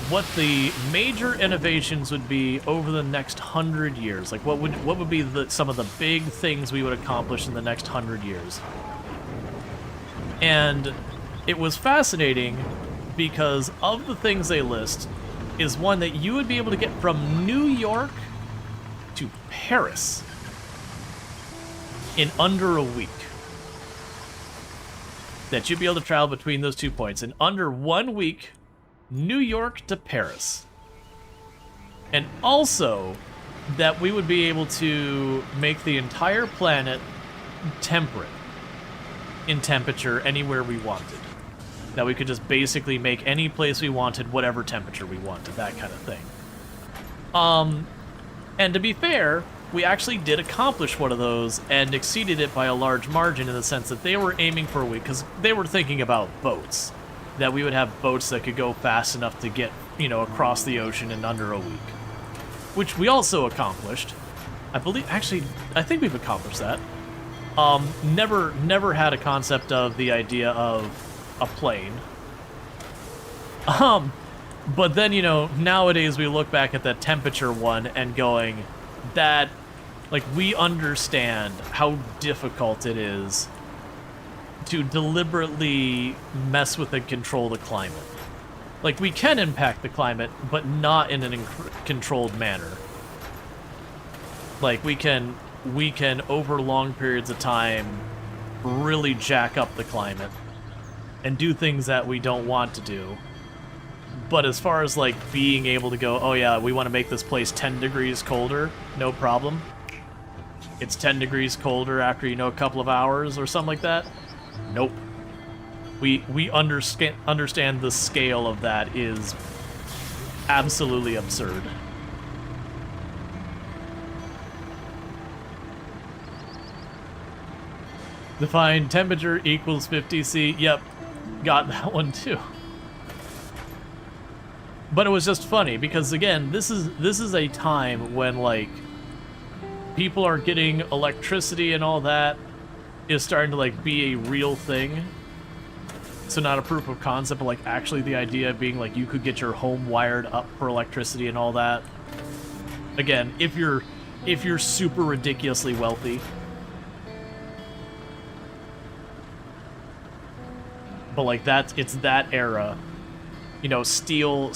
what the major innovations would be over the next 100 years. Like, what would be some of the big things we would accomplish in the next 100 years. And it was fascinating because of the things they list is one that you would be able to get from New York to Paris in under a week. That you'd be able to travel between those 2 points in under 1 week, New York to Paris. And also that we would be able to make the entire planet temperate in temperature anywhere we wanted. That we could just basically make any place we wanted whatever temperature we wanted, that kind of thing. And to be fair, we actually did accomplish one of those and exceeded it by a large margin in the sense that they were aiming for a week, because they were thinking about boats. That we would have boats that could go fast enough to get, you know, across the ocean in under a week. Which we also accomplished. I think we've accomplished that. Never had a concept of the idea of a plane. But then, you know, nowadays we look back at that temperature one and going, that, like, we understand how difficult it is to deliberately mess with and control the climate. Like, we can impact the climate, but not in a controlled manner. Like, we can, over long periods of time, really jack up the climate and do things that we don't want to do. But as far as, like, being able to go, oh yeah, we want to make this place 10 degrees colder, no problem. It's 10 degrees colder after, you know, a couple of hours or something like that. Nope. We understand the scale of that is absolutely absurd. Define temperature equals 50 C. Yep, got that one too. But it was just funny because, again, this is a time when, like, people are getting electricity and all that is starting to, like, be a real thing. So not a proof of concept, but, like, actually the idea being, like, you could get your home wired up for electricity and all that. Again, if you're super ridiculously wealthy. But, like, it's that era. You know, steel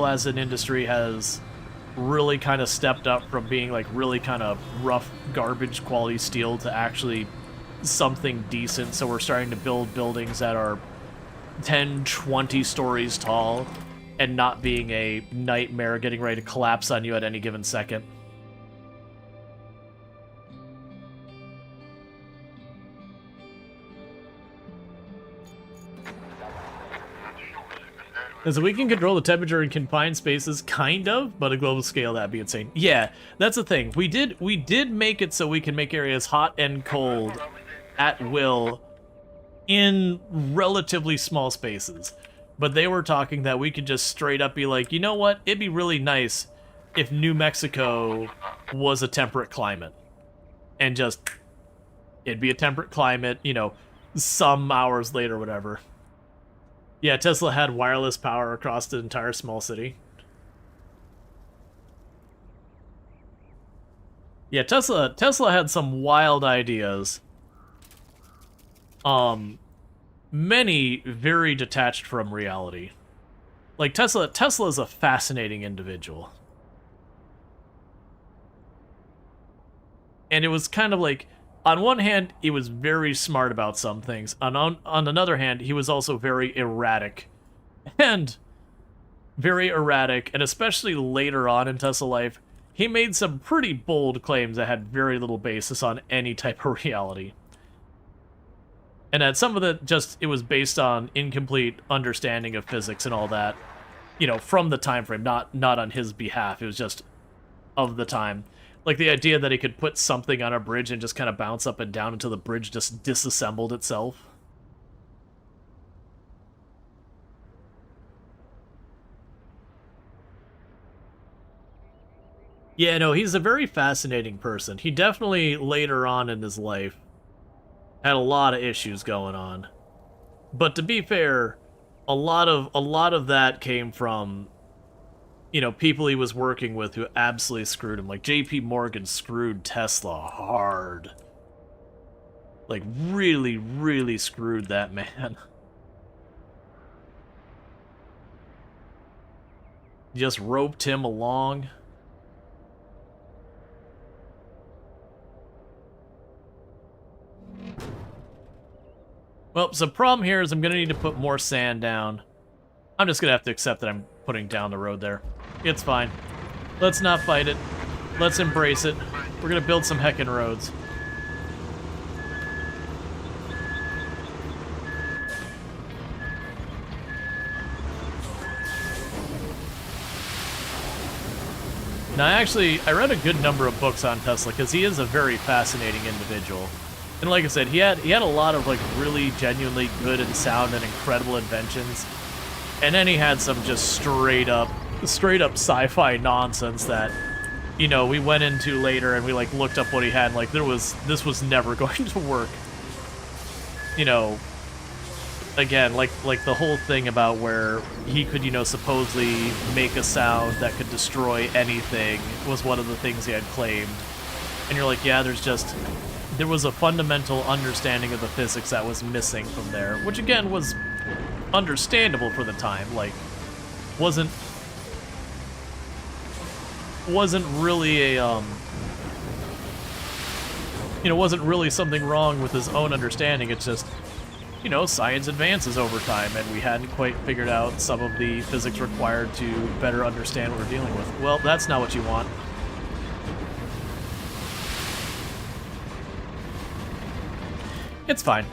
as an industry has really kind of stepped up from being, like, really kind of rough garbage quality steel to actually something decent. So we're starting to build buildings that are 10, 20 stories tall and not being a nightmare getting ready to collapse on you at any given second. So we can control the temperature in confined spaces, kind of, but a global scale, that'd be insane. Yeah, that's the thing. We did make it so we can make areas hot and cold at will in relatively small spaces. But they were talking that we could just straight up be like, you know what? It'd be really nice if New Mexico was a temperate climate. And just, it'd be a temperate climate, you know, some hours later, whatever. Yeah, Tesla had wireless power across the entire small city. Yeah, Tesla had some wild ideas. Many very detached from reality. Like Tesla's a fascinating individual. And it was kind of like, on one hand, he was very smart about some things. On another hand, he was also very erratic. And especially later on in Tesla life, he made some pretty bold claims that had very little basis on any type of reality. And that some of it it was based on incomplete understanding of physics and all that, you know, from the time frame, not on his behalf. It was just of the time. Like the idea that he could put something on a bridge and just kind of bounce up and down until the bridge just disassembled itself. Yeah, no, he's a very fascinating person. He definitely, later on in his life, had a lot of issues going on. But to be fair, a lot of that came from, you know, people he was working with who absolutely screwed him. Like JP Morgan screwed Tesla hard. Like really, really screwed that man. Just roped him along. Well, so the problem here is I'm going to need to put more sand down. I'm just going to have to accept that I'm putting down the road there. It's fine. Let's not fight it. Let's embrace it. We're going to build some heckin' roads. Now, actually, I read a good number of books on Tesla because he is a very fascinating individual. And like I said, he had a lot of like really genuinely good and sound and incredible inventions. And then he had some just straight up sci-fi nonsense that, you know, we went into later and we like looked up what he had and like this was never going to work. You know, again, like the whole thing about where he could, you know, supposedly make a sound that could destroy anything was one of the things he had claimed. And you're like, yeah, there was a fundamental understanding of the physics that was missing from there, which again was understandable for the time. Like, wasn't really a you know, wasn't really something wrong with his own understanding. It's just, you know, science advances over time, and we hadn't quite figured out some of the physics required to better understand what we're dealing with. Well, that's not what you want. It's fine.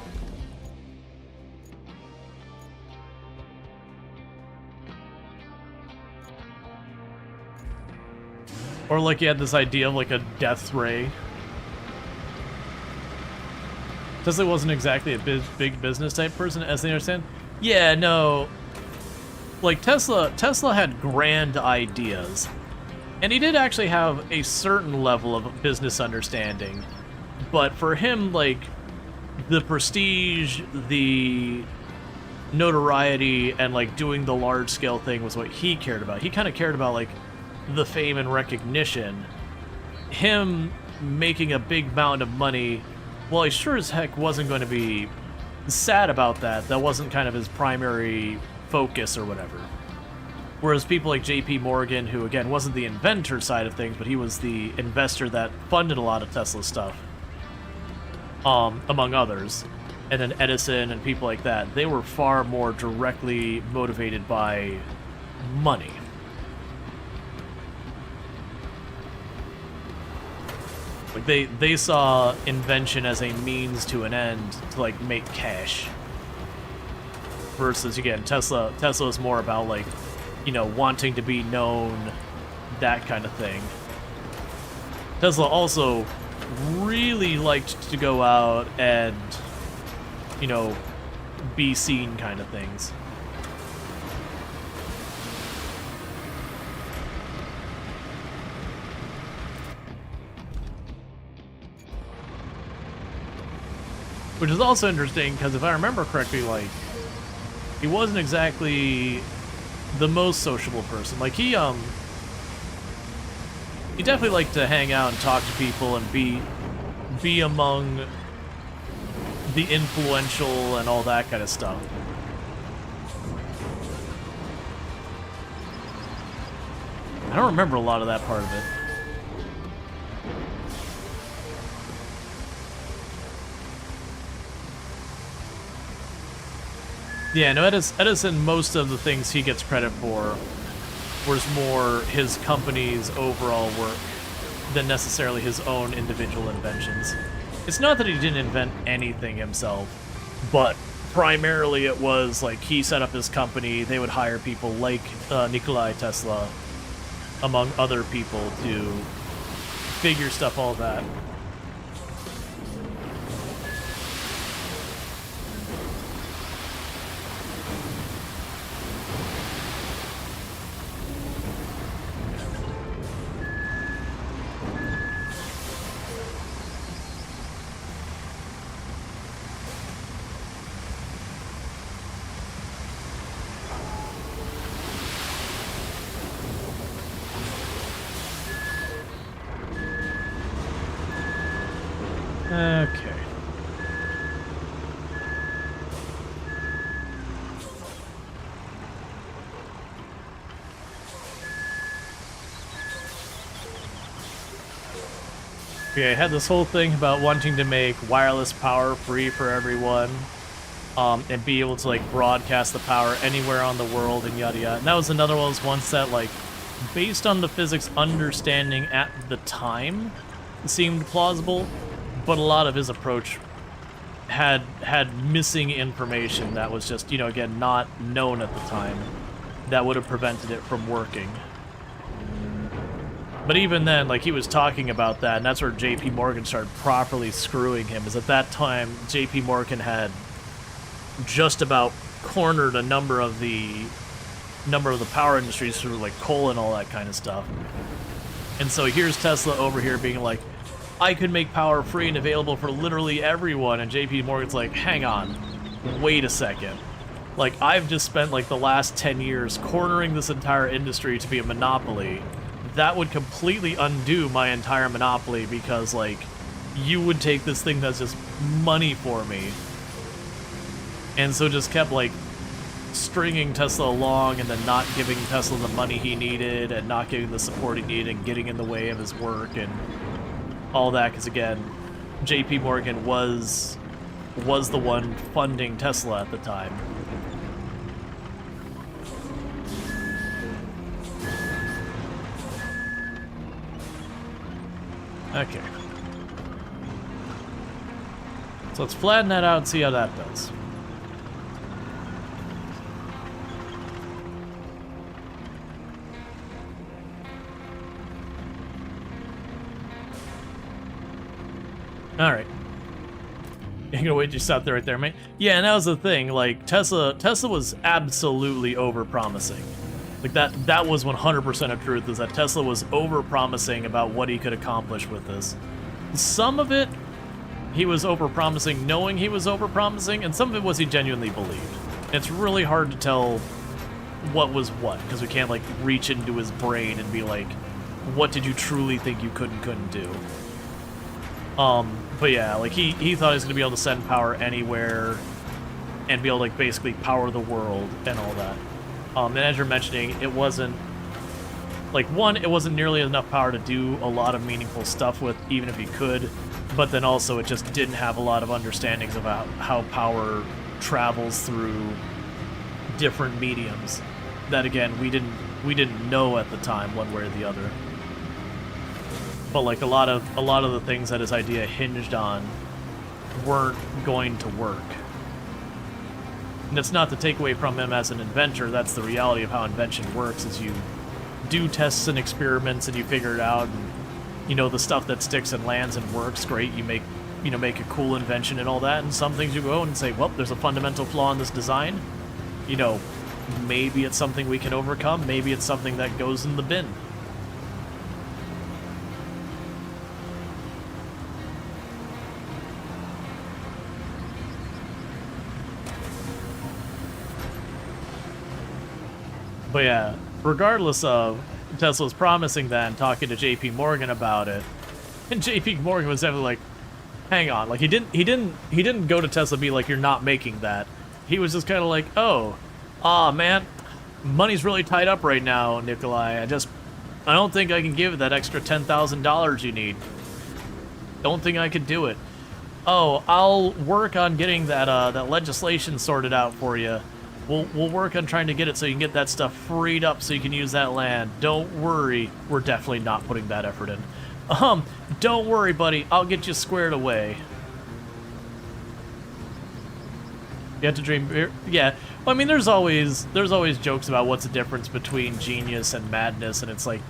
Or like you had this idea of like a death ray. Tesla wasn't exactly a big business type person, as they understand. Yeah, no. Like Tesla had grand ideas. And he did actually have a certain level of business understanding. But for him, like, the prestige, the notoriety, and like doing the large scale thing was what he cared about. He kind of cared about like the fame and recognition. Him making a big mountain of money, well, he sure as heck wasn't going to be sad about that. That wasn't kind of his primary focus or whatever. Whereas people like JP Morgan, who again wasn't the inventor side of things, but he was the investor that funded a lot of Tesla stuff, among others, and then Edison and people like that, they were far more directly motivated by money. Like they saw invention as a means to an end to like make cash. Versus again, Tesla is more about like, you know, wanting to be known, that kind of thing. Tesla also really liked to go out and, you know, be seen kind of things. Which is also interesting, because if I remember correctly, like, he wasn't exactly the most sociable person. Like, he you definitely like to hang out and talk to people and be among the influential and all that kind of stuff. I don't remember a lot of that part of it. Yeah, no, Edison, most of the things he gets credit for was more his company's overall work than necessarily his own individual inventions. It's not that he didn't invent anything himself, but primarily it was like he set up his company, they would hire people like Nikolai Tesla, among other people, to figure stuff all that. Okay. Yeah, I had this whole thing about wanting to make wireless power free for everyone, and be able to like broadcast the power anywhere on the world and yada yada. And that was another one of those ones that, like, based on the physics understanding at the time, seemed plausible, but a lot of his approach had missing information that was just, you know, again, not known at the time, that would have prevented it from working. But even then, like, he was talking about that, and that's where J.P. Morgan started properly screwing him, is at that time, J.P. Morgan had just about cornered a number of the power industries through, like, coal and all that kind of stuff. And so here's Tesla over here being like, I could make power free and available for literally everyone, and JP Morgan's like, hang on, wait a second. Like, I've just spent like the last 10 years cornering this entire industry to be a monopoly. That would completely undo my entire monopoly, because like, you would take this thing that's just money for me. And so just kept like stringing Tesla along, and then not giving Tesla the money he needed, and not giving the support he needed, and getting in the way of his work and all that, because again, J.P. Morgan was the one funding Tesla at the time. Okay. So let's flatten that out and see how that does. Alright. You're gonna wait till you stop there right there, mate? Yeah, and that was the thing, like, Tesla was absolutely over-promising. Like, that was 100% of truth, is that Tesla was over-promising about what he could accomplish with this. Some of it, he was over-promising knowing he was over-promising, and some of it was he genuinely believed. It's really hard to tell what was what, because we can't, like, reach into his brain and be like, what did you truly think you could and couldn't do? But yeah, like, he thought he was going to be able to send power anywhere and be able to, like, basically power the world and all that. And as you're mentioning, it wasn't, like, one, it wasn't nearly enough power to do a lot of meaningful stuff with, even if he could, but then also it just didn't have a lot of understandings about how power travels through different mediums that, again, we didn't know at the time, one way or the other. But like a lot of the things that his idea hinged on weren't going to work. And it's not to take away from him as an inventor. That's the reality of how invention works, is you do tests and experiments and you figure it out, and you know, the stuff that sticks and lands and works, great, you make a cool invention and all that, and some things you go and say, well, there's a fundamental flaw in this design. You know, maybe it's something we can overcome, maybe it's something that goes in the bin. But yeah, regardless of Tesla was promising that and talking to JP Morgan about it. And JP Morgan was definitely like, hang on, like he didn't go to Tesla and be like, you're not making that. He was just kind of like, oh, man, money's really tied up right now, Nikolai. I don't think I can give that extra $10,000 you need. Don't think I could do it. Oh, I'll work on getting that legislation sorted out for you. We'll work on trying to get it so you can get that stuff freed up so you can use that land. Don't worry, we're definitely not putting that effort in. Don't worry, buddy. I'll get you squared away. You have to dream. Yeah. Well, I mean, there's always jokes about what's the difference between genius and madness, and it's like,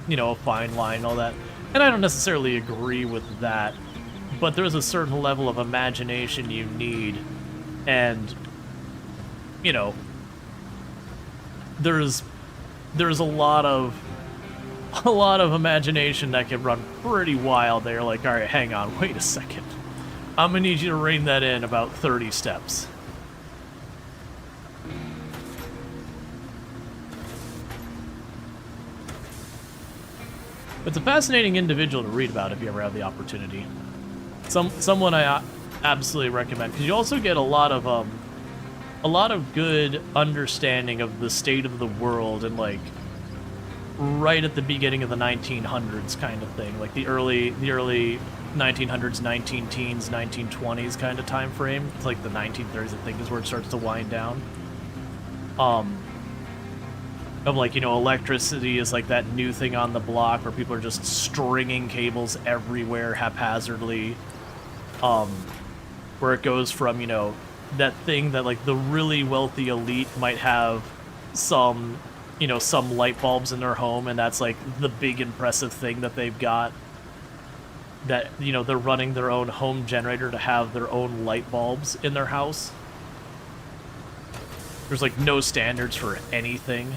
you know, a fine line and all that. And I don't necessarily agree with that, but there's a certain level of imagination you need, and you know, there's a lot of imagination that can run pretty wild there. Like, all right, hang on, wait a second. I'm gonna need you to rein that in about 30 steps. It's a fascinating individual to read about if you ever have the opportunity. Someone I absolutely recommend, because you also get a lot of good understanding of the state of the world and like right at the beginning of the 1900s kind of thing, like the early 1900s, 19 teens, 1920s kind of time frame. It's like the 1930s, I think, is where it starts to wind down. Of like, you know, electricity is like that new thing on the block where people are just stringing cables everywhere haphazardly. Where it goes from, you know, that thing that like the really wealthy elite might have some, you know, some light bulbs in their home, and that's like the big impressive thing that they've got. That, you know, they're running their own home generator to have their own light bulbs in their house. There's like no standards for anything.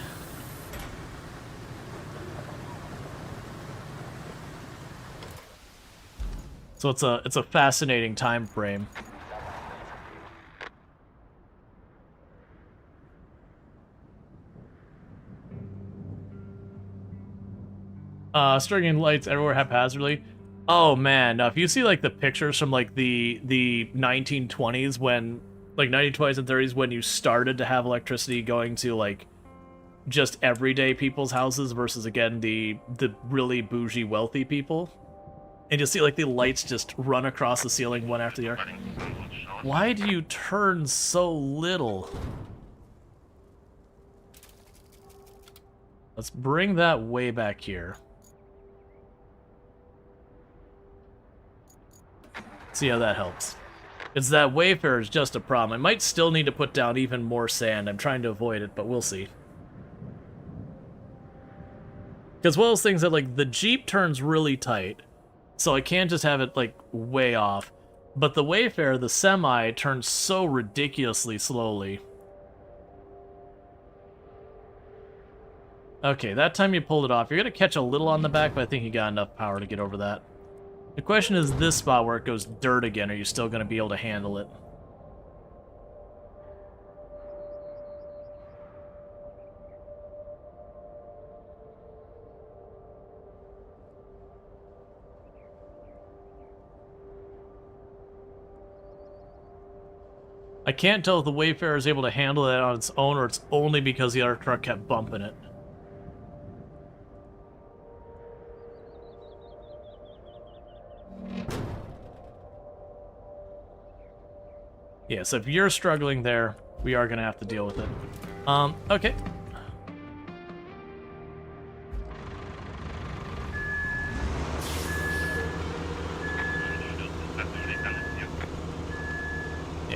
So it's a fascinating time frame. Stringing lights everywhere haphazardly. Oh man, now if you see like the pictures from like the 1920s when, like 1920s and 30s, when you started to have electricity going to like just everyday people's houses versus again the really bougie wealthy people. And you'll see like the lights just run across the ceiling one after the other. Why do you turn so little? Let's bring that way back here. See how that helps. It's that Wayfarer is just a problem. I might still need to put down even more sand. I'm trying to avoid it, but we'll see. Because one of those things that like the Jeep turns really tight. So I can't just have it, like, way off. But the Wayfarer, the Semi, turns so ridiculously slowly. Okay, that time you pulled it off. You're going to catch a little on the back, but I think you got enough power to get over that. The question is this spot where it goes dirt again. Are you still going to be able to handle it? I can't tell if the Wayfarer is able to handle that on its own or it's only because the other truck kept bumping it. Yeah, so if you're struggling there, we are going to have to deal with it. Okay.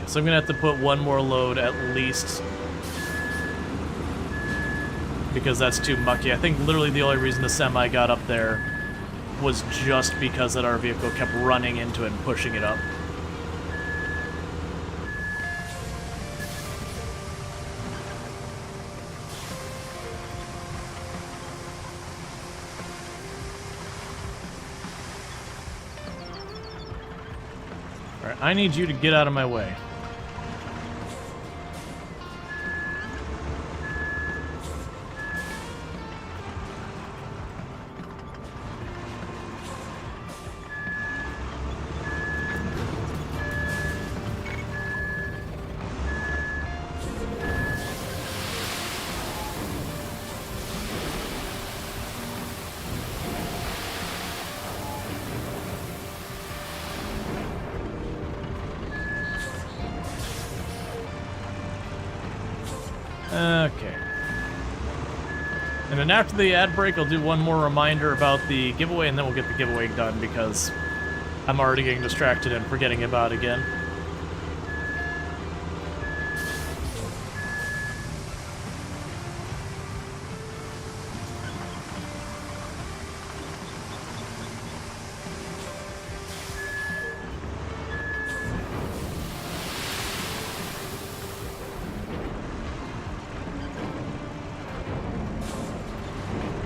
So I'm going to have to put one more load at least, because that's too mucky. I think literally the only reason the Semi got up there was just because that our vehicle kept running into it and pushing it up. Alright, I need you to get out of my way. Okay. And then after the ad break, I'll do one more reminder about the giveaway, and then we'll get the giveaway done because I'm already getting distracted and forgetting about it again.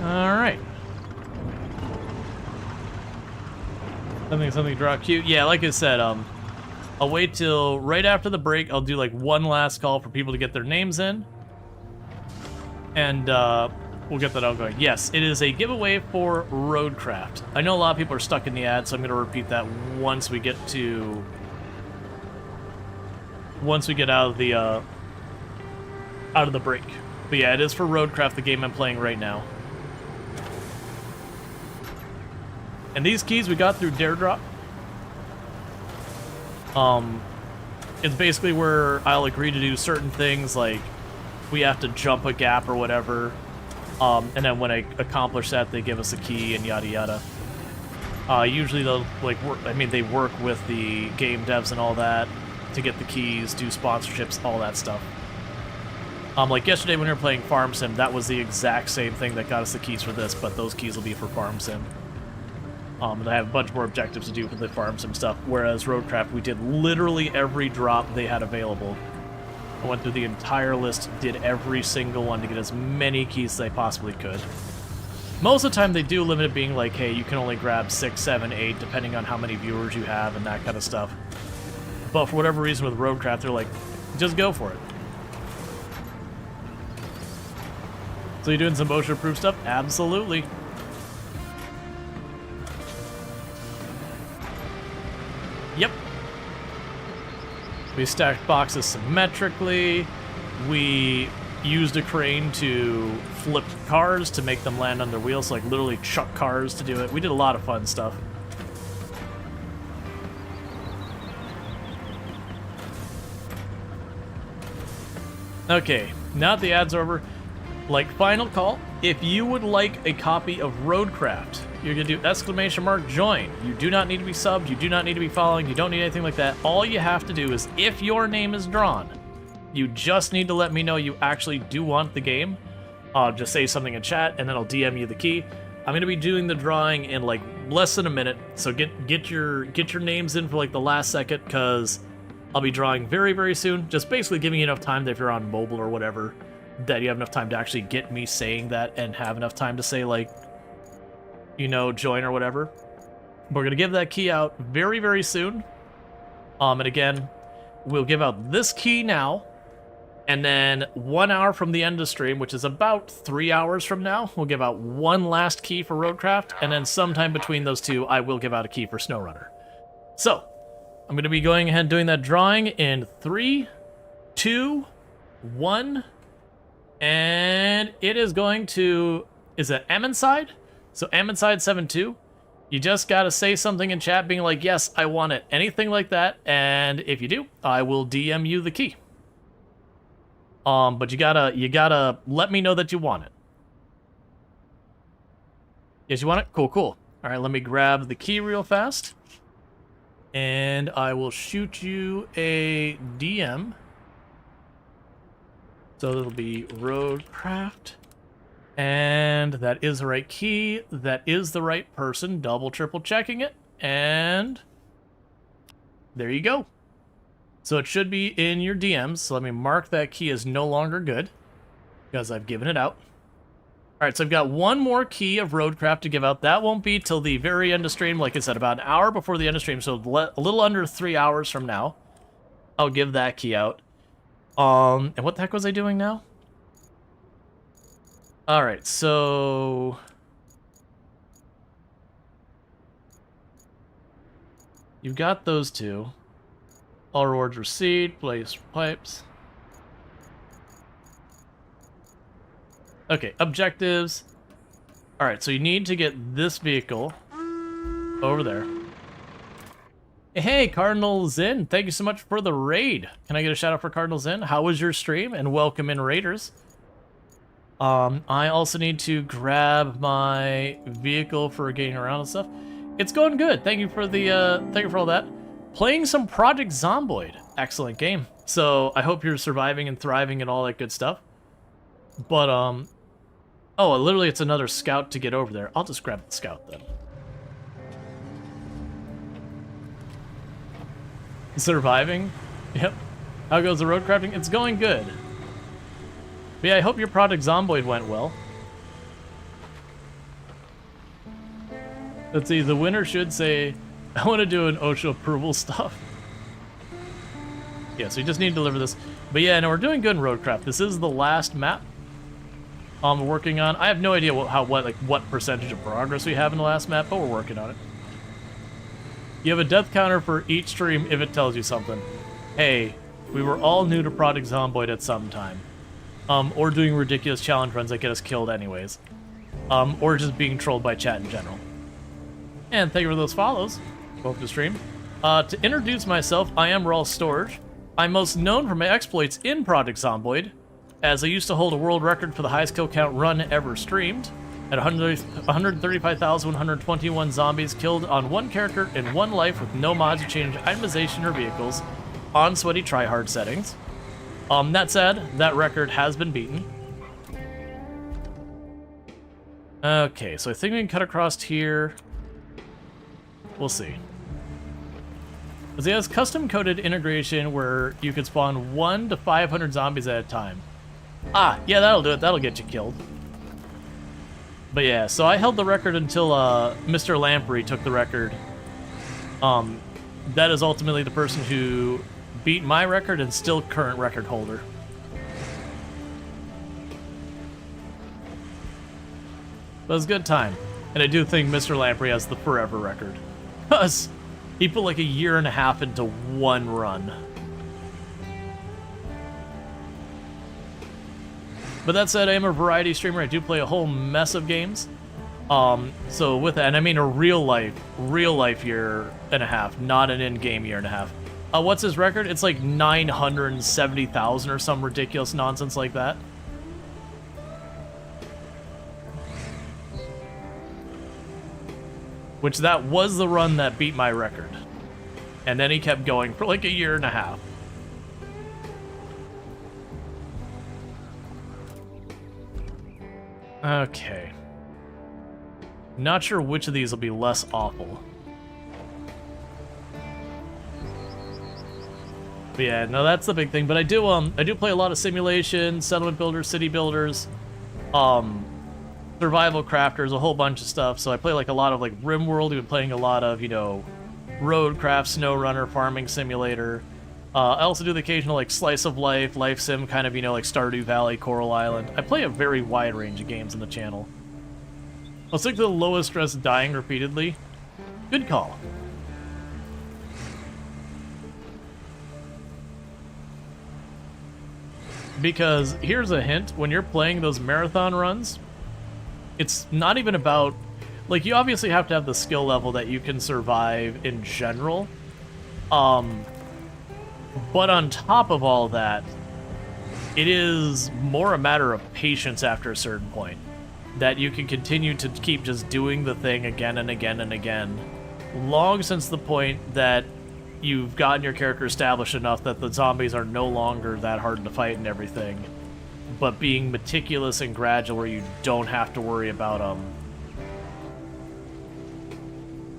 Alright. Something draw cute. Yeah, like I said, I'll wait till right after the break. I'll do like one last call for people to get their names in. And we'll get that all going. Yes, it is a giveaway for RoadCraft. I know a lot of people are stuck in the ad, so I'm gonna repeat that once we get out of the break. But yeah, it is for RoadCraft, the game I'm playing right now. And these keys we got through Dare Drop. It's basically where I'll agree to do certain things, like we have to jump a gap or whatever. And then when I accomplish that, they give us a key and yada yada. Usually they'll they work with the game devs and all that to get the keys, do sponsorships, all that stuff. Like yesterday when we were playing Farm Sim, that was the exact same thing that got us the keys for this, but those keys will be for Farm Sim. And I have a bunch more objectives to do for the Farm Sim stuff, whereas RoadCraft, we did literally every drop they had available. I went through the entire list, did every single one to get as many keys as I possibly could. Most of the time they do limit it being like, hey, you can only grab 6, 7, 8, depending on how many viewers you have and that kind of stuff. But for whatever reason with RoadCraft, they're like, just go for it. So you doing some motion-proof stuff? Absolutely. Yep. We stacked boxes symmetrically. We used a crane to flip cars to make them land on their wheels, like literally chuck cars to do it. We did a lot of fun stuff. Okay, now that the ads are over, like final call, if you would like a copy of RoadCraft, you're gonna do !join. You do not need to be subbed, you do not need to be following, you don't need anything like that. All you have to do is, if your name is drawn, you just need to let me know you actually do want the game. Just say something in chat, and then I'll DM you the key. I'm gonna be doing the drawing in like less than a minute, so get your names in for like the last second, because I'll be drawing very, very soon. Just basically giving you enough time that if you're on mobile or whatever, that you have enough time to actually get me saying that and have enough time to say, like, you know, join or whatever. We're going to give that key out very, very soon. And again, we'll give out this key now, and then 1 hour from the end of the stream, which is about 3 hours from now, we'll give out one last key for RoadCraft, and then sometime between those two, I will give out a key for SnowRunner. So, I'm going to be going ahead and doing that drawing in 3, 2, 1... And it is going to, is it M inside? So M inside 7-2. You just gotta say something in chat being like, yes, I want it. Anything like that. And if you do, I will DM you the key. But you gotta let me know that you want it. Yes, you want it? Cool, cool. All right, let me grab the key real fast. And I will shoot you a DM. So it'll be RoadCraft, and that is the right key, that is the right person, double, triple checking it, and there you go. So it should be in your DMs, so let me mark that key as no longer good, because I've given it out. Alright, so I've got one more key of RoadCraft to give out. That won't be till the very end of stream, like I said, about an hour before the end of stream, so a little under 3 hours from now, I'll give that key out. And what the heck was I doing now? Alright, so... you've got those two. All rewards received, place pipes. Okay, objectives. Alright, so you need to get this vehicle over there. Hey, Cardinal Zin, thank you so much for the raid. Can I get a shout out for Cardinal Zin? How was your stream? And welcome in, Raiders. I also need to grab my vehicle for getting around and stuff. It's going good. Thank you for the thank you for all that. Playing some Project Zomboid. Excellent game. So I hope you're surviving and thriving and all that good stuff. But oh, literally it's another scout to get over there. I'll just grab the scout then. Surviving? Yep. How goes the road crafting? It's going good. But yeah, I hope your Project Zomboid went well. Let's see, the winner should say, I want to do an OSHA approval stuff. Yeah, so you just need to deliver this. But yeah, no, we're doing good in RoadCraft. This is the last map I'm working on. I have no idea what percentage of progress we have in the last map, but we're working on it. You have a death counter for each stream if it tells you something. Hey, we were all new to Project Zomboid at some time. Or doing ridiculous challenge runs that get us killed anyways. Or just being trolled by chat in general. And thank you for those follows. Welcome to stream. To introduce myself, I am Rual Storge. I'm most known for my exploits in Project Zomboid, as I used to hold a world record for the highest kill count run ever streamed, at 135,121 zombies killed on one character in one life with no mods to change itemization or vehicles, on sweaty tryhard settings. That said, that record has been beaten. Okay, so I think we can cut across here. We'll see. It has custom-coded integration where you could spawn 1 to 500 zombies at a time. Ah, yeah, that'll do it. That'll get you killed. But yeah, so I held the record until Mr. Lamprey took the record. That is ultimately the person who beat my record and still current record holder. But it was a good time. And I do think Mr. Lamprey has the forever record. Because he put like a year and a half into one run. But that said, I am a variety streamer. I do play a whole mess of games. So with that, and I mean a real life year and a half, not an in-game year and a half. What's his record? It's like 970,000 or some ridiculous nonsense like that. Which that was the run that beat my record. And then he kept going for like a year and a half. Okay. Not sure which of these will be less awful. But yeah, no, that's the big thing. But I do play a lot of simulation, settlement builders, city builders, survival crafters, a whole bunch of stuff. So I play like a lot of like RimWorld. We've been playing a lot of, you know, RoadCraft, SnowRunner, Farming Simulator. I also do the occasional like slice of life, life sim kind of, you know, like Stardew Valley, Coral Island. I play a very wide range of games on the channel. I'll stick to the lowest stress dying repeatedly. Good call. Because here's a hint, when you're playing those marathon runs, it's not even about, like, you obviously have to have the skill level that you can survive in general. But on top of all that, it is more a matter of patience after a certain point. That you can continue to keep just doing the thing again and again and again. Long since the point that you've gotten your character established enough that the zombies are no longer that hard to fight and everything. But being meticulous and gradual where you don't have to worry about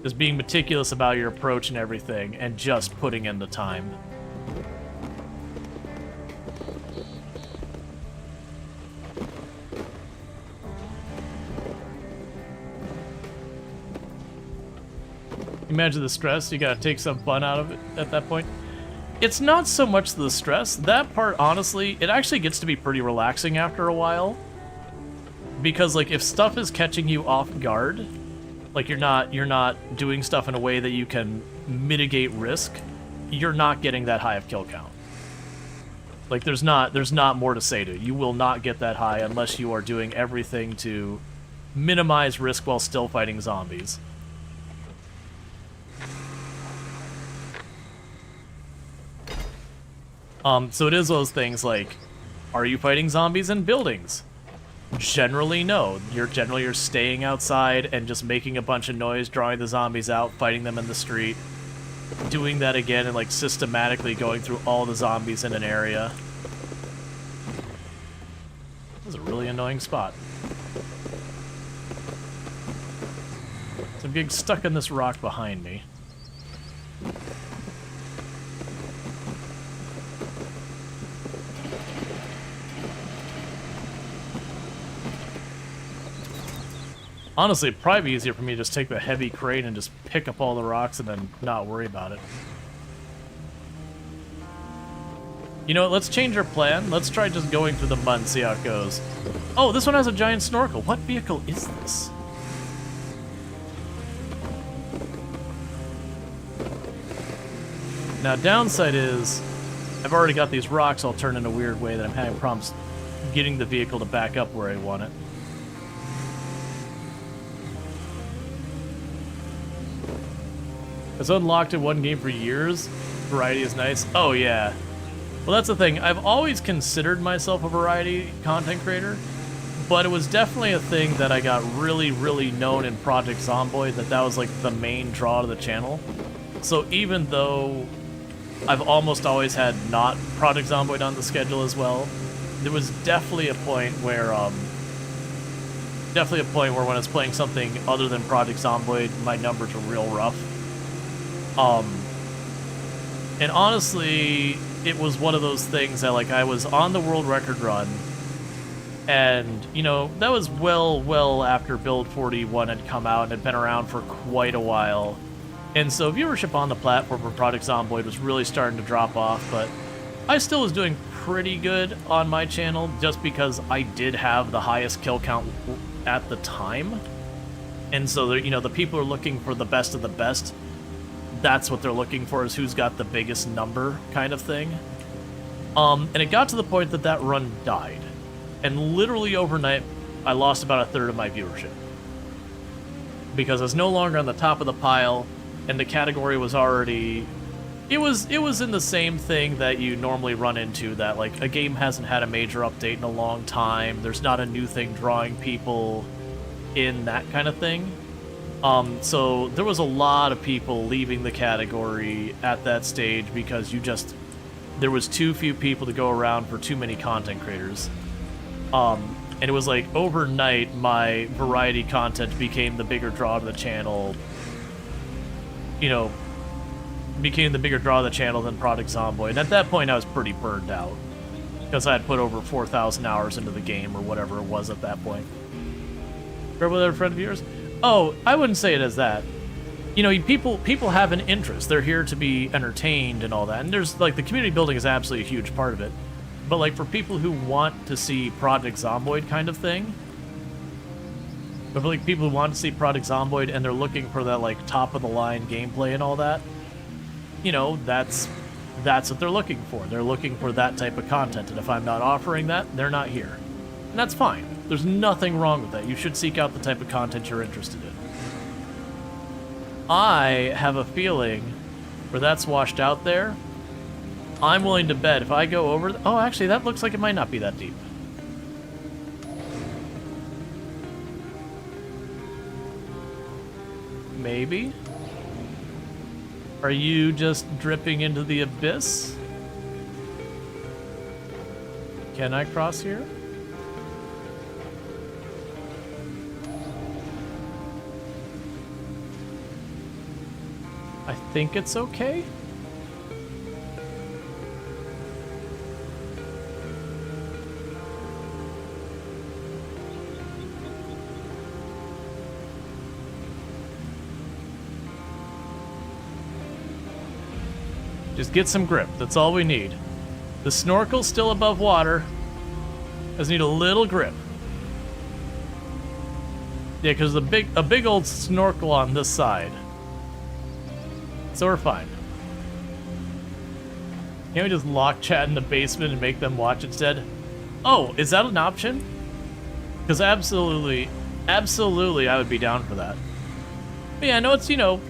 just being meticulous about your approach and everything and just putting in the time. Imagine the stress, you gotta take some fun out of it at that point. It's not so much the stress. That part, honestly, it actually gets to be pretty relaxing after a while. Because, like, if stuff is catching you off guard, like you're not doing stuff in a way that you can mitigate risk, you're not getting that high of kill count. Like, there's not more to say to it. You will not get that high unless you are doing everything to minimize risk while still fighting zombies. So it is those things like, are you fighting zombies in buildings? Generally, no. You're staying outside and just making a bunch of noise, drawing the zombies out, fighting them in the street, doing that again, and like systematically going through all the zombies in an area. This is a really annoying spot. So I'm getting stuck in this rock behind me. Honestly, it'd probably be easier for me to just take the heavy crane and just pick up all the rocks and then not worry about it. You know what, let's change our plan. Let's try just going through the mud and see how it goes. Oh, this one has a giant snorkel. What vehicle is this? Now, downside is, I've already got these rocks all turned in a weird way that I'm having problems getting the vehicle to back up where I want it. It's unlocked in one game for years. Variety is nice. Oh, yeah. Well, that's the thing. I've always considered myself a variety content creator, but it was definitely a thing that I got really, really known in Project Zomboid, that was like the main draw to the channel. So even though I've almost always had not Project Zomboid on the schedule as well, there was definitely a point where when I was playing something other than Project Zomboid, my numbers were real rough. And honestly, it was one of those things that, like, I was on the world record run, and, you know, that was well after Build 41 had come out and had been around for quite a while. And so viewership on the platform for Project Zomboid was really starting to drop off, but I still was doing pretty good on my channel just because I did have the highest kill count at the time. And so, you know, the people are looking for the best of the best. That's what they're looking for, is who's got the biggest number kind of thing. And it got to the point that that run died. And literally overnight, I lost about a third of my viewership. Because I was no longer on the top of the pile, and the category was already... It was in the same thing that you normally run into, that, like, a game hasn't had a major update in a long time, there's not a new thing drawing people in, that kind of thing. So there was a lot of people leaving the category at that stage because there was too few people to go around for too many content creators. And it was like overnight my variety content became the bigger draw to the channel. You know, became the bigger draw of the channel than Project Zomboid. And at that point I was pretty burned out because I had put over 4,000 hours into the game or whatever it was at that point. Remember that, friend of yours? Oh, I wouldn't say it as that. You know, people have an interest. They're here to be entertained and all that. And there's, like, the community building is absolutely a huge part of it. But, like, for people who want to see Project Zomboid kind of thing, but for, like, people who want to see Project Zomboid and they're looking for that, like, top-of-the-line gameplay and all that, you know, that's what they're looking for. They're looking for that type of content. And if I'm not offering that, they're not here. And that's fine. There's nothing wrong with that. You should seek out the type of content you're interested in. I have a feeling where that's washed out there. I'm willing to bet if I go over... Oh, actually, that looks like it might not be that deep. Maybe? Are you just dripping into the abyss? Can I cross here? I think it's okay. Just get some grip. That's all we need. The snorkel's still above water. Just need a little grip. Yeah, because a big old snorkel on this side. So we're fine. Can't we just lock chat in the basement and make them watch instead? Oh, is that an option? Because absolutely I would be down for that. But yeah, no, it's, you know,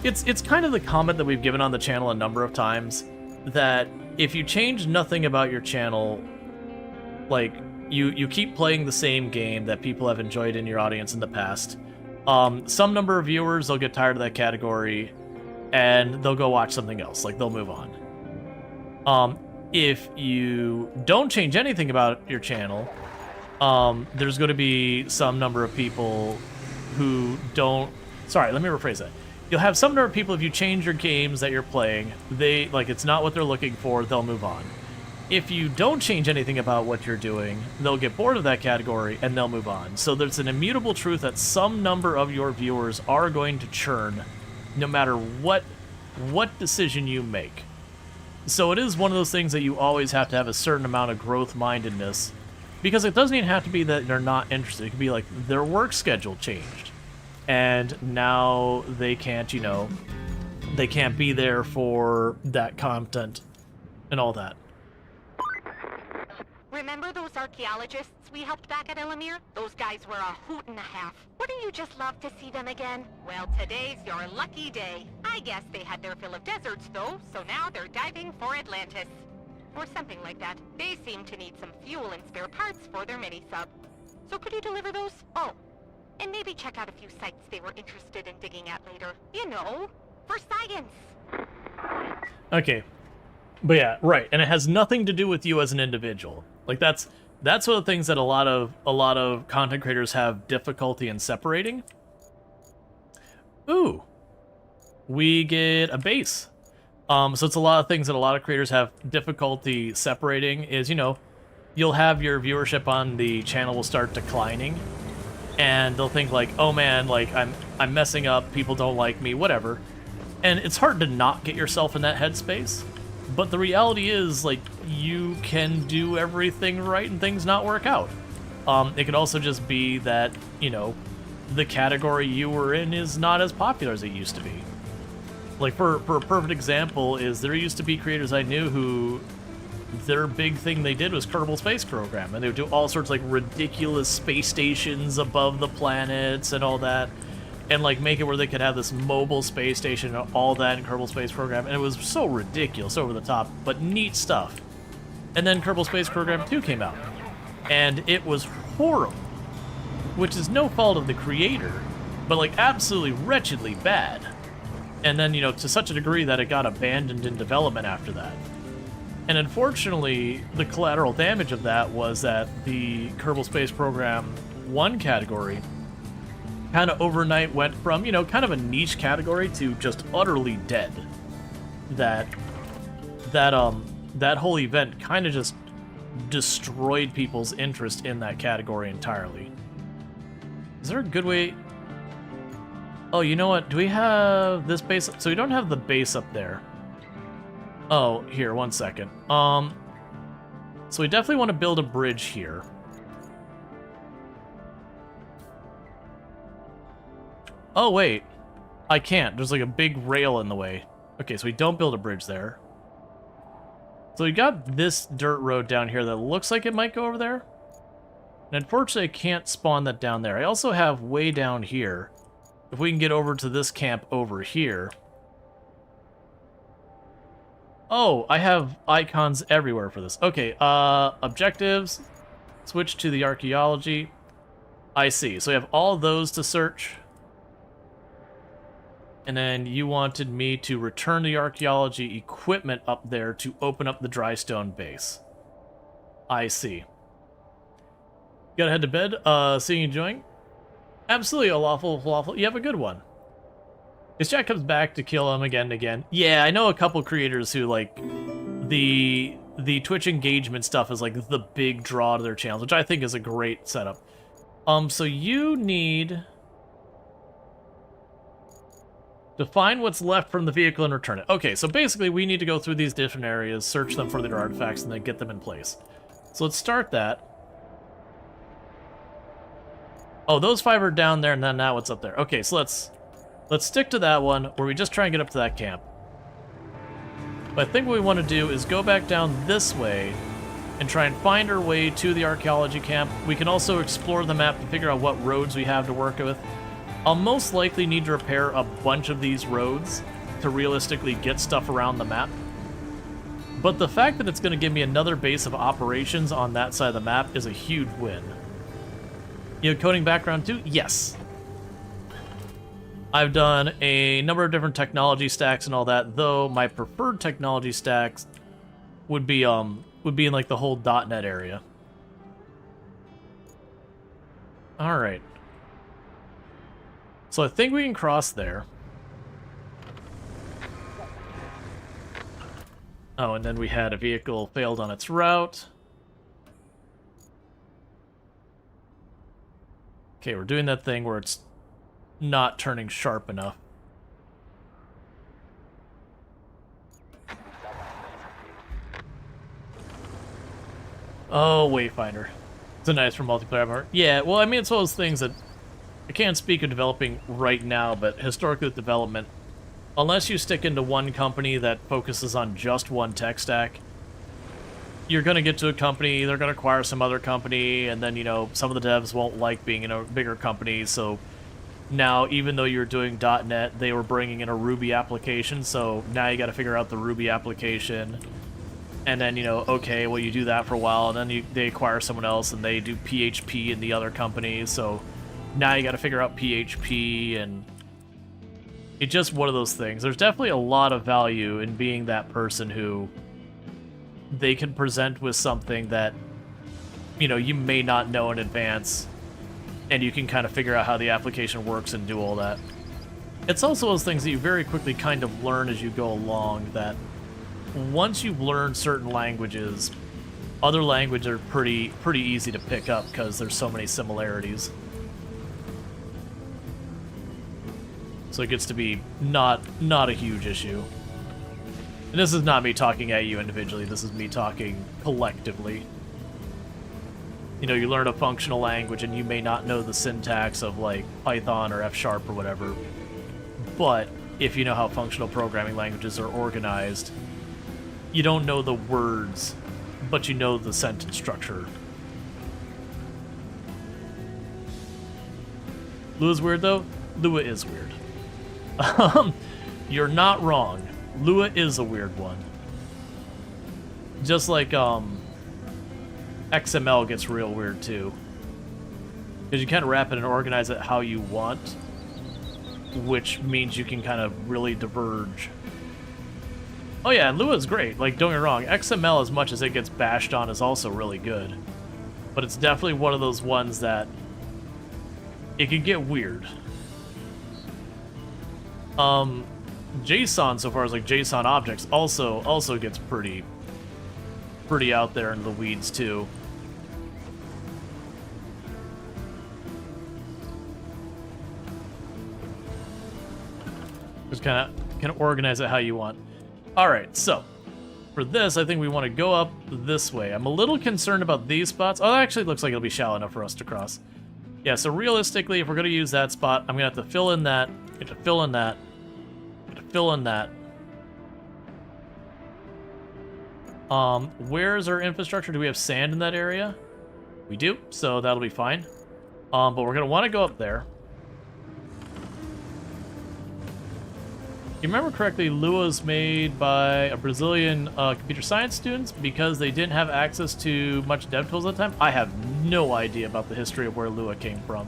it's kind of the comment that we've given on the channel a number of times, that if you change nothing about your channel, like, you keep playing the same game that people have enjoyed in your audience in the past, some number of viewers, they'll get tired of that category, and they'll go watch something else, like, they'll move on. If you don't change anything about your channel, there's going to be some number of people who don't... Sorry, let me rephrase that. You'll have some number of people, if you change your games that you're playing, it's not what they're looking for, they'll move on. If you don't change anything about what you're doing, they'll get bored of that category and they'll move on. So there's an immutable truth that some number of your viewers are going to churn no matter what decision you make. So it is one of those things that you always have to have a certain amount of growth-mindedness, because it doesn't even have to be that they're not interested. It could be like their work schedule changed, and now they can't, you know, they can't be there for that content and all that. Remember those archaeologists we helped back at Elamir? Those guys were a hoot and a half. Wouldn't you just love to see them again? Well, today's your lucky day. I guess they had their fill of deserts, though, so now they're diving for Atlantis. Or something like that. They seem to need some fuel and spare parts for their mini-sub. So could you deliver those? Oh, and maybe check out a few sites they were interested in digging at later. You know, for science. Okay. But yeah, right, and it has nothing to do with you as an individual. Like, that's one of the things that a lot of content creators have difficulty in separating. Ooh, we get a base. So it's a lot of things that a lot of creators have difficulty separating. Is, you know, you'll have your viewership on the channel will start declining, and they'll think like, oh man, like I'm messing up, people don't like me, whatever. And it's hard to not get yourself in that headspace. But the reality is, like, you can do everything right and things not work out. It could also just be that, you know, the category you were in is not as popular as it used to be. Like, for a perfect example is there used to be creators I knew who their big thing they did was Kerbal Space Program, and they would do all sorts of, like, ridiculous space stations above the planets and all that. And, like, make it where they could have this mobile space station and all that in Kerbal Space Program. And it was so ridiculous, over the top, but neat stuff. And then Kerbal Space Program 2 came out. And it was horrible. Which is no fault of the creator, but, like, absolutely wretchedly bad. And then, you know, to such a degree that it got abandoned in development after that. And unfortunately, the collateral damage of that was that the Kerbal Space Program 1 category kind of overnight went from, you know, kind of a niche category to just utterly dead. That whole event kind of just destroyed people's interest in that category entirely. Is there a good way? Oh, you know what? Do we have this base? So we don't have the base up there. Oh, here, one second. So we definitely want to build a bridge here. Oh, wait. I can't. There's like a big rail in the way. Okay, so we don't build a bridge there. So we got this dirt road down here that looks like it might go over there. And unfortunately, I can't spawn that down there. I also have way down here. If we can get over to this camp over here. Oh, I have icons everywhere for this. Okay, objectives. Switch to the archaeology. I see. So we have all those to search. And then you wanted me to return the archaeology equipment up there to open up the dry stone base. I see. Gotta head to bed. Seeing you enjoying? Absolutely, a lawful. You have a good one. His Jack comes back to kill him again and again. Yeah, I know a couple creators who, like, the Twitch engagement stuff is, like, the big draw to their channels, which I think is a great setup. So you need to find what's left from the vehicle and return it. Okay, so basically we need to go through these different areas, search them for their artifacts, and then get them in place. So let's start that. Oh, those 5 are down there, and then now what's up there? Okay, so let's stick to that one, where we just try and get up to that camp. But I think what we want to do is go back down this way and try and find our way to the archaeology camp. We can also explore the map to figure out what roads we have to work with. I'll most likely need to repair a bunch of these roads to realistically get stuff around the map. But the fact that it's going to give me another base of operations on that side of the map is a huge win. You have coding background too? Yes. I've done a number of different technology stacks and all that, though my preferred technology stacks would be in like the whole .NET area. All right. So I think we can cross there. Oh, and then we had a vehicle failed on its route. Okay, we're doing that thing where it's not turning sharp enough. Oh, Wayfinder. It's a nice for multiplayer. Yeah, well, I mean, it's one of those things that I can't speak of developing right now, but historically with development, unless you stick into one company that focuses on just one tech stack, you're going to get to a company, they're going to acquire some other company, and then, you know, some of the devs won't like being in a bigger company, so now, even though you're doing .NET, they were bringing in a Ruby application, so now you got to figure out the Ruby application, and then, you know, okay, well, you do that for a while, and then they acquire someone else, and they do PHP in the other company, so now you got to figure out PHP, and it's just one of those things. There's definitely a lot of value in being that person who they can present with something that, you know, you may not know in advance, and you can kind of figure out how the application works and do all that. It's also those things that you very quickly kind of learn as you go along, that once you've learned certain languages, other languages are pretty easy to pick up because there's so many similarities. So it gets to be not a huge issue. And this is not me talking at you individually, this is me talking collectively. You know, you learn a functional language and you may not know the syntax of like Python or F# or whatever, but if you know how functional programming languages are organized, you don't know the words, but you know the sentence structure. Lua's weird though? Lua is weird. You're not wrong. Lua is a weird one. Just like XML gets real weird too. Because you kind of wrap it and organize it how you want, which means you can kind of really diverge. Oh yeah, and Lua's great. Like, don't get me wrong, XML, as much as it gets bashed on, is also really good. But it's definitely one of those ones that it can get weird. JSON, so far as like JSON objects, also gets pretty out there in the weeds too. Just kind of organize it how you want. All right, so for this, I think we want to go up this way. I'm a little concerned about these spots. Oh, that actually looks like it'll be shallow enough for us to cross. Yeah, so realistically, if we're going to use that spot, I'm going to have to fill in that, get to fill in that, get to fill in that. Where's our infrastructure? Do we have sand in that area? We do, so that'll be fine. But we're going to want to go up there. If you remember correctly, Lua's made by a Brazilian computer science students because they didn't have access to much dev tools at the time. I have no idea about the history of where Lua came from.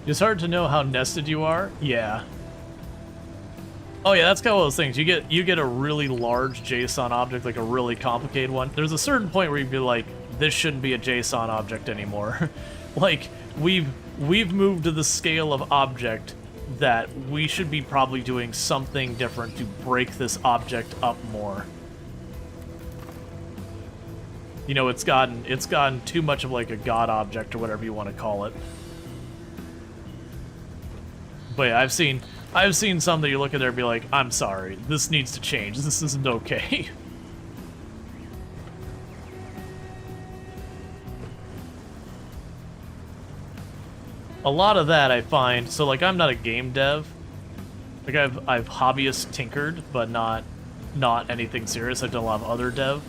It's hard to know how nested you are. Yeah. Oh yeah, that's kind of one of those things. You get a really large JSON object, like a really complicated one. There's a certain point where you'd be like, this shouldn't be a JSON object anymore. Like, we've moved to the scale of object that we should be probably doing something different to break this object up more. You know, it's gotten too much of like a god object or whatever you want to call it. But yeah, I've seen some that you look at there and be like, I'm sorry, this needs to change. This isn't okay. A lot of that I find, so like I'm not a game dev. Like I've hobbyist tinkered, but not anything serious. I've done a lot of other dev.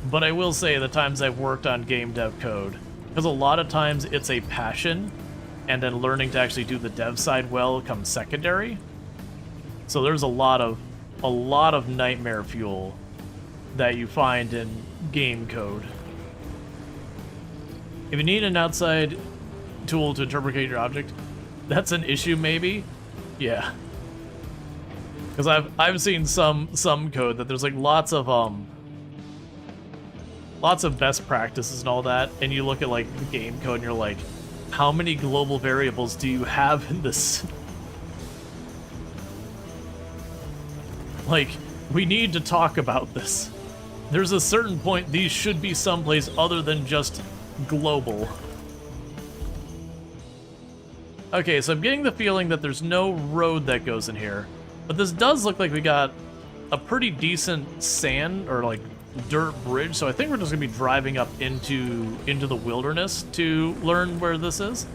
But I will say the times I've worked on game dev code, Because a lot of times it's a passion, and then learning to actually do the dev side well comes secondary. So there's a lot of nightmare fuel that you find in game code. If you need an outside tool to interpret your object, that's an issue maybe. Yeah. Because I've seen some code that there's like lots of best practices and all that, and you look at like the game code and you're like, how many global variables do you have in this? Like, we need to talk about this. There's a certain point these should be someplace other than just global. Okay, so I'm getting the feeling that there's no road that goes in here, but this does look like we got a pretty decent sand or like dirt bridge, so I think we're just gonna be driving up into the wilderness to learn where this is.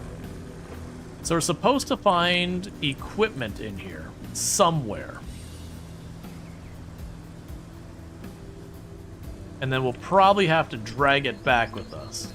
So we're supposed to find equipment in here somewhere. And then we'll probably have to drag it back with us.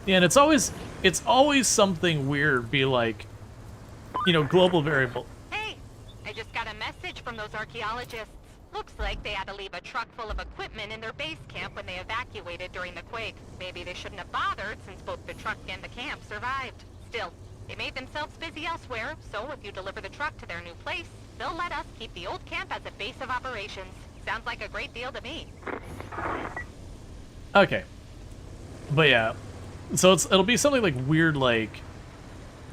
Yeah, and it's always something weird, be like, you know, global variable. Hey, I just got a message from those archaeologists. Looks like they had to leave a truck full of equipment in their base camp when they evacuated during the quake. Maybe they shouldn't have bothered since both the truck and the camp survived. Still, they made themselves busy elsewhere, so if you deliver the truck to their new place, they'll let us keep the old camp as a base of operations. Sounds like a great deal to me. Okay. But yeah. So it'll be something like weird, like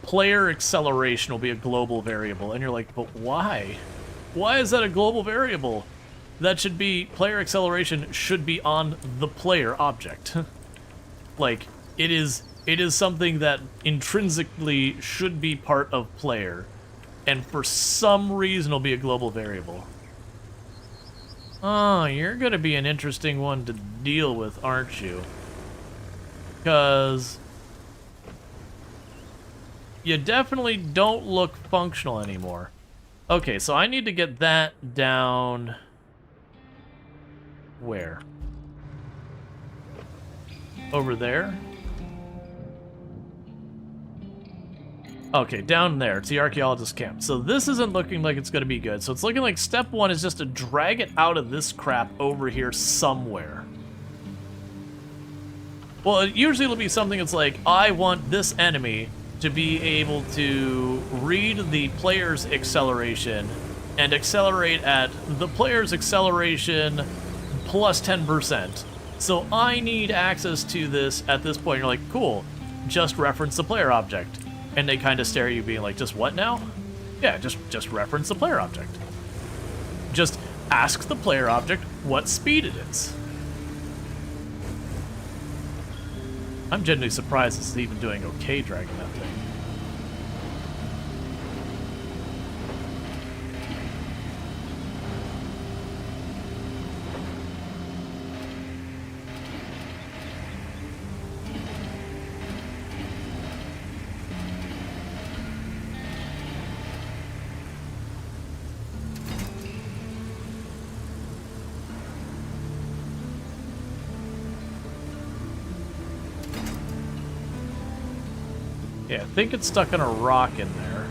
player acceleration will be a global variable, and you're like, but why? Why is that a global variable? That should be, player acceleration should be on the player object. Like, it is something that intrinsically should be part of player, and for some reason it'll be a global variable. Oh, you're gonna be an interesting one to deal with, aren't you? Because you definitely don't look functional anymore. Okay, so I need to get that down. Where? Over there? Okay, down there. It's the archaeologist camp. So this isn't looking like it's going to be good. So it's looking like step one is just to drag it out of this crap over here somewhere. Well, usually it'll be something that's like, I want this enemy to be able to read the player's acceleration and accelerate at the player's acceleration plus 10%. So I need access to this at this point. You're like, cool, just reference the player object. And they kind of stare at you being like, just what now? Yeah, just reference the player object. Just ask the player object what speed it is. I'm genuinely surprised it's even doing okay dragging that thing. Yeah, I think it's stuck on a rock in there.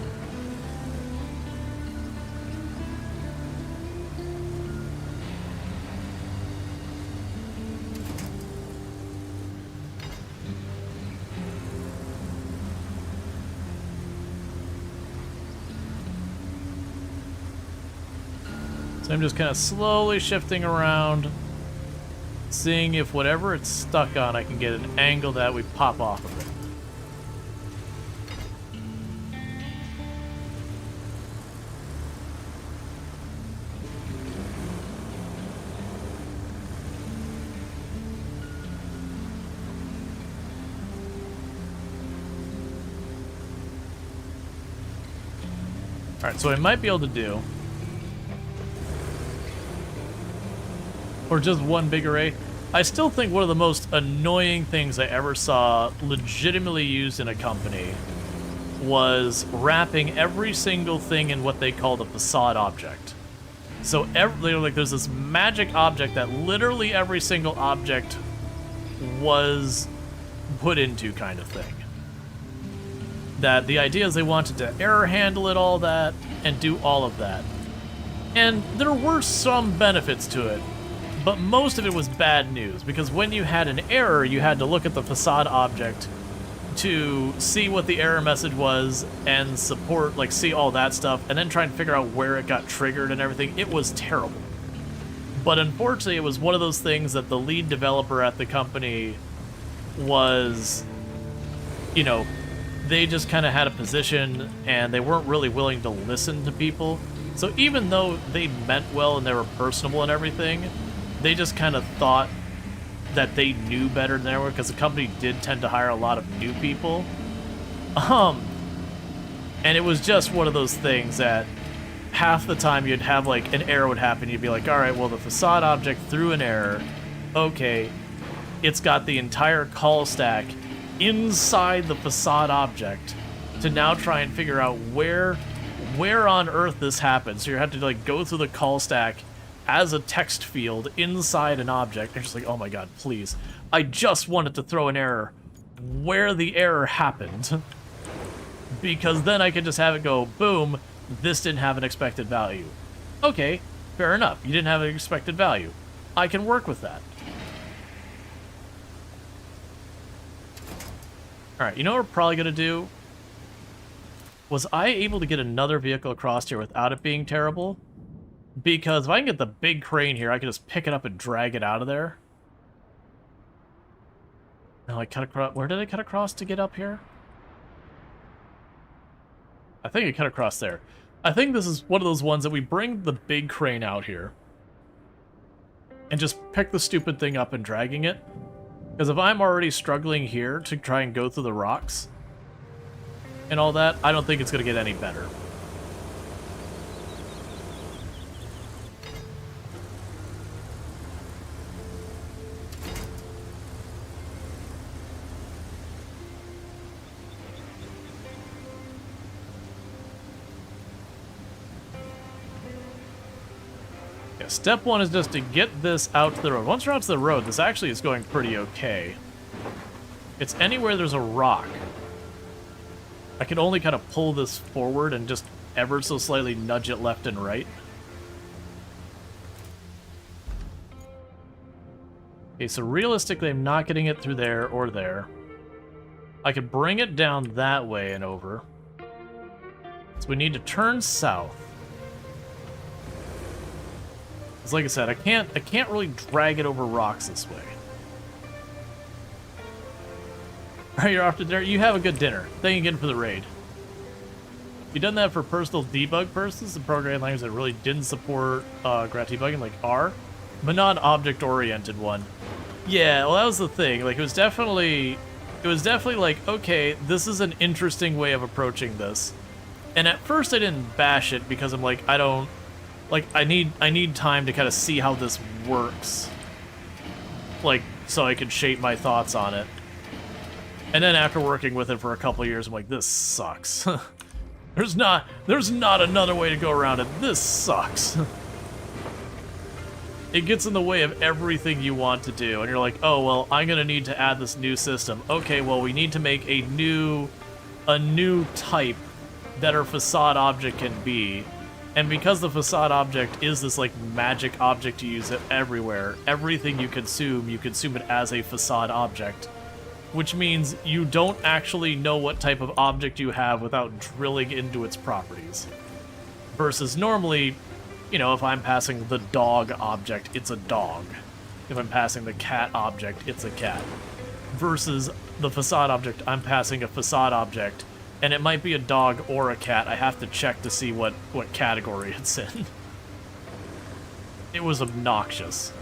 So I'm just kind of slowly shifting around, seeing if whatever it's stuck on, I can get an angle that we pop off of it. Alright, so what I might be able to do or just one big array. I still think one of the most annoying things I ever saw legitimately used in a company was wrapping every single thing in what they called a facade object. So like there's this magic object that literally every single object was put into, kind of thing. That the idea is they wanted to error handle it, all that, and do all of that. And there were some benefits to it, but most of it was bad news, because when you had an error, you had to look at the facade object to see what the error message was and support, like, see all that stuff, and then try and figure out where it got triggered and everything. It was terrible. But unfortunately, it was one of those things that the lead developer at the company was, you know, they just kind of had a position and they weren't really willing to listen to people. So even though they meant well and they were personable and everything, they just kind of thought that they knew better than everyone, because the company did tend to hire a lot of new people. And it was just one of those things that half the time you'd have, like, an error would happen, you'd be like, all right, well, the facade object threw an error. Okay, it's got the entire call stack inside the facade object to now try and figure out where on earth this happened. So you have to, like, go through the call stack as a text field inside an object. And just like, oh my god, please. I just wanted to throw an error where the error happened. Because then I could just have it go, boom, this didn't have an expected value. Okay, fair enough. You didn't have an expected value. I can work with that. Alright, you know what we're probably going to do? Was I able to get another vehicle across here without it being terrible? Because if I can get the big crane here, I can just pick it up and drag it out of there. Now I cut across. Where did I cut across to get up here? I think I cut across there. I think this is one of those ones that we bring the big crane out here and just pick the stupid thing up and dragging it. Because if I'm already struggling here to try and go through the rocks and all that, I don't think it's going to get any better. Step one is just to get this out to the road. Once we're out to the road, this actually is going pretty okay. It's anywhere there's a rock. I can only kind of pull this forward and just ever so slightly nudge it left and right. Okay, so realistically, I'm not getting it through there or there. I could bring it down that way and over. So we need to turn south. Like I said, I can't really drag it over rocks this way. Alright, you're off to dinner. You have a good dinner. Thank you again for the raid. You done that for personal debug purposes, the programming language that really didn't support graph debugging, like R, but not object-oriented one. Yeah, well, that was the thing. Like, it was definitely like, okay, this is an interesting way of approaching this. And at first I didn't bash it because I'm like, I need time to kind of see how this works. Like, so I can shape my thoughts on it. And then after working with it for a couple of years, I'm like, this sucks. There's not another way to go around it. This sucks. It gets in the way of everything you want to do. And you're like, oh, well, I'm going to need to add this new system. Okay, well, we need to make a new type that our facade object can be. And because the facade object is this, like, magic object you use it everywhere, everything you consume it as a facade object. Which means you don't actually know what type of object you have without drilling into its properties. Versus normally, you know, if I'm passing the dog object, it's a dog. If I'm passing the cat object, it's a cat. Versus the facade object, I'm passing a facade object, and it might be a dog or a cat. I have to check to see what category it's in. It was obnoxious.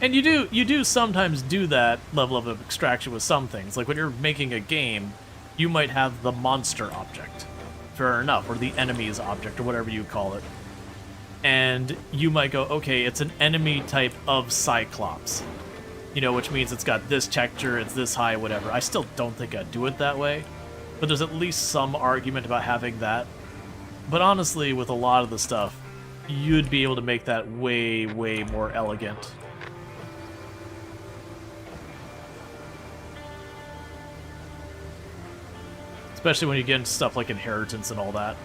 And you do sometimes do that level of abstraction with some things. Like when you're making a game, you might have the monster object. Fair enough, or the enemy's object, or whatever you call it. And you might go, okay, it's an enemy type of Cyclops. You know, which means it's got this texture, it's this high, whatever. I still don't think I'd do it that way, but there's at least some argument about having that. But honestly, with a lot of the stuff, you'd be able to make that way, way more elegant. Especially when you get into stuff like inheritance and all that.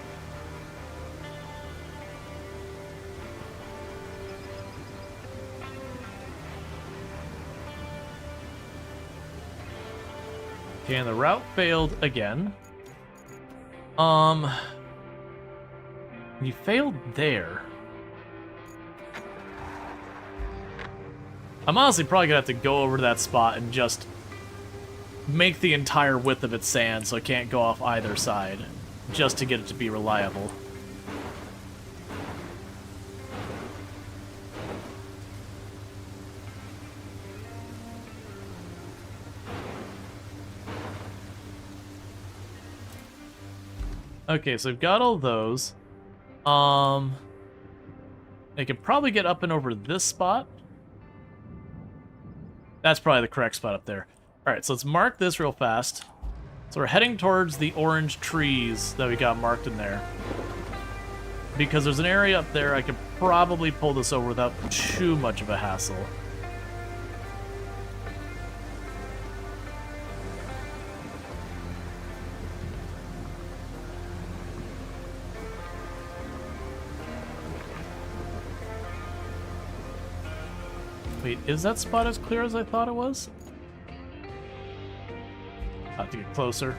Okay, and the route failed again. You failed there. I'm honestly probably gonna have to go over to that spot and just make the entire width of it sand so it can't go off either side, just to get it to be reliable. Okay, so we've got all those. I could probably get up and over this spot. That's probably the correct spot up there. Alright, so let's mark this real fast. So we're heading towards the orange trees that we got marked in there. Because there's an area up there I could probably pull this over without too much of a hassle. Wait, is that spot as clear as I thought it was? I'll have to get closer.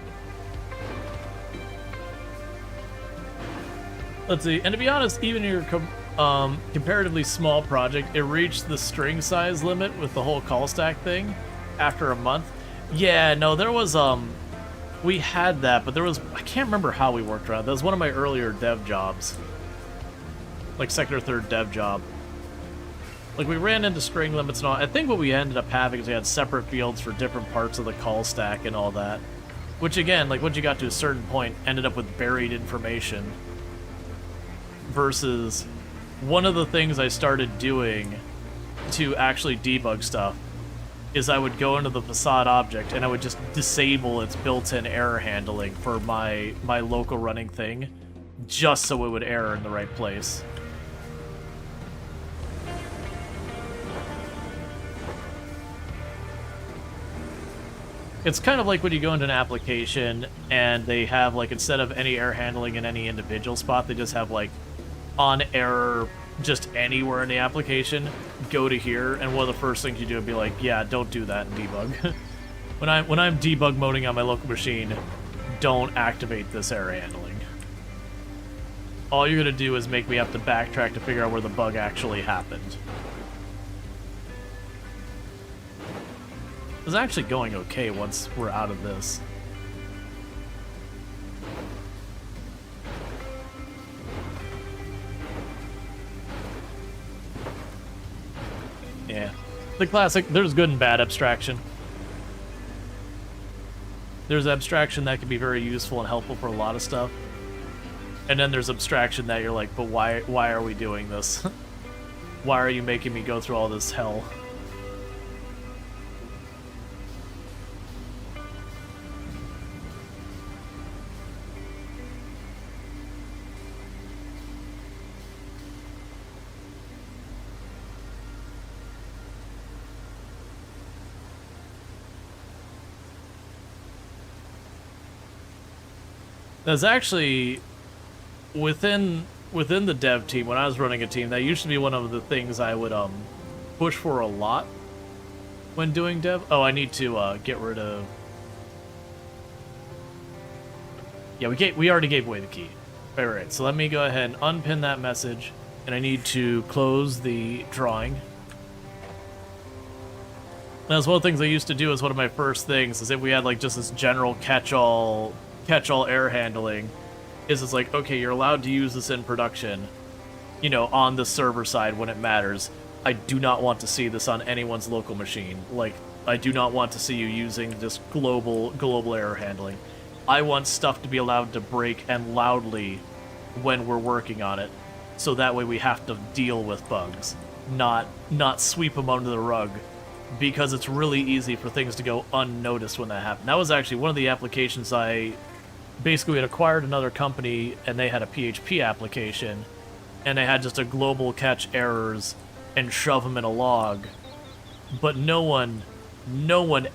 Let's see, and to be honest, even your comparatively small project, it reached the string size limit with the whole call stack thing after a month. Yeah, no, there was, we had that, but there was, I can't remember how we worked around it. That was one of my earlier dev jobs. Like second or third dev job. Like, we ran into string limits and all. I think what we ended up having is we had separate fields for different parts of the call stack and all that. Which, again, like, once you got to a certain point, ended up with buried information. Versus, one of the things I started doing to actually debug stuff is I would go into the facade object and I would just disable its built-in error handling for my local running thing, just so it would error in the right place. It's kind of like when you go into an application and they have, like, instead of any error handling in any individual spot, they just have, like, on error just anywhere in the application, go to here, and one of the first things you do would be like, yeah, don't do that in debug. when I'm debug moding on my local machine, don't activate this error handling. All you're gonna do is make me have to backtrack to figure out where the bug actually happened. It's actually going okay once we're out of this. Yeah. The classic, there's good and bad abstraction. There's abstraction that can be very useful and helpful for a lot of stuff. And then there's abstraction that you're like, but why are we doing this? Why are you making me go through all this hell? That's actually within the dev team. When I was running a team, that used to be one of the things I would push for a lot when doing dev. Oh, I need to get rid of. Yeah, we already gave away the key. All right, so let me go ahead and unpin that message, and I need to close the drawing. That's one of the things I used to do as one of my first things, is if we had like just this general catch-all error handling, is it's like, okay, you're allowed to use this in production, you know, on the server side when it matters. I do not want to see this on anyone's local machine. Like, I do not want to see you using this global error handling. I want stuff to be allowed to break and loudly when we're working on it, so that way we have to deal with bugs, not sweep them under the rug, because it's really easy for things to go unnoticed when that happens. That was actually one of the applications I basically had acquired another company, and they had a PHP application, and they had just a global catch errors and shove them in a log, but no one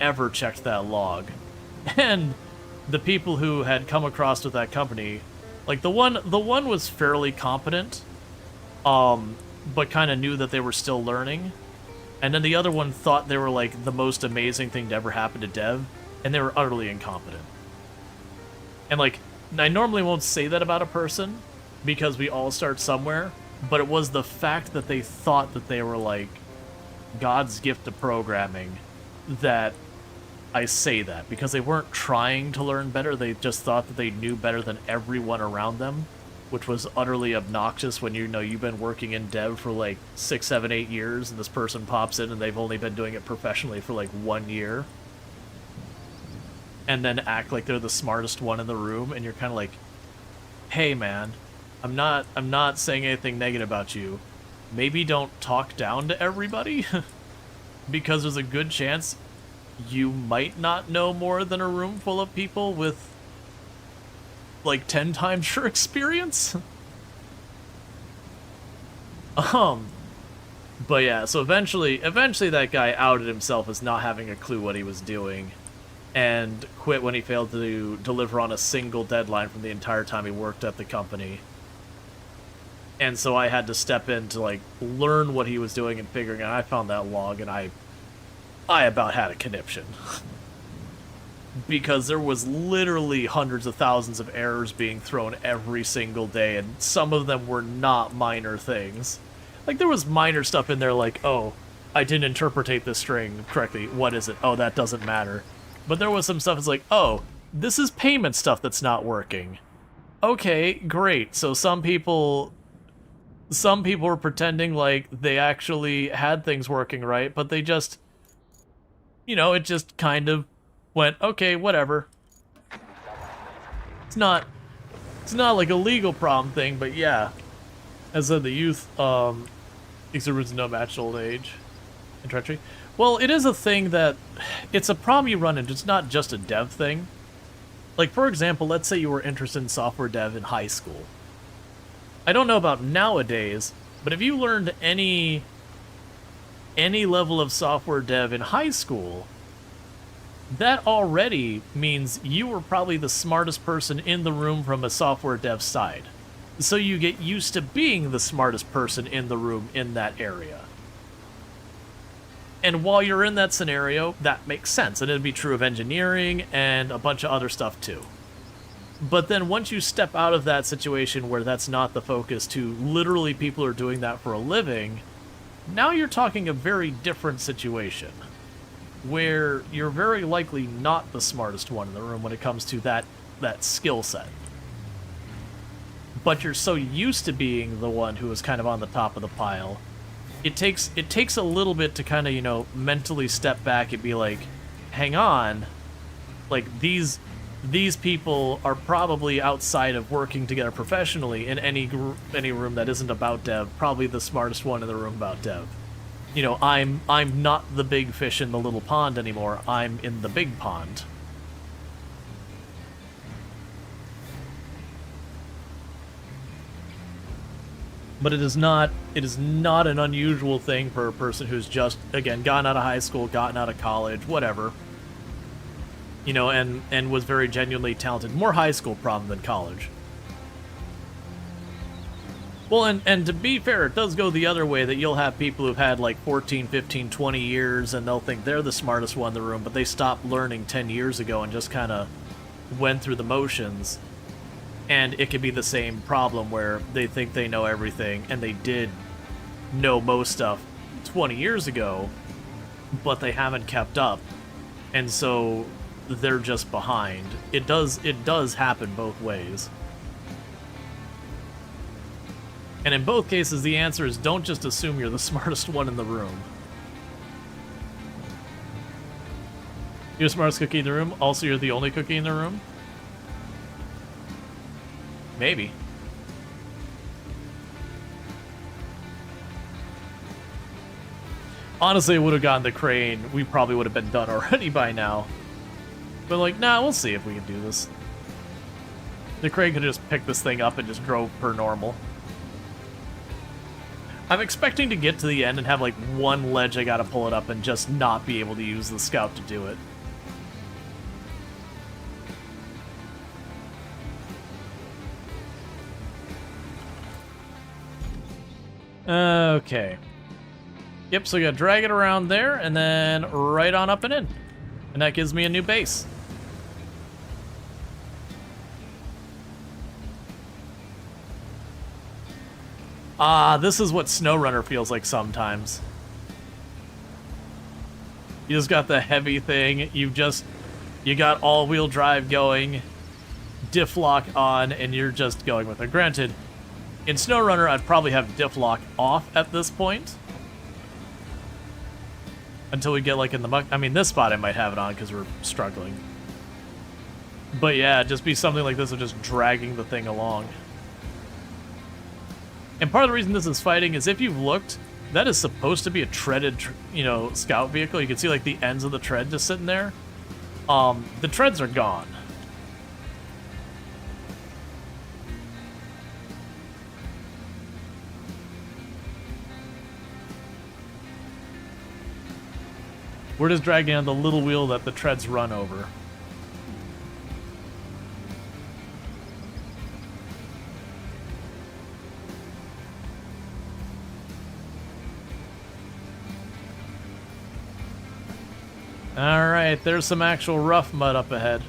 ever checked that log. And the people who had come across with that company, like the one was fairly competent, but kind of knew that they were still learning, and then the other one thought they were like the most amazing thing to ever happen to dev, and they were utterly incompetent. And like, I normally won't say that about a person, because we all start somewhere, but it was the fact that they thought that they were like God's gift to programming that I say that, because they weren't trying to learn better, they just thought that they knew better than everyone around them, which was utterly obnoxious when you know you've been working in dev for like 6, 7, 8 years, and this person pops in and they've only been doing it professionally for like 1 year, and then act like they're the smartest one in the room, and you're kind of like, hey man, I'm not saying anything negative about you. Maybe don't talk down to everybody, because there's a good chance you might not know more than a room full of people with like 10 times your experience. But yeah, so eventually that guy outed himself as not having a clue what he was doing, and quit when he failed to deliver on a single deadline from the entire time he worked at the company. And so I had to step in to like learn what he was doing and figuring out. I found that log, and I about had a conniption. Because there was literally hundreds of thousands of errors being thrown every single day, and some of them were not minor things. Like, there was minor stuff in there like, oh, I didn't interpretate this string correctly. What is it? Oh, that doesn't matter. But there was some stuff that's like, oh, this is payment stuff that's not working. Okay, great. So some people were pretending like they actually had things working right, but they just, you know, it just kind of went, okay, whatever. It's not like a legal problem thing, but yeah. As I said, the youth exhibits no matched old age and treachery. Well, it is a thing that, it's a problem you run into. It's not just a dev thing. Like, for example, let's say you were interested in software dev in high school. I don't know about nowadays, but if you learned any level of software dev in high school, that already means you were probably the smartest person in the room from a software dev side. So you get used to being the smartest person in the room in that area. And while you're in that scenario, that makes sense. And it'd be true of engineering and a bunch of other stuff too. But then once you step out of that situation where that's not the focus to literally people are doing that for a living, now you're talking a very different situation, where you're very likely not the smartest one in the room when it comes to that skill set. But you're so used to being the one who is kind of on the top of the pile, it takes a little bit to kind of, you know, mentally step back and be like, hang on, like these people are probably outside of working together professionally in any room that isn't about dev, probably the smartest one in the room about dev. You know, I'm not the big fish in the little pond anymore. I'm in the big pond. But it is not an unusual thing for a person who's just, again, gotten out of high school, gotten out of college, whatever. You know, and was very genuinely talented. More high school problem than college. Well, and to be fair, it does go the other way, that you'll have people who've had like 14, 15, 20 years, and they'll think they're the smartest one in the room, but they stopped learning 10 years ago and just kind of went through the motions. And it could be the same problem where they think they know everything, and they did know most stuff 20 years ago, but they haven't kept up. And so they're just behind. It does happen both ways. And in both cases, the answer is don't just assume you're the smartest one in the room. You're the smartest cookie in the room, also you're the only cookie in the room? Maybe. Honestly, I would have gotten the crane. We probably would have been done already by now. But like, nah, we'll see if we can do this. The crane could have just picked this thing up and just drove per normal. I'm expecting to get to the end and have like one ledge I gotta pull it up and just not be able to use the scout to do it. Okay. Yep, so we gotta drag it around there and then right on up and in. And that gives me a new base. Ah, this is what SnowRunner feels like sometimes. You just got the heavy thing, you got all-wheel drive going, diff lock on, and you're just going with it. Granted, in SnowRunner, I'd probably have diff lock off at this point. Until we get, like, in the muck. I mean, this spot I might have it on because we're struggling. But yeah, just be something like this of just dragging the thing along. And part of the reason this is fighting is if you've looked, that is supposed to be a treaded, scout vehicle. You can see, like, the ends of the tread just sitting there. The treads are gone. We're just dragging on the little wheel that the treads run over. Alright, there's some actual rough mud up ahead.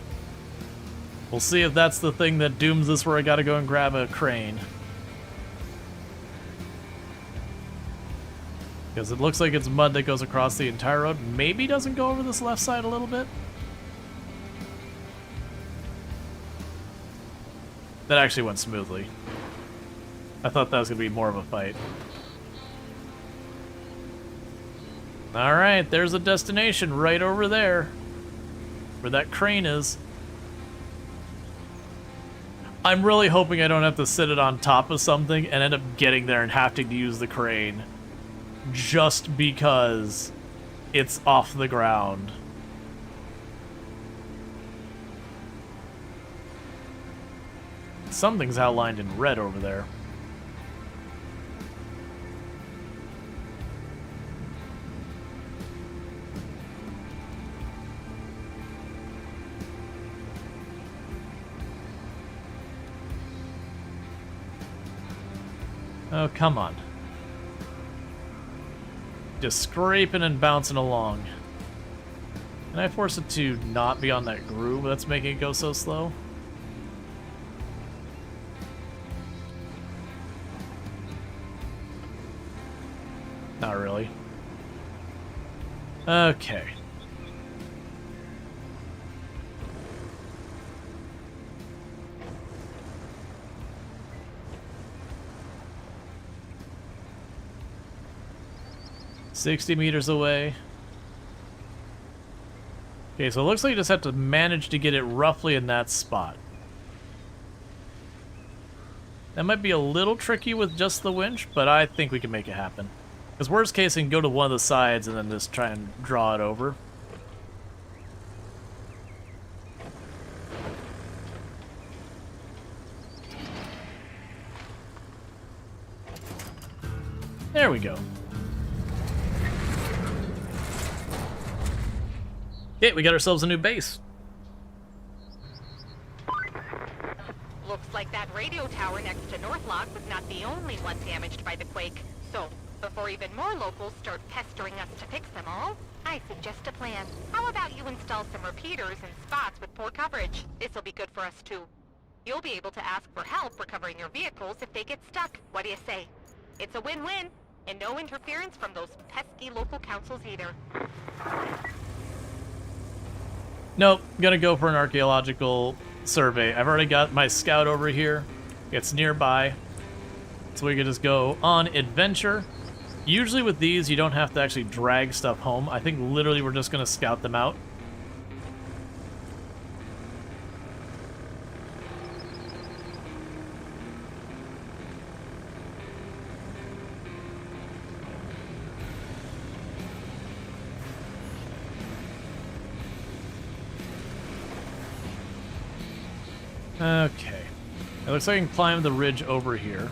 We'll see if that's the thing that dooms us where I gotta go and grab a crane. Because it looks like it's mud that goes across the entire road. Maybe doesn't go over this left side a little bit. That actually went smoothly. I thought that was going to be more of a fight. Alright, there's a destination right over there. Where that crane is. I'm really hoping I don't have to sit it on top of something and end up getting there and having to use the crane. Just because it's off the ground. Something's outlined in red over there. Oh, come on. Just scraping and bouncing along. Can I force it to not be on that groove that's making it go so slow? Not really. Okay. $60 meters away. Okay, so it looks like you just have to manage to get it roughly in that spot. That might be a little tricky with just the winch, but I think we can make it happen. Because worst case, you can go to one of the sides and then just try and draw it over. There we go. Okay, we got ourselves a new base. Looks like that radio tower next to Northlock was not the only one damaged by the quake. So, before even more locals start pestering us to fix them all, I suggest a plan. How about you install some repeaters in spots with poor coverage? This'll be good for us too. You'll be able to ask for help recovering your vehicles if they get stuck. What do you say? It's a win-win, and no interference from those pesky local councils either. Nope, gonna go for an archaeological survey. I've already got my scout over here. It's nearby. So we can just go on adventure. Usually with these, you don't have to actually drag stuff home. I think literally we're just gonna scout them out. Okay. It looks like I can climb the ridge over here.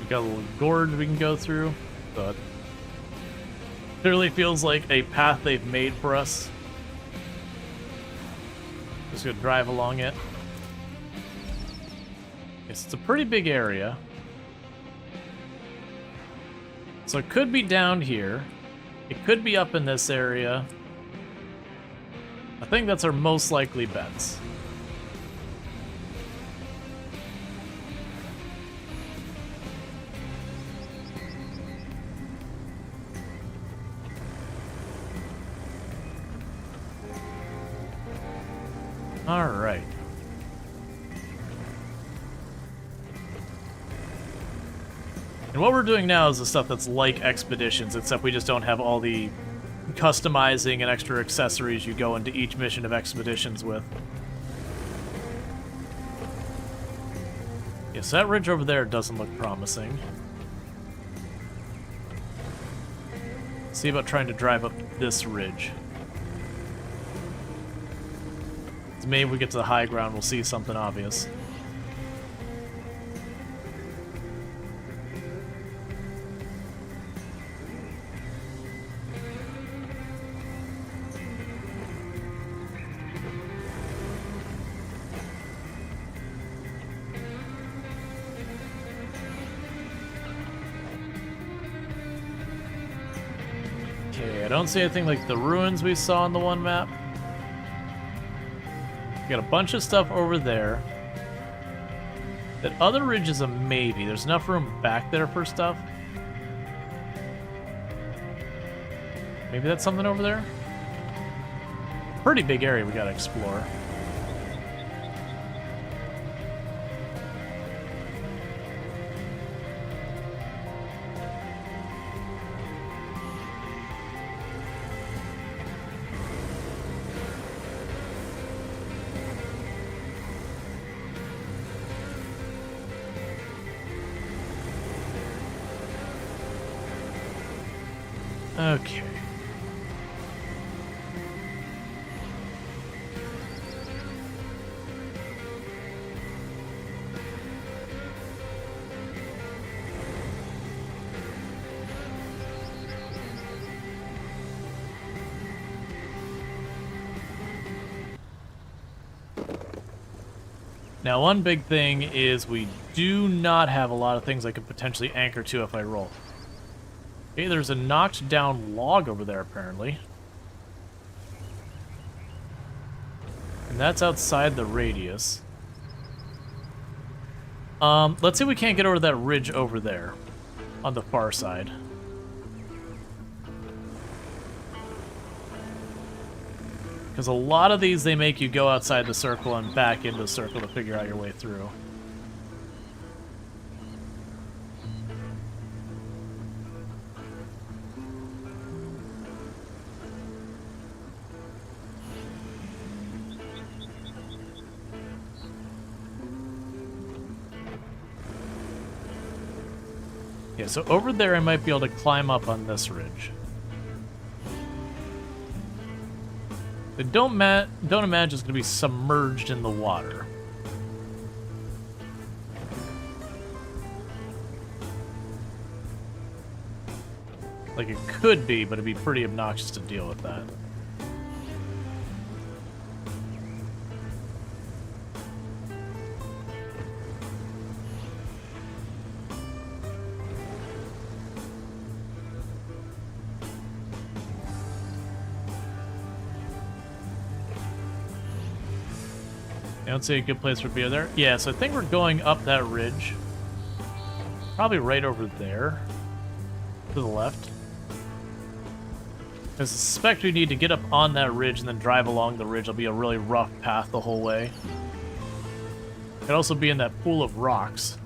Got a little gorge we can go through, but clearly feels like a path they've made for us. Just gonna drive along it. Yes, it's a pretty big area. So it could be down here. It could be up in this area. I think that's our most likely bets. Alright. And what we're doing now is the stuff that's like expeditions, except we just don't have all the customizing and extra accessories you go into each mission of expeditions with. Yes, that ridge over there doesn't look promising. See about trying to drive up this ridge. Maybe we get to the high ground, we'll see something obvious. Okay, I don't see anything like the ruins we saw on the one map. Got a bunch of stuff over there. That other ridge is a maybe. There's enough room back there for stuff. Maybe that's something over there? Pretty big area we gotta explore. Okay. Now, one big thing is we do not have a lot of things I could potentially anchor to if I roll. Okay, there's a knocked down log over there, apparently. And that's outside the radius. Let's see if we can't get over that ridge over there on the far side. Because a lot of these, they make you go outside the circle and back into the circle to figure out your way through. Yeah, so over there I might be able to climb up on this ridge. I don't imagine it's going to be submerged in the water. Like it could be, but it'd be pretty obnoxious to deal with that. I don't see a good place for beer there. Yeah, so I think we're going up that ridge. Probably right over there. To the left. I suspect we need to get up on that ridge and then drive along the ridge. It'll be a really rough path the whole way. Could also be in that pool of rocks.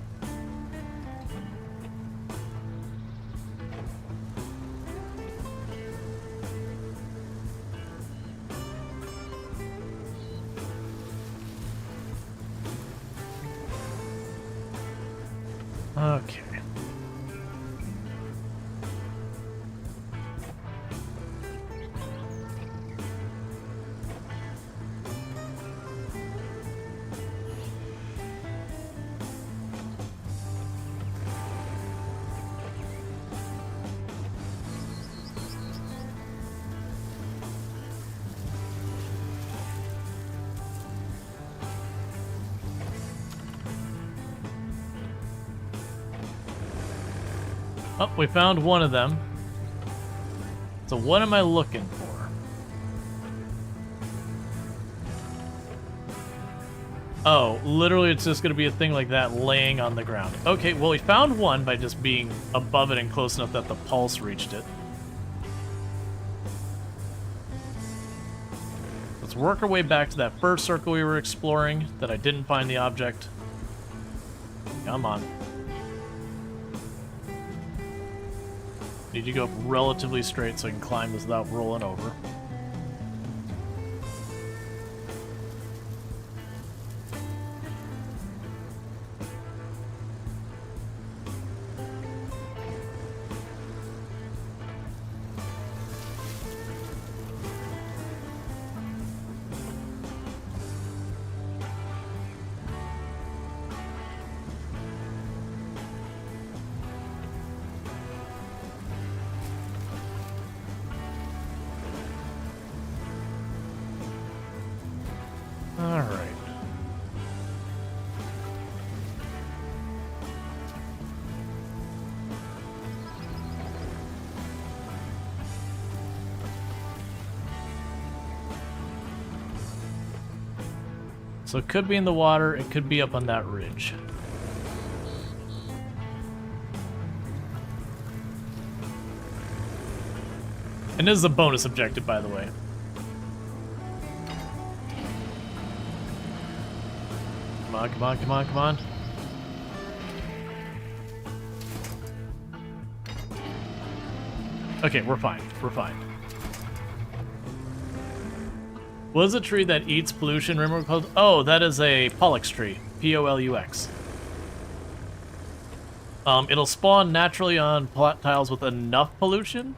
Okay. Oh, we found one of them. So what am I looking for? Oh, literally it's just going to be a thing like that laying on the ground. Okay, well we found one by just being above it and close enough that the pulse reached it. Let's work our way back to that first circle we were exploring that I didn't find the object. Come on. Need to go up relatively straight so I can climb this without rolling over. Alright. So it could be in the water, it could be up on that ridge. And this is a bonus objective, by the way. Come on, come on, come on, come on. Okay, we're fine. We're fine. What is a tree that eats pollution? Remember what called? Oh, that is a Pollux tree. P-O-L-U-X. It'll spawn naturally on plot tiles with enough pollution.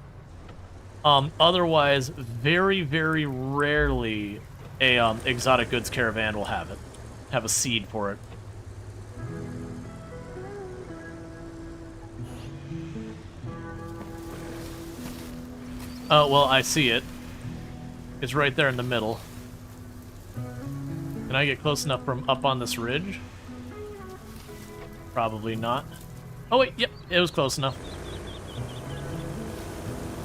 Otherwise, very, very rarely a exotic goods caravan will have it. Have a seed for it. Oh, well, I see it. It's right there in the middle. Can I get close enough from up on this ridge? Probably not. Oh, wait, yep, it was close enough.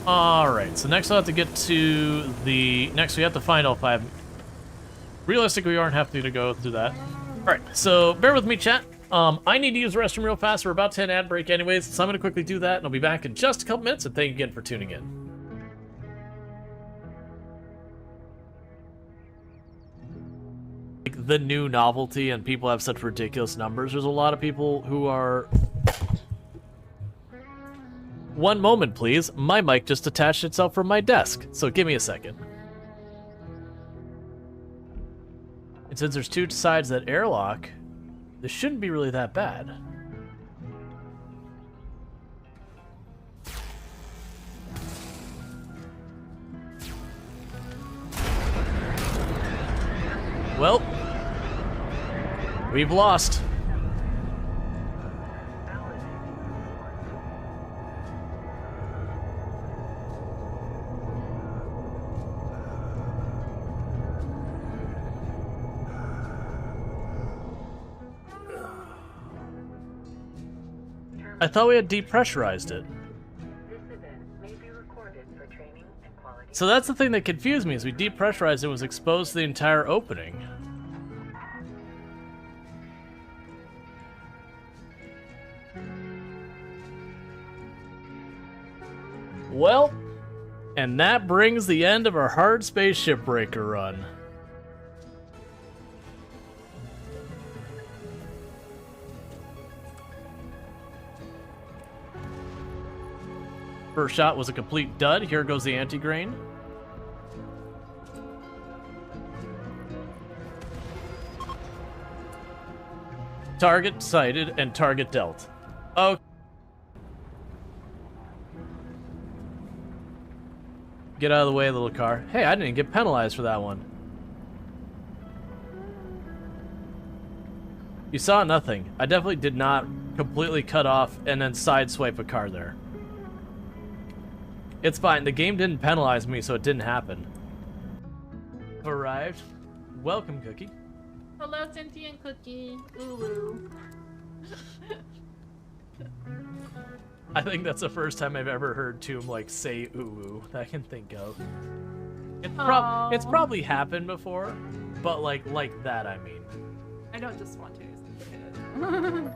Alright, so next I'll have to get to the... Next we have to find all 5... Realistically, we aren't having to go through that. Alright, so bear with me, chat. I need to use the restroom real fast. We're about to hit an ad break anyways, so I'm going to quickly do that, and I'll be back in just a couple minutes, and thank you again for tuning in. Like, the new novelty, and people have such ridiculous numbers. There's a lot of people who are... One moment, please. My mic just detached itself from my desk, so give me a second. And since there's 2 sides that airlock, this shouldn't be really that bad. Well, we've lost. I thought we had depressurized it. So that's the thing that confused me, is we depressurized it, was exposed to the entire opening. Well, and that brings the end of our hard space shipbreaker run. First shot was a complete dud. Here goes the anti-grain. Target sighted and target dealt. Oh. Get out of the way, little car. Hey, I didn't get penalized for that one. You saw nothing. I definitely did not completely cut off and then sideswipe a car there. It's fine. The game didn't penalize me, so it didn't happen. Arrived. Welcome, Cookie. Hello, sentient cookie. Ooh. I think that's the first time I've ever heard Tomb like say ooh that I can think of. It's probably happened before, but like that I mean. I don't just want to use the kid.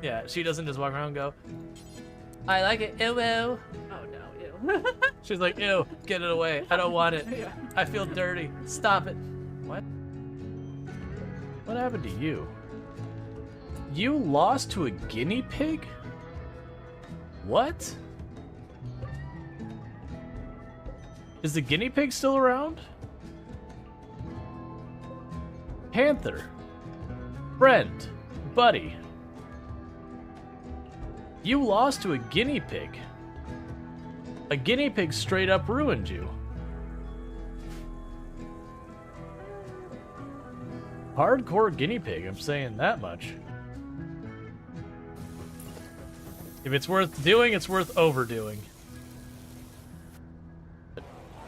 Yeah, she doesn't just walk around and go, I like it, ew ew. Oh no, ew. She's like, ew, get it away. I don't want it. Yeah. I feel dirty. Stop it. What? What happened to you? You lost to a guinea pig? What? Is the guinea pig still around? Panther. Friend. Buddy. You lost to a guinea pig. A guinea pig straight up ruined you. Hardcore guinea pig, I'm saying that much. If it's worth doing, it's worth overdoing.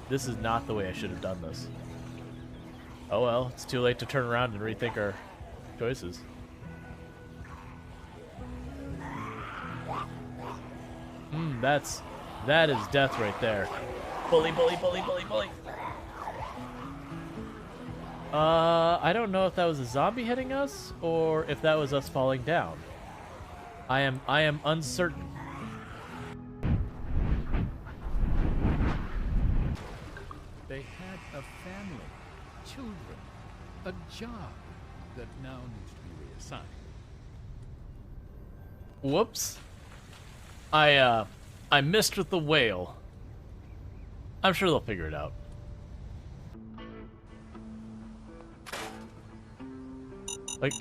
This is not the way I should have done this. Oh well, it's too late to turn around and rethink our choices. That is death right there. Bully, bully, bully, bully, bully. I don't know if that was a zombie hitting us or if that was us falling down. I am uncertain. They had a family, children, a job that now needs to be reassigned. Whoops. I missed with the whale. I'm sure they'll figure it out. Like,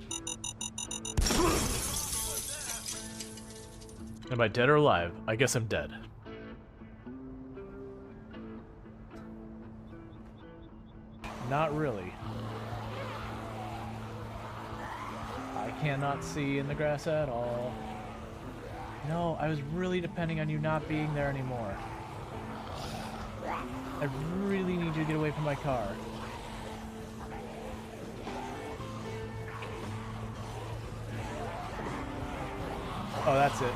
am I dead or alive? I guess I'm dead. Not really. I cannot see in the grass at all. No, I was really depending on you not being there anymore. I really need you to get away from my car. Oh, that's it.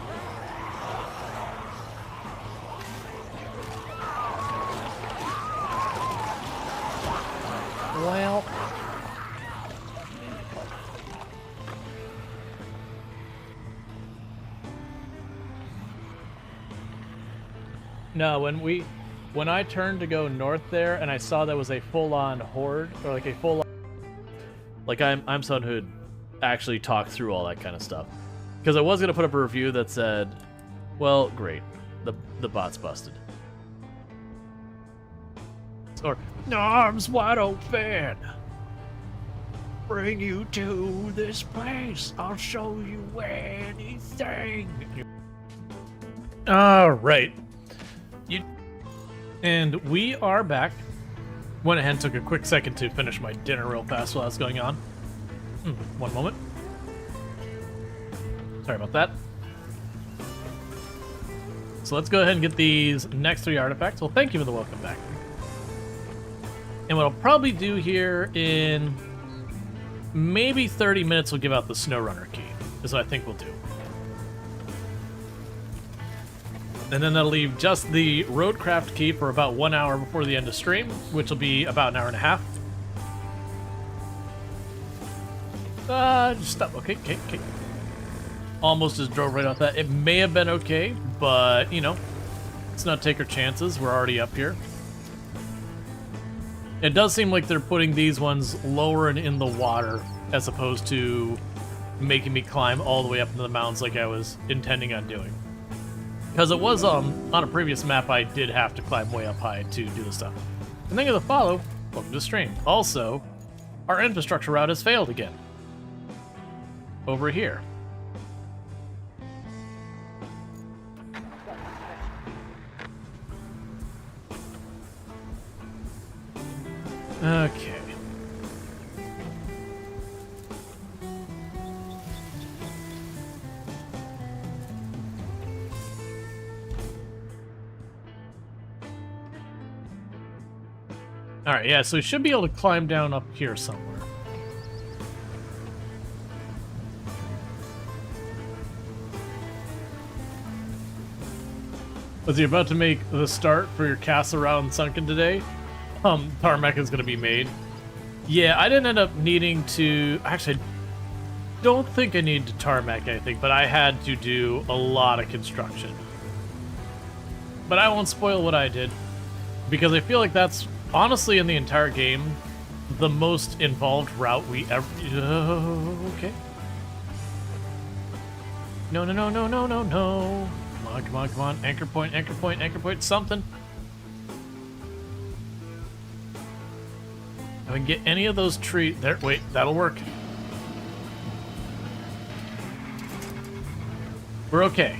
Well. No, when I turned to go north there and I saw that was a full-on horde, or like a full-on... Like, I'm someone who'd actually talk through all that kind of stuff. Because I was going to put up a review that said, well, great, the bot's busted. Or, arms wide open. Bring you to this place. I'll show you anything. Alright. And we are back. Went ahead and took a quick second to finish my dinner real fast while that's going on. One moment. Sorry about that. So let's go ahead and get these next 3 artifacts. Well, thank you for the welcome back. And what I'll probably do here in maybe 30 minutes, we'll give out the SnowRunner key. Is what I think we'll do. And then that'll leave just the RoadCraft key for about 1 hour before the end of stream, which will be about an hour and a half. Just stop. Okay. Almost just drove right off that. It may have been okay, but, you know, let's not take our chances. We're already up here. It does seem like they're putting these ones lower and in the water as opposed to making me climb all the way up into the mountains like I was intending on doing. Because it was on a previous map, I did have to climb way up high to do the stuff. And thank you for the follow. Welcome to the stream. Also, our infrastructure route has failed again. Over here. Alright, yeah, so we should be able to climb down up here somewhere. Was he about to make the start for your castle around Sunken today? Tarmac is going to be made. Yeah, I didn't end up needing to... Actually, I don't think I need to tarmac anything, but I had to do a lot of construction. But I won't spoil what I did, because I feel like that's, honestly, in the entire game, the most involved route we ever... okay. No, no, no, no, no, no, no. Come on, come on, come on. Anchor point, anchor point, anchor point, something. If I can get any of those trees... There, wait, that'll work. We're okay.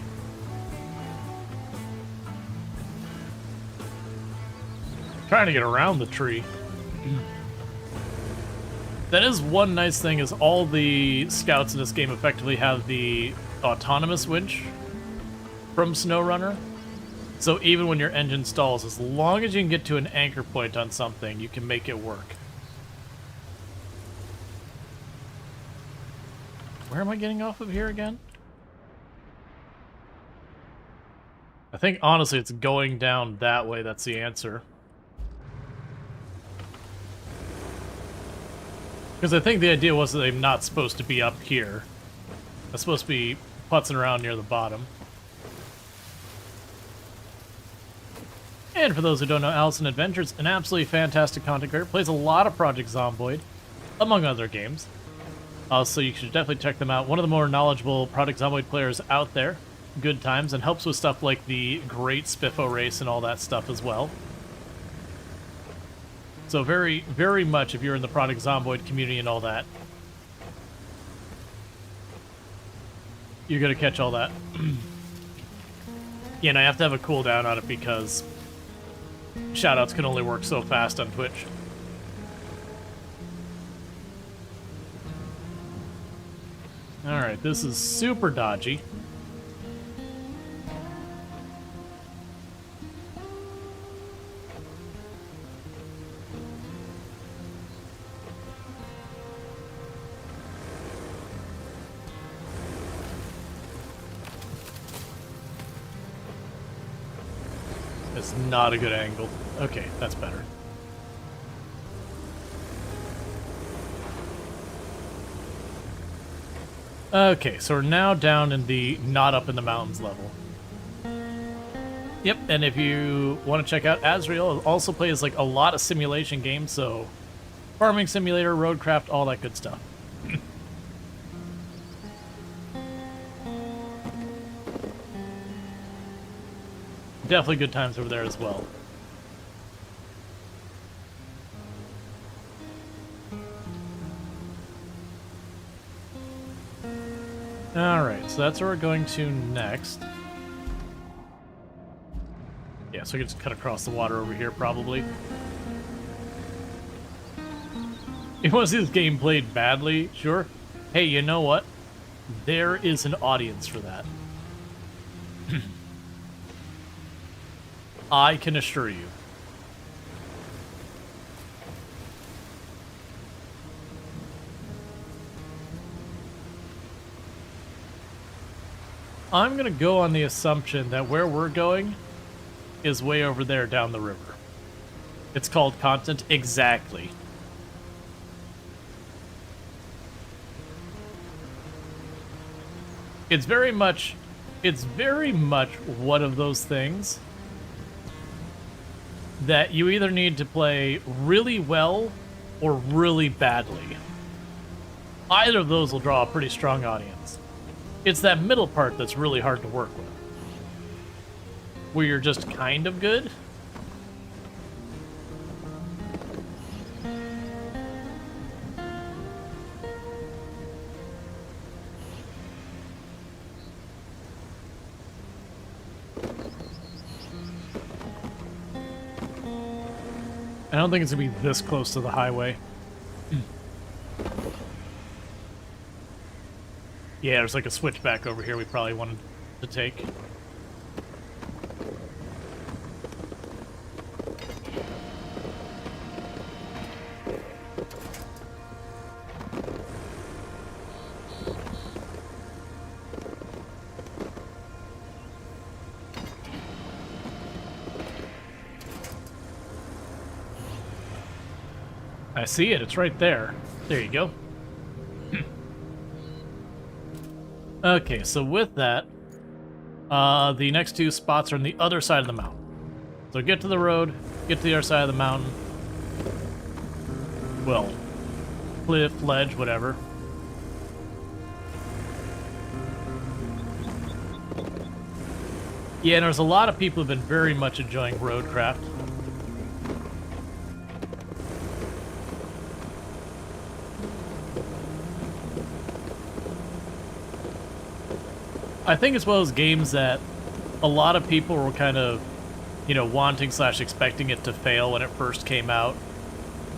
Trying to get around the tree. That is one nice thing, is all the scouts in this game effectively have the autonomous winch from SnowRunner. So even when your engine stalls, as long as you can get to an anchor point on something, you can make it work. Where am I getting off of here again? I think, honestly, it's going down that way. That's the answer. Because I think the idea was that they're not supposed to be up here. They're supposed to be putzing around near the bottom. And for those who don't know, Allison Adventures, an absolutely fantastic content creator, plays a lot of Project Zomboid, among other games. So you should definitely check them out. One of the more knowledgeable Project Zomboid players out there. Good times, and helps with stuff like the Great Spiffo Race and all that stuff as well. So very, very much, if you're in the Project Zomboid community and all that, you're going to catch all that. Yeah, and I have to have a cooldown on it because shoutouts can only work so fast on Twitch. Alright, this is super dodgy. It's not a good angle. Okay, that's better. Okay, so we're now down in the not up in the mountains level. Yep, and if you want to check out Azrael, it also plays like a lot of simulation games, so farming simulator, RoadCraft, all that good stuff. Definitely good times over there as well. Alright, so that's where we're going to next. Yeah, so we can just cut across the water over here, probably. You want to see this game played badly? Sure. Hey, you know what? There is an audience for that. I can assure you. I'm gonna go on the assumption that where we're going is way over there down the river. It's called content. Exactly. It's very much one of those things that you either need to play really well or really badly. Either of those will draw a pretty strong audience. It's that middle part that's really hard to work with. Where you're just kind of good. I don't think it's gonna be this close to the highway. Yeah, there's like a switchback over here we probably wanted to take. I see it. It's right there. There you go. Okay, so with that, the next two spots are on the other side of the mountain. So get to the road, get to the other side of the mountain. Well, cliff, ledge, whatever. Yeah, and there's a lot of people who've been very much enjoying RoadCraft. I think it's one of those games that a lot of people were kind of, you know, wanting / expecting it to fail when it first came out.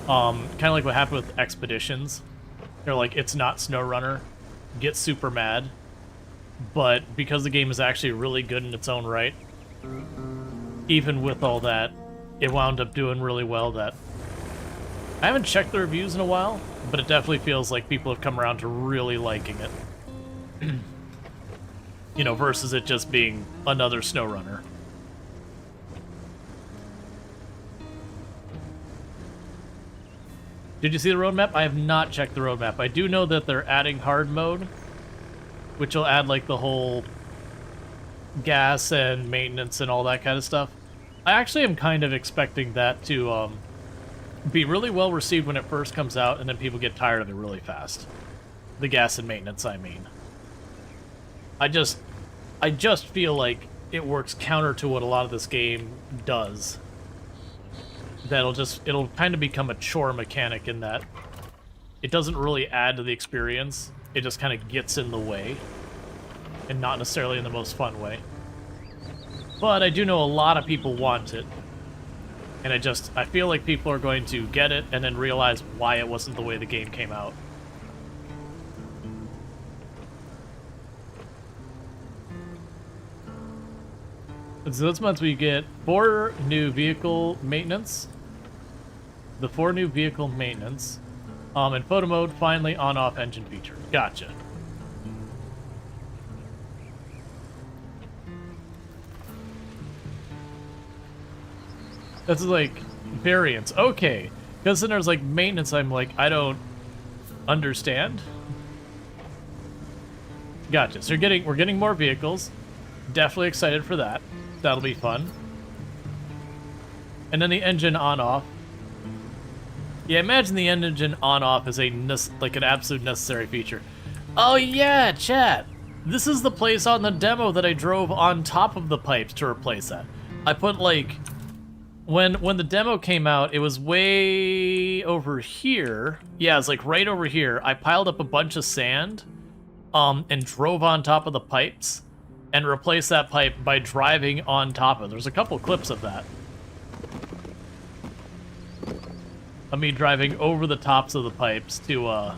Kind of like what happened with Expeditions. They're like, it's not SnowRunner. Get super mad. But because the game is actually really good in its own right, even with all that, it wound up doing really well. That I haven't checked the reviews in a while, but it definitely feels like people have come around to really liking it. You know, versus it just being another SnowRunner. Did you see the roadmap? I have not checked the roadmap. I do know that they're adding hard mode, which will add like the whole gas and maintenance and all that kind of stuff. I actually am kind of expecting that to be really well received when it first comes out, and then people get tired of it really fast. The gas and maintenance, I mean. I just feel like it works counter to what a lot of this game does. It'll kind of become a chore mechanic in that it doesn't really add to the experience. It just kind of gets in the way, and not necessarily in the most fun way. But I do know a lot of people want it, and I feel like people are going to get it and then realize why it wasn't the way the game came out. So this month we get 4 new vehicle maintenance. The 4 new vehicle maintenance. In photo mode, finally on-off engine feature. Gotcha. That's like variants. Okay. Because then there's like maintenance, I'm like, I don't understand. Gotcha. So we're getting more vehicles. Definitely excited for that. That'll be fun. And then the engine on-off. Yeah, imagine the engine on-off is like an absolute necessary feature. Oh yeah, chat! This is the place on the demo that I drove on top of the pipes to replace that. I put like... When the demo came out, it was way over here. Yeah, it's like right over here. I piled up a bunch of sand and drove on top of the pipes and replaced that pipe by driving on top of it. There's a couple clips of that. Of me driving over the tops of the pipes to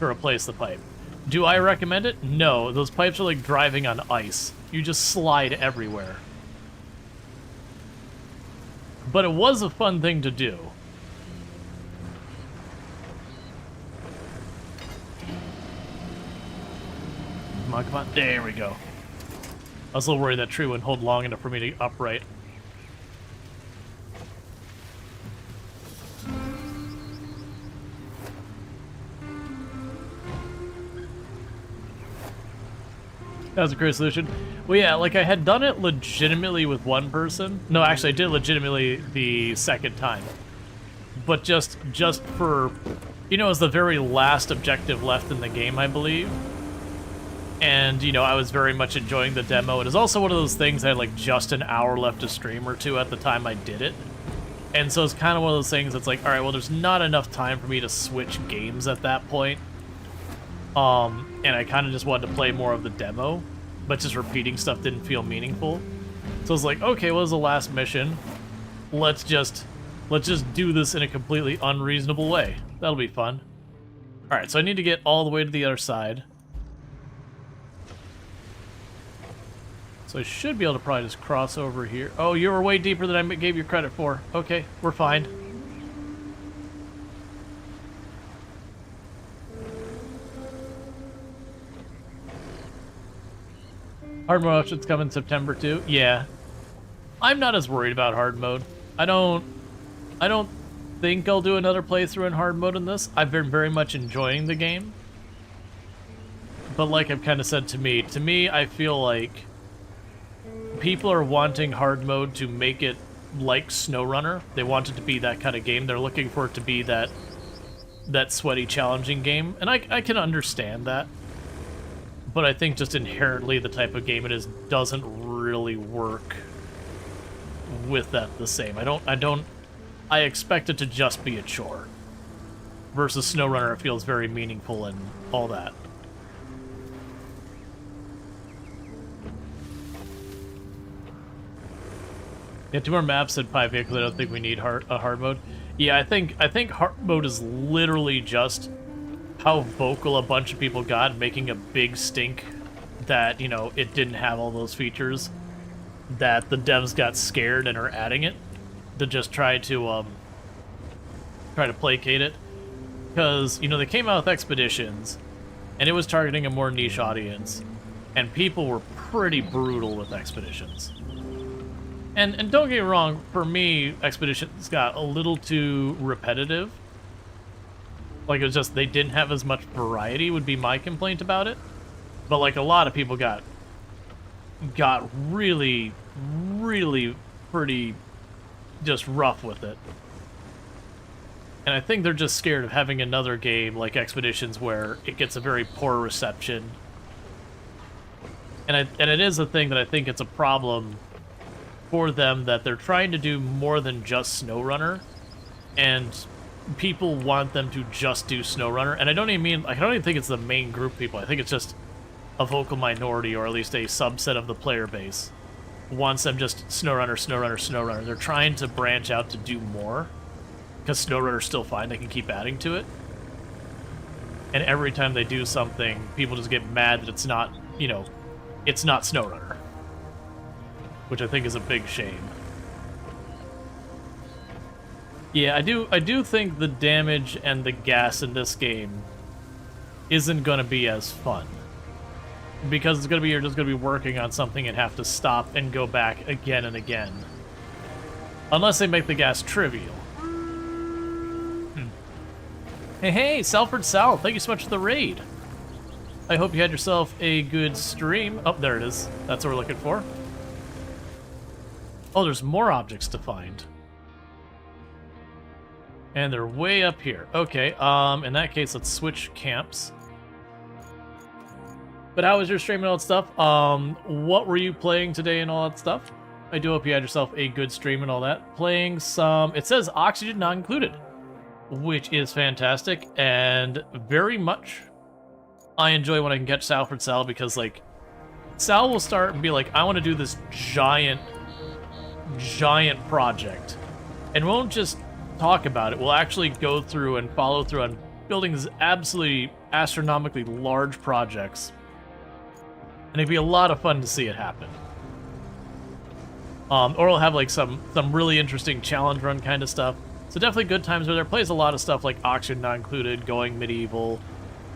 replace the pipe. Do I recommend it? No, those pipes are like driving on ice. You just slide everywhere. But it was a fun thing to do. Come on, come on. There we go. I was a little worried that tree wouldn't hold long enough for me to get upright. That was a great solution. Well, yeah, like I had done it legitimately with one person. No, actually, I did it legitimately the second time. But just for, you know, it was the very last objective left in the game, I believe. And, you know, I was very much enjoying the demo. It is also one of those things I had like just an hour left to stream or two at the time I did it. And so it's kind of one of those things that's like, all right, well, there's not enough time for me to switch games at that point. And I kind of just wanted to play more of the demo, but just repeating stuff didn't feel meaningful. So I was like, okay, well, this is the last mission. Let's just do this in a completely unreasonable way. That'll be fun. All right, so I need to get all the way to the other side. So I should be able to probably just cross over here. Oh, you were way deeper than I gave you credit for. Okay, we're fine. Hard mode options come in September too. Yeah. I'm not as worried about hard mode. I don't think I'll do another playthrough in hard mode in this. I've been very much enjoying the game. But like I've kind of said to me, I feel like people are wanting hard mode to make it like SnowRunner. They want it to be that kind of game. They're looking for it to be that sweaty, challenging game. And I can understand that. But I think just inherently the type of game it is doesn't really work with that the same. I expect it to just be a chore. Versus SnowRunner, it feels very meaningful and all that. Yeah, 2 more maps said 5 vehicles. I don't think we need a hard mode. Yeah, I think hard mode is literally just how vocal a bunch of people got, making a big stink that, you know, it didn't have all those features, that the devs got scared and are adding it to just try to placate it. Because, you know, they came out with Expeditions, and it was targeting a more niche audience, and people were pretty brutal with Expeditions. And don't get me wrong, for me, Expeditions got a little too repetitive. Like, it was just, they didn't have as much variety, would be my complaint about it. But, like, a lot of people got really, really pretty just rough with it. And I think they're just scared of having another game like Expeditions where it gets a very poor reception. And it is a thing that I think it's a problem for them, that they're trying to do more than just SnowRunner, and people want them to just do SnowRunner. And I don't even think it's the main group of people. I think it's just a vocal minority, or at least a subset of the player base, wants them just SnowRunner, SnowRunner, SnowRunner. They're trying to branch out to do more, because SnowRunner's still fine. They can keep adding to it. And every time they do something, people just get mad that it's not, you know, it's not SnowRunner. Which I think is a big shame. Yeah, I do think the damage and the gas in this game isn't gonna be as fun. Because it's gonna be, you're just gonna be working on something and have to stop and go back again and again. Unless they make the gas trivial. Hey, Salford Sal, thank you so much for the raid. I hope you had yourself a good stream. Oh, there it is. That's what we're looking for. Oh, there's more objects to find. And they're way up here. Okay, in that case, let's switch camps. But how was your stream and all that stuff? What were you playing today and all that stuff? I do hope you had yourself a good stream and all that. Playing some... It says oxygen not included, which is fantastic, and very much I enjoy when I can catch Salford Sal, because, like, Sal will start and be like, I want to do this giant project, and won't just talk about it. We'll actually go through and follow through on building these absolutely astronomically large projects, and it'd be a lot of fun to see it happen. Or we'll have like some really interesting challenge run kind of stuff. So definitely good times where there. Plays a lot of stuff like Oxygen Not Included, Going Medieval,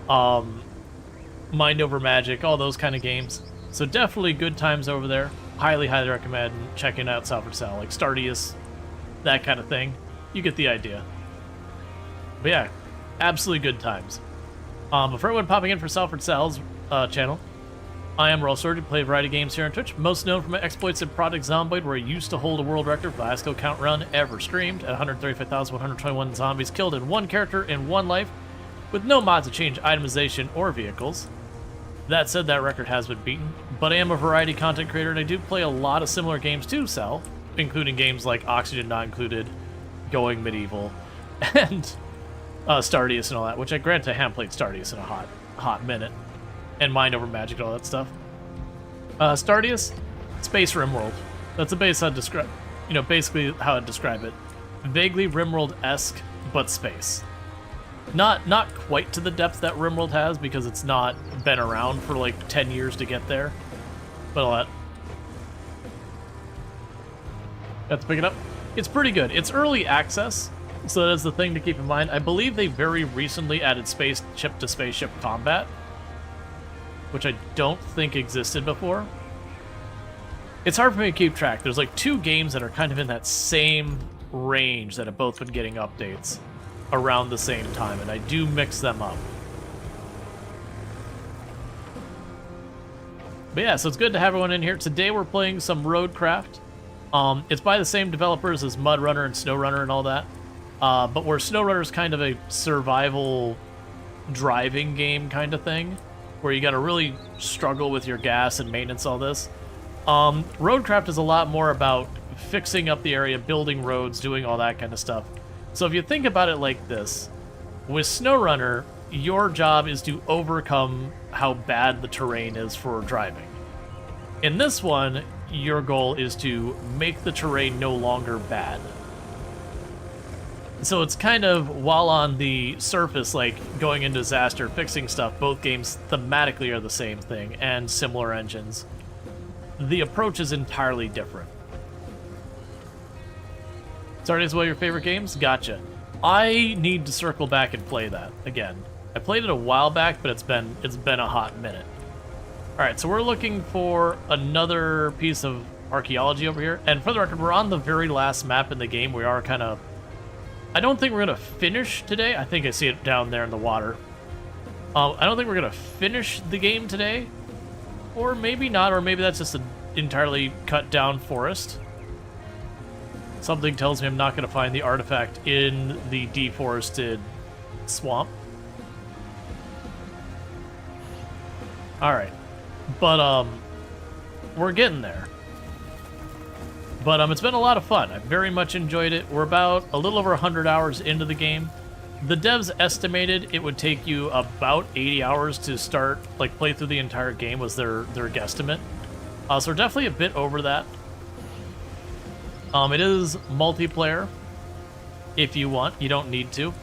Mind Over Magic, all those kind of games. So definitely good times over there. Highly recommend checking out Salford Sal, like Stardius, that kind of thing. You get the idea. But yeah, absolutely good times. But for everyone popping in for Salford Sal's channel, I am Rual, play a variety of games here on Twitch, most known for my exploits in Project Zomboid, where I used to hold a world record for the highest kill count run ever streamed, at 135,121 zombies killed in one character in one life, with no mods to change itemization or vehicles. That said, that record has been beaten, but I am a variety content creator, and I do play a lot of similar games to Sal, including games like Oxygen Not Included, Going Medieval, and Stardius and all that, which I grant I haven't played Stardius in a hot minute, and Mind Over Magic and all that stuff. Stardius, Space Rimworld. That's the base I'd describe, you know, basically how I'd describe it. Vaguely Rimworld-esque, but space. Not quite to the depth that Rimworld has, because it's not been around for like 10 years to get there. But all that. Got to pick it up. It's pretty good. It's early access, so that's the thing to keep in mind. I believe they very recently added spaceship to spaceship combat, which I don't think existed before. It's hard for me to keep track. There's like two games that are kind of in that same range that have both been getting updates around the same time, and I do mix them up. But yeah, so it's good to have everyone in here. Today we're playing some RoadCraft. It's by the same developers as Mud Runner and Snow Runner and all that. But where Snow Runner is kind of a survival driving game kind of thing, where you got to really struggle with your gas and maintenance, all this. RoadCraft is a lot more about fixing up the area, building roads, doing all that kind of stuff. So if you think about it like this, with Snow Runner, your job is to overcome how bad the terrain is for driving. In this one, your goal is to make the terrain no longer bad. So it's kind of, while on the surface, like going into disaster, fixing stuff, both games thematically are the same thing, and similar engines. The approach is entirely different. Starting as one of your favorite games? Gotcha. I need to circle back and play that again. I played it a while back, but it's been a hot minute. Alright, so we're looking for another piece of archaeology over here. And for the record, we're on the very last map in the game. We are kind of... I don't think we're going to finish today. I think I see it down there in the water. I don't think we're going to finish the game today. Or maybe not, or maybe that's just an entirely cut down forest. Something tells me I'm not going to find the artifact in the deforested swamp. Alright. But, we're getting there. But, it's been a lot of fun. I very much enjoyed it. We're about a little over 100 hours into the game. The devs estimated it would take you about 80 hours to start, like, play through the entire game was their guesstimate. So we're definitely a bit over that. It is multiplayer, if you want. You don't need to.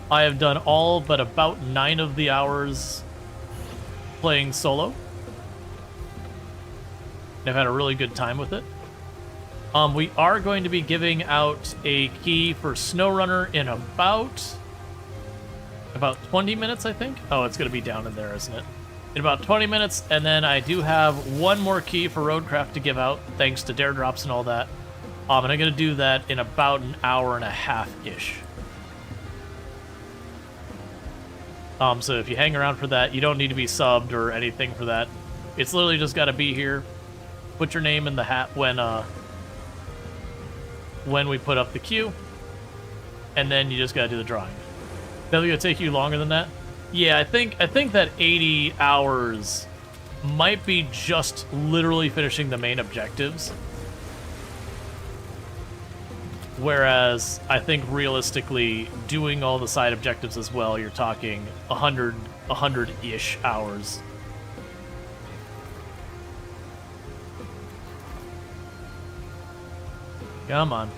I have done all but about 9 of the hours playing solo. I've had a really good time with it. We are going to be giving out a key for SnowRunner in about 20 minutes, I think. Oh, it's going to be down in there, isn't it? In about 20 minutes, and then I do have one more key for RoadCraft to give out, thanks to dare drops and all that. And I'm going to do that in about an hour and a half-ish. So if you hang around for that, you don't need to be subbed or anything for that. It's literally just got to be here. Put your name in the hat when we put up the queue, and then you just got to do the drawing. That's going to take you longer than that? Yeah, I think that 80 hours might be just literally finishing the main objectives. Whereas I think realistically doing all the side objectives as well, you're talking 100-ish hours. Come on.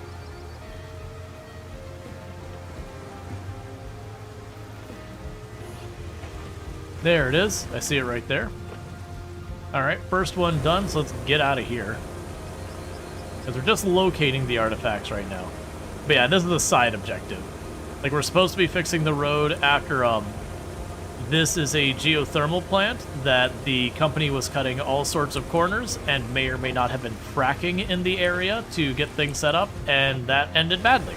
There it is. I see it right there. Alright, first one done, so let's get out of here. Because we're just locating the artifacts right now. But yeah, this is the side objective. Like, we're supposed to be fixing the road after, this is a geothermal plant that the company was cutting all sorts of corners and may or may not have been fracking in the area to get things set up, and that ended badly.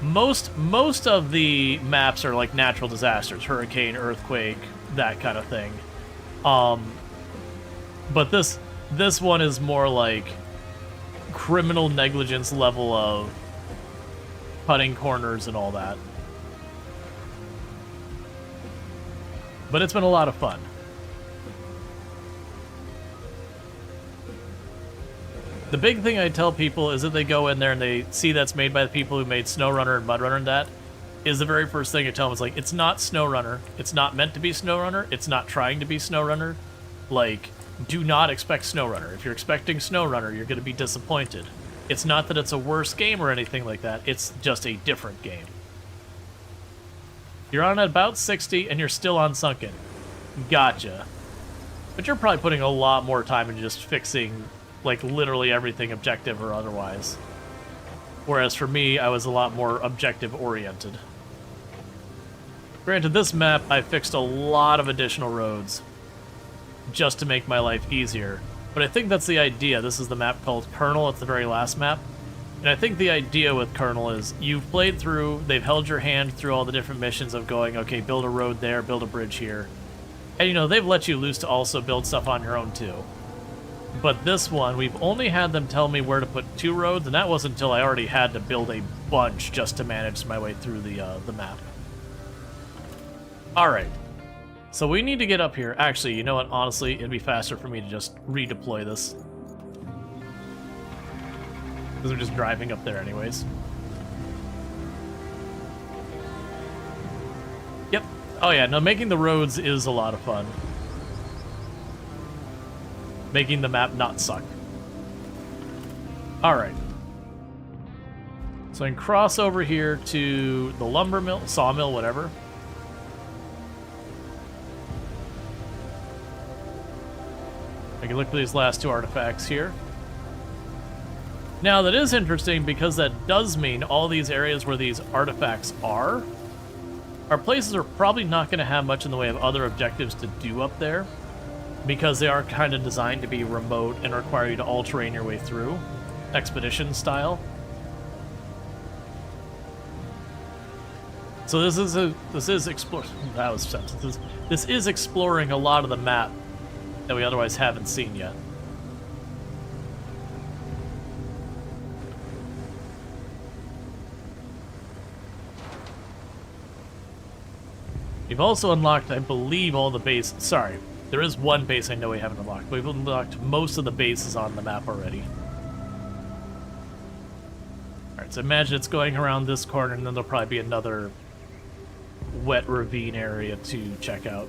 Most of the maps are like natural disasters, hurricane, earthquake, that kind of thing. But this one is more like criminal negligence level of cutting corners and all that. But it's been a lot of fun. The big thing I tell people is that they go in there and they see that's made by the people who made SnowRunner and MudRunner, and that is the very first thing I tell them. Is like, it's not SnowRunner. It's not meant to be SnowRunner. It's not trying to be SnowRunner. Like, do not expect SnowRunner. If you're expecting SnowRunner, you're going to be disappointed. It's not that it's a worse game or anything like that. It's just a different game. You're on at about 60, and you're still on Sunken. Gotcha. But you're probably putting a lot more time into just fixing, like, literally everything, objective or otherwise. Whereas for me, I was a lot more objective-oriented. Granted, this map, I fixed a lot of additional roads just to make my life easier. But I think that's the idea. This is the map called Colonel. It's the very last map. And I think the idea with Colonel is you've played through, they've held your hand through all the different missions of going, okay, build a road there, build a bridge here. And, you know, they've let you loose to also build stuff on your own, too. But this one, we've only had them tell me where to put 2 roads, and that wasn't until I already had to build a bunch just to manage my way through the map. Alright. So we need to get up here. Actually, you know what? Honestly, it'd be faster for me to just redeploy this. Because I'm just driving up there anyways. Yep. Oh yeah, no, making the roads is a lot of fun. Making the map not suck. Alright. So I can cross over here to the lumber mill, sawmill, whatever. I can look for these last 2 artifacts here. Now, that is interesting because that does mean all these areas where these artifacts are places are probably not going to have much in the way of other objectives to do up there because they are kind of designed to be remote and require you to all-terrain your way through, expedition style. So this is exploring a lot of the map that we otherwise haven't seen yet. We've also unlocked, I believe, all the bases. Sorry, there is one base I know we haven't unlocked, but we've unlocked most of the bases on the map already. Alright, so imagine it's going around this corner, and then there'll probably be another wet ravine area to check out.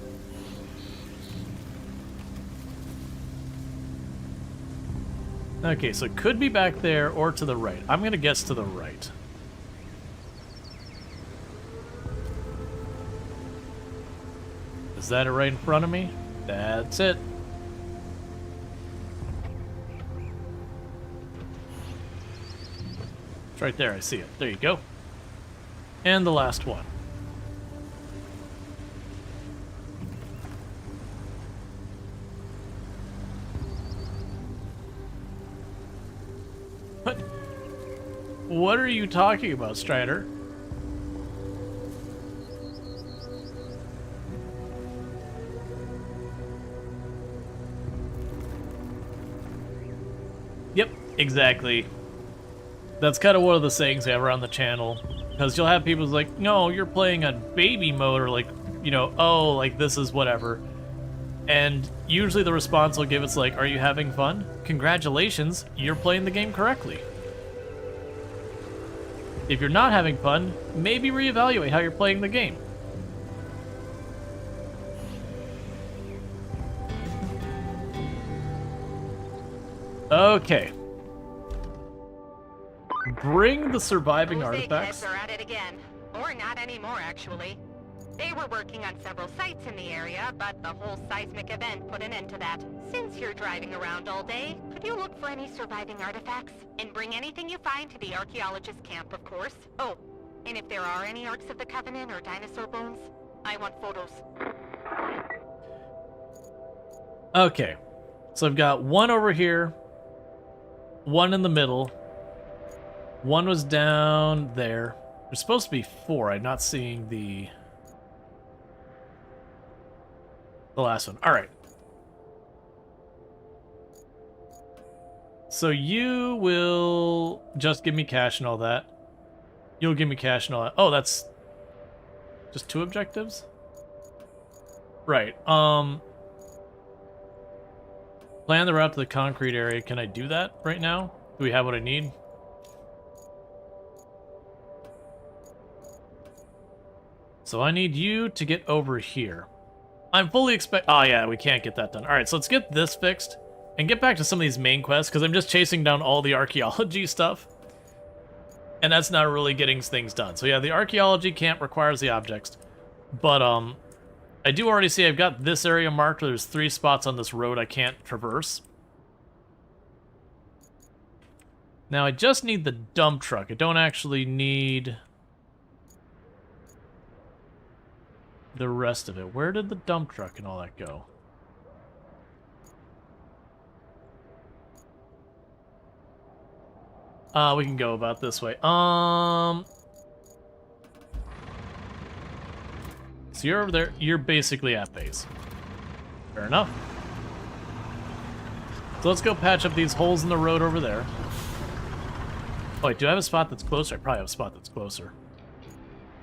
Okay, so it could be back there or to the right. I'm gonna guess to the right. Is that it right in front of me? That's it. It's right there, I see it. There you go. And the last one. What are you talking about, Strider? Yep, exactly. That's kind of one of the sayings I have around the channel. Because you'll have people like, no, you're playing on baby mode, or like, you know, oh, like this is whatever. And usually the response I'll give is like, are you having fun? Congratulations, you're playing the game correctly. If you're not having fun, maybe reevaluate how you're playing the game. Okay. Bring the surviving artifacts. Those are at it again. Or not anymore, actually. They were working on several sites in the area, but the whole seismic event put an end to that. Since you're driving around all day, could you look for any surviving artifacts? And bring anything you find to the archaeologist camp, of course. Oh, and if there are any Arks of the Covenant or dinosaur bones, I want photos. Okay. So I've got one over here, one in the middle, one was down there. There's supposed to be 4. I'm not seeing the last one. All right. So you will just give me cash and all that. You'll give me cash and all that. Oh, that's just 2 objectives? Right. Plan the route to the concrete area. Can I do that right now? Do we have what I need? So I need you to get over here. I'm fully oh yeah, we can't get that done. Alright, so let's get this fixed and get back to some of these main quests, because I'm just chasing down all the archaeology stuff. And that's not really getting things done. So yeah, the archaeology camp requires the objects. But I do already see I've got this area marked. There's 3 spots on this road I can't traverse. Now I just need the dump truck. I don't actually need the rest of it. Where did the dump truck and all that go? We can go about this way. So you're over there. You're basically at base. Fair enough. So let's go patch up these holes in the road over there. Oh, wait, do I have a spot that's closer? I probably have a spot that's closer.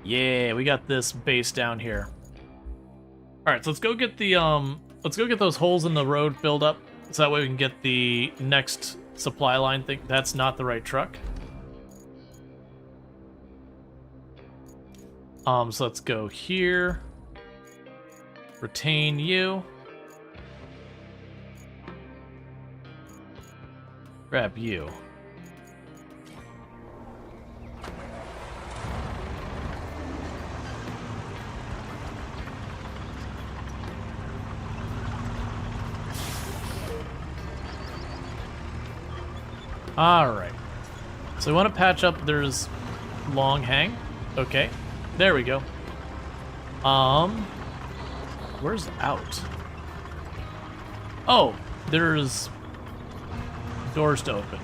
Yeah, we got this base down here. All right, so let's go get the let's go get those holes in the road filled up, so that way we can get the next supply line thing. That's not the right truck. So let's go here. Retain you. Grab you. Alright. So we want to patch up, there's long hang. Okay. There we go. Where's out? Oh, there's doors to open.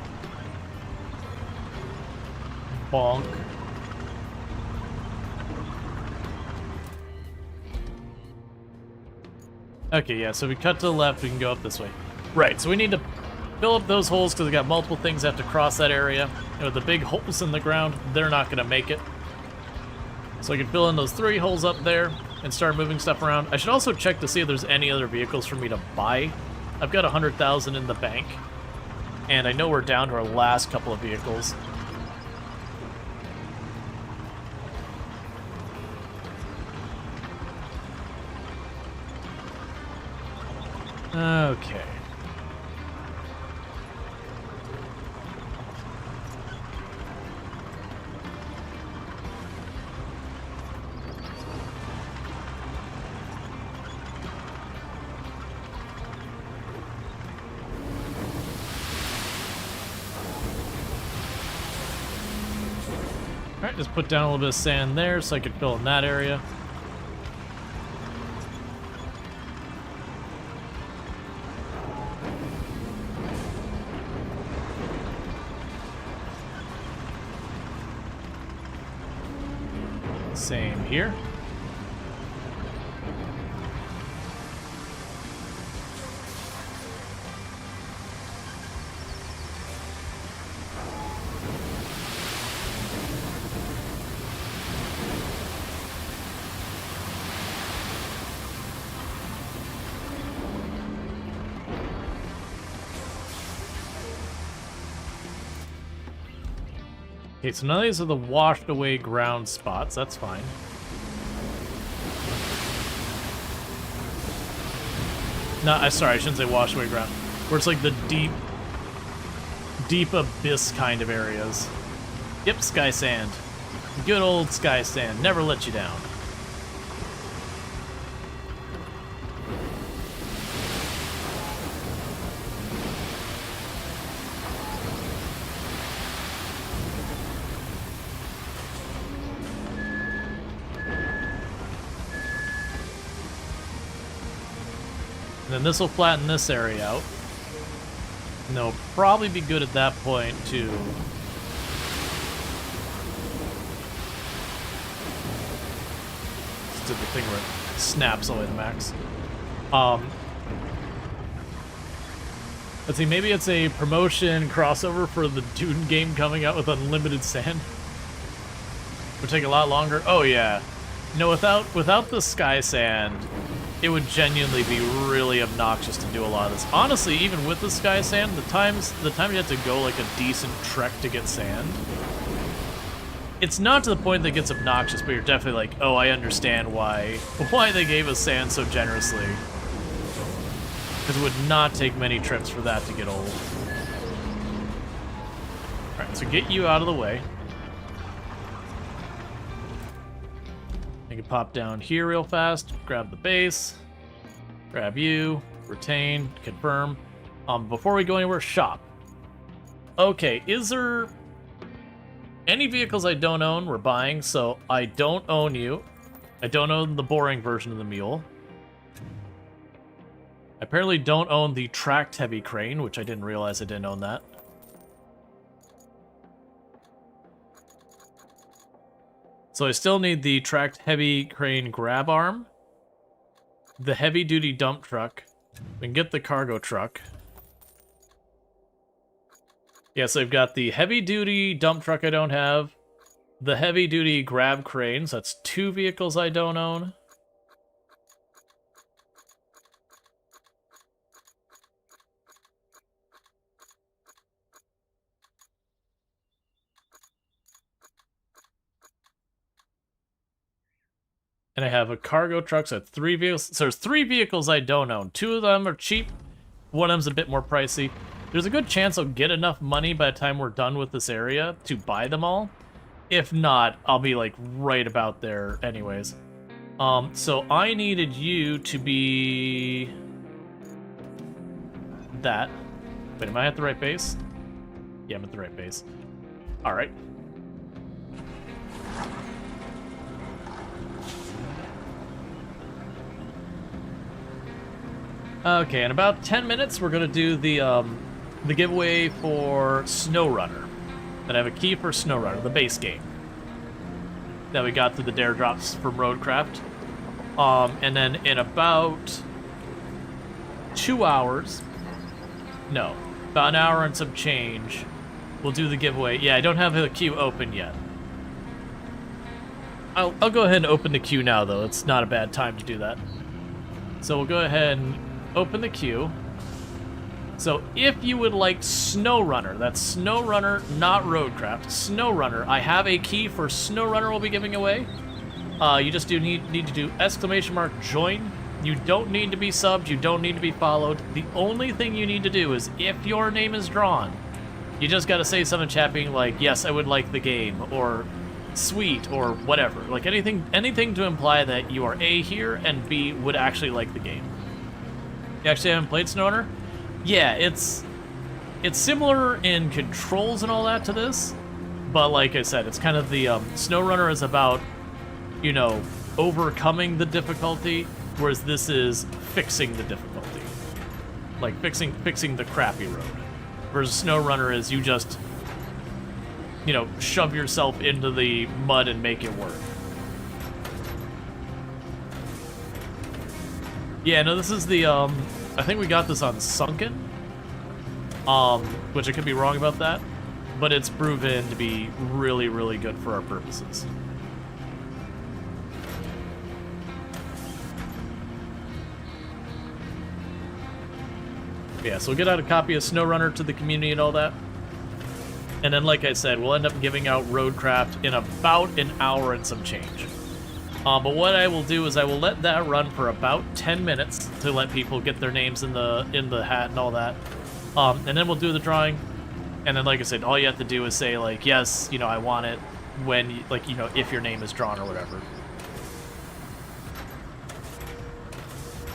Bonk. Okay, yeah, so we cut to the left, we can go up this way. Right, so we need to fill up those holes because we got multiple things that have to cross that area. And with the big holes in the ground, they're not going to make it. So I can fill in those 3 holes up there and start moving stuff around. I should also check to see if there's any other vehicles for me to buy. I've got 100,000 in the bank, and I know we're down to our last couple of vehicles. Okay. Alright, just put down a little bit of sand there so I could fill in that area. Same here. Okay, so none of these are the washed away ground spots. That's fine. No, sorry, I shouldn't say washed away ground. Where it's like the deep abyss kind of areas. Yep, sky sand. Good old sky sand. Never let you down. And then this will flatten this area out. And they'll probably be good at that point to... Just did the thing where it snaps away the max. Let's see, maybe it's a promotion crossover for the Dune game coming out with unlimited sand. Would take a lot longer. Oh yeah. No, without the sky sand, it would genuinely be really obnoxious to do a lot of this. Honestly, even with the sky sand, the time you have to go like a decent trek to get sand, it's not to the point that it gets obnoxious, but you're definitely like, oh, I understand why they gave us sand so generously. Because it would not take many trips for that to get old. Alright, so get you out of the way. I can pop down here real fast, grab the base, grab you, retain, confirm. Before we go anywhere, shop. Okay, is there any vehicles I don't own? We're buying, so I don't own you. I don't own the boring version of the mule. I apparently don't own the tracked heavy crane, which I didn't realize I didn't own that. So I still need the tracked heavy crane grab arm, the heavy-duty dump truck. We can get the cargo truck. Yeah, so I've got the heavy-duty dump truck I don't have, the heavy-duty grab crane, so that's 2 vehicles I don't own. And I have a cargo truck, so 3 vehicles. So there's 3 vehicles I don't own. 2 of them are cheap. One of them's a bit more pricey. There's a good chance I'll get enough money by the time we're done with this area to buy them all. If not, I'll be like right about there anyways. So I needed you to be that. Wait, am I at the right base? Yeah, I'm at the right base. All right. Okay, in about 10 minutes, we're gonna do the giveaway for SnowRunner. And I have a key for SnowRunner, the base game that we got through the dare drops from RoadCraft. And then in about 2 hours, no, about an hour and some change, we'll do the giveaway. Yeah, I don't have the queue open yet. I'll go ahead and open the queue now, though. It's not a bad time to do that. So we'll go ahead and open the queue. So if you would like SnowRunner, that's SnowRunner, not RoadCraft, SnowRunner, I have a key for SnowRunner we'll be giving away. You just need to do !join. You don't need to be subbed, you don't need to be followed. The only thing you need to do is, if your name is drawn, you just gotta say something in chat being like, yes, I would like the game, or sweet, or whatever. Like anything to imply that you are A, here, and B, would actually like the game. You actually haven't played SnowRunner? Yeah, it's similar in controls and all that to this, but like I said, it's kind of the SnowRunner is about, you know, overcoming the difficulty, whereas this is fixing the difficulty, like fixing the crappy road. Whereas SnowRunner is you just, you know, shove yourself into the mud and make it work. Yeah, no, this is the I think we got this on Sunken, which I could be wrong about that, but it's proven to be really, really good for our purposes. Yeah, so we'll get out a copy of SnowRunner to the community and all that. And then, like I said, we'll end up giving out RoadCraft in about an hour and some change. But what I will do is I will let that run for about 10 minutes to let people get their names in the hat and all that. And then we'll do the drawing. And then, like I said, all you have to do is say, like, yes, you know, I want it when, like, you know, if your name is drawn or whatever.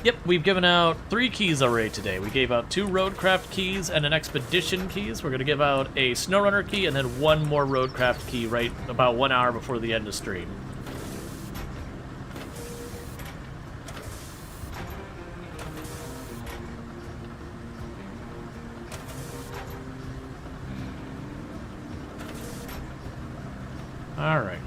Yep, we've given out 3 keys already today. We gave out 2 RoadCraft keys and an Expedition keys. We're going to give out a SnowRunner key and then 1 more RoadCraft key right about 1 hour before the end of stream. All right.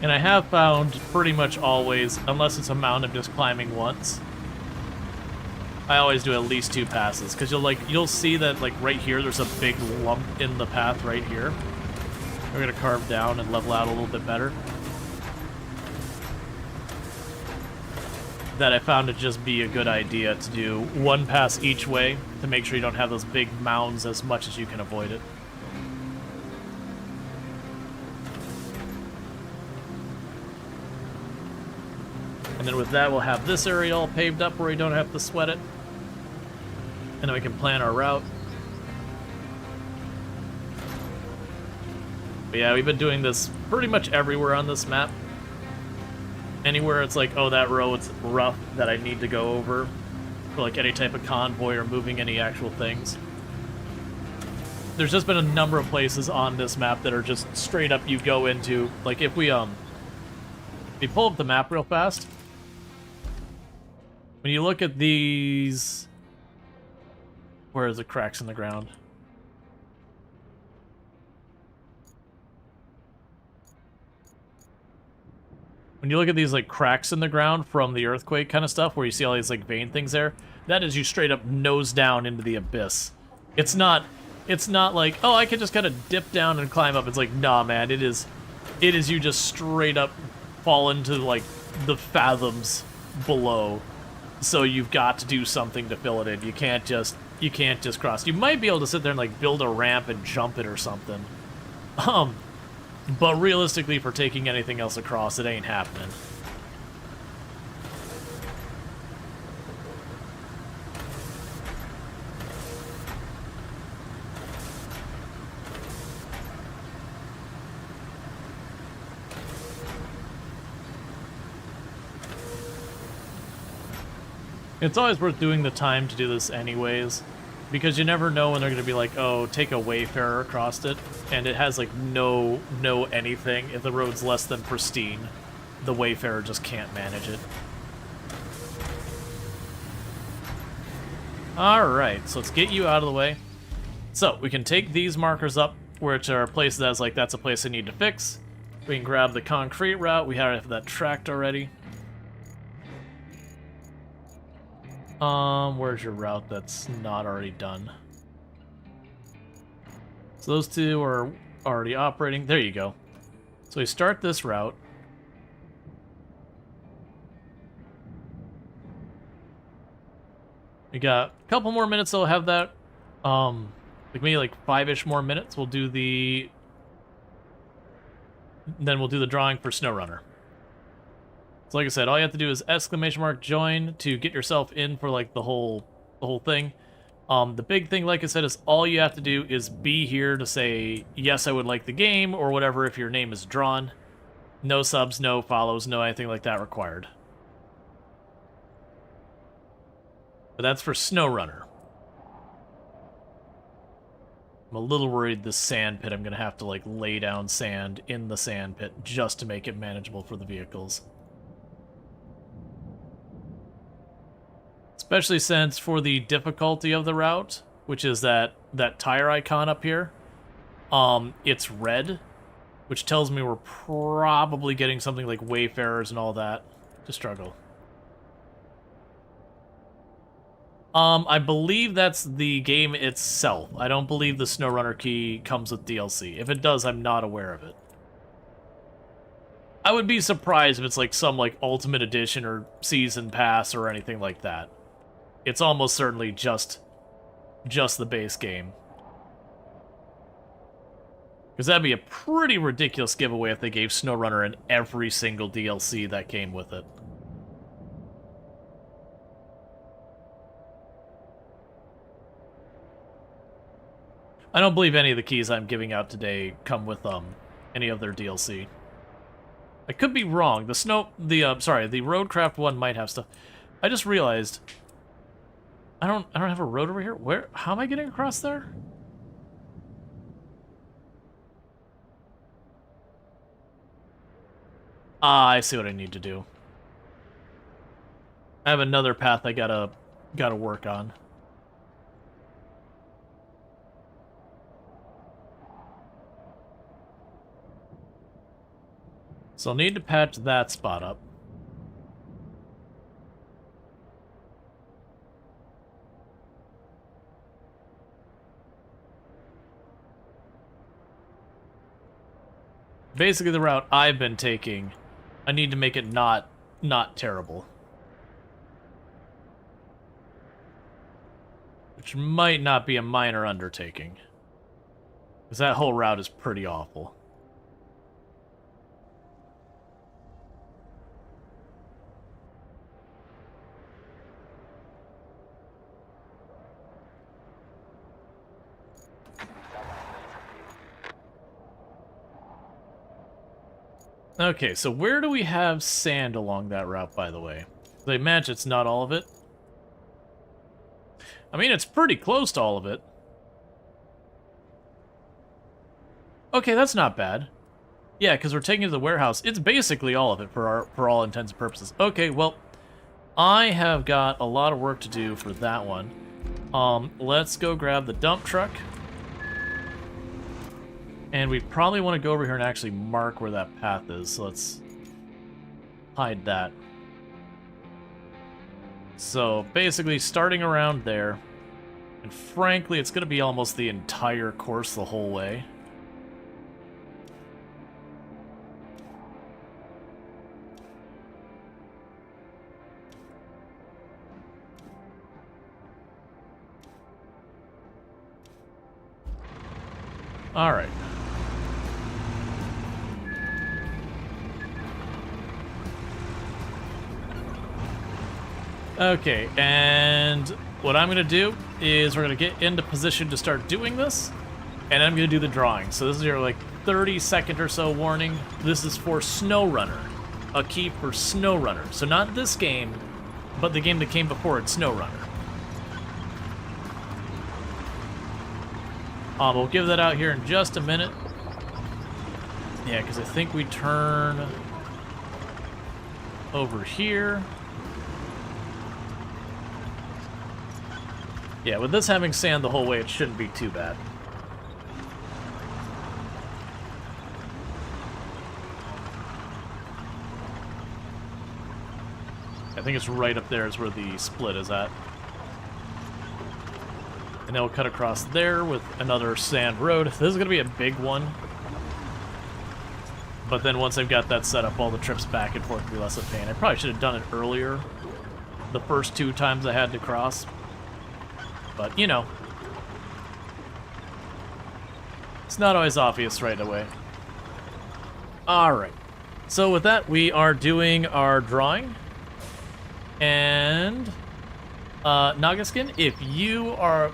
And I have found pretty much always, unless it's a mountain I'm just climbing once, I always do at least 2 passes, because you'll see that like right here there's a big lump in the path right here. We're gonna carve down and level out a little bit better. That I found to just be a good idea to do 1 pass each way to make sure you don't have those big mounds as much as you can avoid it. And then with that, we'll have this area all paved up where we don't have to sweat it. And then we can plan our route. But yeah, we've been doing this pretty much everywhere on this map. Anywhere it's like, oh, that road's rough that I need to go over. For like any type of convoy or moving any actual things. there's just been a number of places on this map that are just straight up you go into. Like if we pull up the map real fast, when you look at these, where is the cracks in the ground? When you look at these like cracks in the ground from the earthquake kind of stuff, where you see all these like vein things there, that is you straight up nose down into the abyss. It's not like, oh, I can just kind of dip down and climb up. It's like, nah, man, it is you just straight up fall into like the fathoms below. So you've got to do something to fill it in. You can't just cross. You might be able to sit there and like build a ramp and jump it or something. But realistically, for taking anything else across, it ain't happening. It's always worth doing the time to do this anyways, because you never know when they're going to be like, oh, take a wayfarer across it, and it has like no anything. If the road's less than pristine, the wayfarer just can't manage it. Alright, so let's get you out of the way. So, we can take these markers up, which are places that's like, that's a place I need to fix. We can grab the concrete route, we have that tracked already. Where's your route that's not already done? So those two are already operating. There you go. So we start this route. We got a couple more minutes, so we'll have that. Like maybe like 5-ish more minutes. We'll do the... Then we'll do the drawing for SnowRunner. So like I said, all you have to do is !join to get yourself in for like the whole thing. The big thing, like I said, is all you have to do is be here to say, yes, I would like the game, or whatever if your name is drawn. No subs, no follows, no anything like that required. But that's for SnowRunner. I'm a little worried this sand pit, I'm going to have to like lay down sand in the sand pit just to make it manageable for the vehicles. Especially since for the difficulty of the route, which is that tire icon up here, it's red, which tells me we're probably getting something like wayfarers and all that to struggle. I believe that's the game itself. I don't believe the SnowRunner key comes with DLC. If it does, I'm not aware of it. I would be surprised if it's like some like Ultimate Edition or Season Pass or anything like that. It's almost certainly just the base game. Because that'd be a pretty ridiculous giveaway if they gave SnowRunner in every single DLC that came with it. I don't believe any of the keys I'm giving out today come with any of their DLC. I could be wrong. The RoadCraft one might have stuff. I just realized I don't have a road over here. Where? How am I getting across there? Ah, I see what I need to do. I have another path I gotta work on. So I'll need to patch that spot up. Basically the route I've been taking, I need to make it not terrible. Which might not be a minor undertaking. Because that whole route is pretty awful. Okay, so where do we have sand along that route, by the way? I imagine it's not all of it. I mean, it's pretty close to all of it. Okay, that's not bad. Yeah, because we're taking it to the warehouse. It's basically all of it for all intents and purposes. Okay, well, I have got a lot of work to do for that one. Let's go grab the dump truck. And we probably want to go over here and actually mark where that path is. So let's hide that. So basically starting around there. And frankly, it's going to be almost the entire course the whole way. All right. Okay, and what I'm going to do is we're going to get into position to start doing this, and I'm going to do the drawing. So this is your like 30-second or so warning. This is for SnowRunner, a key for SnowRunner. So not this game, but the game that came before it, SnowRunner. We'll give that out here in just a minute. Yeah, because I think we turn over here. Yeah, with this having sand the whole way, it shouldn't be too bad. I think it's right up there is where the split is at. And then we'll cut across there with another sand road. This is going to be a big one. But then once I've got that set up, all the trips back and forth will be less of a pain. I probably should have done it earlier, the first 2 times I had to cross. But, you know, it's not always obvious right away. Alright, so with that, we are doing our drawing. And, Nagaskin, if you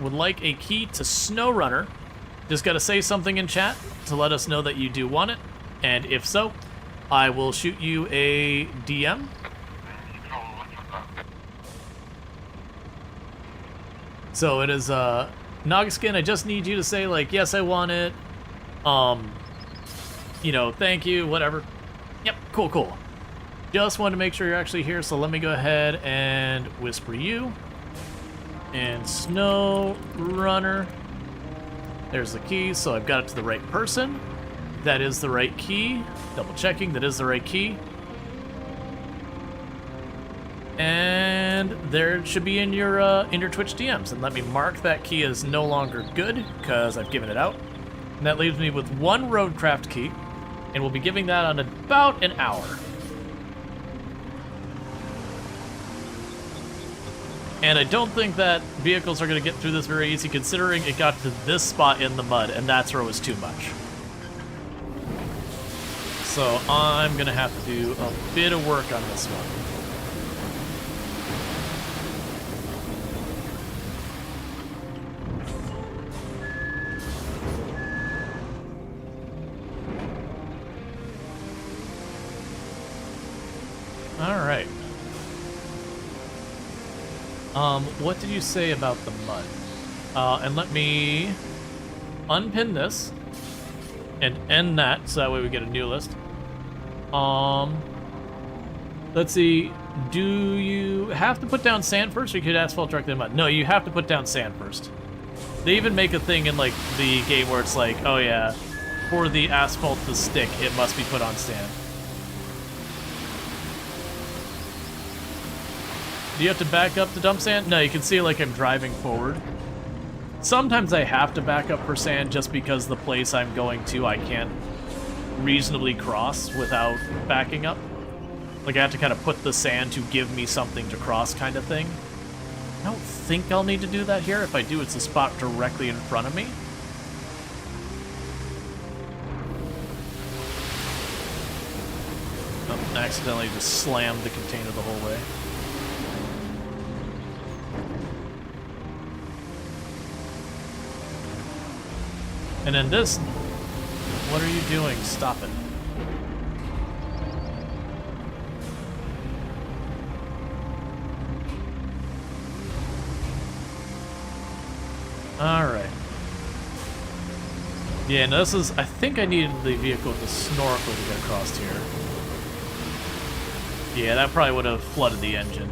would like a key to SnowRunner, just gotta say something in chat to let us know that you do want it. And if so, I will shoot you a DM. So it is, Nagaskin, I just need you to say, like, yes, I want it. You know, thank you, whatever. Yep, cool, cool. Just wanted to make sure you're actually here, so let me go ahead and whisper you. And SnowRunner. There's the key, so I've got it to the right person. That is the right key. Double checking, that is the right key. And there it should be in your Twitch DMs. And let me mark that key as no longer good, because I've given it out. And that leaves me with 1 RoadCraft key, and we'll be giving that on about an hour. And I don't think that vehicles are going to get through this very easy, considering it got to this spot in the mud, and that's where it was too much. So I'm going to have to do a bit of work on this one. Alright. What did you say about the mud? And let me unpin this and end that, so that way we get a new list. Let's see. Do you have to put down sand first, or you could asphalt directly in mud? No, you have to put down sand first. They even make a thing in, like, the game where it's like, oh yeah, for the asphalt to stick, it must be put on sand. Do you have to back up to dump sand? No, you can see like I'm driving forward. Sometimes I have to back up for sand just because the place I'm going to I can't reasonably cross without backing up. Like I have to kind of put the sand to give me something to cross kind of thing. I don't think I'll need to do that here. If I do, it's a spot directly in front of me. Oh, I accidentally just slammed the container the whole way. And then this, what are you doing? Stop it. All right. Yeah, no, this is... I think I needed the vehicle with the snorkel to get across here. Yeah, that probably would have flooded the engine.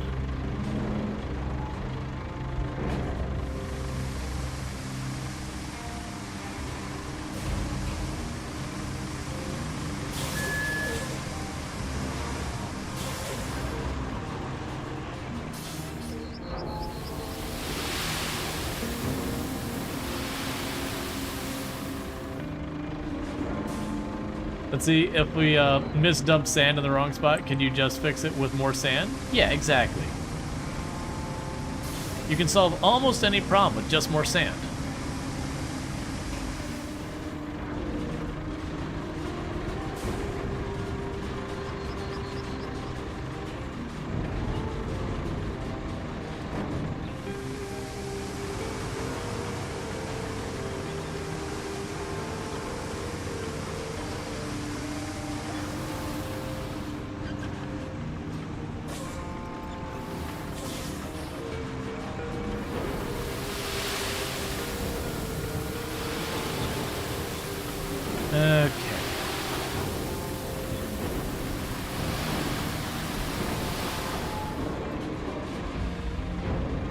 Let's see, if we misdumped sand in the wrong spot, can you just fix it with more sand? Yeah, exactly. You can solve almost any problem with just more sand. Okay.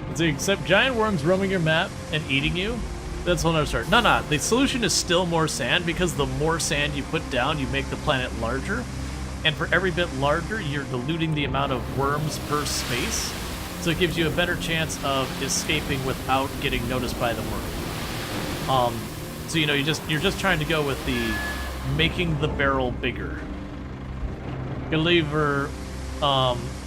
Let's see, except giant worms roaming your map and eating you? That's a whole nother story. No, the solution is still more sand, because the more sand you put down, you make the planet larger. And for every bit larger, you're diluting the amount of worms per space. So it gives you a better chance of escaping without getting noticed by the worm. So you know, you're just trying to go with the making the barrel bigger. Gonna leave her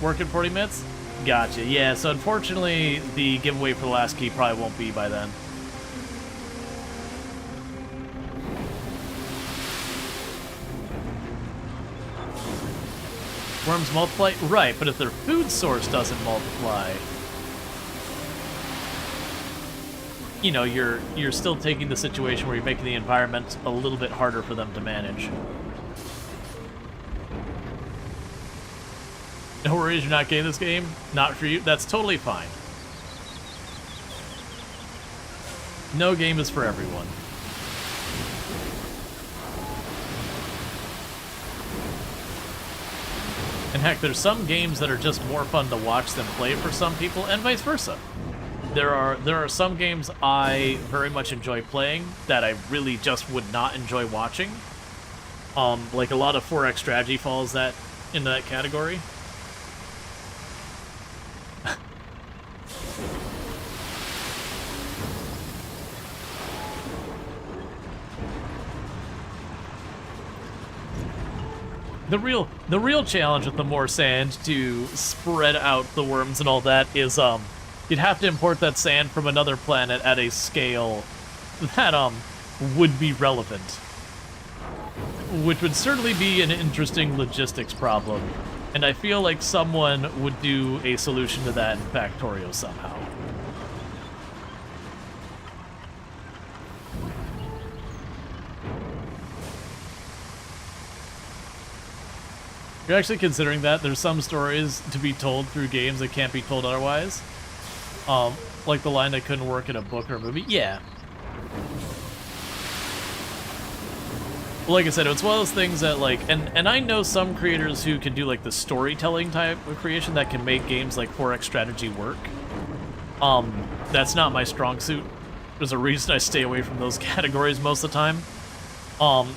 working 40 minutes? Gotcha. Yeah, so unfortunately the giveaway for the last key probably won't be by then. Worms multiply? Right, but if their food source doesn't multiply, you know, you're still taking the situation where you're making the environment a little bit harder for them to manage. No worries, you're not getting this game? Not for you? That's totally fine. No game is for everyone. And heck, there's some games that are just more fun to watch than play for some people, and vice versa. There are some games I very much enjoy playing that I really just would not enjoy watching. Like a lot of 4X strategy falls into that category. The real challenge with the more sand to spread out the worms and all that is you'd have to import that sand from another planet at a scale that would be relevant, which would certainly be an interesting logistics problem, and I feel like someone would do a solution to that in Factorio somehow. You're actually considering that? There's some stories to be told through games that can't be told otherwise? Like the line that couldn't work in a book or a movie? Yeah. Like I said, it's one of those things that, like, and I know some creators who can do, like, the storytelling type of creation that can make games like 4X strategy work. That's not my strong suit. There's a reason I stay away from those categories most of the time.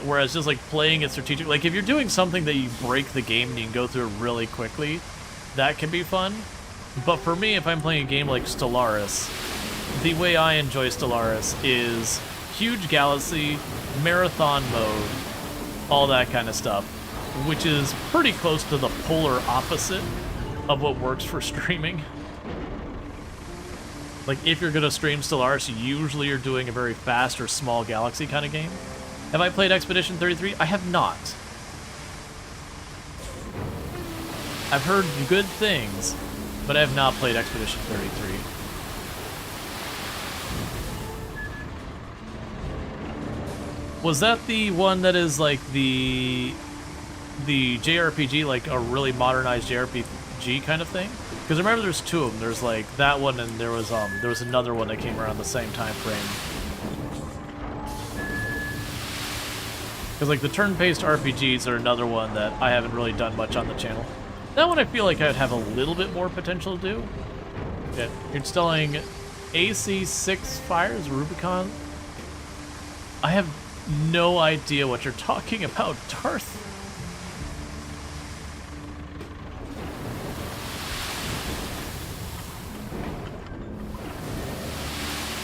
Whereas just like playing it strategic, like if you're doing something that you break the game and you can go through it really quickly, that can be fun. But for me, if I'm playing a game like Stellaris, the way I enjoy Stellaris is huge galaxy, marathon mode, all that kind of stuff, which is pretty close to the polar opposite of what works for streaming. Like if you're gonna stream Stellaris, usually you're doing a very fast or small galaxy kind of game. Have I played Expedition 33? I have not. I've heard good things, but I have not played Expedition 33. Was that the one that is like the JRPG, like a really modernized JRPG kind of thing? Because remember there's two of them. There's like that one and there was another one that came around the same time frame. Because like the turn-based RPGs are another one that I haven't really done much on the channel. That one I feel like I'd have a little bit more potential to do. Okay. You're installing AC6 Fires Rubicon. I have no idea what you're talking about, Darth.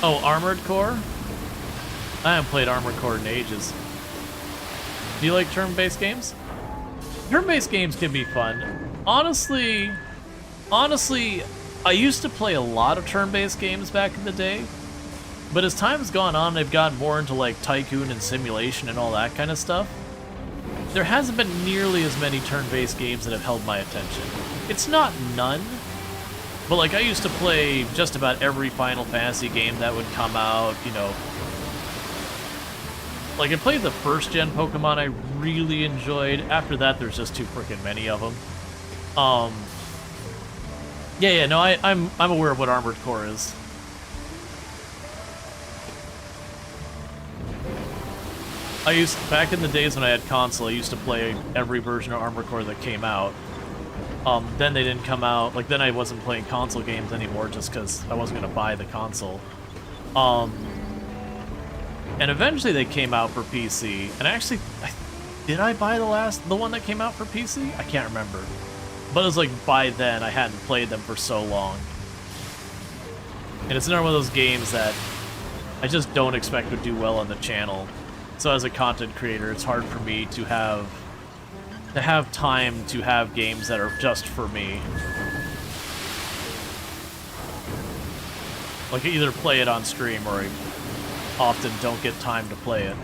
Oh, Armored Core? I haven't played Armored Core in ages. Do you like turn-based games? Turn-based games can be fun. Honestly, I used to play a lot of turn-based games back in the day, but as time's gone on, they've gotten more into like Tycoon and simulation and all that kind of stuff. There hasn't been nearly as many turn-based games that have held my attention. It's not none, but like I used to play just about every Final Fantasy game that would come out, you know. Like I played the first gen Pokemon I really enjoyed. After that, there's just too freaking many of them. Yeah, no, I'm aware of what Armored Core is. Back in the days when I had console, I used to play every version of Armored Core that came out. Then they didn't come out, like then I wasn't playing console games anymore just because I wasn't gonna buy the console. And eventually they came out for PC, and actually, did I buy the one that came out for PC? I can't remember. But it was like by then I hadn't played them for so long. And it's another one of those games that I just don't expect to do well on the channel. So as a content creator, it's hard for me to have time to have games that are just for me. Like I either play it on stream or I often don't get time to play it.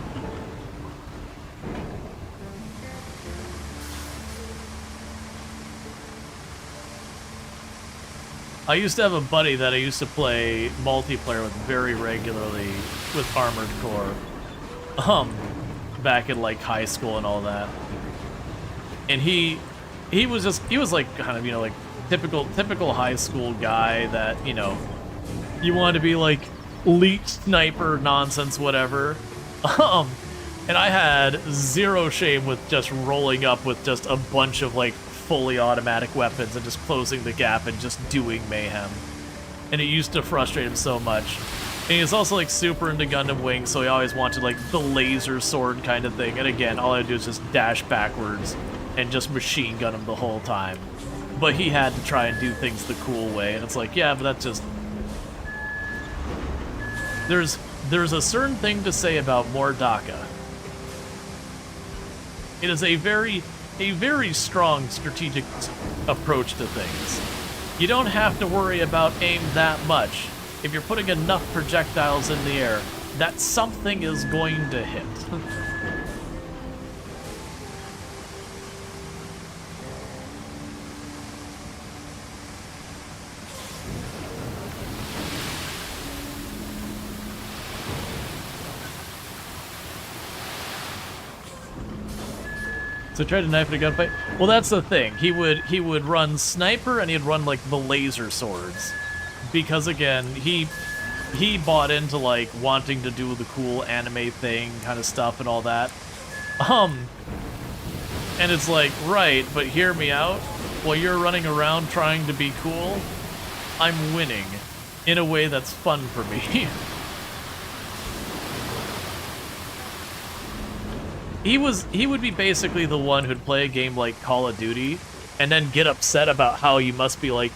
I used to have a buddy that I used to play multiplayer with very regularly with Armored Core. Back in like high school and all that. And he was like kind of, you know, like typical high school guy that, you know, you wanted to be like elite sniper nonsense, whatever. And I had zero shame with just rolling up with just a bunch of like fully automatic weapons and just closing the gap and just doing mayhem. And it used to frustrate him so much. And he was also like super into Gundam Wing, so he always wanted like the laser sword kind of thing. And again, all I do is just dash backwards and just machine gun him the whole time. But he had to try and do things the cool way, and it's like, yeah, but that's just... There's a certain thing to say about Mordaka. It is a very strong strategic approach to things. You don't have to worry about aim that much. If you're putting enough projectiles in the air, that something is going to hit. So try to knife it a gunfight? Well, that's the thing. He would run sniper and he'd run like the laser swords. Because again, he bought into like wanting to do the cool anime thing kind of stuff and all that. And it's like, right, but hear me out. While you're running around trying to be cool, I'm winning in a way that's fun for me. He would be basically the one who'd play a game like Call of Duty and then get upset about how you must be like,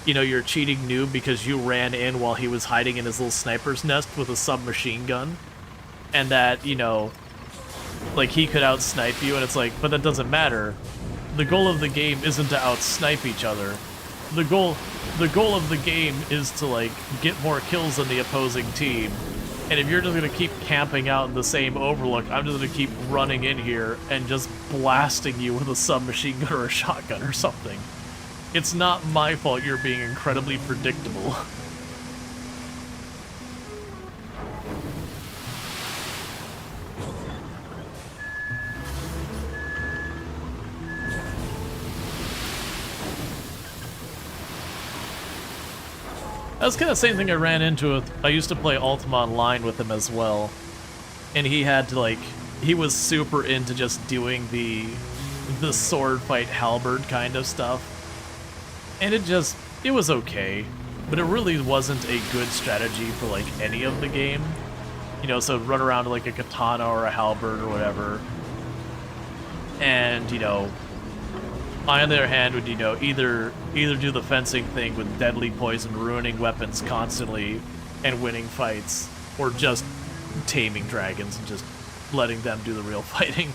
you know, you're a cheating noob because you ran in while he was hiding in his little sniper's nest with a submachine gun. And that, you know, like he could outsnipe you, and it's like, but that doesn't matter. The goal of the game isn't to outsnipe each other. The goal of the game is to like get more kills than the opposing team. And if you're just gonna keep camping out in the same overlook, I'm just gonna keep running in here and just blasting you with a submachine gun or a shotgun or something. It's not my fault you're being incredibly predictable. That's kind of the same thing I ran into with... I used to play Ultima Online with him as well. And he had to, like... he was super into just doing the sword fight halberd kind of stuff. And it was okay, but it really wasn't a good strategy for like any of the game. You know, so run around like a katana or a halberd or whatever. And, you know, I on the other hand would, you know, either do the fencing thing with deadly poison, ruining weapons constantly and winning fights, or just taming dragons and just letting them do the real fighting.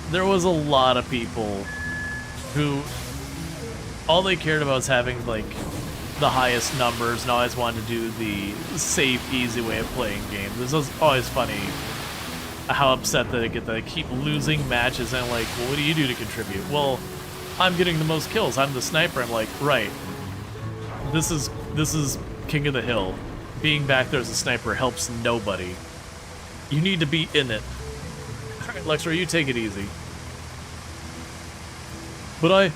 There was a lot of people who all they cared about was having like the highest numbers and always wanted to do the safe, easy way of playing games. This was always funny how upset that I get that I keep losing matches and I'm like, well, what do you do to contribute? Well, I'm getting the most kills. I'm the sniper. I'm like, right. This is King of the Hill. Being back there as a sniper helps nobody. You need to be in it. Lexra, you take it easy. But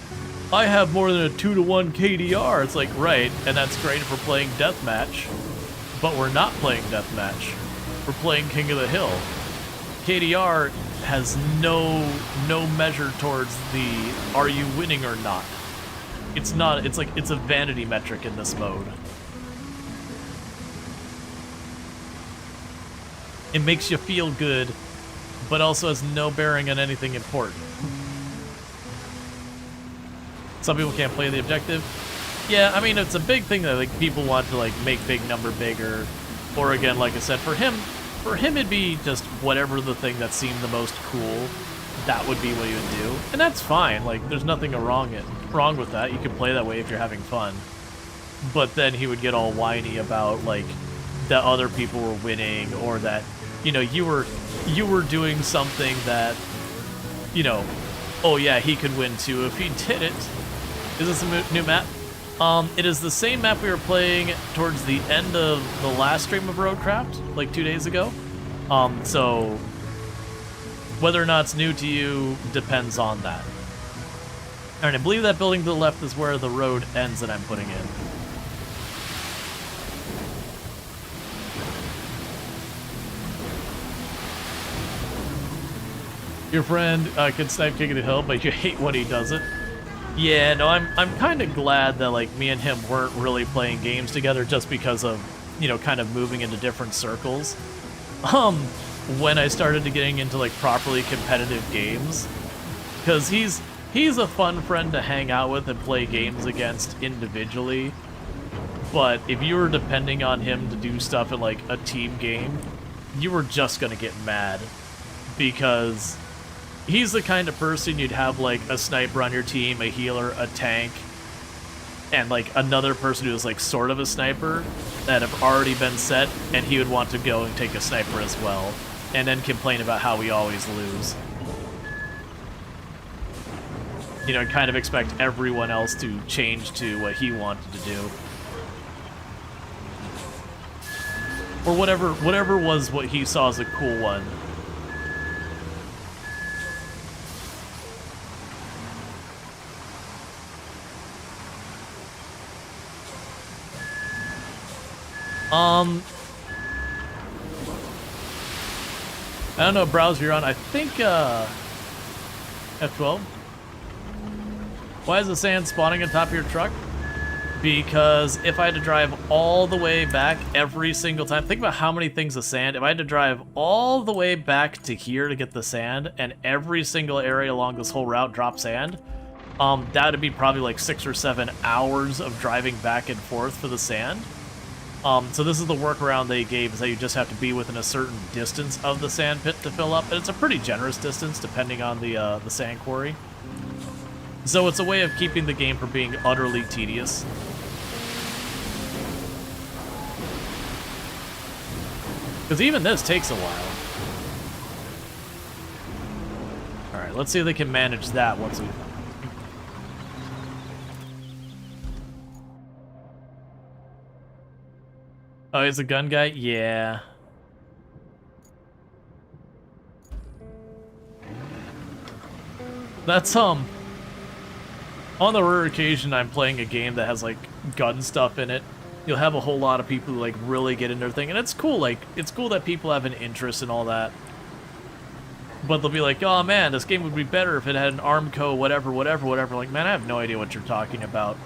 I have more than a 2-to-1 KDR. It's like, right, and that's great for playing deathmatch. But we're not playing deathmatch. We're playing King of the Hill. KDR has no measure towards the are you winning or not. It's not, it's like, it's a vanity metric in this mode. It makes you feel good, but also has no bearing on anything important. Some people can't play the objective. Yeah, I mean, it's a big thing that like people want to like make big number bigger. Or again, like I said, for him it'd be just whatever the thing that seemed the most cool, that would be what he would do. And that's fine, like there's nothing wrong with that. You can play that way if you're having fun. But then he would get all whiny about like that other people were winning, or that, you know, you were doing something that, you know, oh yeah, he could win too if he did it. Is this a new map? It is the same map we were playing towards the end of the last stream of RoadCraft, like 2 days ago. So whether or not it's new to you depends on that. Alright, I believe that building to the left is where the road ends that I'm putting in. Your friend can snipe King of the Hill, but you hate when he does it. Yeah, no, I'm kind of glad that like me and him weren't really playing games together, just because of, you know, kind of moving into different circles. When I started to getting into like properly competitive games, because he's a fun friend to hang out with and play games against individually. But if you were depending on him to do stuff in like a team game, you were just gonna get mad, because he's the kind of person you'd have like a sniper on your team, a healer, a tank, and like another person who's like sort of a sniper that have already been set, and he would want to go and take a sniper as well, and then complain about how we always lose. You know, and kind of expect everyone else to change to what he wanted to do. Or whatever was what he saw as a cool one. I don't know what browser you're on. I think, F12. Why is the sand spawning on top of your truck? Because if I had to drive all the way back every single time, think about how many things of sand. If I had to drive all the way back to here to get the sand, and every single area along this whole route drop sand, that would be probably like 6 or 7 hours of driving back and forth for the sand. So this is the workaround they gave, is that you just have to be within a certain distance of the sand pit to fill up, and it's a pretty generous distance depending on the sand quarry. So it's a way of keeping the game from being utterly tedious. Because even this takes a while. Alright, let's see if they can manage that once we... Oh, he's a gun guy? Yeah. That's, on the rare occasion I'm playing a game that has, like, gun stuff in it, you'll have a whole lot of people who, like, really get into their thing, and it's cool, like, it's cool that people have an interest in all that. But they'll be like, oh man, this game would be better if it had an Armco, whatever. Like, man, I have no idea what you're talking about.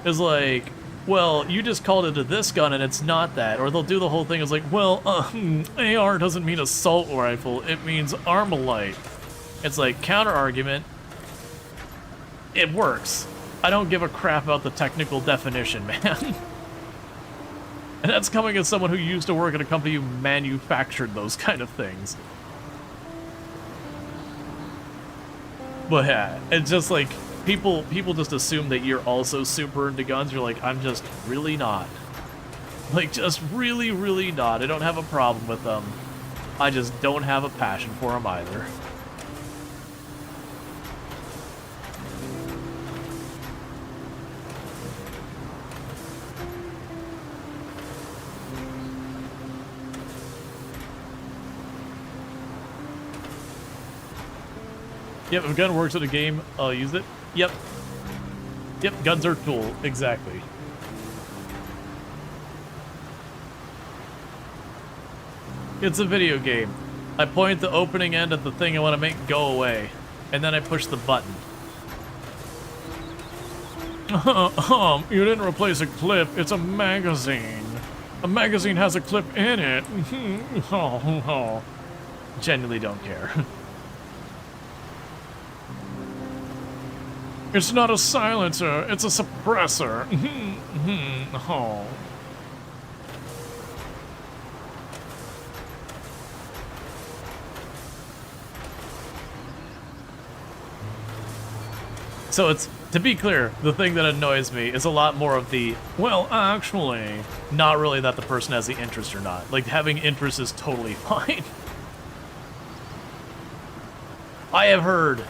It's like, well, you just called it a this gun and it's not that. Or they'll do the whole thing as like, well, AR doesn't mean assault rifle, it means Armalite. It's like, counter argument. It works. I don't give a crap about the technical definition, man. And that's coming as someone who used to work at a company who manufactured those kind of things. But yeah, it's just like, people just assume that you're also super into guns. You're like, I'm just really not. Like, just really, really not. I don't have a problem with them. I just don't have a passion for them either. Yep, if a gun works at a game, I'll use it. Yep. Yep, guns are a tool. Exactly. It's a video game. I point the opening end at the thing I want to make go away, and then I push the button. You didn't replace a clip, it's a magazine. A magazine has a clip in it. Genuinely don't care. It's not a silencer, it's a suppressor. Oh. So it's, to be clear, the thing that annoys me is a lot more of the, well, actually, not really that the person has the interest or not. Like, having interest is totally fine. I have heard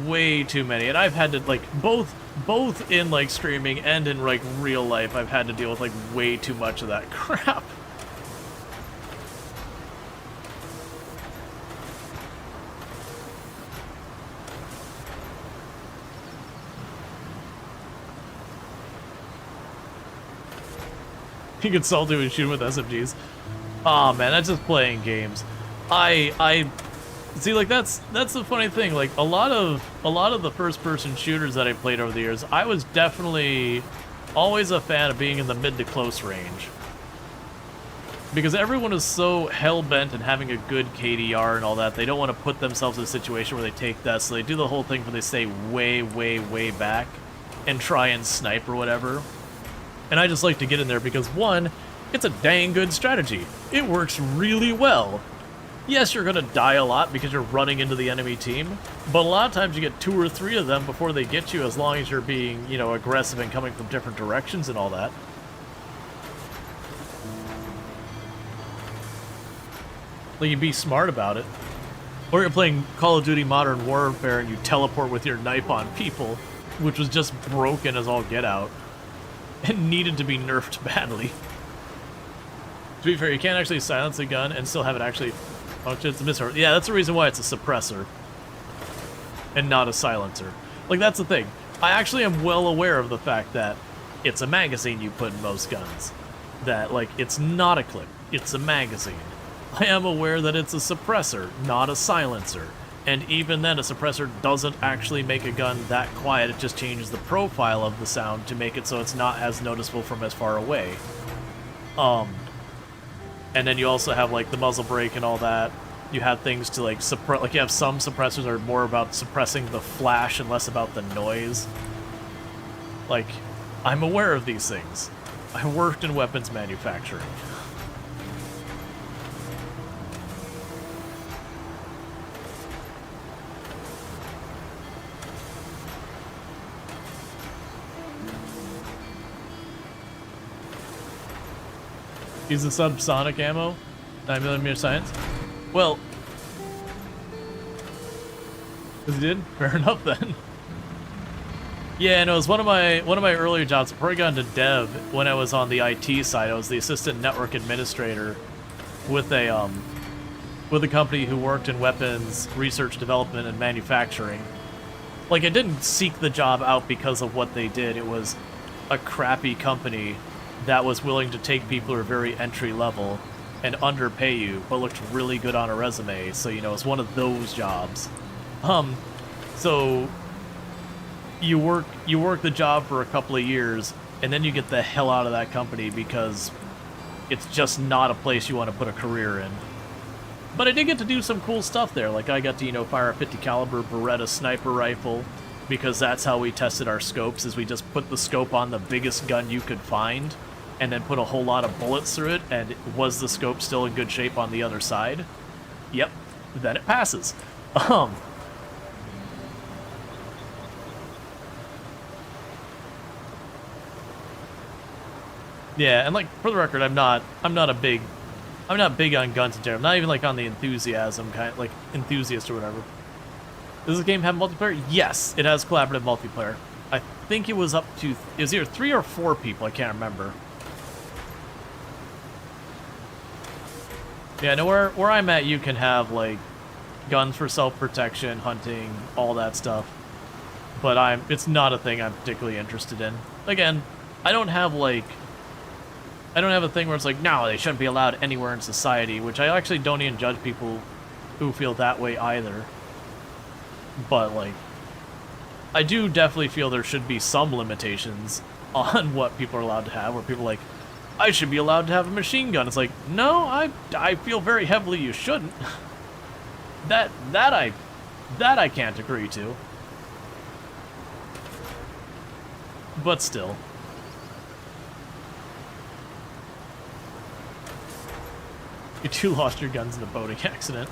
way too many, and I've had to, like, both in, like, streaming and in, like, real life, I've had to deal with, like, way too much of that crap. You can salty and shoot with SMGs. Aw, man, that's just playing games. I see, like, that's the funny thing. Like, a lot of the first-person shooters that I played over the years, I was definitely always a fan of being in the mid to close range, because everyone is so hell-bent in having a good KDR and all that. They don't want to put themselves in a situation where they take that, so they do the whole thing where they stay way, way, way back and try and snipe or whatever. And I just like to get in there because, one, it's a dang good strategy. It works really well. Yes, you're gonna die a lot because you're running into the enemy team, but a lot of times you get 2 or 3 of them before they get you, as long as you're being, you know, aggressive and coming from different directions and all that. Like, you be smart about it. Or you're playing Call of Duty Modern Warfare and you teleport with your knife on people, which was just broken as all get out. And needed to be nerfed badly. To be fair, you can't actually silence a gun and still have it actually function. It's a misnomer. Yeah, that's the reason why it's a suppressor and not a silencer. Like, that's the thing. I actually am well aware of the fact that it's a magazine you put in most guns. That, like, it's not a clip. It's a magazine. I am aware that it's a suppressor, not a silencer. And even then, a suppressor doesn't actually make a gun that quiet. It just changes the profile of the sound to make it so it's not as noticeable from as far away. And then you also have, like, the muzzle brake and all that. You have things to, like, suppress. Like, you have some suppressors that are more about suppressing the flash and less about the noise. Like, I'm aware of these things. I worked in weapons manufacturing. Use the subsonic ammo? 9mm science? Well, because he did? Fair enough then. Yeah, no, it was one of my earlier jobs before I got into dev. When I was on the IT side, I was the assistant network administrator with a company who worked in weapons research, development, and manufacturing. Like, I didn't seek the job out because of what they did. It was a crappy company that was willing to take people who are very entry level and underpay you, but looked really good on a resume. So, you know, it's one of those jobs. So you work the job for a couple of years, and then you get the hell out of that company because it's just not a place you want to put a career in. But I did get to do some cool stuff there. Like, I got to, you know, fire a 50 caliber Beretta sniper rifle, because that's how we tested our scopes, is we just put the scope on the biggest gun you could find, and then put a whole lot of bullets through it, and was the scope still in good shape on the other side? Yep, then it passes. Yeah, and like, for the record, I'm not big on guns in general. I'm not even like on the enthusiasm kind, like enthusiast or whatever. Does the game have multiplayer? Yes, it has collaborative multiplayer. I think it was up to, it was either 3 or 4 people, I can't remember. Yeah, no, where I'm at, you can have like guns for self-protection, hunting, all that stuff. But it's not a thing I'm particularly interested in. Again, I don't have a thing where it's like, no, they shouldn't be allowed anywhere in society, which I actually don't even judge people who feel that way either. But, like, I do definitely feel there should be some limitations on what people are allowed to have, where people are like, I should be allowed to have a machine gun. It's like, no, I feel very heavily you shouldn't. That I can't agree to. But still. You two lost your guns in a boating accident.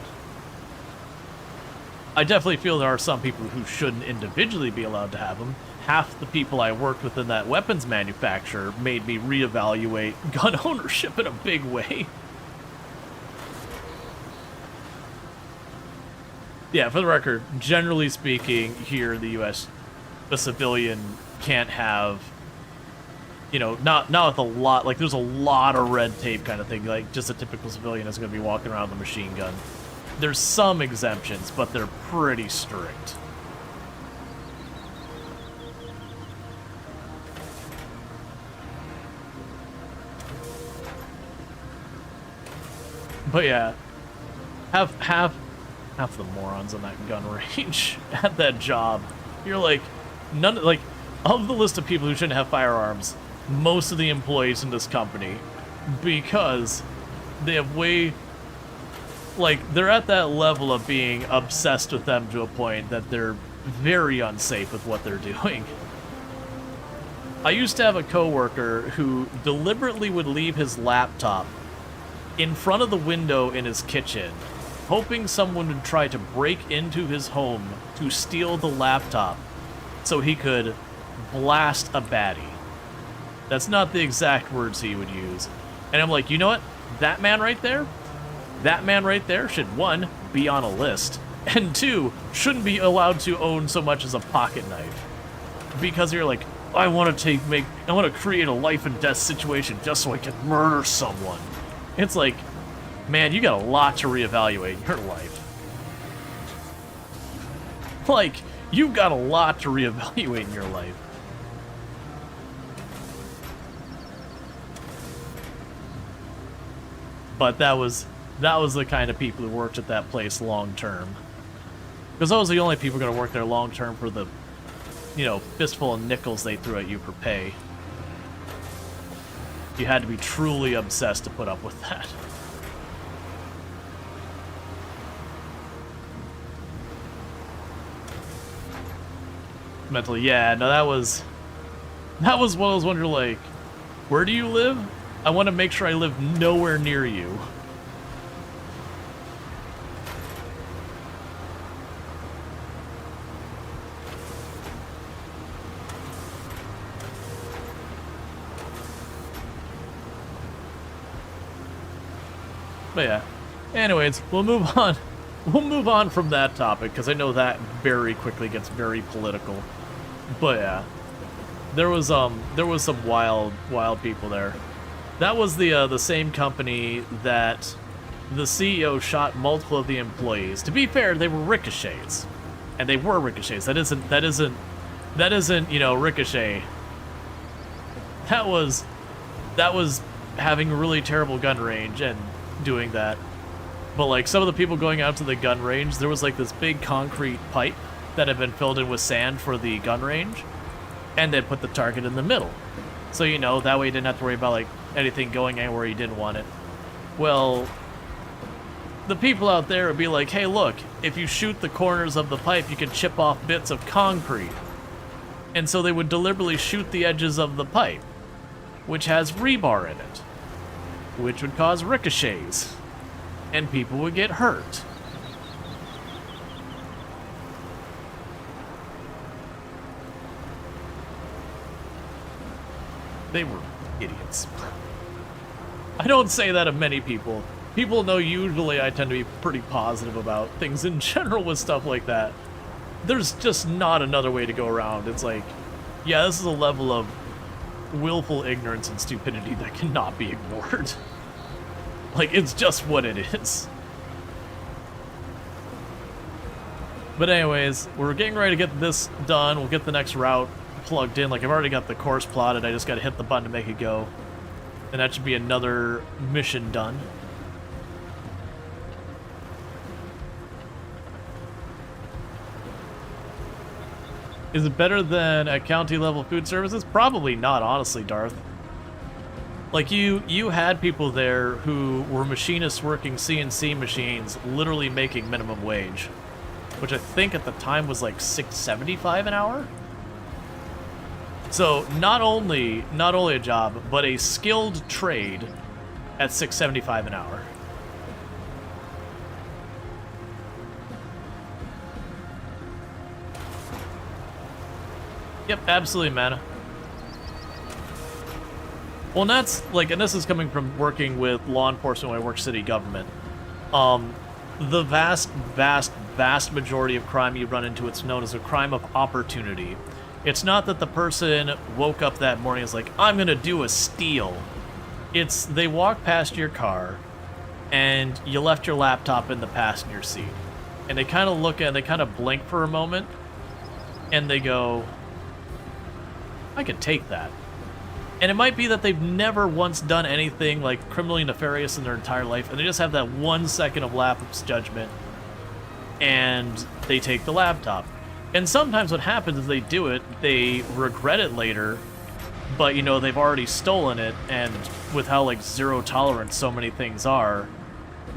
I definitely feel there are some people who shouldn't individually be allowed to have them. Half the people I worked with in that weapons manufacturer made me reevaluate gun ownership in a big way. Yeah, for the record, generally speaking, here in the U.S., a civilian can't have, you know, not with a lot, like, there's a lot of red tape kind of thing. Like, just a typical civilian is going to be walking around with a machine gun. There's some exemptions, but they're pretty strict. But yeah, half the morons on that gun range at that job. You're like, of the list of people who shouldn't have firearms, most of the employees in this company, because they have they're at that level of being obsessed with them to a point that they're very unsafe with what they're doing. I used to have a coworker who deliberately would leave his laptop in front of the window in his kitchen, hoping someone would try to break into his home to steal the laptop so he could blast a baddie. That's not the exact words he would use. And I'm like, you know what? That man right there should, 1, be on a list, and 2, shouldn't be allowed to own so much as a pocket knife. Because you're like, I want to create a life and death situation just so I can murder someone. It's like, man, you got a lot to reevaluate in your life. Like, you've got a lot to reevaluate in your life. But that was the kind of people who worked at that place long term. Because those are the only people going to work there long term for the, you know, fistful of nickels they threw at you for pay. You had to be truly obsessed to put up with that. Mentally, yeah, no, that was one of those ones you're like, where do you live? I want to make sure I live nowhere near you. But yeah, anyways, we'll move on. We'll move on from that topic, because I know that very quickly gets very political. But yeah, there was some wild people there. That was the same company that the CEO shot multiple of the employees. To be fair, they were ricochets, and they were ricochets. That isn't you know, Ricochet. That was having a really terrible gun range and doing that. But like some of the people going out to the gun range, there was like this big concrete pipe that had been filled in with sand for the gun range, and they put the target in the middle. So, you know, that way you didn't have to worry about like anything going anywhere you didn't want it. Well, the people out there would be like, hey, look, if you shoot the corners of the pipe, you can chip off bits of concrete. And so they would deliberately shoot the edges of the pipe, which has rebar in it, which would cause ricochets, and people would get hurt. They were idiots. I don't say that of many people. People know usually I tend to be pretty positive about things in general with stuff like that. There's just not another way to go around. It's like, yeah, this is a level of willful ignorance and stupidity that cannot be ignored. Like, it's just what it is. But anyways, we're getting ready to get this done. We'll get the next route plugged in. Like, I've already got the course plotted. I just got to hit the button to make it go. And that should be another mission done. Is it better than at county level food services? Probably not, honestly, Darth. Like, you had people there who were machinists working CNC machines, literally making minimum wage, which I think at the time was like $6.75 an hour. So not only a job, but a skilled trade at $6.75 an hour. Yep, absolutely, Mana. Well, and that's, like, and this is coming from working with law enforcement when I work city government. The vast majority of crime you run into, it's known as a crime of opportunity. It's not that the person woke up that morning and is like, I'm gonna do a steal. It's, they walk past your car, and you left your laptop in the passenger seat. And they kind of look at it, they kind of blink for a moment, and they go, I could take that. And it might be that they've never once done anything like criminally nefarious in their entire life, and they just have that 1 second of lapse judgment, and they take the laptop. And sometimes what happens is they do it, they regret it later, but, you know, they've already stolen it, and with how, like, zero tolerance so many things are,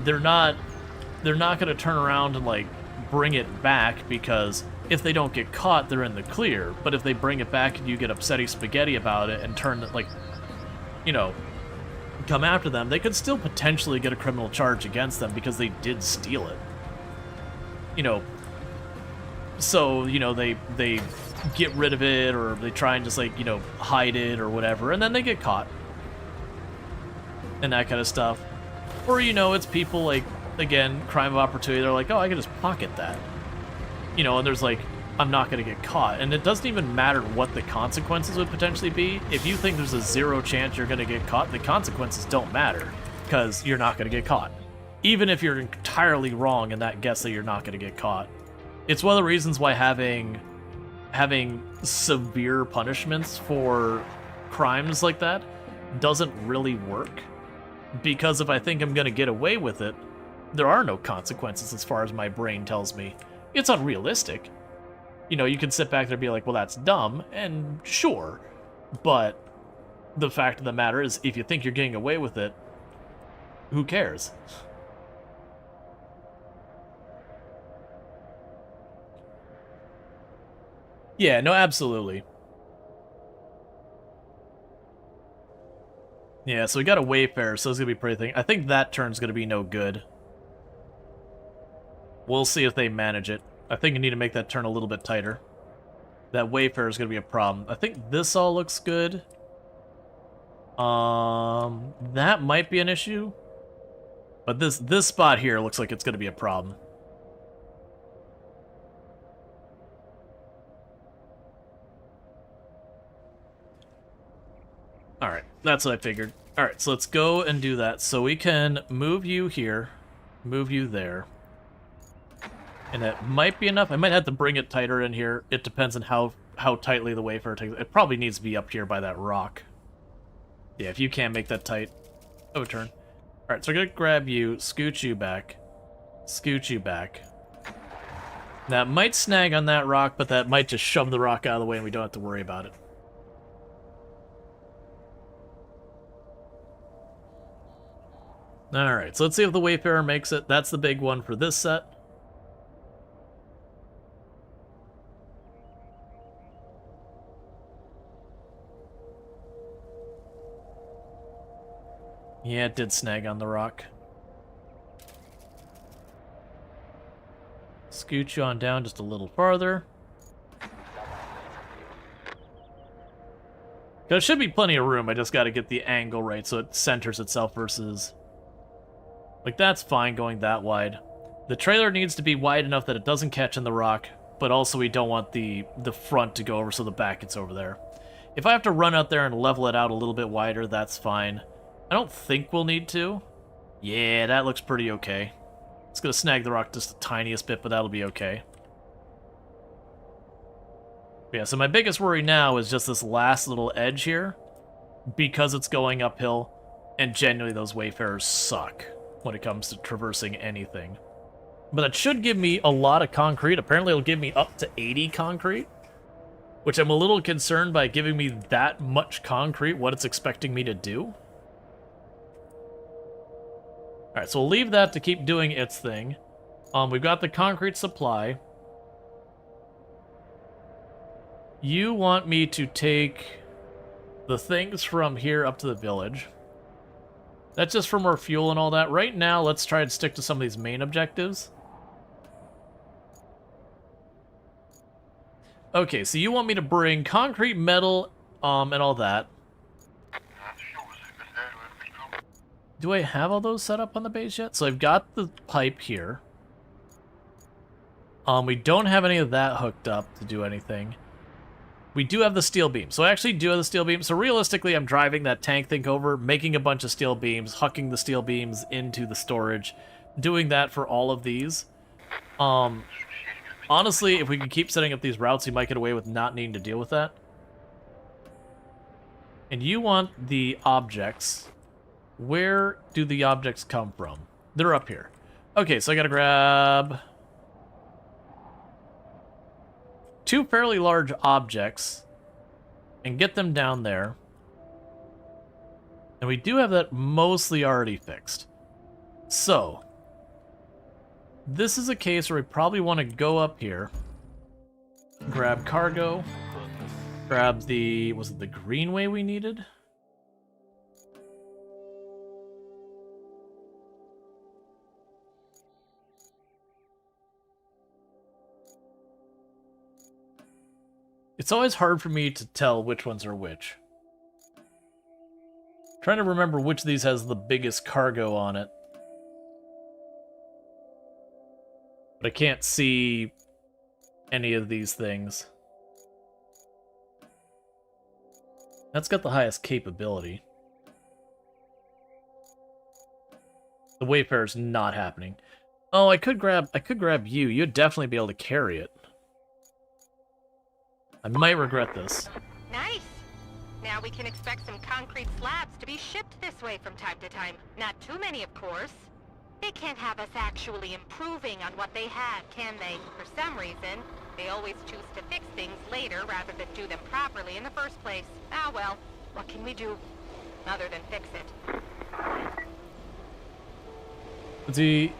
they're not going to turn around and, like, bring it back, because if they don't get caught, they're in the clear. But if they bring it back and you get upsetty spaghetti about it and turn, like, you know, come after them, they could still potentially get a criminal charge against them because they did steal it. You know, so, you know, they get rid of it, or they try and just, like, you know, hide it or whatever, and then they get caught. And that kind of stuff. Or, you know, it's people, like, again, crime of opportunity, they're like, oh, I can just pocket that. You know, and there's like, I'm not going to get caught. And it doesn't even matter what the consequences would potentially be. If you think there's a 0 chance you're going to get caught, the consequences don't matter, because you're not going to get caught. Even if you're entirely wrong in that guess that you're not going to get caught. It's one of the reasons why having severe punishments for crimes like that doesn't really work. Because if I think I'm going to get away with it, there are no consequences as far as my brain tells me. It's unrealistic. You know, you can sit back there and be like, well, that's dumb, and sure. But the fact of the matter is, if you think you're getting away with it, who cares? Yeah, no, absolutely. Yeah, so we got a Wayfarer, so it's gonna be a pretty thing. I think that turn's gonna be no good. We'll see if they manage it. I think you need to make that turn a little bit tighter. That Wayfarer is going to be a problem. I think this all looks good. That might be an issue. But this spot here looks like it's going to be a problem. Alright, that's what I figured. Alright, so let's go and do that. So we can move you here, move you there. And that might be enough. I might have to bring it tighter in here. It depends on how tightly the Wayfarer takes it. It probably needs to be up here by that rock. Yeah, if you can't make that tight, overturn. Alright, so I'm gonna grab you, scoot you back. Scoot you back. That might snag on that rock, but that might just shove the rock out of the way and we don't have to worry about it. Alright, so let's see if the Wayfarer makes it. That's the big one for this set. Yeah, it did snag on the rock. Scoot you on down just a little farther. There should be plenty of room, I just gotta get the angle right so it centers itself versus... Like, that's fine going that wide. The trailer needs to be wide enough that it doesn't catch in the rock, but also we don't want the front to go over so the back gets over there. If I have to run out there and level it out a little bit wider, that's fine. I don't think we'll need to. Yeah, that looks pretty okay. It's gonna snag the rock just the tiniest bit, but that'll be okay. Yeah, so my biggest worry now is just this last little edge here, because it's going uphill, and genuinely those Wayfarers suck when it comes to traversing anything. But that should give me a lot of concrete. Apparently it'll give me up to 80 concrete, which I'm a little concerned by giving me that much concrete, what it's expecting me to do. Alright, so we'll leave that to keep doing its thing. We've got the concrete supply. You want me to take the things from here up to the village. That's just for more fuel and all that. Right now, let's try and stick to some of these main objectives. Okay, so you want me to bring concrete, metal, and all that. Do I have all those set up on the base yet? So I've got the pipe here. We don't have any of that hooked up to do anything. We do have the steel beam. So I actually do have the steel beam. So realistically, I'm driving that tank thing over, making a bunch of steel beams, hucking the steel beams into the storage, doing that for all of these. Honestly, if we can keep setting up these routes, we might get away with not needing to deal with that. And you want the objects. Where do the objects come from? They're up here. Okay, so I gotta grab 2 fairly large objects and get them down there. And we do have that mostly already fixed. So, this is a case where we probably want to go up here, grab cargo, grab the, was it the greenway we needed? It's always hard for me to tell which ones are which. I'm trying to remember which of these has the biggest cargo on it. But I can't see any of these things. That's got the highest capability. The Wayfarer's not happening. Oh, I could grab you. You'd definitely be able to carry it. I might regret this. Nice. Now we can expect some concrete slabs to be shipped this way from time to time. Not too many, of course. They can't have us actually improving on what they had, can they? For some reason, they always choose to fix things later rather than do them properly in the first place. Ah well, what can we do other than fix it? Let's see,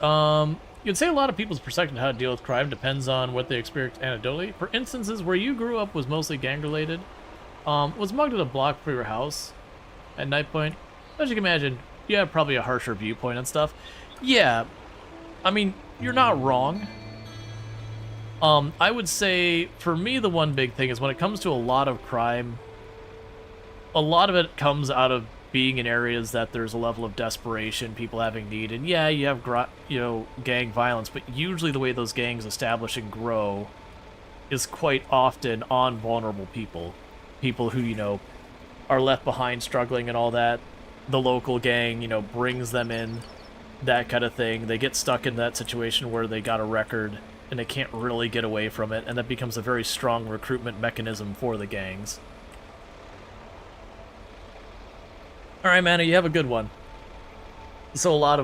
you'd say a lot of people's perspective on how to deal with crime depends on what they experienced anecdotally. For instances, where you grew up was mostly gang-related. Was mugged at a block for your house at night point. As you can imagine, you have probably a harsher viewpoint and stuff. Yeah, I mean, you're not wrong. I would say, for me, the one big thing is when it comes to a lot of crime, a lot of it comes out of being in areas that there's a level of desperation, people having need, and yeah, you have gang violence, but usually the way those gangs establish and grow is quite often on vulnerable people. People who, are left behind struggling and all that. The local gang, you know, brings them in, that kind of thing. They get stuck in that situation where they got a record and they can't really get away from it, and that becomes a very strong recruitment mechanism for the gangs. All right, Manny, you have a good one. So a lot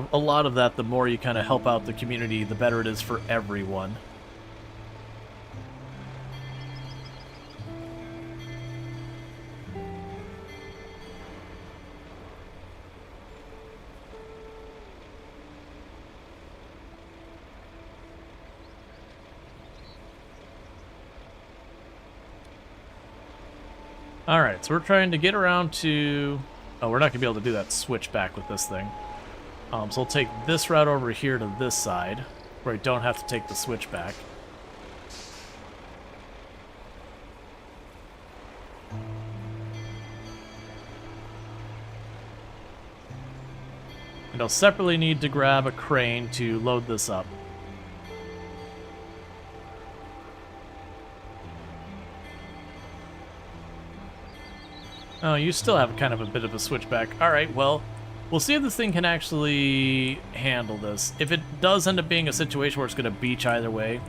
of that, the more you kind of help out the community, the better it is for everyone. Alright, so we're trying to get around to... Oh, we're not going to be able to do that switch back with this thing. So we'll take this route over here to this side, where I don't have to take the switch back. And I'll separately need to grab a crane to load this up. Oh, you still have kind of a bit of a switchback. Alright, well, we'll see if this thing can actually handle this. If it does end up being a situation where it's going to beach either way...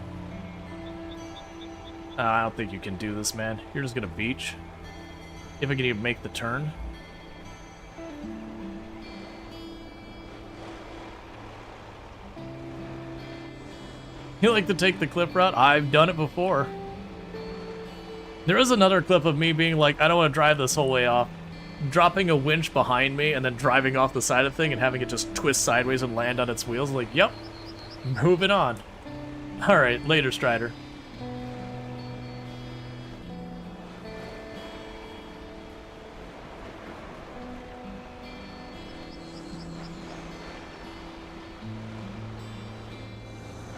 I don't think you can do this, man. You're just going to beach. If I can even make the turn. You like to take the clip route? I've done it before. There is another clip of me being like, I don't want to drive this whole way off. Dropping a winch behind me and then driving off the side of the thing and having it just twist sideways and land on its wheels. Like, yep, moving on. Alright, later, Strider.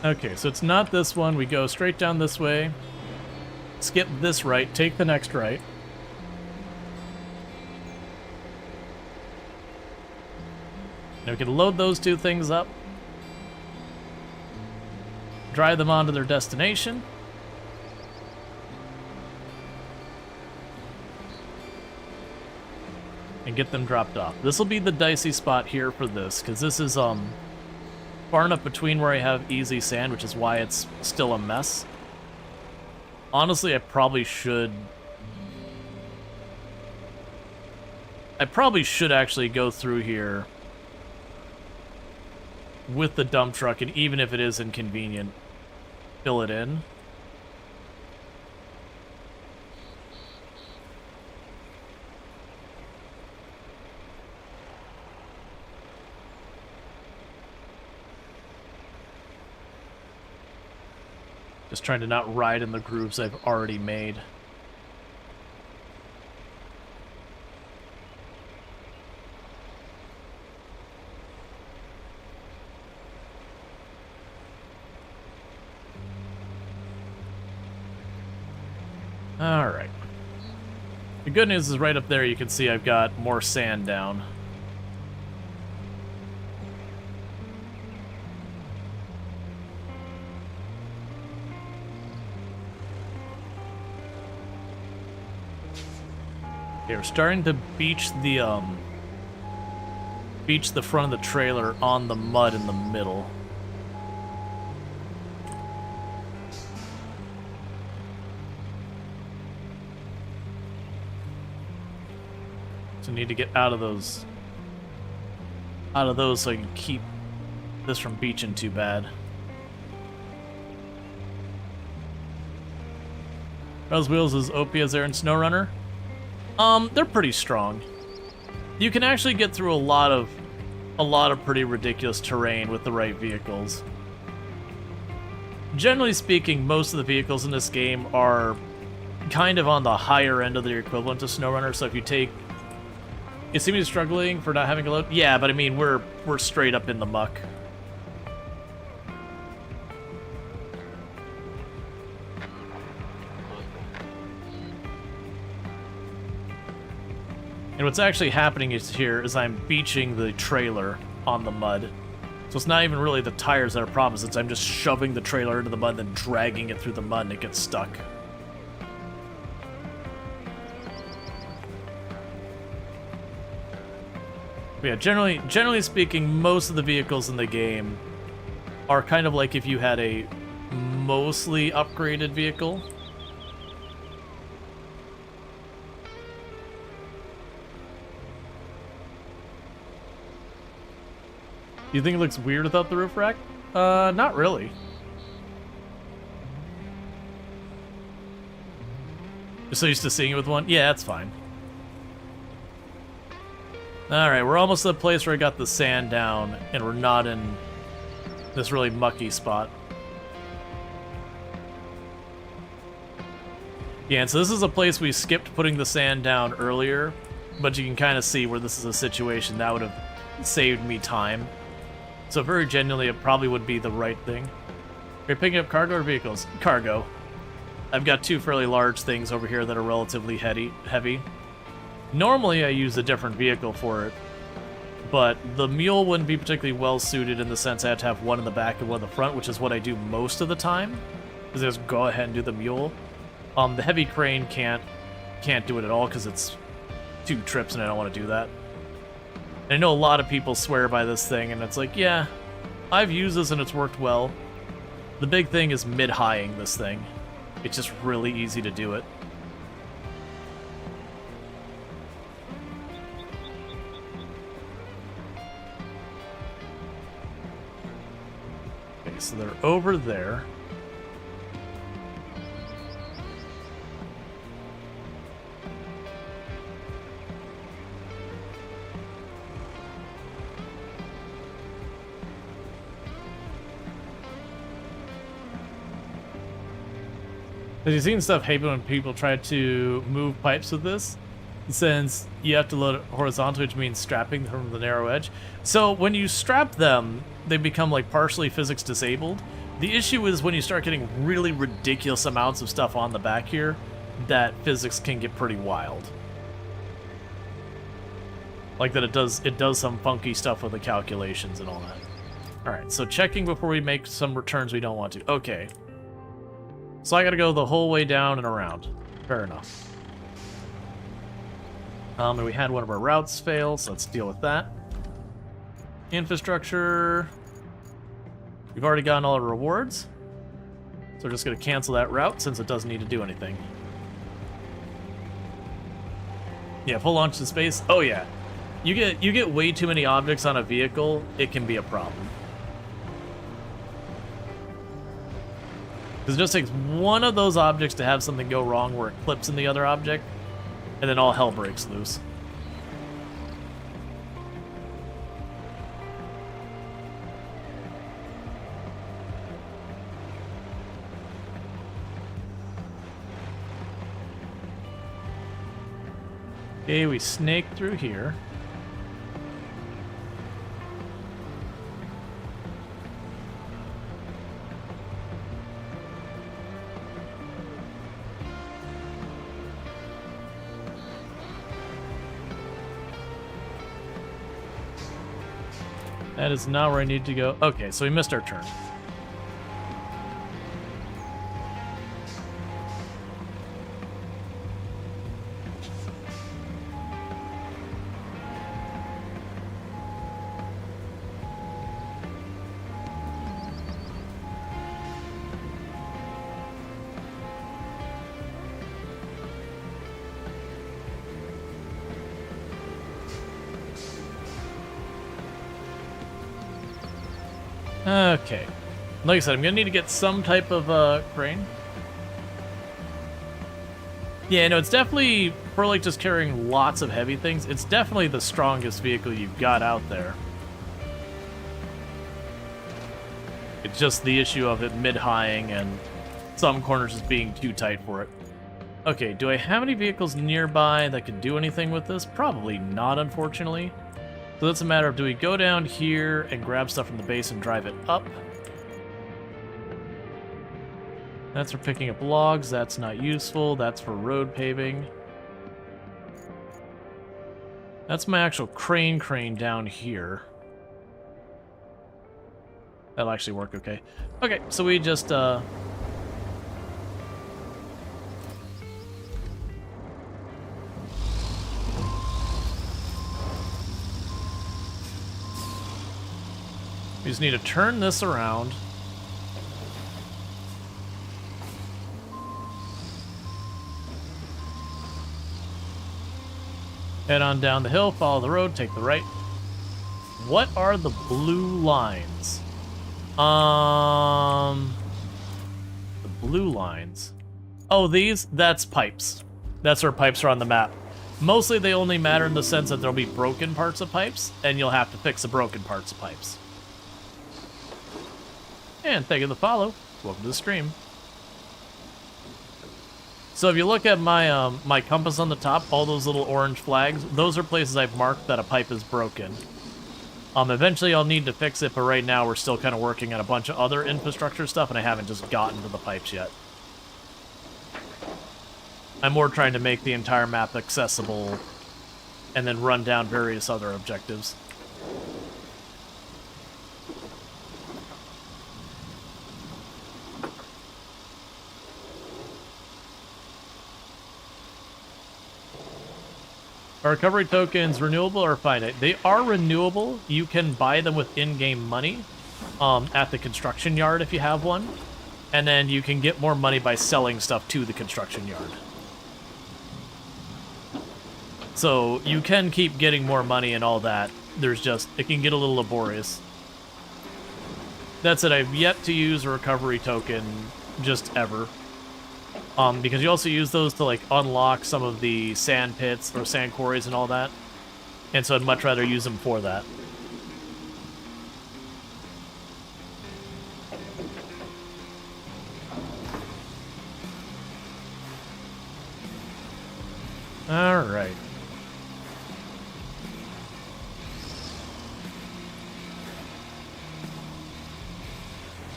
Okay, so it's not this one. We go straight down this way. Skip this right, take the next right. Now we can load those two things up. Drive them onto their destination. And get them dropped off. This will be the dicey spot here for this, because this is far enough between where I have easy sand, which is why it's still a mess. Honestly, I probably should actually go through here with the dump truck, and even if it is inconvenient, fill it in. Just trying to not ride in the grooves I've already made. Alright. The good news is right up there you can see I've got more sand down. Okay, we're starting to beach the front of the trailer on the mud in the middle. So I need to get out of those so I can keep this from beaching too bad. Those wheels is OP as Air and SnowRunner. They're pretty strong. You can actually get through a lot of pretty ridiculous terrain with the right vehicles. Generally speaking, most of the vehicles in this game are kind of on the higher end of their equivalent to SnowRunner, so if you take... You see me struggling for not having a load? Yeah, but I mean, we're straight up in the muck. And what's actually happening is I'm beaching the trailer on the mud. So it's not even really the tires that are problems, it's I'm just shoving the trailer into the mud and then dragging it through the mud and it gets stuck. But yeah, generally speaking, most of the vehicles in the game are kind of like if you had a mostly upgraded vehicle. Do you think it looks weird without the roof rack? Not really. You're so used to seeing it with one? Yeah, that's fine. Alright, we're almost at the place where I got the sand down, and we're not in this really mucky spot. Yeah, and so this is a place we skipped putting the sand down earlier, but you can kind of see where this is a situation that would have saved me time. So very genuinely, it probably would be the right thing. You're picking up cargo or vehicles? Cargo. I've got two fairly large things over here that are relatively heavy. Normally I use a different vehicle for it, but the mule wouldn't be particularly well suited in the sense I have to have one in the back and one in the front, which is what I do most of the time. Is just go ahead and do the mule. The heavy crane can't do it at all because it's 2 trips and I don't want to do that. And I know a lot of people swear by this thing, and it's like, yeah, I've used this and it's worked well. The big thing is mid-highing this thing. It's just really easy to do it. Okay, so they're over there. Have you seen stuff happen when people try to move pipes with this? Since you have to load it horizontally, which means strapping from the narrow edge. So when you strap them, they become like partially physics disabled. The issue is when you start getting really ridiculous amounts of stuff on the back here, that physics can get pretty wild. Like that it does some funky stuff with the calculations and all that. Alright, so checking before we make some returns we don't want to. Okay. So I gotta go the whole way down and around. Fair enough. And we had one of our routes fail, so let's deal with that. Infrastructure. We've already gotten all our rewards. So we're just gonna cancel that route since it doesn't need to do anything. Yeah, full launch to space. Oh yeah. You get way too many objects on a vehicle, it can be a problem. Because it just takes one of those objects to have something go wrong where it clips in the other object, and then all hell breaks loose. Okay, we snake through here. That is not where I need to go. Okay, so we missed our turn. Okay. Like I said, I'm gonna need to get some type of crane. Yeah, no, it's definitely, for like just carrying lots of heavy things, it's definitely the strongest vehicle you've got out there. It's just the issue of it mid-highing and some corners just being too tight for it. Okay, do I have any vehicles nearby that could do anything with this? Probably not, unfortunately. So it's a matter of, do we go down here and grab stuff from the base and drive it up? That's for picking up logs, that's not useful, that's for road paving. That's my actual crane down here. That'll actually work okay. Okay, so we just, We just need to turn this around. Head on down the hill, follow the road, take the right. What are the blue lines? The blue lines. Oh, these? That's pipes. That's where pipes are on the map. Mostly they only matter in the sense that there'll be broken parts of pipes, and you'll have to fix the broken parts of pipes. And thank you for the follow. Welcome to the stream. So if you look at my my compass on the top, all those little orange flags, those are places I've marked that a pipe is broken. Eventually I'll need to fix it, but right now we're still kind of working on a bunch of other infrastructure stuff, and I haven't just gotten to the pipes yet. I'm more trying to make the entire map accessible and then run down various other objectives. Are recovery tokens renewable or finite? They are renewable. You can buy them with in-game money at the construction yard if you have one. And then you can get more money by selling stuff to the construction yard. So you can keep getting more money and all that. There's just, it can get a little laborious. That's it, I've yet to use a recovery token just ever. Because you also use those to like unlock some of the sand pits or sand quarries and all that. And so I'd much rather use them for that. Alright.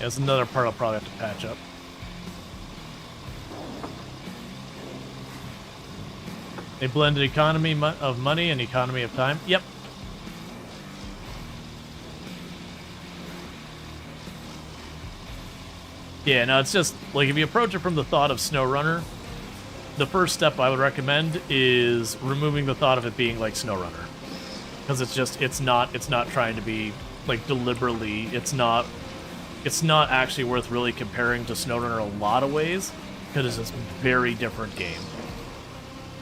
There's another part I'll probably have to patch up. A blended economy of money and economy of time. Yep. Yeah, no, it's just, like, if you approach it from the thought of SnowRunner, the first step I would recommend is removing the thought of it being like SnowRunner. Because it's just, it's not trying to be, like, deliberately, it's not actually worth really comparing to SnowRunner a lot of ways, because it's a very different game.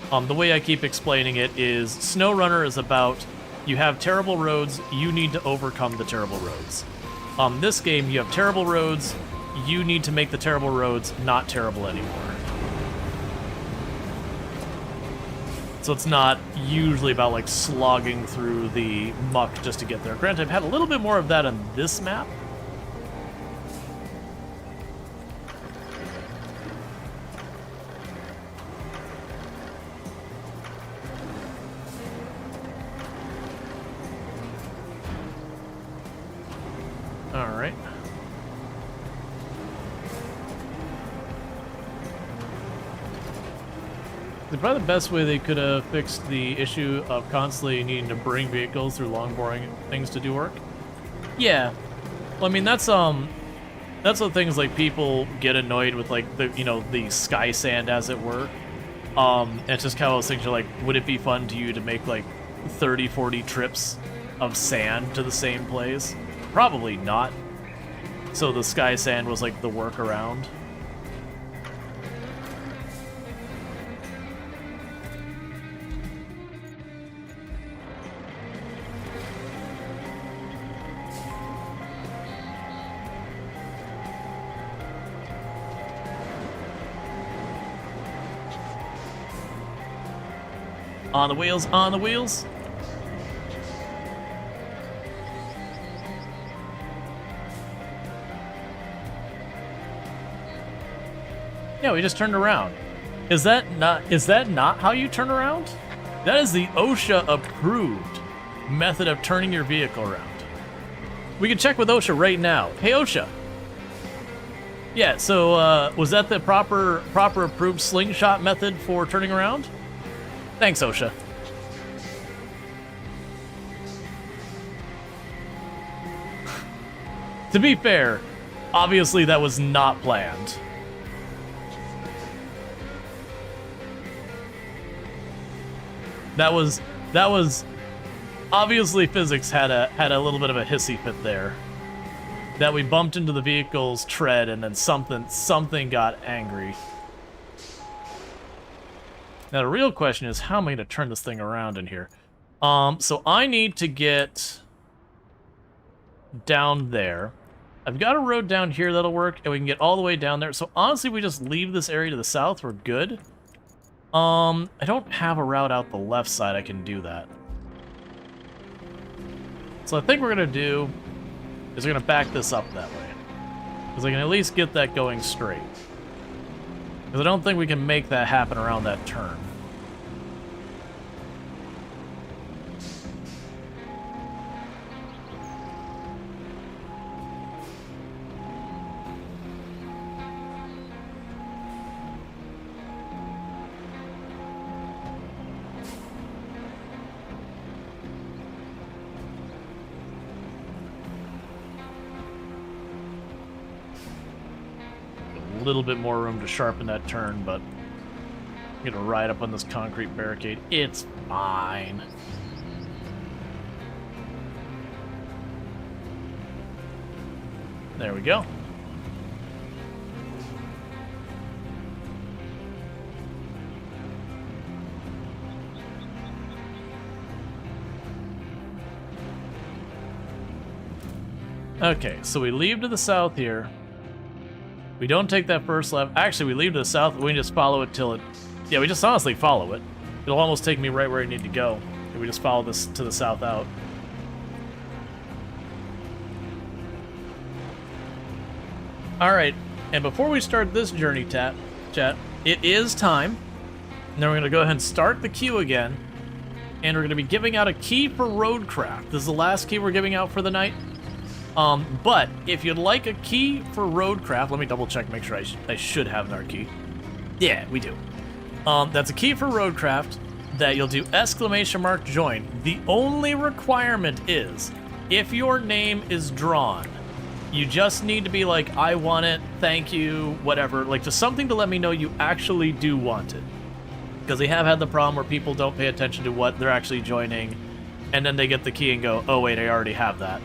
The way I keep explaining it is SnowRunner is about you have terrible roads, you need to overcome the terrible roads. This game, you have terrible roads, you need to make the terrible roads not terrible anymore. So it's not usually about like slogging through the muck just to get there. Granted, I've had a little bit more of that on this map. Alright. Probably the best way they could have fixed the issue of constantly needing to bring vehicles through long, boring things to do work. Yeah. Well, I mean, that's what things like people get annoyed with, like, the, you know, the sky sand, as it were. It's just kind of those things are like, would it be fun to you to make, like, 30, 40 trips of sand to the same place? Probably not. So the sky sand was like the workaround. On the wheels, on the wheels. Yeah, we just turned around. Is that not how you turn around? That is the OSHA approved method of turning your vehicle around. We can check with OSHA right now. Hey OSHA. Yeah, so was that the proper approved slingshot method for turning around? Thanks, OSHA. To be fair, obviously that was not planned. That was obviously physics had a little bit of a hissy fit there. that we bumped into the vehicle's tread and then something got angry. Now the real question is, how am I going to turn this thing around in here? So I need to get down there. I've got a road down here that'll work, and we can get all the way down there. So honestly, we just leave this area to the south, we're good. I don't have a route out the left side I can do that. So I think we're going to do is we're going to back this up that way. Because I can at least get that going straight. Because I don't think we can make that happen around that turn. A little bit more room to sharpen that turn, but I'm gonna ride up on this concrete barricade. It's fine. There we go. Okay, so we leave to the south here. We don't take that first left. Actually, we leave to the south. We just follow it till it... Yeah, we just honestly follow it. It'll almost take me right where I need to go. And we just follow this to the south out. Alright, and before we start this journey, chat, it is time. And then we're going to go ahead and start the queue again. And we're going to be giving out a key for RoadCraft. This is the last key we're giving out for the night. But if you'd like a key for RoadCraft, let me double check, make sure I should have our key. Yeah, we do. That's a key for RoadCraft that you'll do !join. The only requirement is if your name is drawn, you just need to be like, I want it, thank you, whatever, like just something to let me know you actually do want it. Because we have had the problem where people don't pay attention to what they're actually joining, and then they get the key and go, oh wait, I already have that.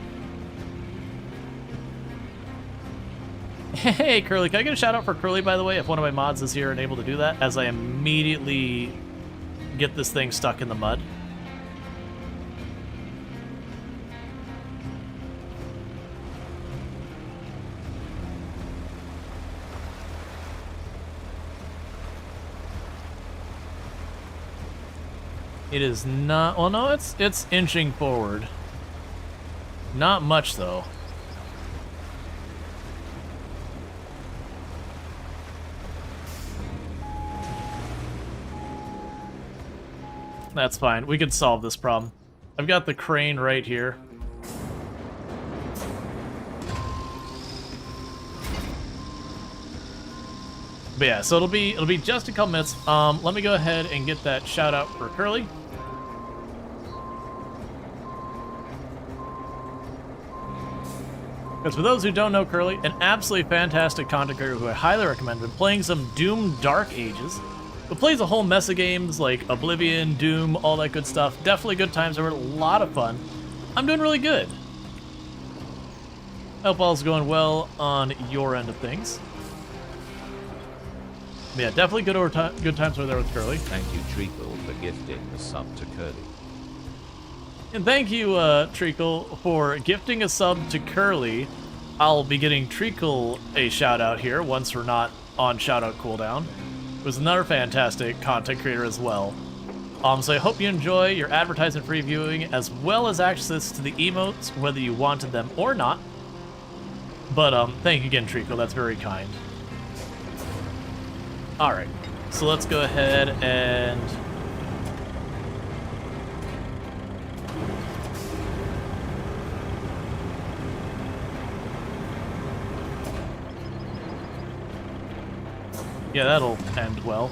Hey, Curly, can I get a shout out for Curly, by the way, if one of my mods is here and able to do that, as I immediately get this thing stuck in the mud? It is not, well no, it's inching forward. Not much though. That's fine. We can solve this problem. I've got the crane right here. But yeah, so it'll be just a couple minutes. Let me go ahead and get that shout out for Curly. Because for those who don't know Curly, an absolutely fantastic content creator who I highly recommend. Been playing some Doom Dark Ages. But plays a whole mess of games like Oblivion, Doom, all that good stuff. Definitely good times. They were a lot of fun. I'm doing really good. Hope all's going well on your end of things. But yeah, definitely good times over there with Curly. Thank you, Treacle, for gifting a sub to Curly. And thank you, Treacle, for gifting a sub to Curly. I'll be getting Treacle a shout out here once we're not on shout out cooldown. Was another fantastic content creator as well. So I hope you enjoy your advertisement-free viewing as well as access to the emotes, whether you wanted them or not. But thank you again, Treacle. That's very kind. All right, so let's go ahead and yeah, that'll end well.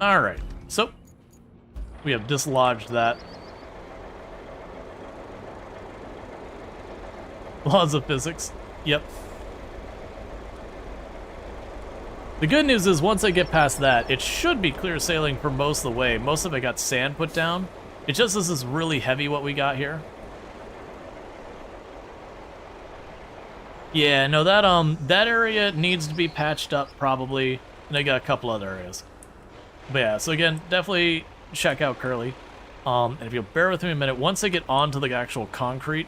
Alright, so we have dislodged that. Laws of physics. Yep. The good news is once I get past that, it should be clear sailing for most of the way. Most of it got sand put down. It's just this is really heavy what we got here. Yeah, no, that area needs to be patched up probably. And I got a couple other areas. But yeah, so again, definitely check out Curly. And if you'll bear with me a minute, once I get onto the actual concrete,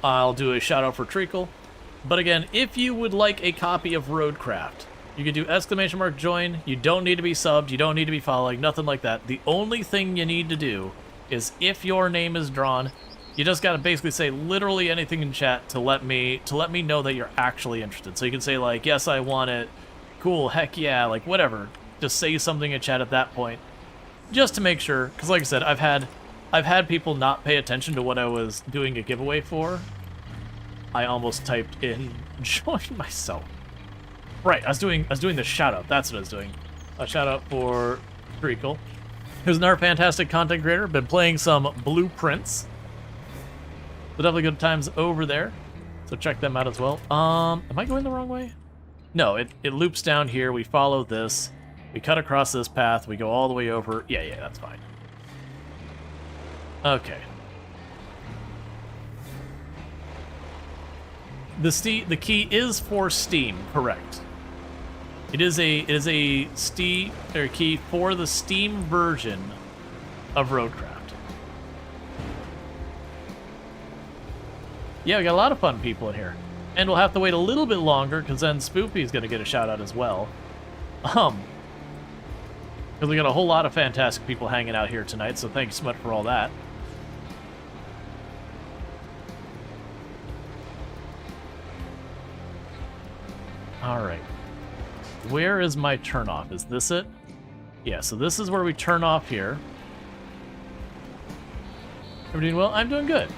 I'll do a shout out for Treacle. But again, if you would like a copy of RoadCraft, you can do !join. You don't need to be subbed, you don't need to be following, nothing like that. The only thing you need to do is if your name is drawn, you just gotta basically say literally anything in chat to let me know that you're actually interested. So you can say like, yes, I want it, cool, heck yeah, like whatever. Just say something in chat at that point, just to make sure. Because like I said, I've had people not pay attention to what I was doing a giveaway for. I almost typed in join myself. Right, I was doing the shout out. That's what I was doing. A shout out for Treacle, who's another fantastic content creator. Been playing some Blueprints. So definitely good times over there. So check them out as well. Am I going the wrong way? No, it loops down here. We follow this. We cut across this path. We go all the way over. Yeah, that's fine. Okay. The key is for Steam, correct? It is a Steam key for the Steam version of RoadCraft. Yeah, we got a lot of fun people in here. And we'll have to wait a little bit longer, because then Spoopy's going to get a shout-out as well. Because we got a whole lot of fantastic people hanging out here tonight, so thank you so much for all that. Alright. Where is my turnoff? Is this it? Yeah, so this is where we turn off here. Everybody doing well? I'm doing good.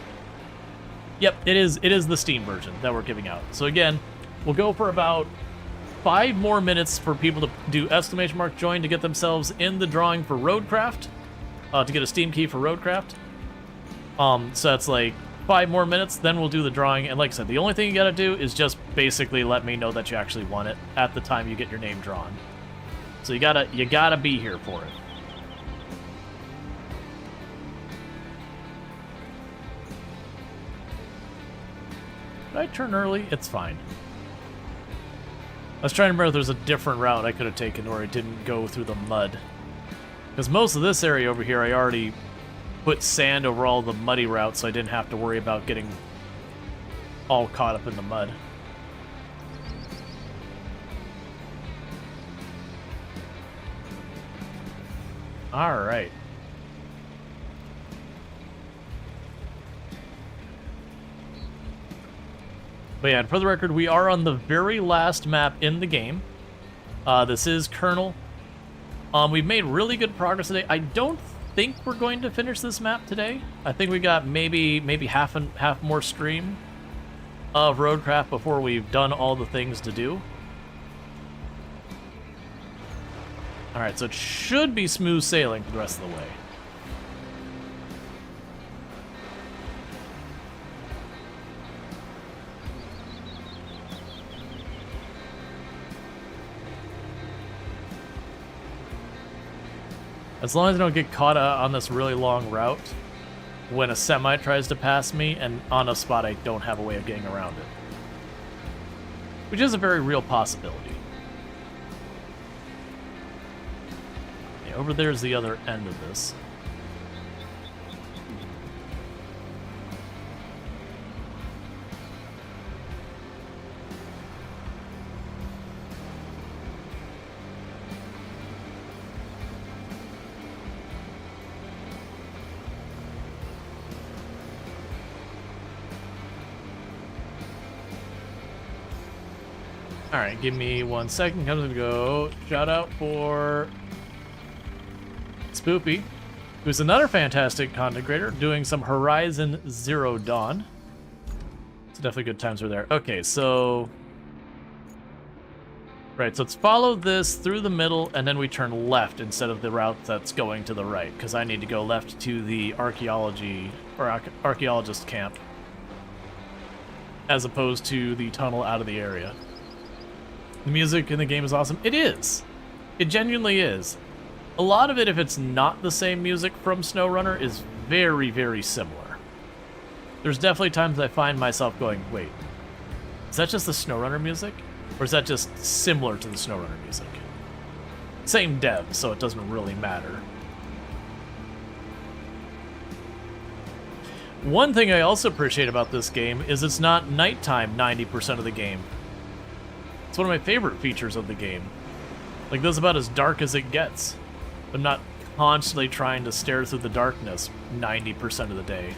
Yep, it is the Steam version that we're giving out. So again, we'll go for about 5 more minutes for people to do !join to get themselves in the drawing for RoadCraft, to get a Steam key for RoadCraft. So that's like 5 more minutes, then we'll do the drawing. And like I said, the only thing you gotta do is just basically let me know that you actually want it at the time you get your name drawn. So you gotta be here for it. Did I turn early? It's fine. I was trying to remember if there's a different route I could have taken where I didn't go through the mud. Because most of this area over here, I already put sand over all the muddy routes, so I didn't have to worry about getting all caught up in the mud. Alright. But yeah, and for the record, we are on the very last map in the game. This is Colonel. We've made really good progress today. I don't think we're going to finish this map today. I think we got maybe half more stream of RoadCraft before we've done all the things to do. Alright, so it should be smooth sailing for the rest of the way. As long as I don't get caught on this really long route when a semi tries to pass me and on a spot I don't have a way of getting around it. Which is a very real possibility. Yeah, over there's the other end of this. Alright, give me 1 second. I'm gonna go shout out for Spoopy, who's another fantastic content creator doing some Horizon Zero Dawn. It's definitely good times over there. Okay, so right, so let's follow this through the middle and then we turn left instead of the route that's going to the right, because I need to go left to the archaeologist camp as opposed to the tunnel out of the area. The music in the game is awesome. It is. It genuinely is. A lot of it, if it's not the same music from SnowRunner, is very, very similar. There's definitely times I find myself going, wait, is that just the SnowRunner music? Or is that just similar to the SnowRunner music? Same dev, so it doesn't really matter. One thing I also appreciate about this game is it's not nighttime 90% of the game. It's one of my favorite features of the game. Like, this is about as dark as it gets. I'm not constantly trying to stare through the darkness 90% of the day.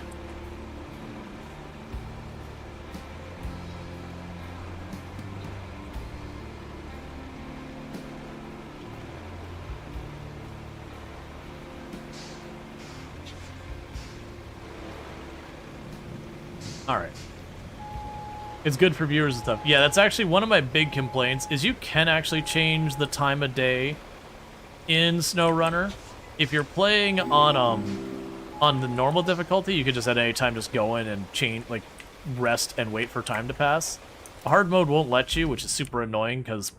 Alright. It's good for viewers and stuff. Yeah, that's actually one of my big complaints, is you can actually change the time of day in SnowRunner. If you're playing on the normal difficulty, you could just at any time just go in and change, like, rest and wait for time to pass. Hard mode won't let you, which is super annoying because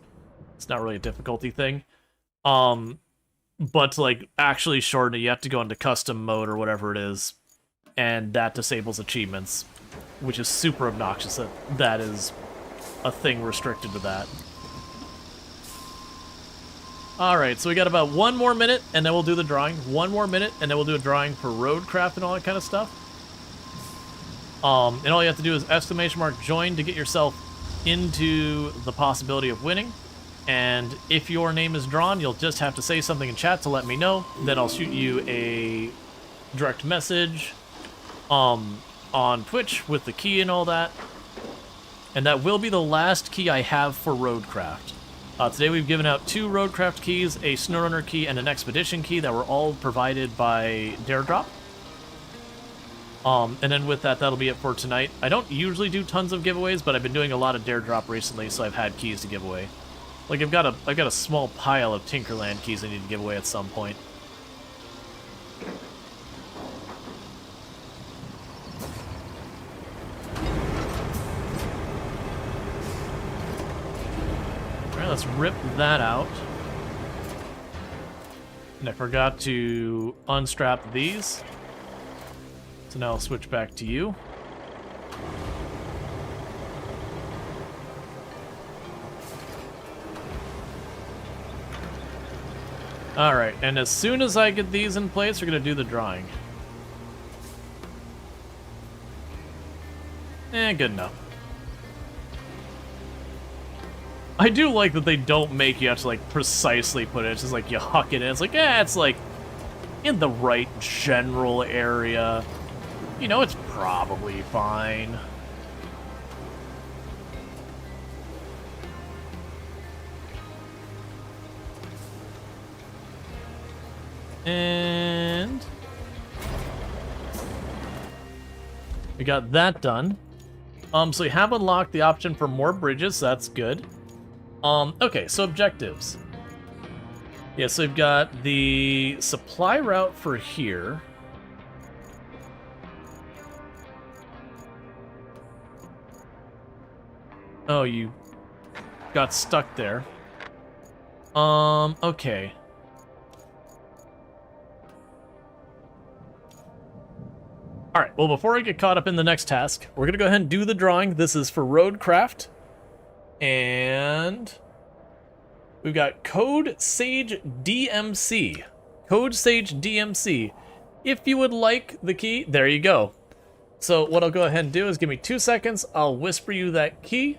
it's not really a difficulty thing. But to, like, actually shorten it, you have to go into custom mode or whatever it is, and that disables achievements, which is super obnoxious that that is a thing restricted to that. Alright, so we got about 1 more minute, and then we'll do the drawing. 1 more minute, and then we'll do a drawing for RoadCraft and all that kind of stuff. And all you have to do is !join to get yourself into the possibility of winning. And if your name is drawn, you'll just have to say something in chat to let me know. Then I'll shoot you a direct message on Twitch with the key and all that. And that will be the last key I have for RoadCraft. Today we've given out 2 RoadCraft keys, a SnowRunner key, and an Expedition key that were all provided by Daredrop. And then with that, that'll be it for tonight. I don't usually do tons of giveaways, but I've been doing a lot of Daredrop recently, so I've had keys to give away. Like, I've got a small pile of Tinkerland keys I need to give away at some point. Alright, let's rip that out. And I forgot to unstrap these. So now I'll switch back to you. Alright, and as soon as I get these in place, we're going to do the drawing. Good enough. I do like that they don't make you have to, like, precisely put it. It's just like you huck it in. It's like, it's like in the right general area. You know, it's probably fine. And we got that done. So we have unlocked the option for more bridges, so that's good. Okay, so objectives. Yeah, so we've got the supply route for here. Oh, you got stuck there. Okay. Alright, well, before I get caught up in the next task, we're gonna go ahead and do the drawing. This is for RoadCraft. And we've got Code Sage DMC. Code Sage DMC. If you would like the key, there you go. So what I'll go ahead and do is give me 2 seconds. I'll whisper you that key.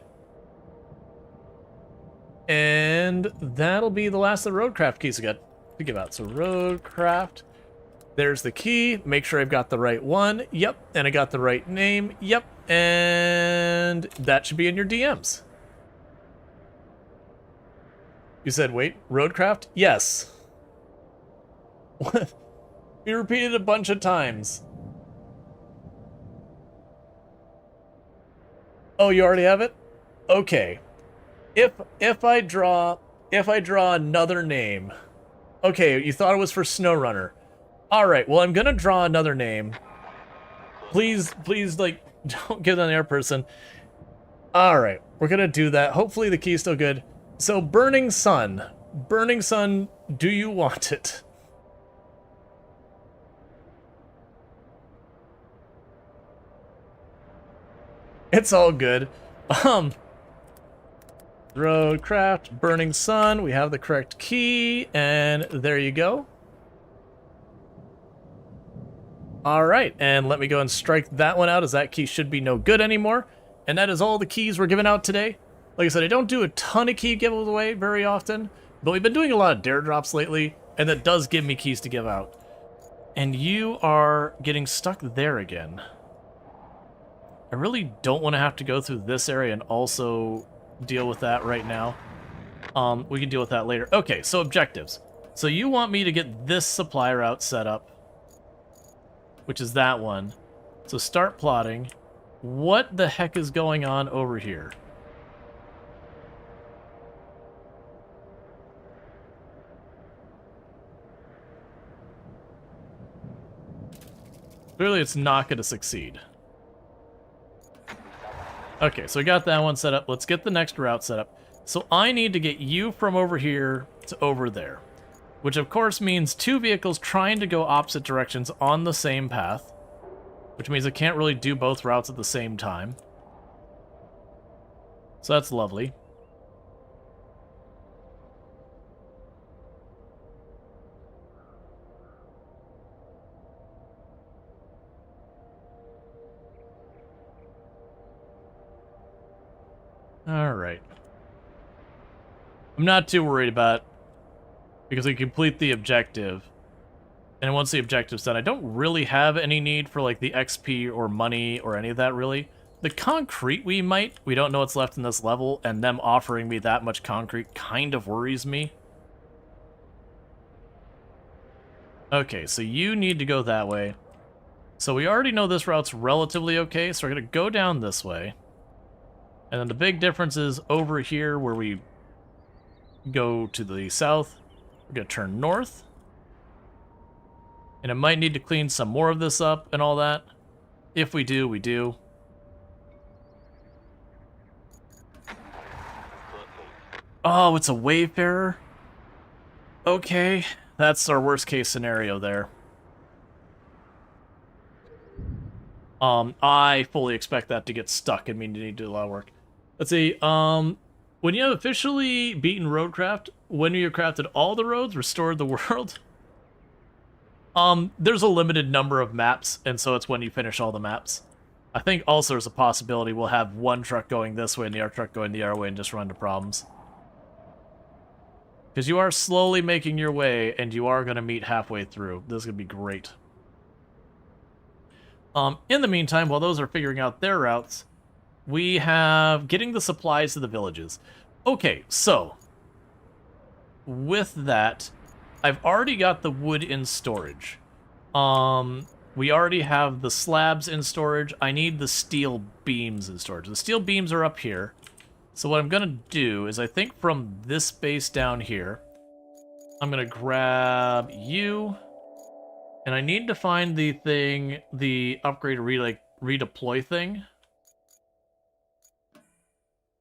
And that'll be the last of the RoadCraft keys I got to give out. So RoadCraft. There's the key. Make sure I've got the right one. Yep. And I got the right name. Yep. And that should be in your DMs. You said, wait, RoadCraft? Yes. What? You repeated a bunch of times. Oh, you already have it? Okay. If I draw another name. Okay, you thought it was for SnowRunner. Alright, well, I'm gonna draw another name. Please, like, don't give that an air person. Alright, we're gonna do that. Hopefully the key's still good. So, Burning Sun. Burning Sun, do you want it? It's all good. RoadCraft, Burning Sun. We have the correct key, and there you go. Alright, and let me go and strike that one out, as that key should be no good anymore. And that is all the keys we're giving out today. Like I said, I don't do a ton of key giveaway very often, but we've been doing a lot of dare drops lately, and that does give me keys to give out. And you are getting stuck there again. I really don't want to have to go through this area and also deal with that right now. We can deal with that later. Okay, so objectives. So you want me to get this supply route set up, which is that one. So start plotting. What the heck is going on over here? Clearly it's not going to succeed. Okay, so we got that one set up. Let's get the next route set up. So I need to get you from over here to over there, which of course means two vehicles trying to go opposite directions on the same path, which means I can't really do both routes at the same time. So that's lovely. Alright. I'm not too worried about it, because we complete the objective. And once the objective's done, I don't really have any need for, like, the XP or money or any of that, really. The concrete we might. We don't know what's left in this level, and them offering me that much concrete kind of worries me. Okay, so you need to go that way. So we already know this route's relatively okay, so we're going to go down this way. And then the big difference is over here where we go to the south, we're going to turn north. And it might need to clean some more of this up and all that. If we do, we do. Oh, it's a wayfarer? Okay, that's our worst case scenario there. I fully expect that to get stuck and mean to need to do a lot of work. Let's see, when you have officially beaten RoadCraft, when you have crafted all the roads, restored the world? There's a limited number of maps, and so it's when you finish all the maps. I think also there's a possibility we'll have one truck going this way and the other truck going the other way and just run into problems. Because you are slowly making your way, and you are going to meet halfway through. This is going to be great. In the meantime, while those are figuring out their routes, we have getting the supplies to the villages. Okay, so with that, I've already got the wood in storage. We already have the slabs in storage. I need the steel beams in storage. The steel beams are up here. So what I'm going to do is I think from this base down here, I'm going to grab you. And I need to find the thing, the upgrade redeploy thing.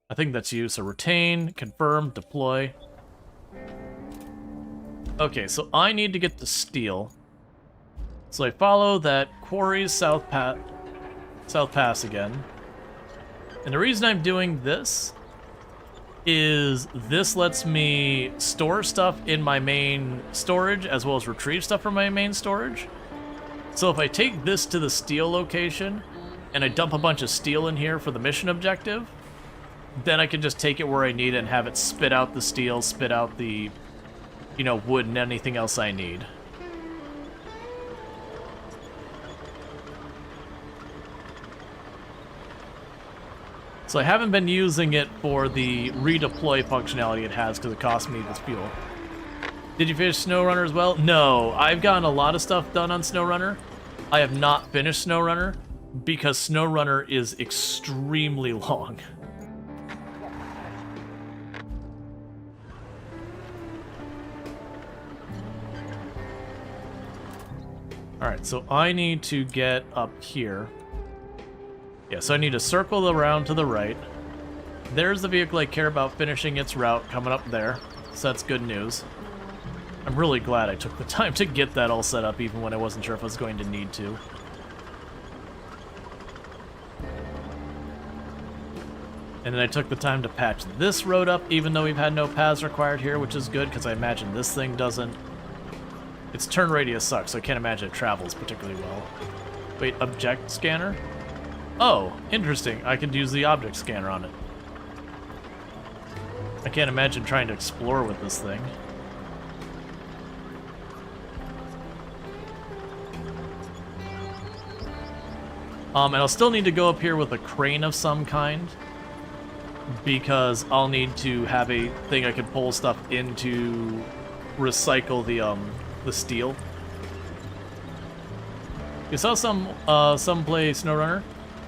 I think that's you. So retain, confirm, deploy. Okay, so I need to get the steel. So I follow that quarry's South Pass again. And the reason I'm doing this is this lets me store stuff in my main storage as well as retrieve stuff from my main storage. So if I take this to the steel location and I dump a bunch of steel in here for the mission objective, then I can just take it where I need it and have it spit out the steel, spit out the, you know, wood and anything else I need. So I haven't been using it for the redeploy functionality it has because it cost me this fuel. Did you finish SnowRunner as well? No, I've gotten a lot of stuff done on SnowRunner. I have not finished SnowRunner because SnowRunner is extremely long. Alright, so I need to get up here. Yeah, so I need to circle around to the right. There's the vehicle I care about finishing its route coming up there. So that's good news. I'm really glad I took the time to get that all set up even when I wasn't sure if I was going to need to. And then I took the time to patch this road up, even though we've had no paths required here, which is good, because I imagine this thing doesn't... Its turn radius sucks, so I can't imagine it travels particularly well. Wait, object scanner? Oh, interesting. I could use the object scanner on it. I can't imagine trying to explore with this thing. And I'll still need to go up here with a crane of some kind, because I'll need to have a thing I can pull stuff into, recycle the steel. You saw some play SnowRunner.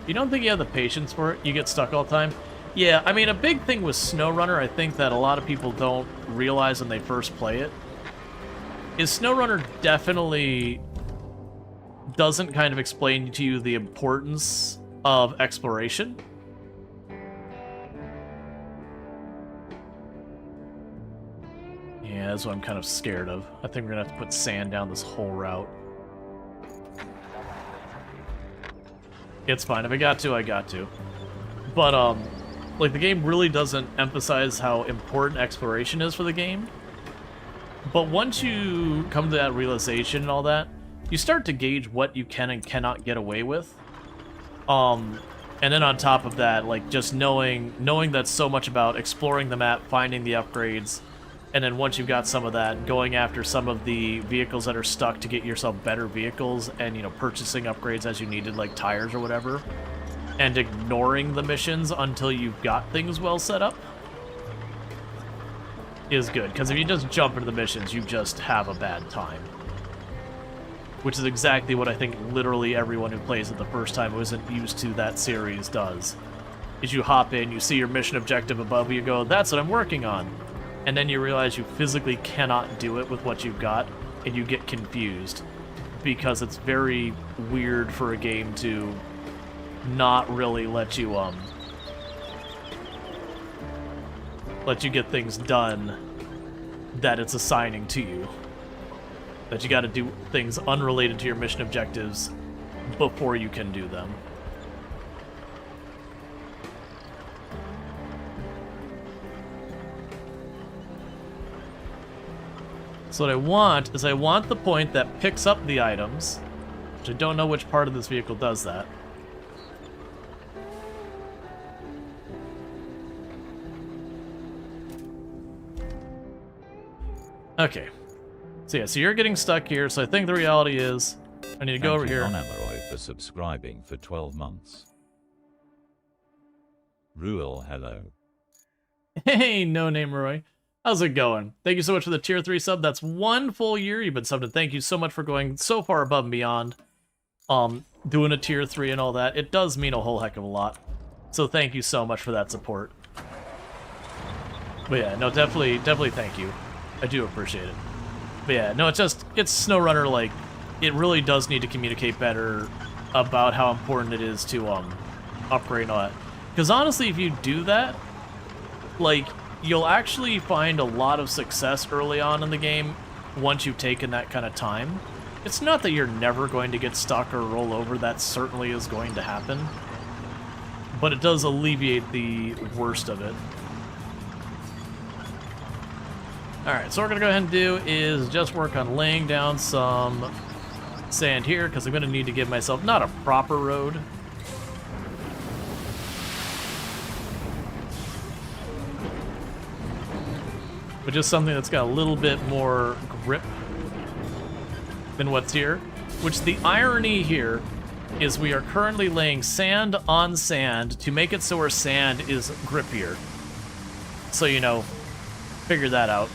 You don't think you have the patience for it? You get stuck all the time? Yeah, I mean, a big thing with SnowRunner, I think that a lot of people don't realize when they first play it, is SnowRunner definitely doesn't kind of explain to you the importance of exploration. Yeah, that's what I'm kind of scared of. I think we're gonna have to put sand down this whole route. It's fine. If I got to, I got to. But, like, the game really doesn't emphasize how important exploration is for the game. But once you come to that realization and all that, you start to gauge what you can and cannot get away with. And then on top of that, like, just knowing that so much about exploring the map, finding the upgrades, and then once you've got some of that, going after some of the vehicles that are stuck to get yourself better vehicles and, you know, purchasing upgrades as you needed, like tires or whatever, and ignoring the missions until you've got things well set up is good. Because if you just jump into the missions, you just have a bad time. Which is exactly what I think literally everyone who plays it the first time who isn't used to that series does. Is you hop in, you see your mission objective above you, go, that's what I'm working on. And then you realize you physically cannot do it with what you've got, and you get confused. Because it's very weird for a game to not really let you get things done that it's assigning to you. That you gotta do things unrelated to your mission objectives before you can do them. So what I want is I want the point that picks up the items, which I don't know which part of this vehicle does that. Okay. So yeah, so you're getting stuck here, so I think the reality is I need to go over here. Thank you, Amaroy, for subscribing for 12 months. Rual, hello. Hey, no name Roy. How's it going? Thank you so much for the tier 3 sub. That's 1 full year you've been subbed, and thank you so much for going so far above and beyond. Doing a tier 3 and all that. It does mean a whole heck of a lot. So thank you so much for that support. But yeah, no, definitely thank you. I do appreciate it. But yeah, no, it's SnowRunner, like, it really does need to communicate better about how important it is to, upgrade and all that. Because honestly, if you do that, like, you'll actually find a lot of success early on in the game once you've taken that kind of time. It's not that you're never going to get stuck or roll over, that certainly is going to happen. But it does alleviate the worst of it. Alright, so what we're going to go ahead and do is just work on laying down some sand here, because I'm going to need to give myself not a proper road, but just something that's got a little bit more grip than what's here. Which the irony here is we are currently laying sand on sand to make it so our sand is grippier. So, you know, figure that out.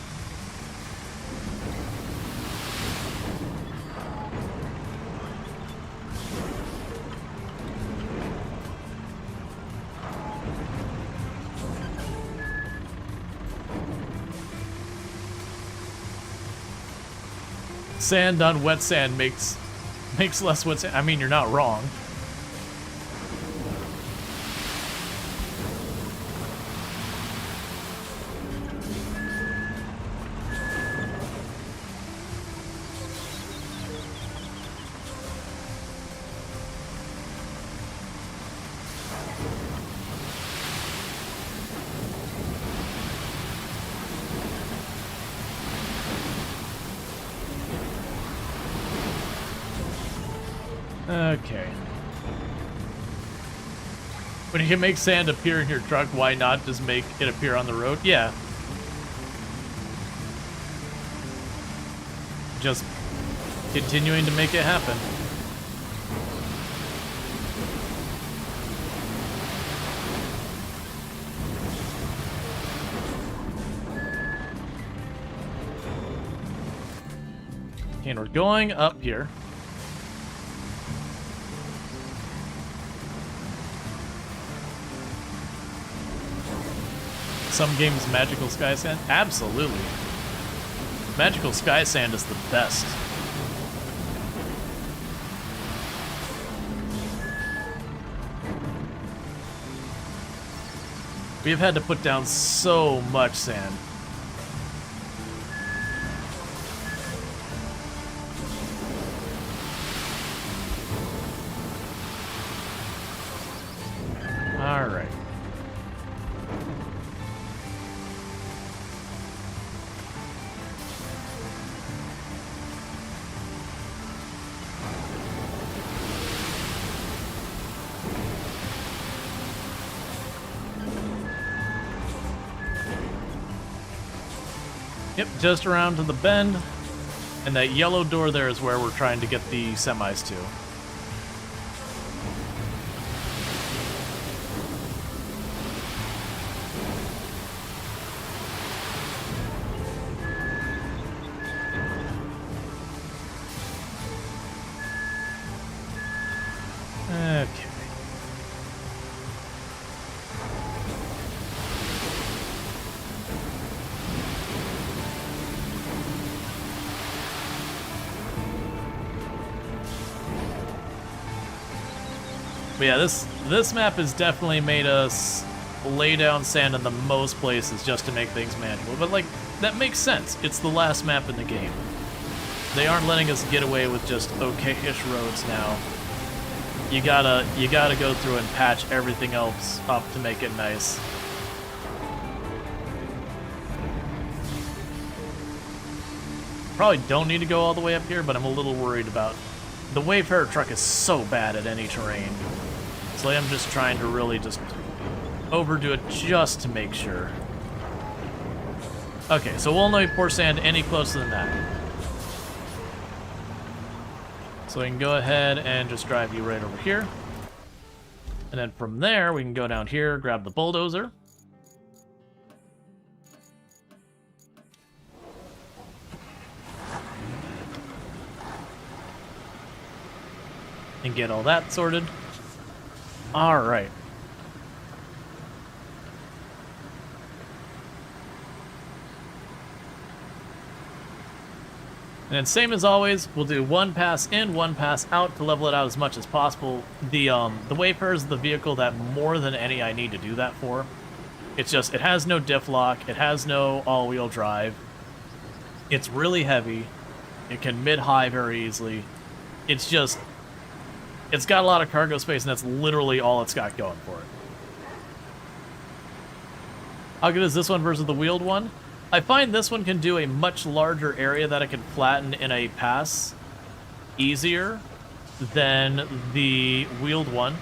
Sand on wet sand makes less wet sand. I mean, you're not wrong. Okay. When you can make sand appear in your truck, why not just make it appear on the road? Yeah. Just continuing to make it happen. Okay, and we're going up here. Some games magical sky sand? Absolutely. Magical sky sand is the best. We've had to put down so much sand. All right. Yep, just around to the bend. And that yellow door there is where we're trying to get the semis to. Okay. But yeah, this map has definitely made us lay down sand in the most places just to make things manageable. But like, that makes sense. It's the last map in the game. They aren't letting us get away with just okay-ish roads now. You gotta go through and patch everything else up to make it nice. Probably don't need to go all the way up here, but I'm a little worried about... The Wayfarer truck is so bad at any terrain. So I'm just trying to really just overdo it just to make sure. Okay, so we'll not pour sand any closer than that. So we can go ahead and just drive you right over here. And then from there, we can go down here, grab the bulldozer. And get all that sorted. All right. And then same as always, we'll do one pass in, one pass out to level it out as much as possible. The Wayfarer is the vehicle that more than any I need to do that for. It's just, it has no diff lock, it has no all-wheel drive. It's really heavy. It can mid-high very easily. It's just, it's got a lot of cargo space, and that's literally all it's got going for it. How good is this one versus the wheeled one? I find this one can do a much larger area that it can flatten in a pass easier than the wheeled one.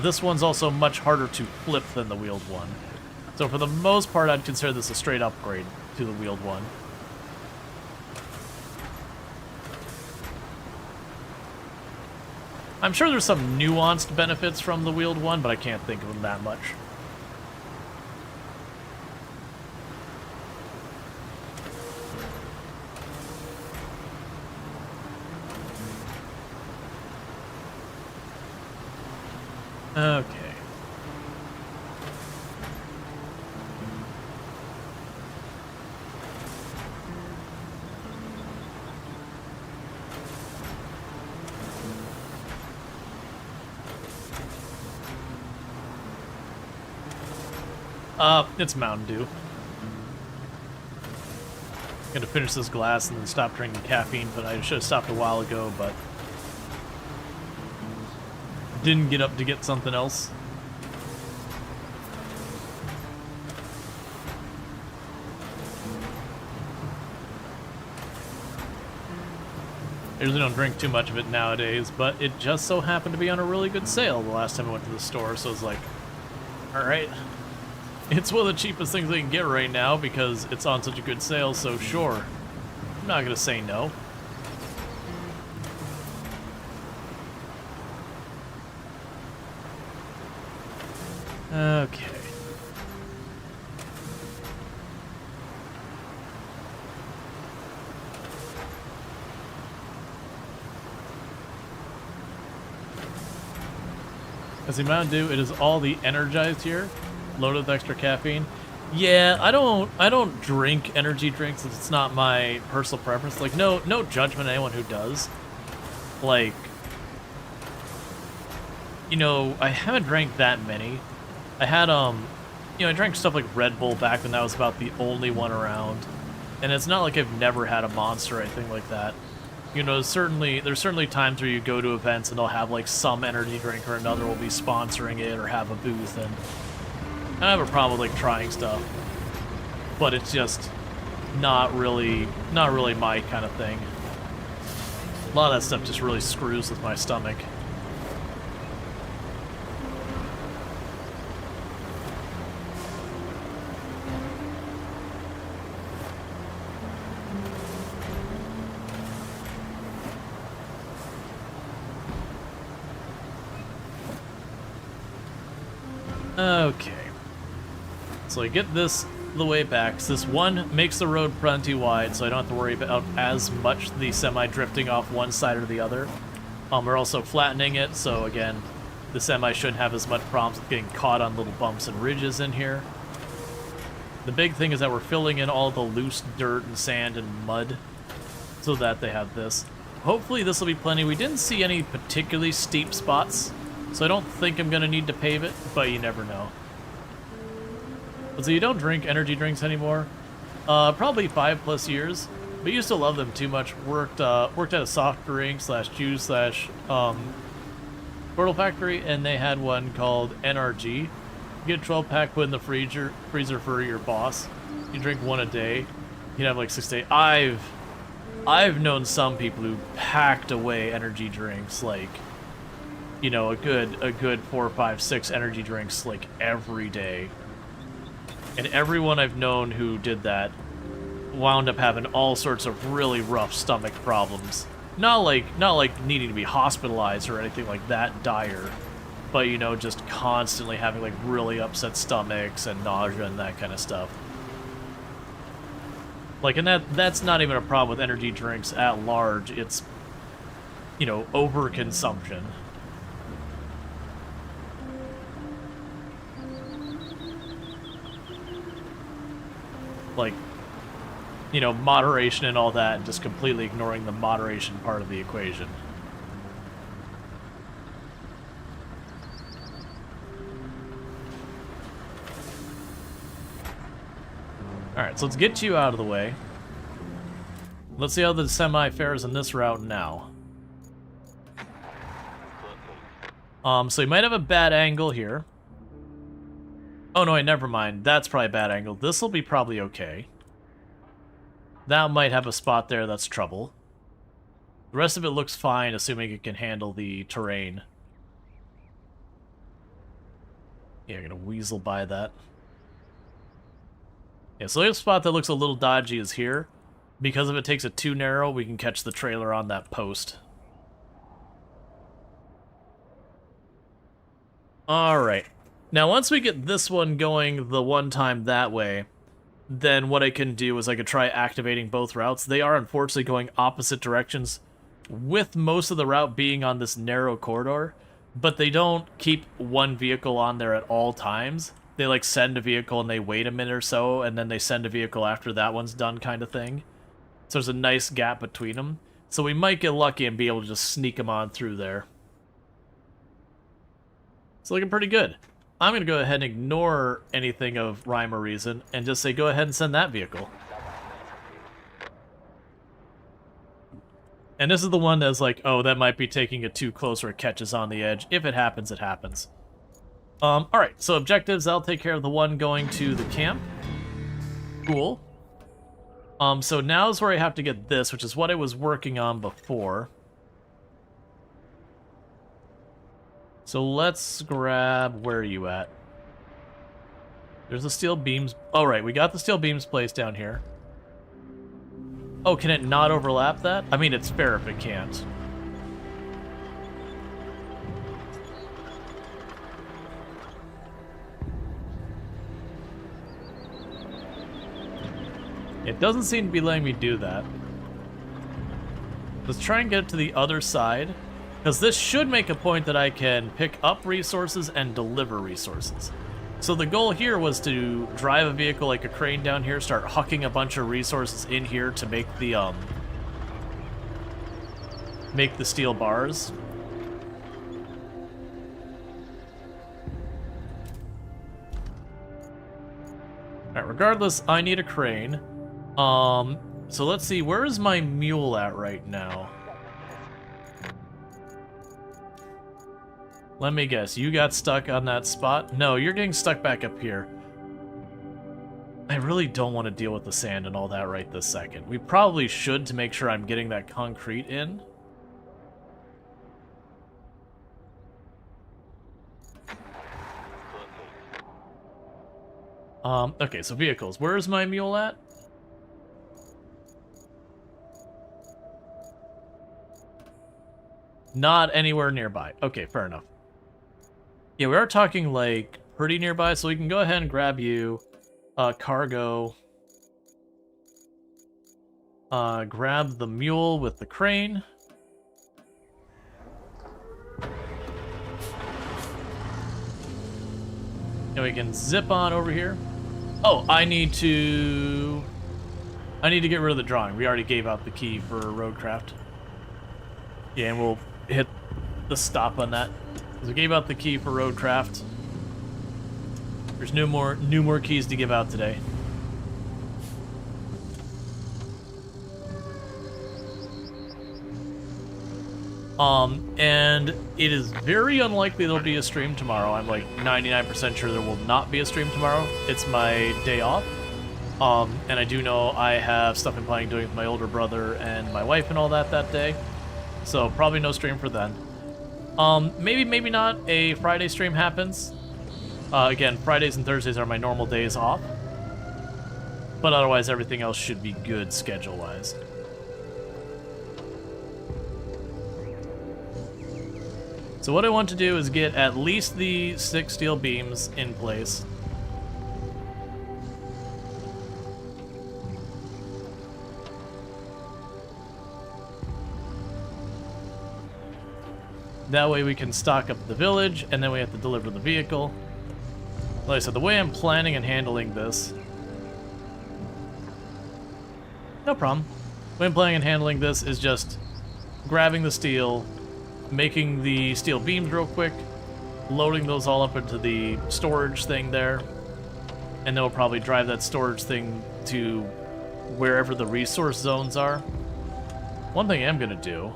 This one's also much harder to flip than the wheeled one. So for the most part, I'd consider this a straight upgrade to the wheeled one. I'm sure there's some nuanced benefits from the wheeled one, but I can't think of them that much. Okay. It's Mountain Dew. Gonna finish this glass and then stop drinking caffeine, but I should have stopped a while ago, but didn't get up to get something else. I usually don't drink too much of it nowadays, but it just so happened to be on a really good sale the last time I went to the store, so I was like, alright. It's one of the cheapest things they can get right now because it's on such a good sale, so sure. I'm not gonna say no. Okay. As the Mountain Dew, it is all the energized here, loaded with extra caffeine. Yeah, I don't drink energy drinks. It's not my personal preference. Like, no judgment to anyone who does. Like, you know, I haven't drank that many. I had you know, I drank stuff like Red Bull back when that was about the only one around, and it's not like I've never had a Monster or anything like that. You know, there's certainly times where you go to events and they'll have like some energy drink or another will be sponsoring it or have a booth, and I have a problem with like trying stuff, but it's just not really my kind of thing. A lot of that stuff just really screws with my stomach. Okay, so I get this the way back. So this one makes the road plenty wide, so I don't have to worry about as much the semi drifting off one side or the other. We're also flattening it, so again, the semi shouldn't have as much problems with getting caught on little bumps and ridges in here. The big thing is that we're filling in all the loose dirt and sand and mud so that they have this. Hopefully this will be plenty. We didn't see any particularly steep spots, so I don't think I'm going to need to pave it, but you never know. So you don't drink energy drinks anymore? Probably 5+ years, but used to love them too much. Worked at a soft drink / juice / portal factory, and they had one called NRG. You get a 12-pack, put in the freezer for your boss. You drink one a day. You'd have like 6 days. I've known some people who packed away energy drinks, like, you know, a good 4, 5, 6 energy drinks like every day. And everyone I've known who did that wound up having all sorts of really rough stomach problems. Not like needing to be hospitalized or anything like that dire, but, you know, just constantly having like really upset stomachs and nausea and that kind of stuff. Like, and that's not even a problem with energy drinks at large. It's, you know, overconsumption. Like, you know, moderation and all that, and just completely ignoring the moderation part of the equation. Alright, so let's get you out of the way. Let's see how the semi fares in this route now. So you might have a bad angle here. Oh no, wait, never mind. That's probably a bad angle. This will be probably okay. That might have a spot there that's trouble. The rest of it looks fine, assuming it can handle the terrain. Yeah, I'm gonna weasel by that. Yeah, so the spot that looks a little dodgy is here. Because if it takes it too narrow, we can catch the trailer on that post. Alright. Now, once we get this one going the one time that way, then what I can do is I could try activating both routes. They are unfortunately going opposite directions, with most of the route being on this narrow corridor, but they don't keep one vehicle on there at all times. They like send a vehicle and they wait a minute or so, and then they send a vehicle after that one's done kind of thing. So there's a nice gap between them. So we might get lucky and be able to just sneak them on through there. It's looking pretty good. I'm going to go ahead and ignore anything of rhyme or reason and just say go ahead and send that vehicle. And this is the one that's like, oh, that might be taking it too close or it catches on the edge. If it happens, it happens. Alright, so objectives, I'll take care of the one going to the camp. Cool. So now's where I have to get this, which is what I was working on before. So let's grab... Where are you at? There's the steel beams. Oh, right, we got the steel beams placed down here. Oh, can it not overlap that? I mean, it's fair if it can't. It doesn't seem to be letting me do that. Let's try and get it to the other side, because this should make a point that I can pick up resources and deliver resources. So the goal here was to drive a vehicle like a crane down here, start hucking a bunch of resources in here to make the steel bars. Alright, regardless, I need a crane. So let's see, where is my mule at right now? Let me guess, you got stuck on that spot? No, you're getting stuck back up here. I really don't want to deal with the sand and all that right this second. We probably should to make sure I'm getting that concrete in. Okay, so vehicles. Where's my mule at? Not anywhere nearby. Okay, fair enough. Yeah, we are talking, like, pretty nearby, so we can go ahead and grab you. Cargo. Grab the mule with the crane. And we can zip on over here. Oh, I need to get rid of the drawing. We already gave out the key for RoadCraft. Yeah, and we'll hit the stop on that. Because we gave out the key for RoadCraft. There's no more keys to give out today. And it is very unlikely there'll be a stream tomorrow. I'm like 99% sure there will not be a stream tomorrow. It's my day off. And I do know I have stuff I'm planning doing with my older brother and my wife and all that day. So probably no stream for then. Maybe not a Friday stream happens. Again, Fridays and Thursdays are my normal days off. But otherwise, everything else should be good schedule-wise. So what I want to do is get at least the 6 steel beams in place. That way we can stock up the village, and then we have to deliver the vehicle. Like I said, the way I'm planning and handling this... No problem. The way I'm planning and handling this is just grabbing the steel, making the steel beams real quick, loading those all up into the storage thing there, and then we'll probably drive that storage thing to wherever the resource zones are. One thing I'm going to do...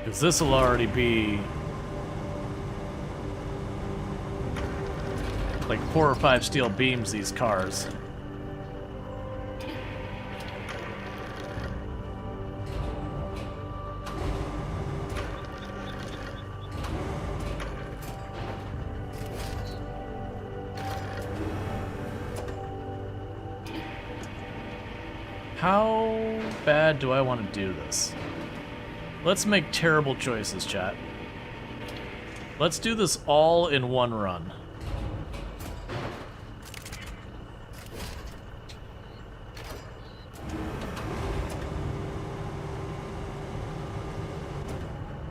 because this will already be like 4 or 5 steel beams, these cars. How bad do I want to do this? Let's make terrible choices, chat. Let's do this all in one run.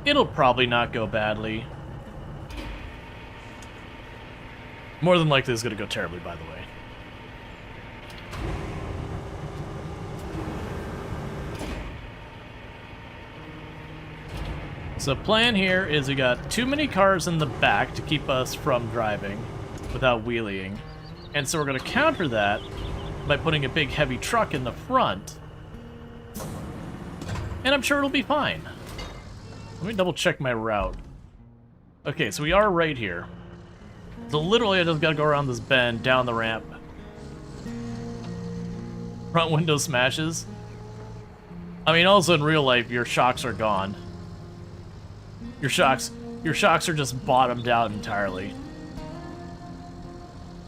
It'll probably not go badly. More than likely it's going to go terribly, by the way. So the plan here is we got too many cars in the back to keep us from driving without wheeling. And so we're going to counter that by putting a big heavy truck in the front And I'm sure it'll be fine. Let me double check my route. Okay, so we are right here. So literally I just gotta go around this bend, down the ramp. Front window smashes. I mean, also in real life, your shocks are gone. Your shocks are just bottomed out entirely.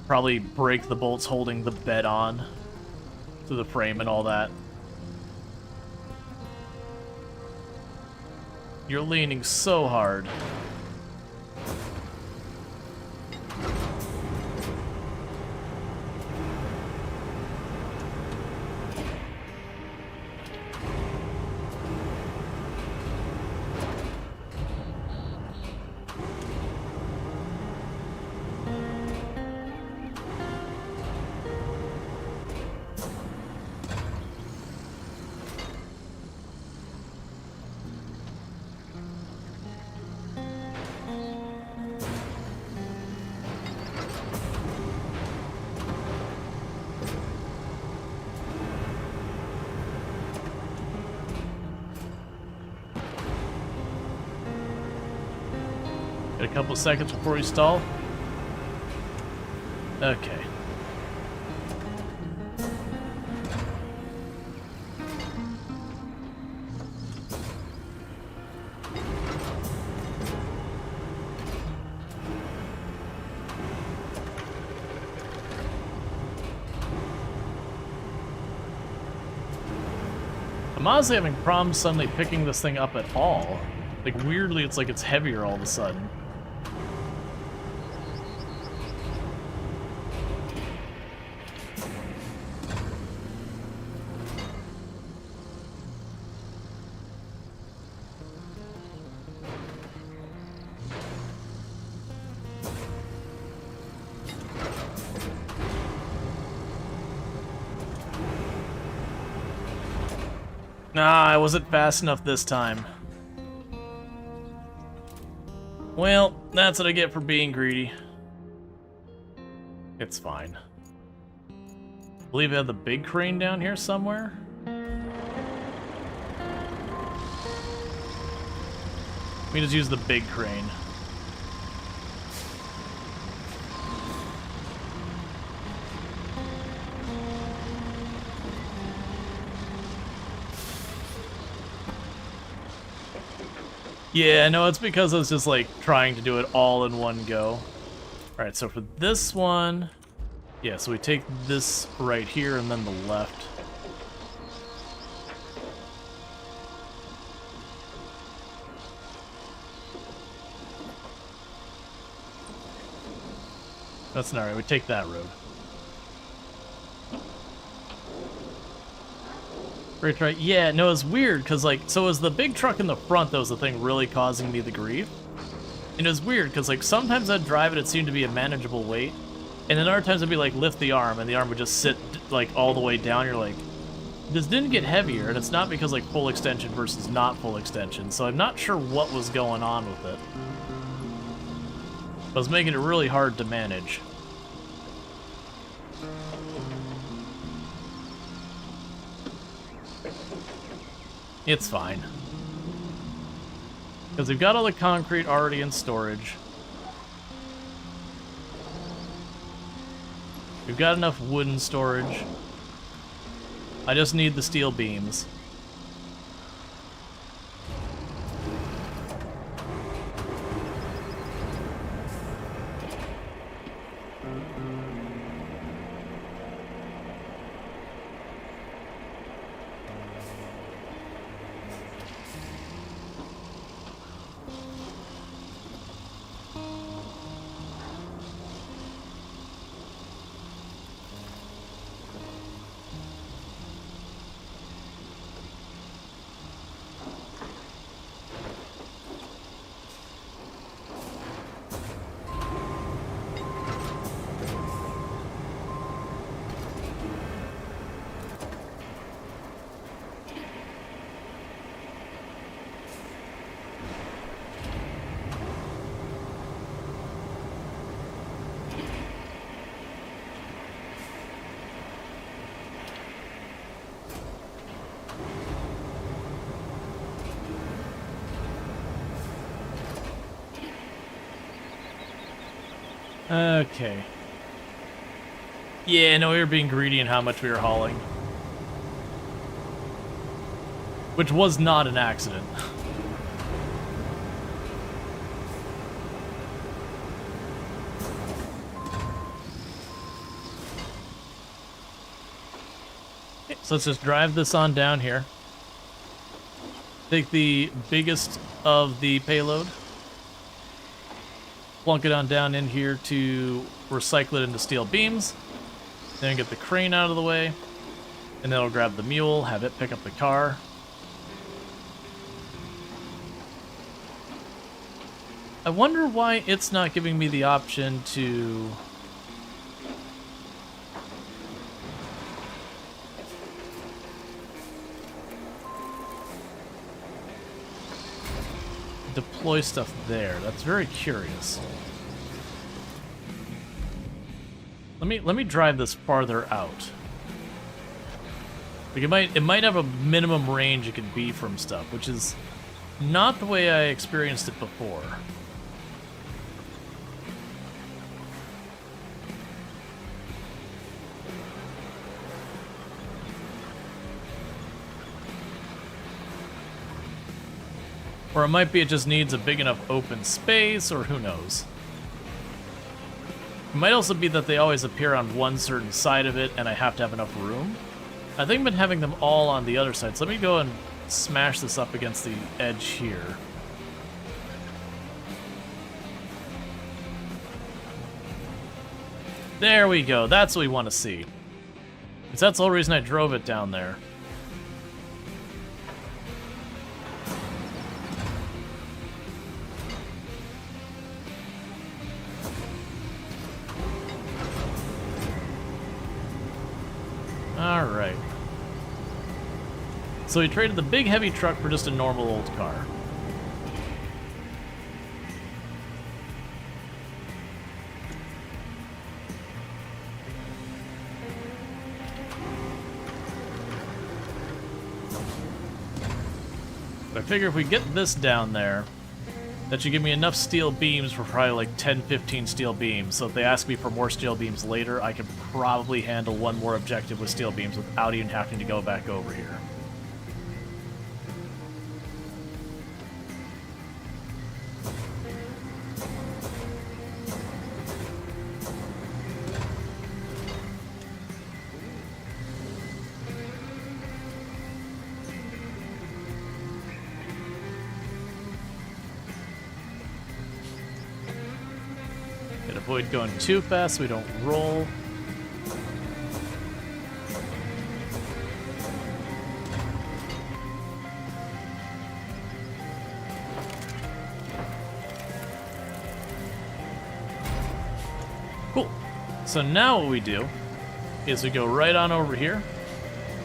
Probably break the bolts holding the bed on to the frame and all that. You're leaning so hard. Got a couple seconds before we stall. Okay. I'm honestly having problems suddenly picking this thing up at all. Like, weirdly, it's like it's heavier all of a sudden. Nah, I wasn't fast enough this time. Well, that's what I get for being greedy. It's fine. I believe I have the big crane down here somewhere. Let me just use the big crane. Yeah, no, it's because I was just like trying to do it all in one go. Alright, so for this one, yeah, so we take this right here and then the left. That's not right, we take that road. Right. Yeah, no, it's weird, because, like, so it was the big truck in the front that was the thing really causing me the grief. And it was weird, because, like, sometimes I'd drive it, it seemed to be a manageable weight. And then other times I'd be like, lift the arm, and the arm would just sit, like, all the way down. You're like, this didn't get heavier, and it's not because, like, full extension versus not full extension. So I'm not sure what was going on with it. But it was making it really hard to manage. It's fine. Because we've got all the concrete already in storage. We've got enough wooden storage. I just need the steel beams. Okay. Yeah, no, we were being greedy in how much we were hauling. Which was not an accident. Okay, so let's just drive this on down here. Take the biggest of the payload. Plunk it on down in here to recycle it into steel beams. Then get the crane out of the way. And then I'll grab the mule, have it pick up the car. I wonder why it's not giving me the option to... deploy stuff there. That's very curious. Let me drive this farther out. Like it might have a minimum range it could be from stuff, which is not the way I experienced it before. Or it might be it just needs a big enough open space, or who knows. It might also be that they always appear on one certain side of it and I have to have enough room. I think I've been having them all on the other side, so let me go and smash this up against the edge here. There we go, that's what we want to see. Because that's the whole reason I drove it down there. Alright. So we traded the big heavy truck for just a normal old car. But I figure if we get this down there, that should give me enough steel beams for probably like 10-15 steel beams. So if they ask me for more steel beams later, I can probably handle one more objective with steel beams without even having to go back over here. Avoid going too fast so we don't roll. Cool. So now what we do is we go right on over here.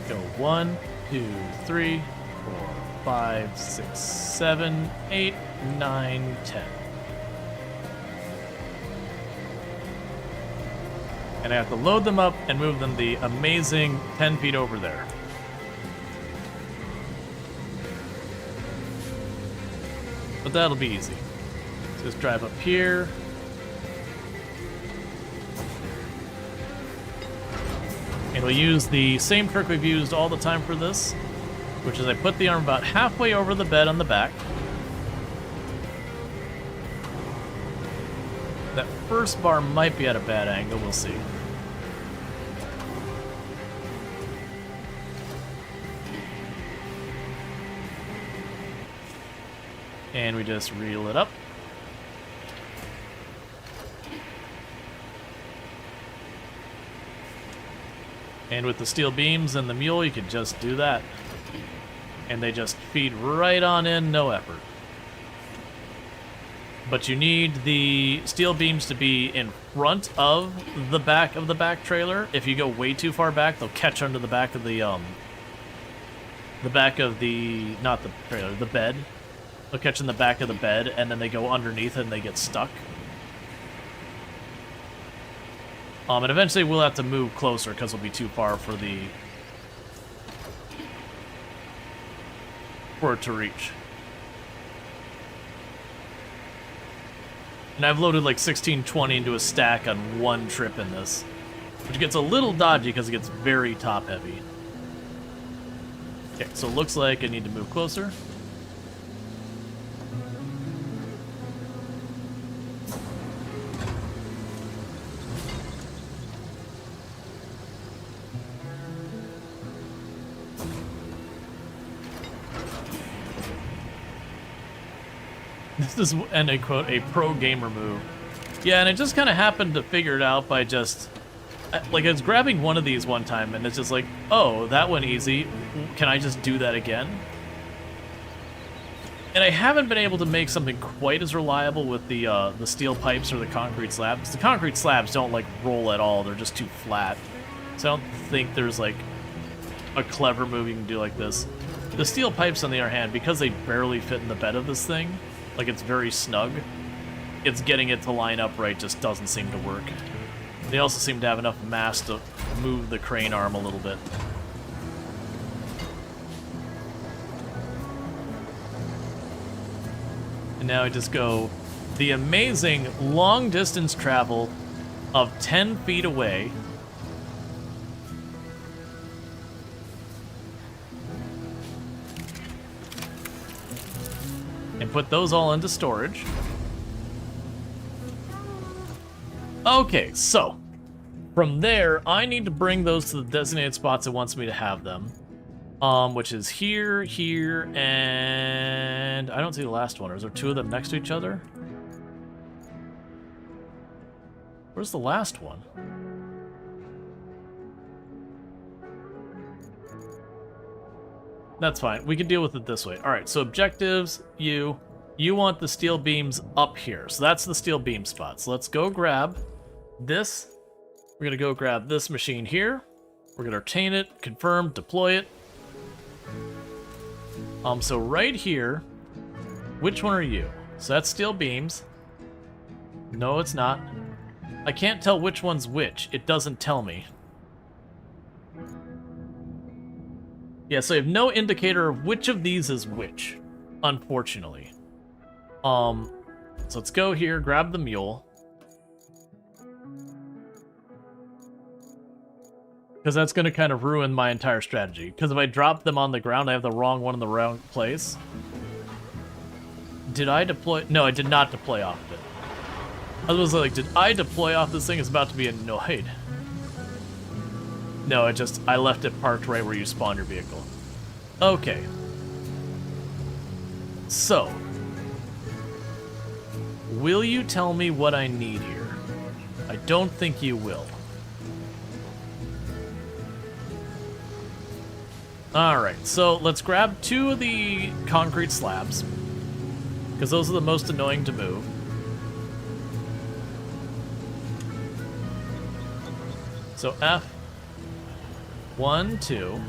Go 1, 2, 3, 4, 5, 6, 7, 8, 9, 10. And I have to load them up and move them the amazing 10 feet over there. But that'll be easy. So just drive up here. And we'll use the same trick we've used all the time for this, which is I put the arm about halfway over the bed on the back. That first bar might be at a bad angle, we'll see. And we just reel it up. And with the steel beams and the mule, you can just do that. And they just feed right on in, no effort. But you need the steel beams to be in front of the back trailer. If you go way too far back, they'll catch under the back of the not the trailer, the bed. They'll catch in the back of the bed, and then they go underneath and they get stuck. And eventually we'll have to move closer because we'll be too far for it to reach. And I've loaded like 1620 into a stack on one trip in this, which gets a little dodgy because it gets very top heavy. Okay, so it looks like I need to move closer. This is, and I quote, a pro gamer move. Yeah, and I just kind of happened to figure it out by just, like, I was grabbing one of these one time, and it's just like, oh, that went easy. Can I just do that again? And I haven't been able to make something quite as reliable with the steel pipes or the concrete slabs. The concrete slabs don't, like, roll at all. They're just too flat. So I don't think there's, like, a clever move you can do like this. The steel pipes, on the other hand, because they barely fit in the bed of this thing, like it's very snug, it's getting it to line up right just doesn't seem to work. They also seem to have enough mass to move the crane arm a little bit. And now I just go the amazing long distance travel of 10 feet away. And put those all into storage. Okay, so from there, I need to bring those to the designated spots it wants me to have them. Which is here, here, and I don't see the last one. Or is there two of them next to each other? Where's the last one? That's fine. We can deal with it this way. All right, so objectives, you want the steel beams up here. So that's the steel beam spot. So let's go grab this. We're going to go grab this machine here. We're going to retain it, confirm, deploy it. So right here, which one are you? So that's steel beams. No, it's not. I can't tell which one's which. It doesn't tell me. Yeah, so I have no indicator of which of these is which, unfortunately. So let's go here, grab the mule. Because that's going to kind of ruin my entire strategy. Because if I drop them on the ground, I have the wrong one in the wrong place. Did I deploy? No, I did not deploy off of it. I was like, did I deploy off this thing? It's about to be annoyed. No, I left it parked right where you spawn your vehicle. Okay. So, will you tell me what I need here? I don't think you will. Alright, so let's grab two of the concrete slabs, because those are the most annoying to move. So F, 1, 2.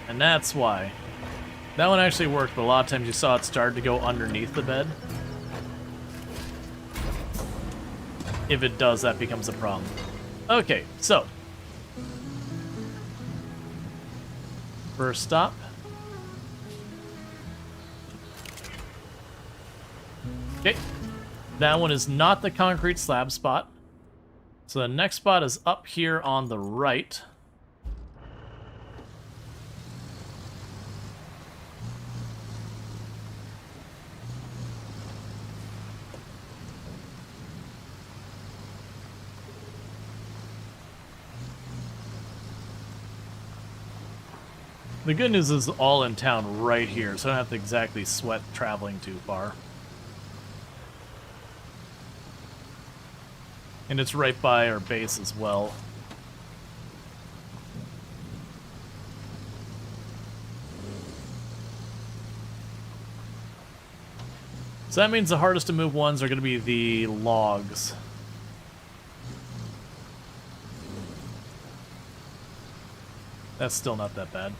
And that's why. That one actually worked, but a lot of times you saw it start to go underneath the bed. If it does, that becomes a problem. Okay, so. First stop. Okay. That one is not the concrete slab spot. So the next spot is up here on the right. The good news is all in town right here, so I don't have to exactly sweat traveling too far. And it's right by our base as well. So that means the hardest to move ones are going to be the logs. That's still not that bad.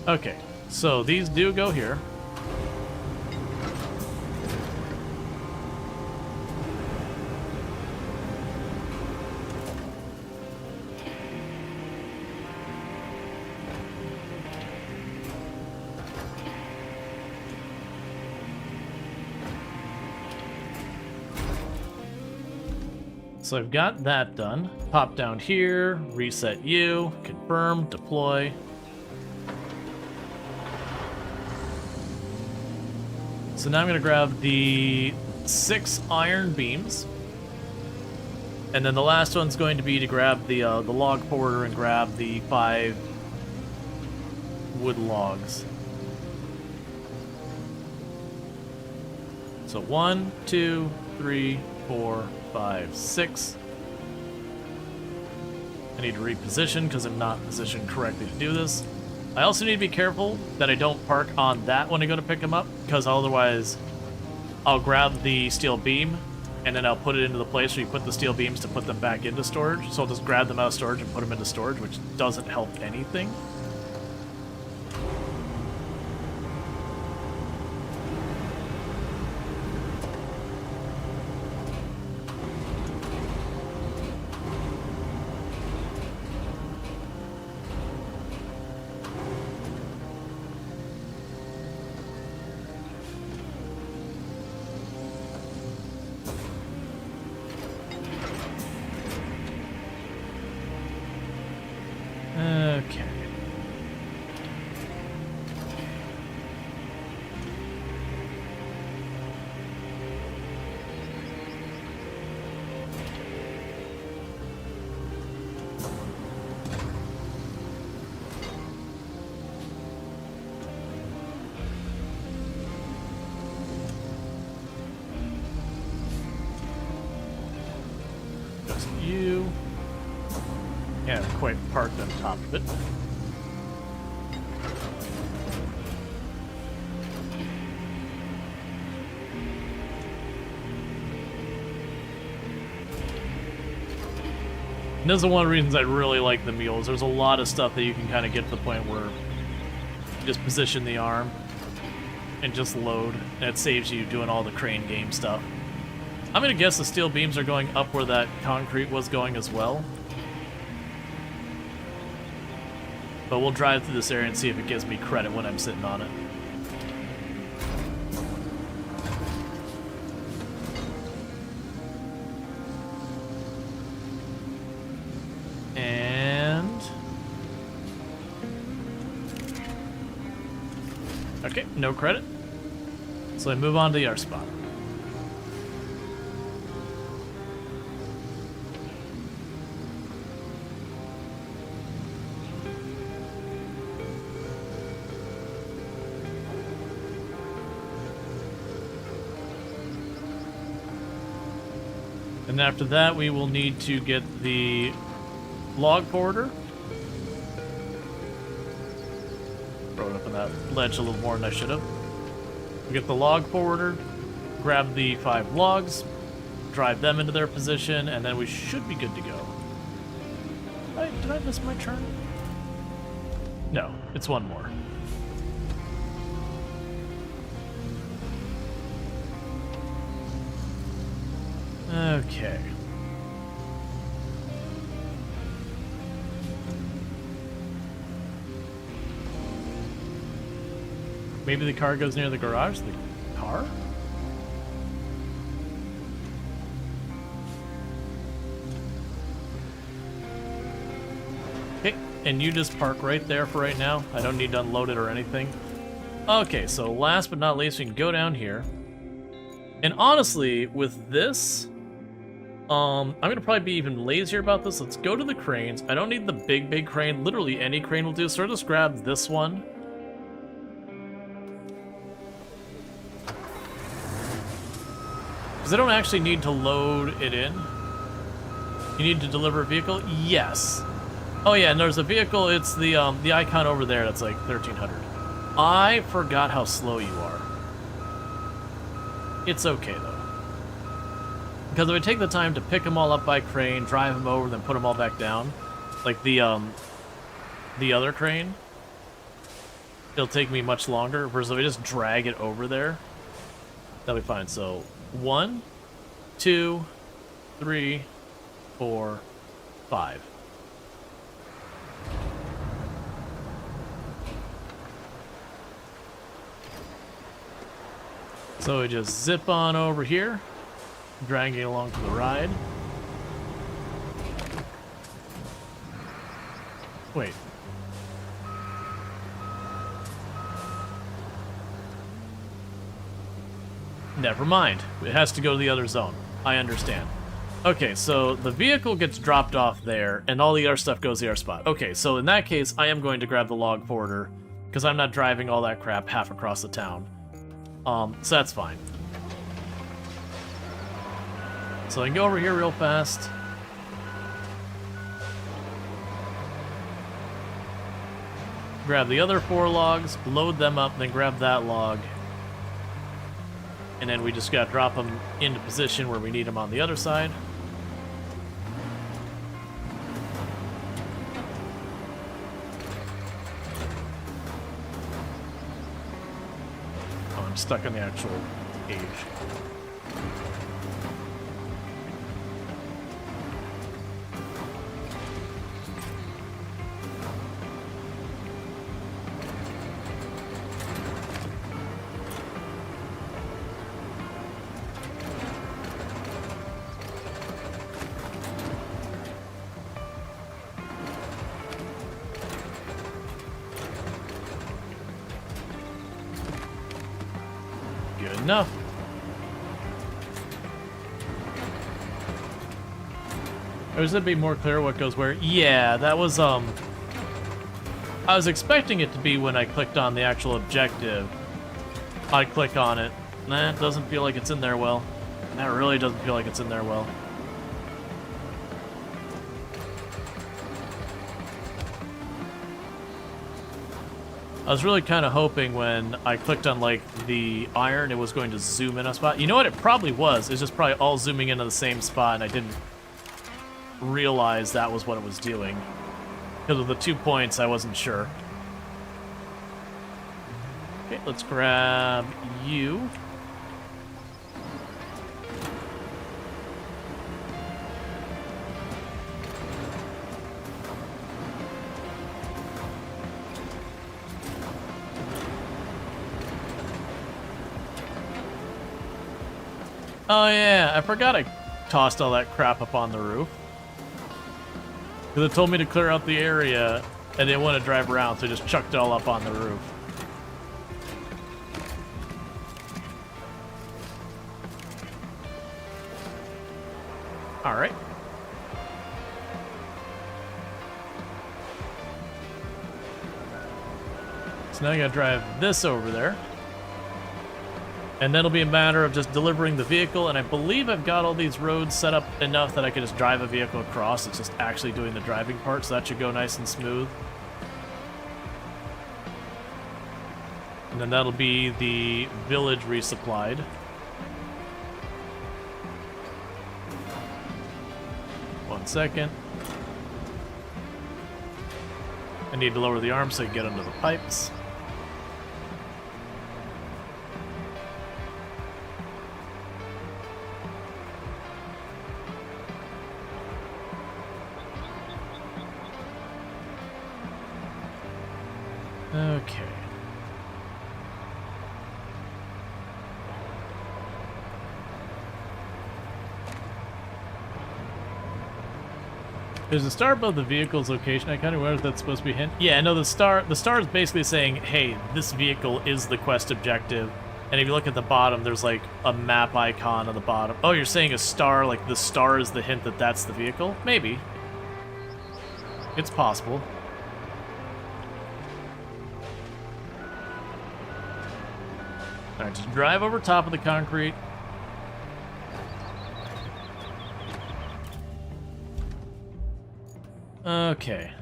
Okay, so these do go here. So I've got that done. Pop down here, reset you, confirm, deploy. So now I'm going to grab the 6 iron beams. And then the last one's going to be to grab the log porter and grab the 5 wood logs. So 1, 2, 3, 4, 5, 6. I need to reposition because I'm not positioned correctly to do this. I also need to be careful that I don't park on that when I go to pick them up, because otherwise I'll grab the steel beam and then I'll put it into the place where you put the steel beams to put them back into storage. So I'll just grab them out of storage and put them into storage, which doesn't help anything. Okay. Just you. Yeah, quite parked on top of it. And this is one of the reasons I really like the mules. There's a lot of stuff that you can kind of get to the point where you just position the arm and just load. And it saves you doing all the crane game stuff. I'm going to guess the steel beams are going up where that concrete was going as well. But we'll drive through this area and see if it gives me credit when I'm sitting on it. And... okay, no credit. So I move on to the R spot. And after that, we will need to get the log porter. Throw it up on that ledge a little more than I should have. We get the log porter, grab the 5 logs, drive them into their position, and then we should be good to go. Did I miss my turn? No, it's one more. Okay. Maybe the car goes near the garage? The car? Okay, and you just park right there for right now. I don't need to unload it or anything. Okay, so last but not least, we can go down here. And honestly, with this... I'm gonna probably be even lazier about this. Let's go to the cranes. I don't need the big crane. Literally any crane will do. So I'll just grab this one. Because I don't actually need to load it in. You need to deliver a vehicle? Yes. Oh yeah, and there's a vehicle, it's the icon over there that's like 1300. I forgot how slow you are. It's okay though. Because if I take the time to pick them all up by crane, drive them over, then put them all back down, like the other crane, it'll take me much longer. Whereas if I just drag it over there, that'll be fine. So 1, 2, 3, 4, 5. So we just zip on over here, dragging it along for the ride. Wait. Never mind. It has to go to the other zone. I understand. Okay, so the vehicle gets dropped off there, and all the other stuff goes to the other spot. Okay, so in that case, I am going to grab the log forwarder, because I'm not driving all that crap half across the town. So that's fine. So I can go over here real fast. Grab the other 4 logs, load them up, then grab that log. And then we just gotta drop them into position where we need them on the other side. Oh, I'm stuck on the actual page. Enough. Or should it be more clear what goes where? Yeah, that was, I was expecting it to be when I clicked on the actual objective. I click on it. Nah, it doesn't feel like it's in there well. That really doesn't feel like it's in there well. I was really kind of hoping when I clicked on, like, the iron, it was going to zoom in a spot. You know what? It probably was. It's just probably all zooming into the same spot, and I didn't realize that was what it was doing. Because of the 2 points, I wasn't sure. Okay, let's grab you. Oh yeah, I forgot I tossed all that crap up on the roof. Because it told me to clear out the area, and didn't want to drive around, so I just chucked it all up on the roof. Alright. So now I gotta drive this over there. And then it'll be a matter of just delivering the vehicle, and I believe I've got all these roads set up enough that I can just drive a vehicle across. It's just actually doing the driving part, so that should go nice and smooth. And then that'll be the village resupplied. One second. I need to lower the arm so I can get under the pipes. Okay. There's a star above the vehicle's location. I kind of wonder if that's supposed to be a hint. Yeah, no, the star is basically saying, hey, this vehicle is the quest objective. And if you look at the bottom, there's like a map icon on the bottom. Oh, you're saying a star, like the star is the hint that that's the vehicle? Maybe. It's possible. Alright, just drive over top of the concrete. Okay.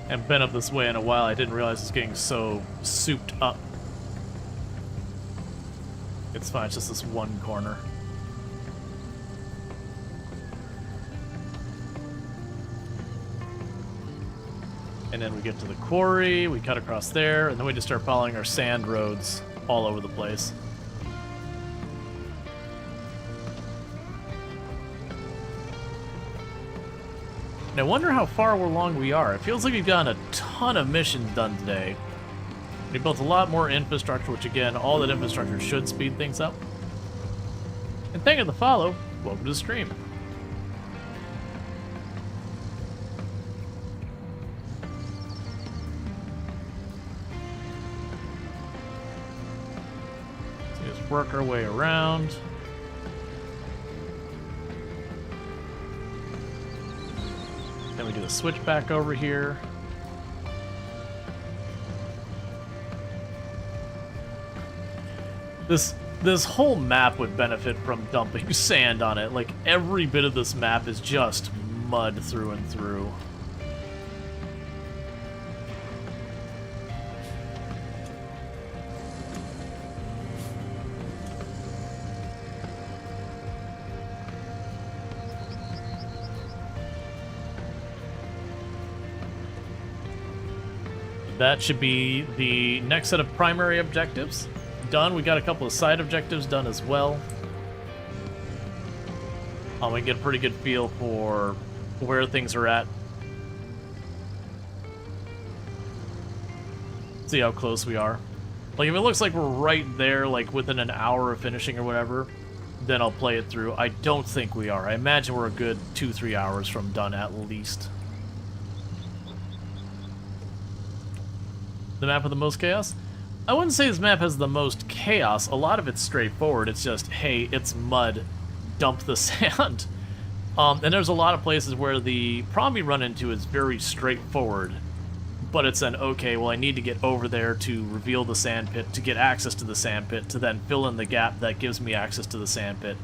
I've been up this way in a while. I didn't realize it's getting so souped up. It's fine, it's just this one corner. And then we get to the quarry, we cut across there, and then we just start following our sand roads all over the place. And I wonder how far along we are. It feels like we've gotten a ton of missions done today. We built a lot more infrastructure, which again, all that infrastructure should speed things up. And thank you for the follow. Welcome to the stream. So let's work our way around. Then we do a switchback over here. This whole map would benefit from dumping sand on it. Like, every bit of this map is just mud through and through. That should be the next set of primary objectives done. We got a couple of side objectives done as well. We get a pretty good feel for where things are at. See how close we are. Like, if it looks like we're right there, like within an hour of finishing or whatever, then I'll play it through. I don't think we are. I imagine we're a good 2-3 hours from done at least. The map with the most chaos? I wouldn't say this map has the most chaos. A lot of it's straightforward. It's just, hey, it's mud. Dump the sand. And there's a lot of places where the problem you run into is very straightforward. But it's then, okay, well, I need to get over there to reveal the sand pit, to get access to the sand pit, to then fill in the gap that gives me access to the sand pit.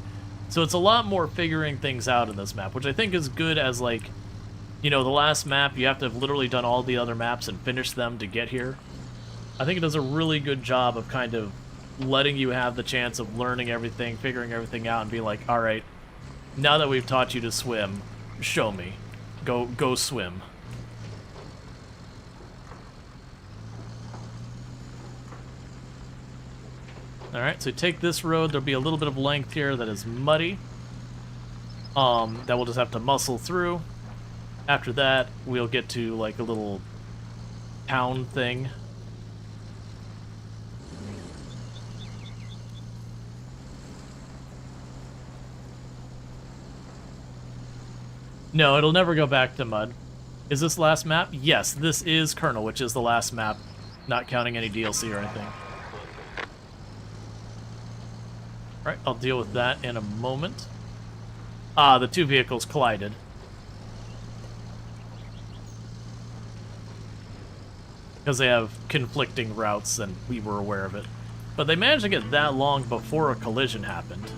So it's a lot more figuring things out in this map, which I think is good as, like, you know, the last map, you have to have literally done all the other maps and finish them to get here. I think it does a really good job of kind of letting you have the chance of learning everything, figuring everything out, and being like, all right, now that we've taught you to swim, show me. Go swim. All right, so take this road. There'll be a little bit of length here that is muddy. That we'll just have to muscle through. After that, we'll get to like a little town thing. No, it'll never go back to mud. Is this last map? Yes, this is Colonel, which is the last map, not counting any DLC or anything. Alright, I'll deal with that in a moment. Ah, the two vehicles collided. Because they have conflicting routes, and we were aware of it. But they managed to get that long before a collision happened.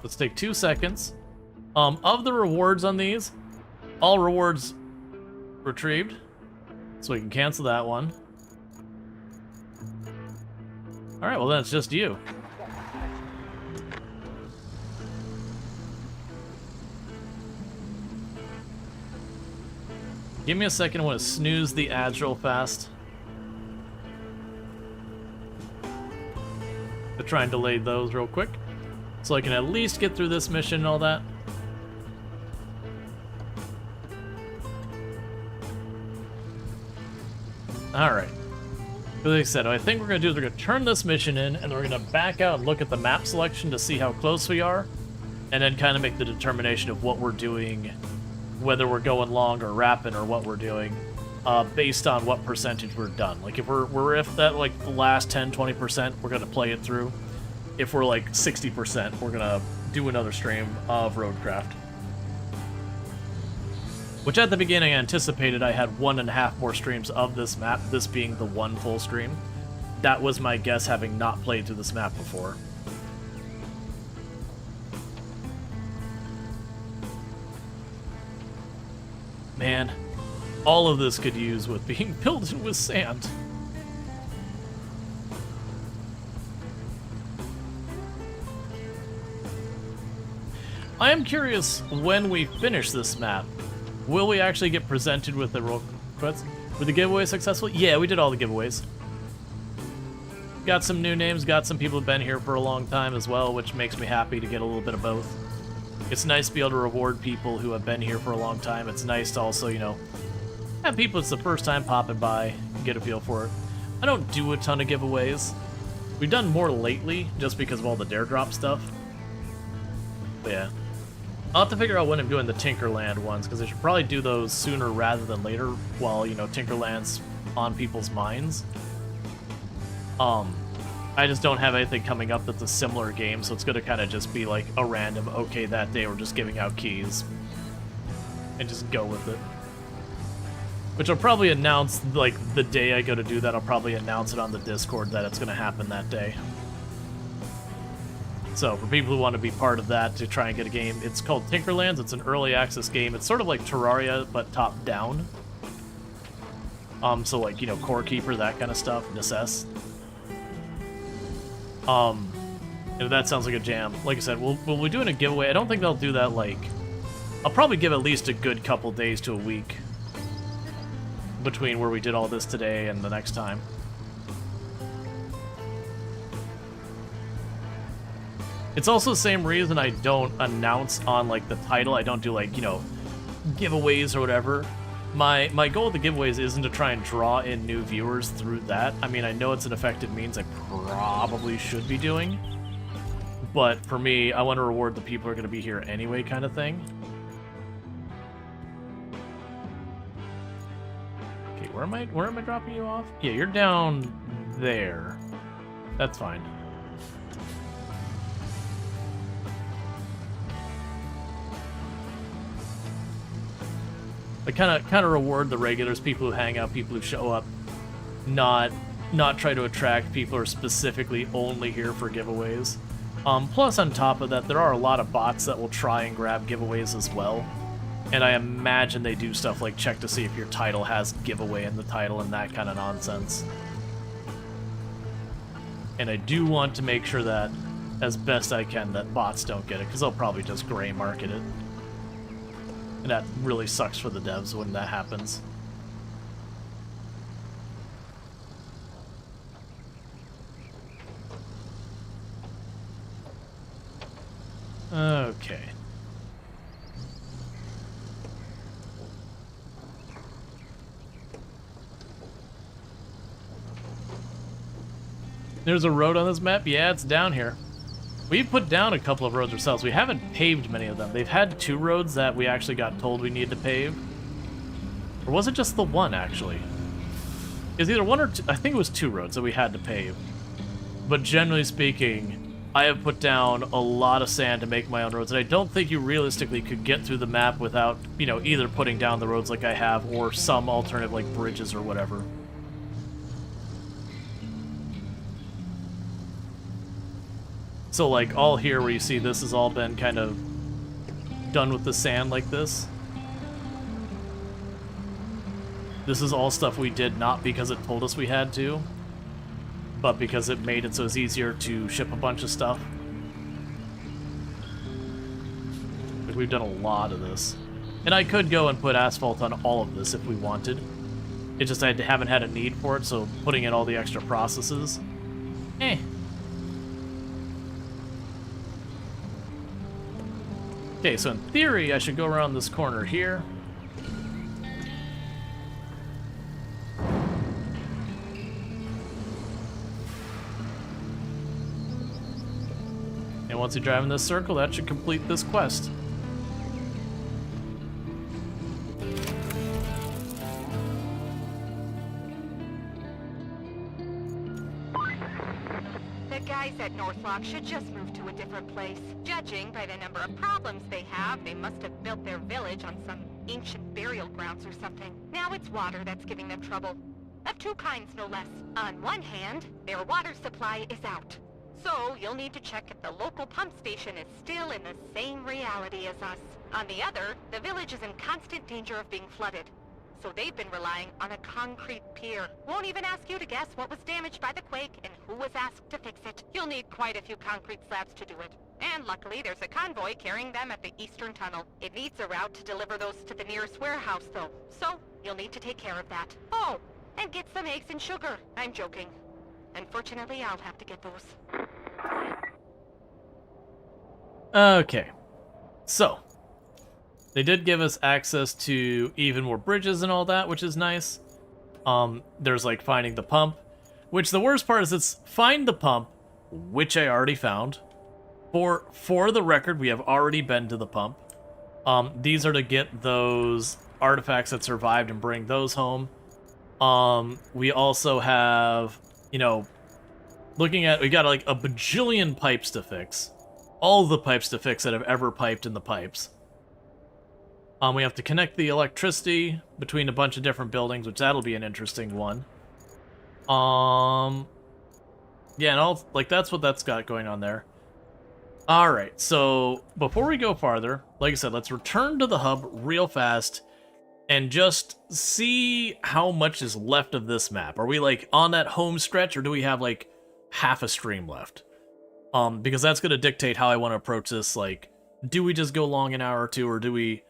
Let's take 2 seconds. Of the rewards on these, all rewards retrieved. So we can cancel that one. Alright, well then it's just you. Give me a second, I want to snooze the ads real fast. To try and delay those real quick. So I can at least get through this mission and all that. Alright. Like I said, what I think we're going to do is we're going to turn this mission in, and then we're going to back out and look at the map selection to see how close we are, and then kind of make the determination of what we're doing whether we're going long or rapid or what we're doing, based on what percentage we're done. Like if we're if that like the last 10-20%, we're gonna play it through. If we're like 60%, we're gonna do another stream of RoadCraft. Which at the beginning I anticipated I had 1.5 more streams of this map, this being the one full stream. That was my guess, having not played through this map before. Man, all of this could use with being filled in with sand. I am curious when we finish this map. Will we actually get presented with the requests? Were the giveaways successful? Yeah, we did all the giveaways. Got some new names, got some people who've been here for a long time as well, which makes me happy to get a little bit of both. It's nice to be able to reward people who have been here for a long time. It's nice to also, you know, have people it's the first time popping by, get a feel for it. I don't do a ton of giveaways. We've done more lately just because of all the dare drop stuff. But yeah. I'll have to figure out when I'm doing the Tinkerland ones, because I should probably do those sooner rather than later while, you know, Tinkerland's on people's minds. I just don't have anything coming up that's a similar game, so it's going to kind of just be like a random, okay, that day we're just giving out keys. And just go with it. Which I'll probably announce, like, the day I go to do that, I'll probably announce it on the Discord that it's going to happen that day. So, for people who want to be part of that to try and get a game, it's called Tinkerlands. It's an early access game. It's sort of like Terraria, but top-down. So, like, you know, Core Keeper, that kind of stuff, Necess. And that sounds like a jam. Like I said, we'll be doing a giveaway. I don't think they'll do that, like... I'll probably give at least a good couple days to a week between where we did all this today and the next time. It's also the same reason I don't announce on, like, the title. I don't do, like, you know, giveaways or whatever. My goal with the giveaways isn't to try and draw in new viewers through that. I mean, I know it's an effective means I probably should be doing. But for me, I want to reward the people who are going to be here anyway kind of thing. Okay, where am I dropping you off? Yeah, you're down there. That's fine. I kind of reward the regulars, people who hang out, people who show up, not try to attract people who are specifically only here for giveaways. Plus, on top of that, there are a lot of bots that will try and grab giveaways as well. And I imagine they do stuff like check to see if your title has giveaway in the title and that kind of nonsense. And I do want to make sure that, as best I can, that bots don't get it, because they'll probably just gray market it. And that really sucks for the devs when that happens. Okay. There's a road on this map? Yeah, it's down here. We've put down a couple of roads ourselves. We haven't paved many of them. They've had 2 roads that we actually got told we needed to pave. Or was it just the one, actually? It was either 1 or 2. I think it was 2 roads that we had to pave. But generally speaking, I have put down a lot of sand to make my own roads, and I don't think you realistically could get through the map without, you know, either putting down the roads like I have, or some alternative like bridges or whatever. So, like, all here where you see this has all been kind of done with the sand like this. This is all stuff we did not because it told us we had to, but because it made it so it's easier to ship a bunch of stuff. Like, we've done a lot of this. And I could go and put asphalt on all of this if we wanted. It's just I haven't had a need for it, so putting in all the extra processes, Okay, so in theory, I should go around this corner here. And once you drive in this circle, that should complete this quest. at Northlock should just move to a different place. Judging by the number of problems they have, they must have built their village on some ancient burial grounds or something. Now it's water that's giving them trouble. Of two kinds, no less. On one hand, their water supply is out. So you'll need to check if the local pump station is still in the same reality as us. On the other, the village is in constant danger of being flooded. So they've been relying on a concrete pier. Won't even ask you to guess what was damaged by the quake and who was asked to fix it. You'll need quite a few concrete slabs to do it. And luckily, there's a convoy carrying them at the eastern tunnel. It needs a route to deliver those to the nearest warehouse, though. So, you'll need to take care of that. Oh, and get some eggs and sugar. I'm joking. Unfortunately, I'll have to get those. Okay. So, they did give us access to even more bridges and all that, which is nice. There's like finding the pump, which the worst part is it's find the pump, which I already found. For the record, we have already been to the pump. These are to get those artifacts that survived and bring those home. We also have, you know, we got like a bajillion pipes to fix. All the pipes to fix that have ever piped in the pipes. We have to connect the electricity between a bunch of different buildings, which that'll be an interesting one. Yeah, and all, like, that's what that's got going on there. Alright, so before we go farther, like I said, let's return to the hub real fast and just see how much is left of this map. Are we, like, on that home stretch, or do we have, like, half a stream left? Because that's going to dictate how I want to approach this. Like, do we just go long an hour or two, or do we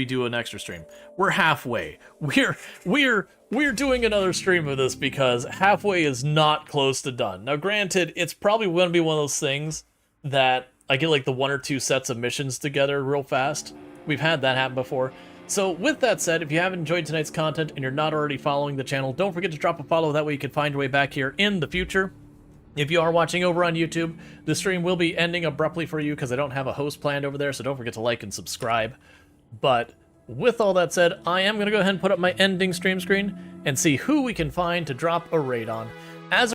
do an extra stream? We're halfway. We're doing another stream of this because halfway is not close to done. Now, granted, it's probably going to be one of those things that I get like the 1 or 2 sets of missions together real fast. We've had that happen before. So with that said, if you haven't enjoyed tonight's content and you're not already following the channel, don't forget to drop a follow. That way you can find your way back here in the future. If you are watching over on YouTube, the stream will be ending abruptly for you because I don't have a host planned over there, so don't forget to like and subscribe. But with all that said, I am going to go ahead and put up my ending stream screen and see who we can find to drop a raid on.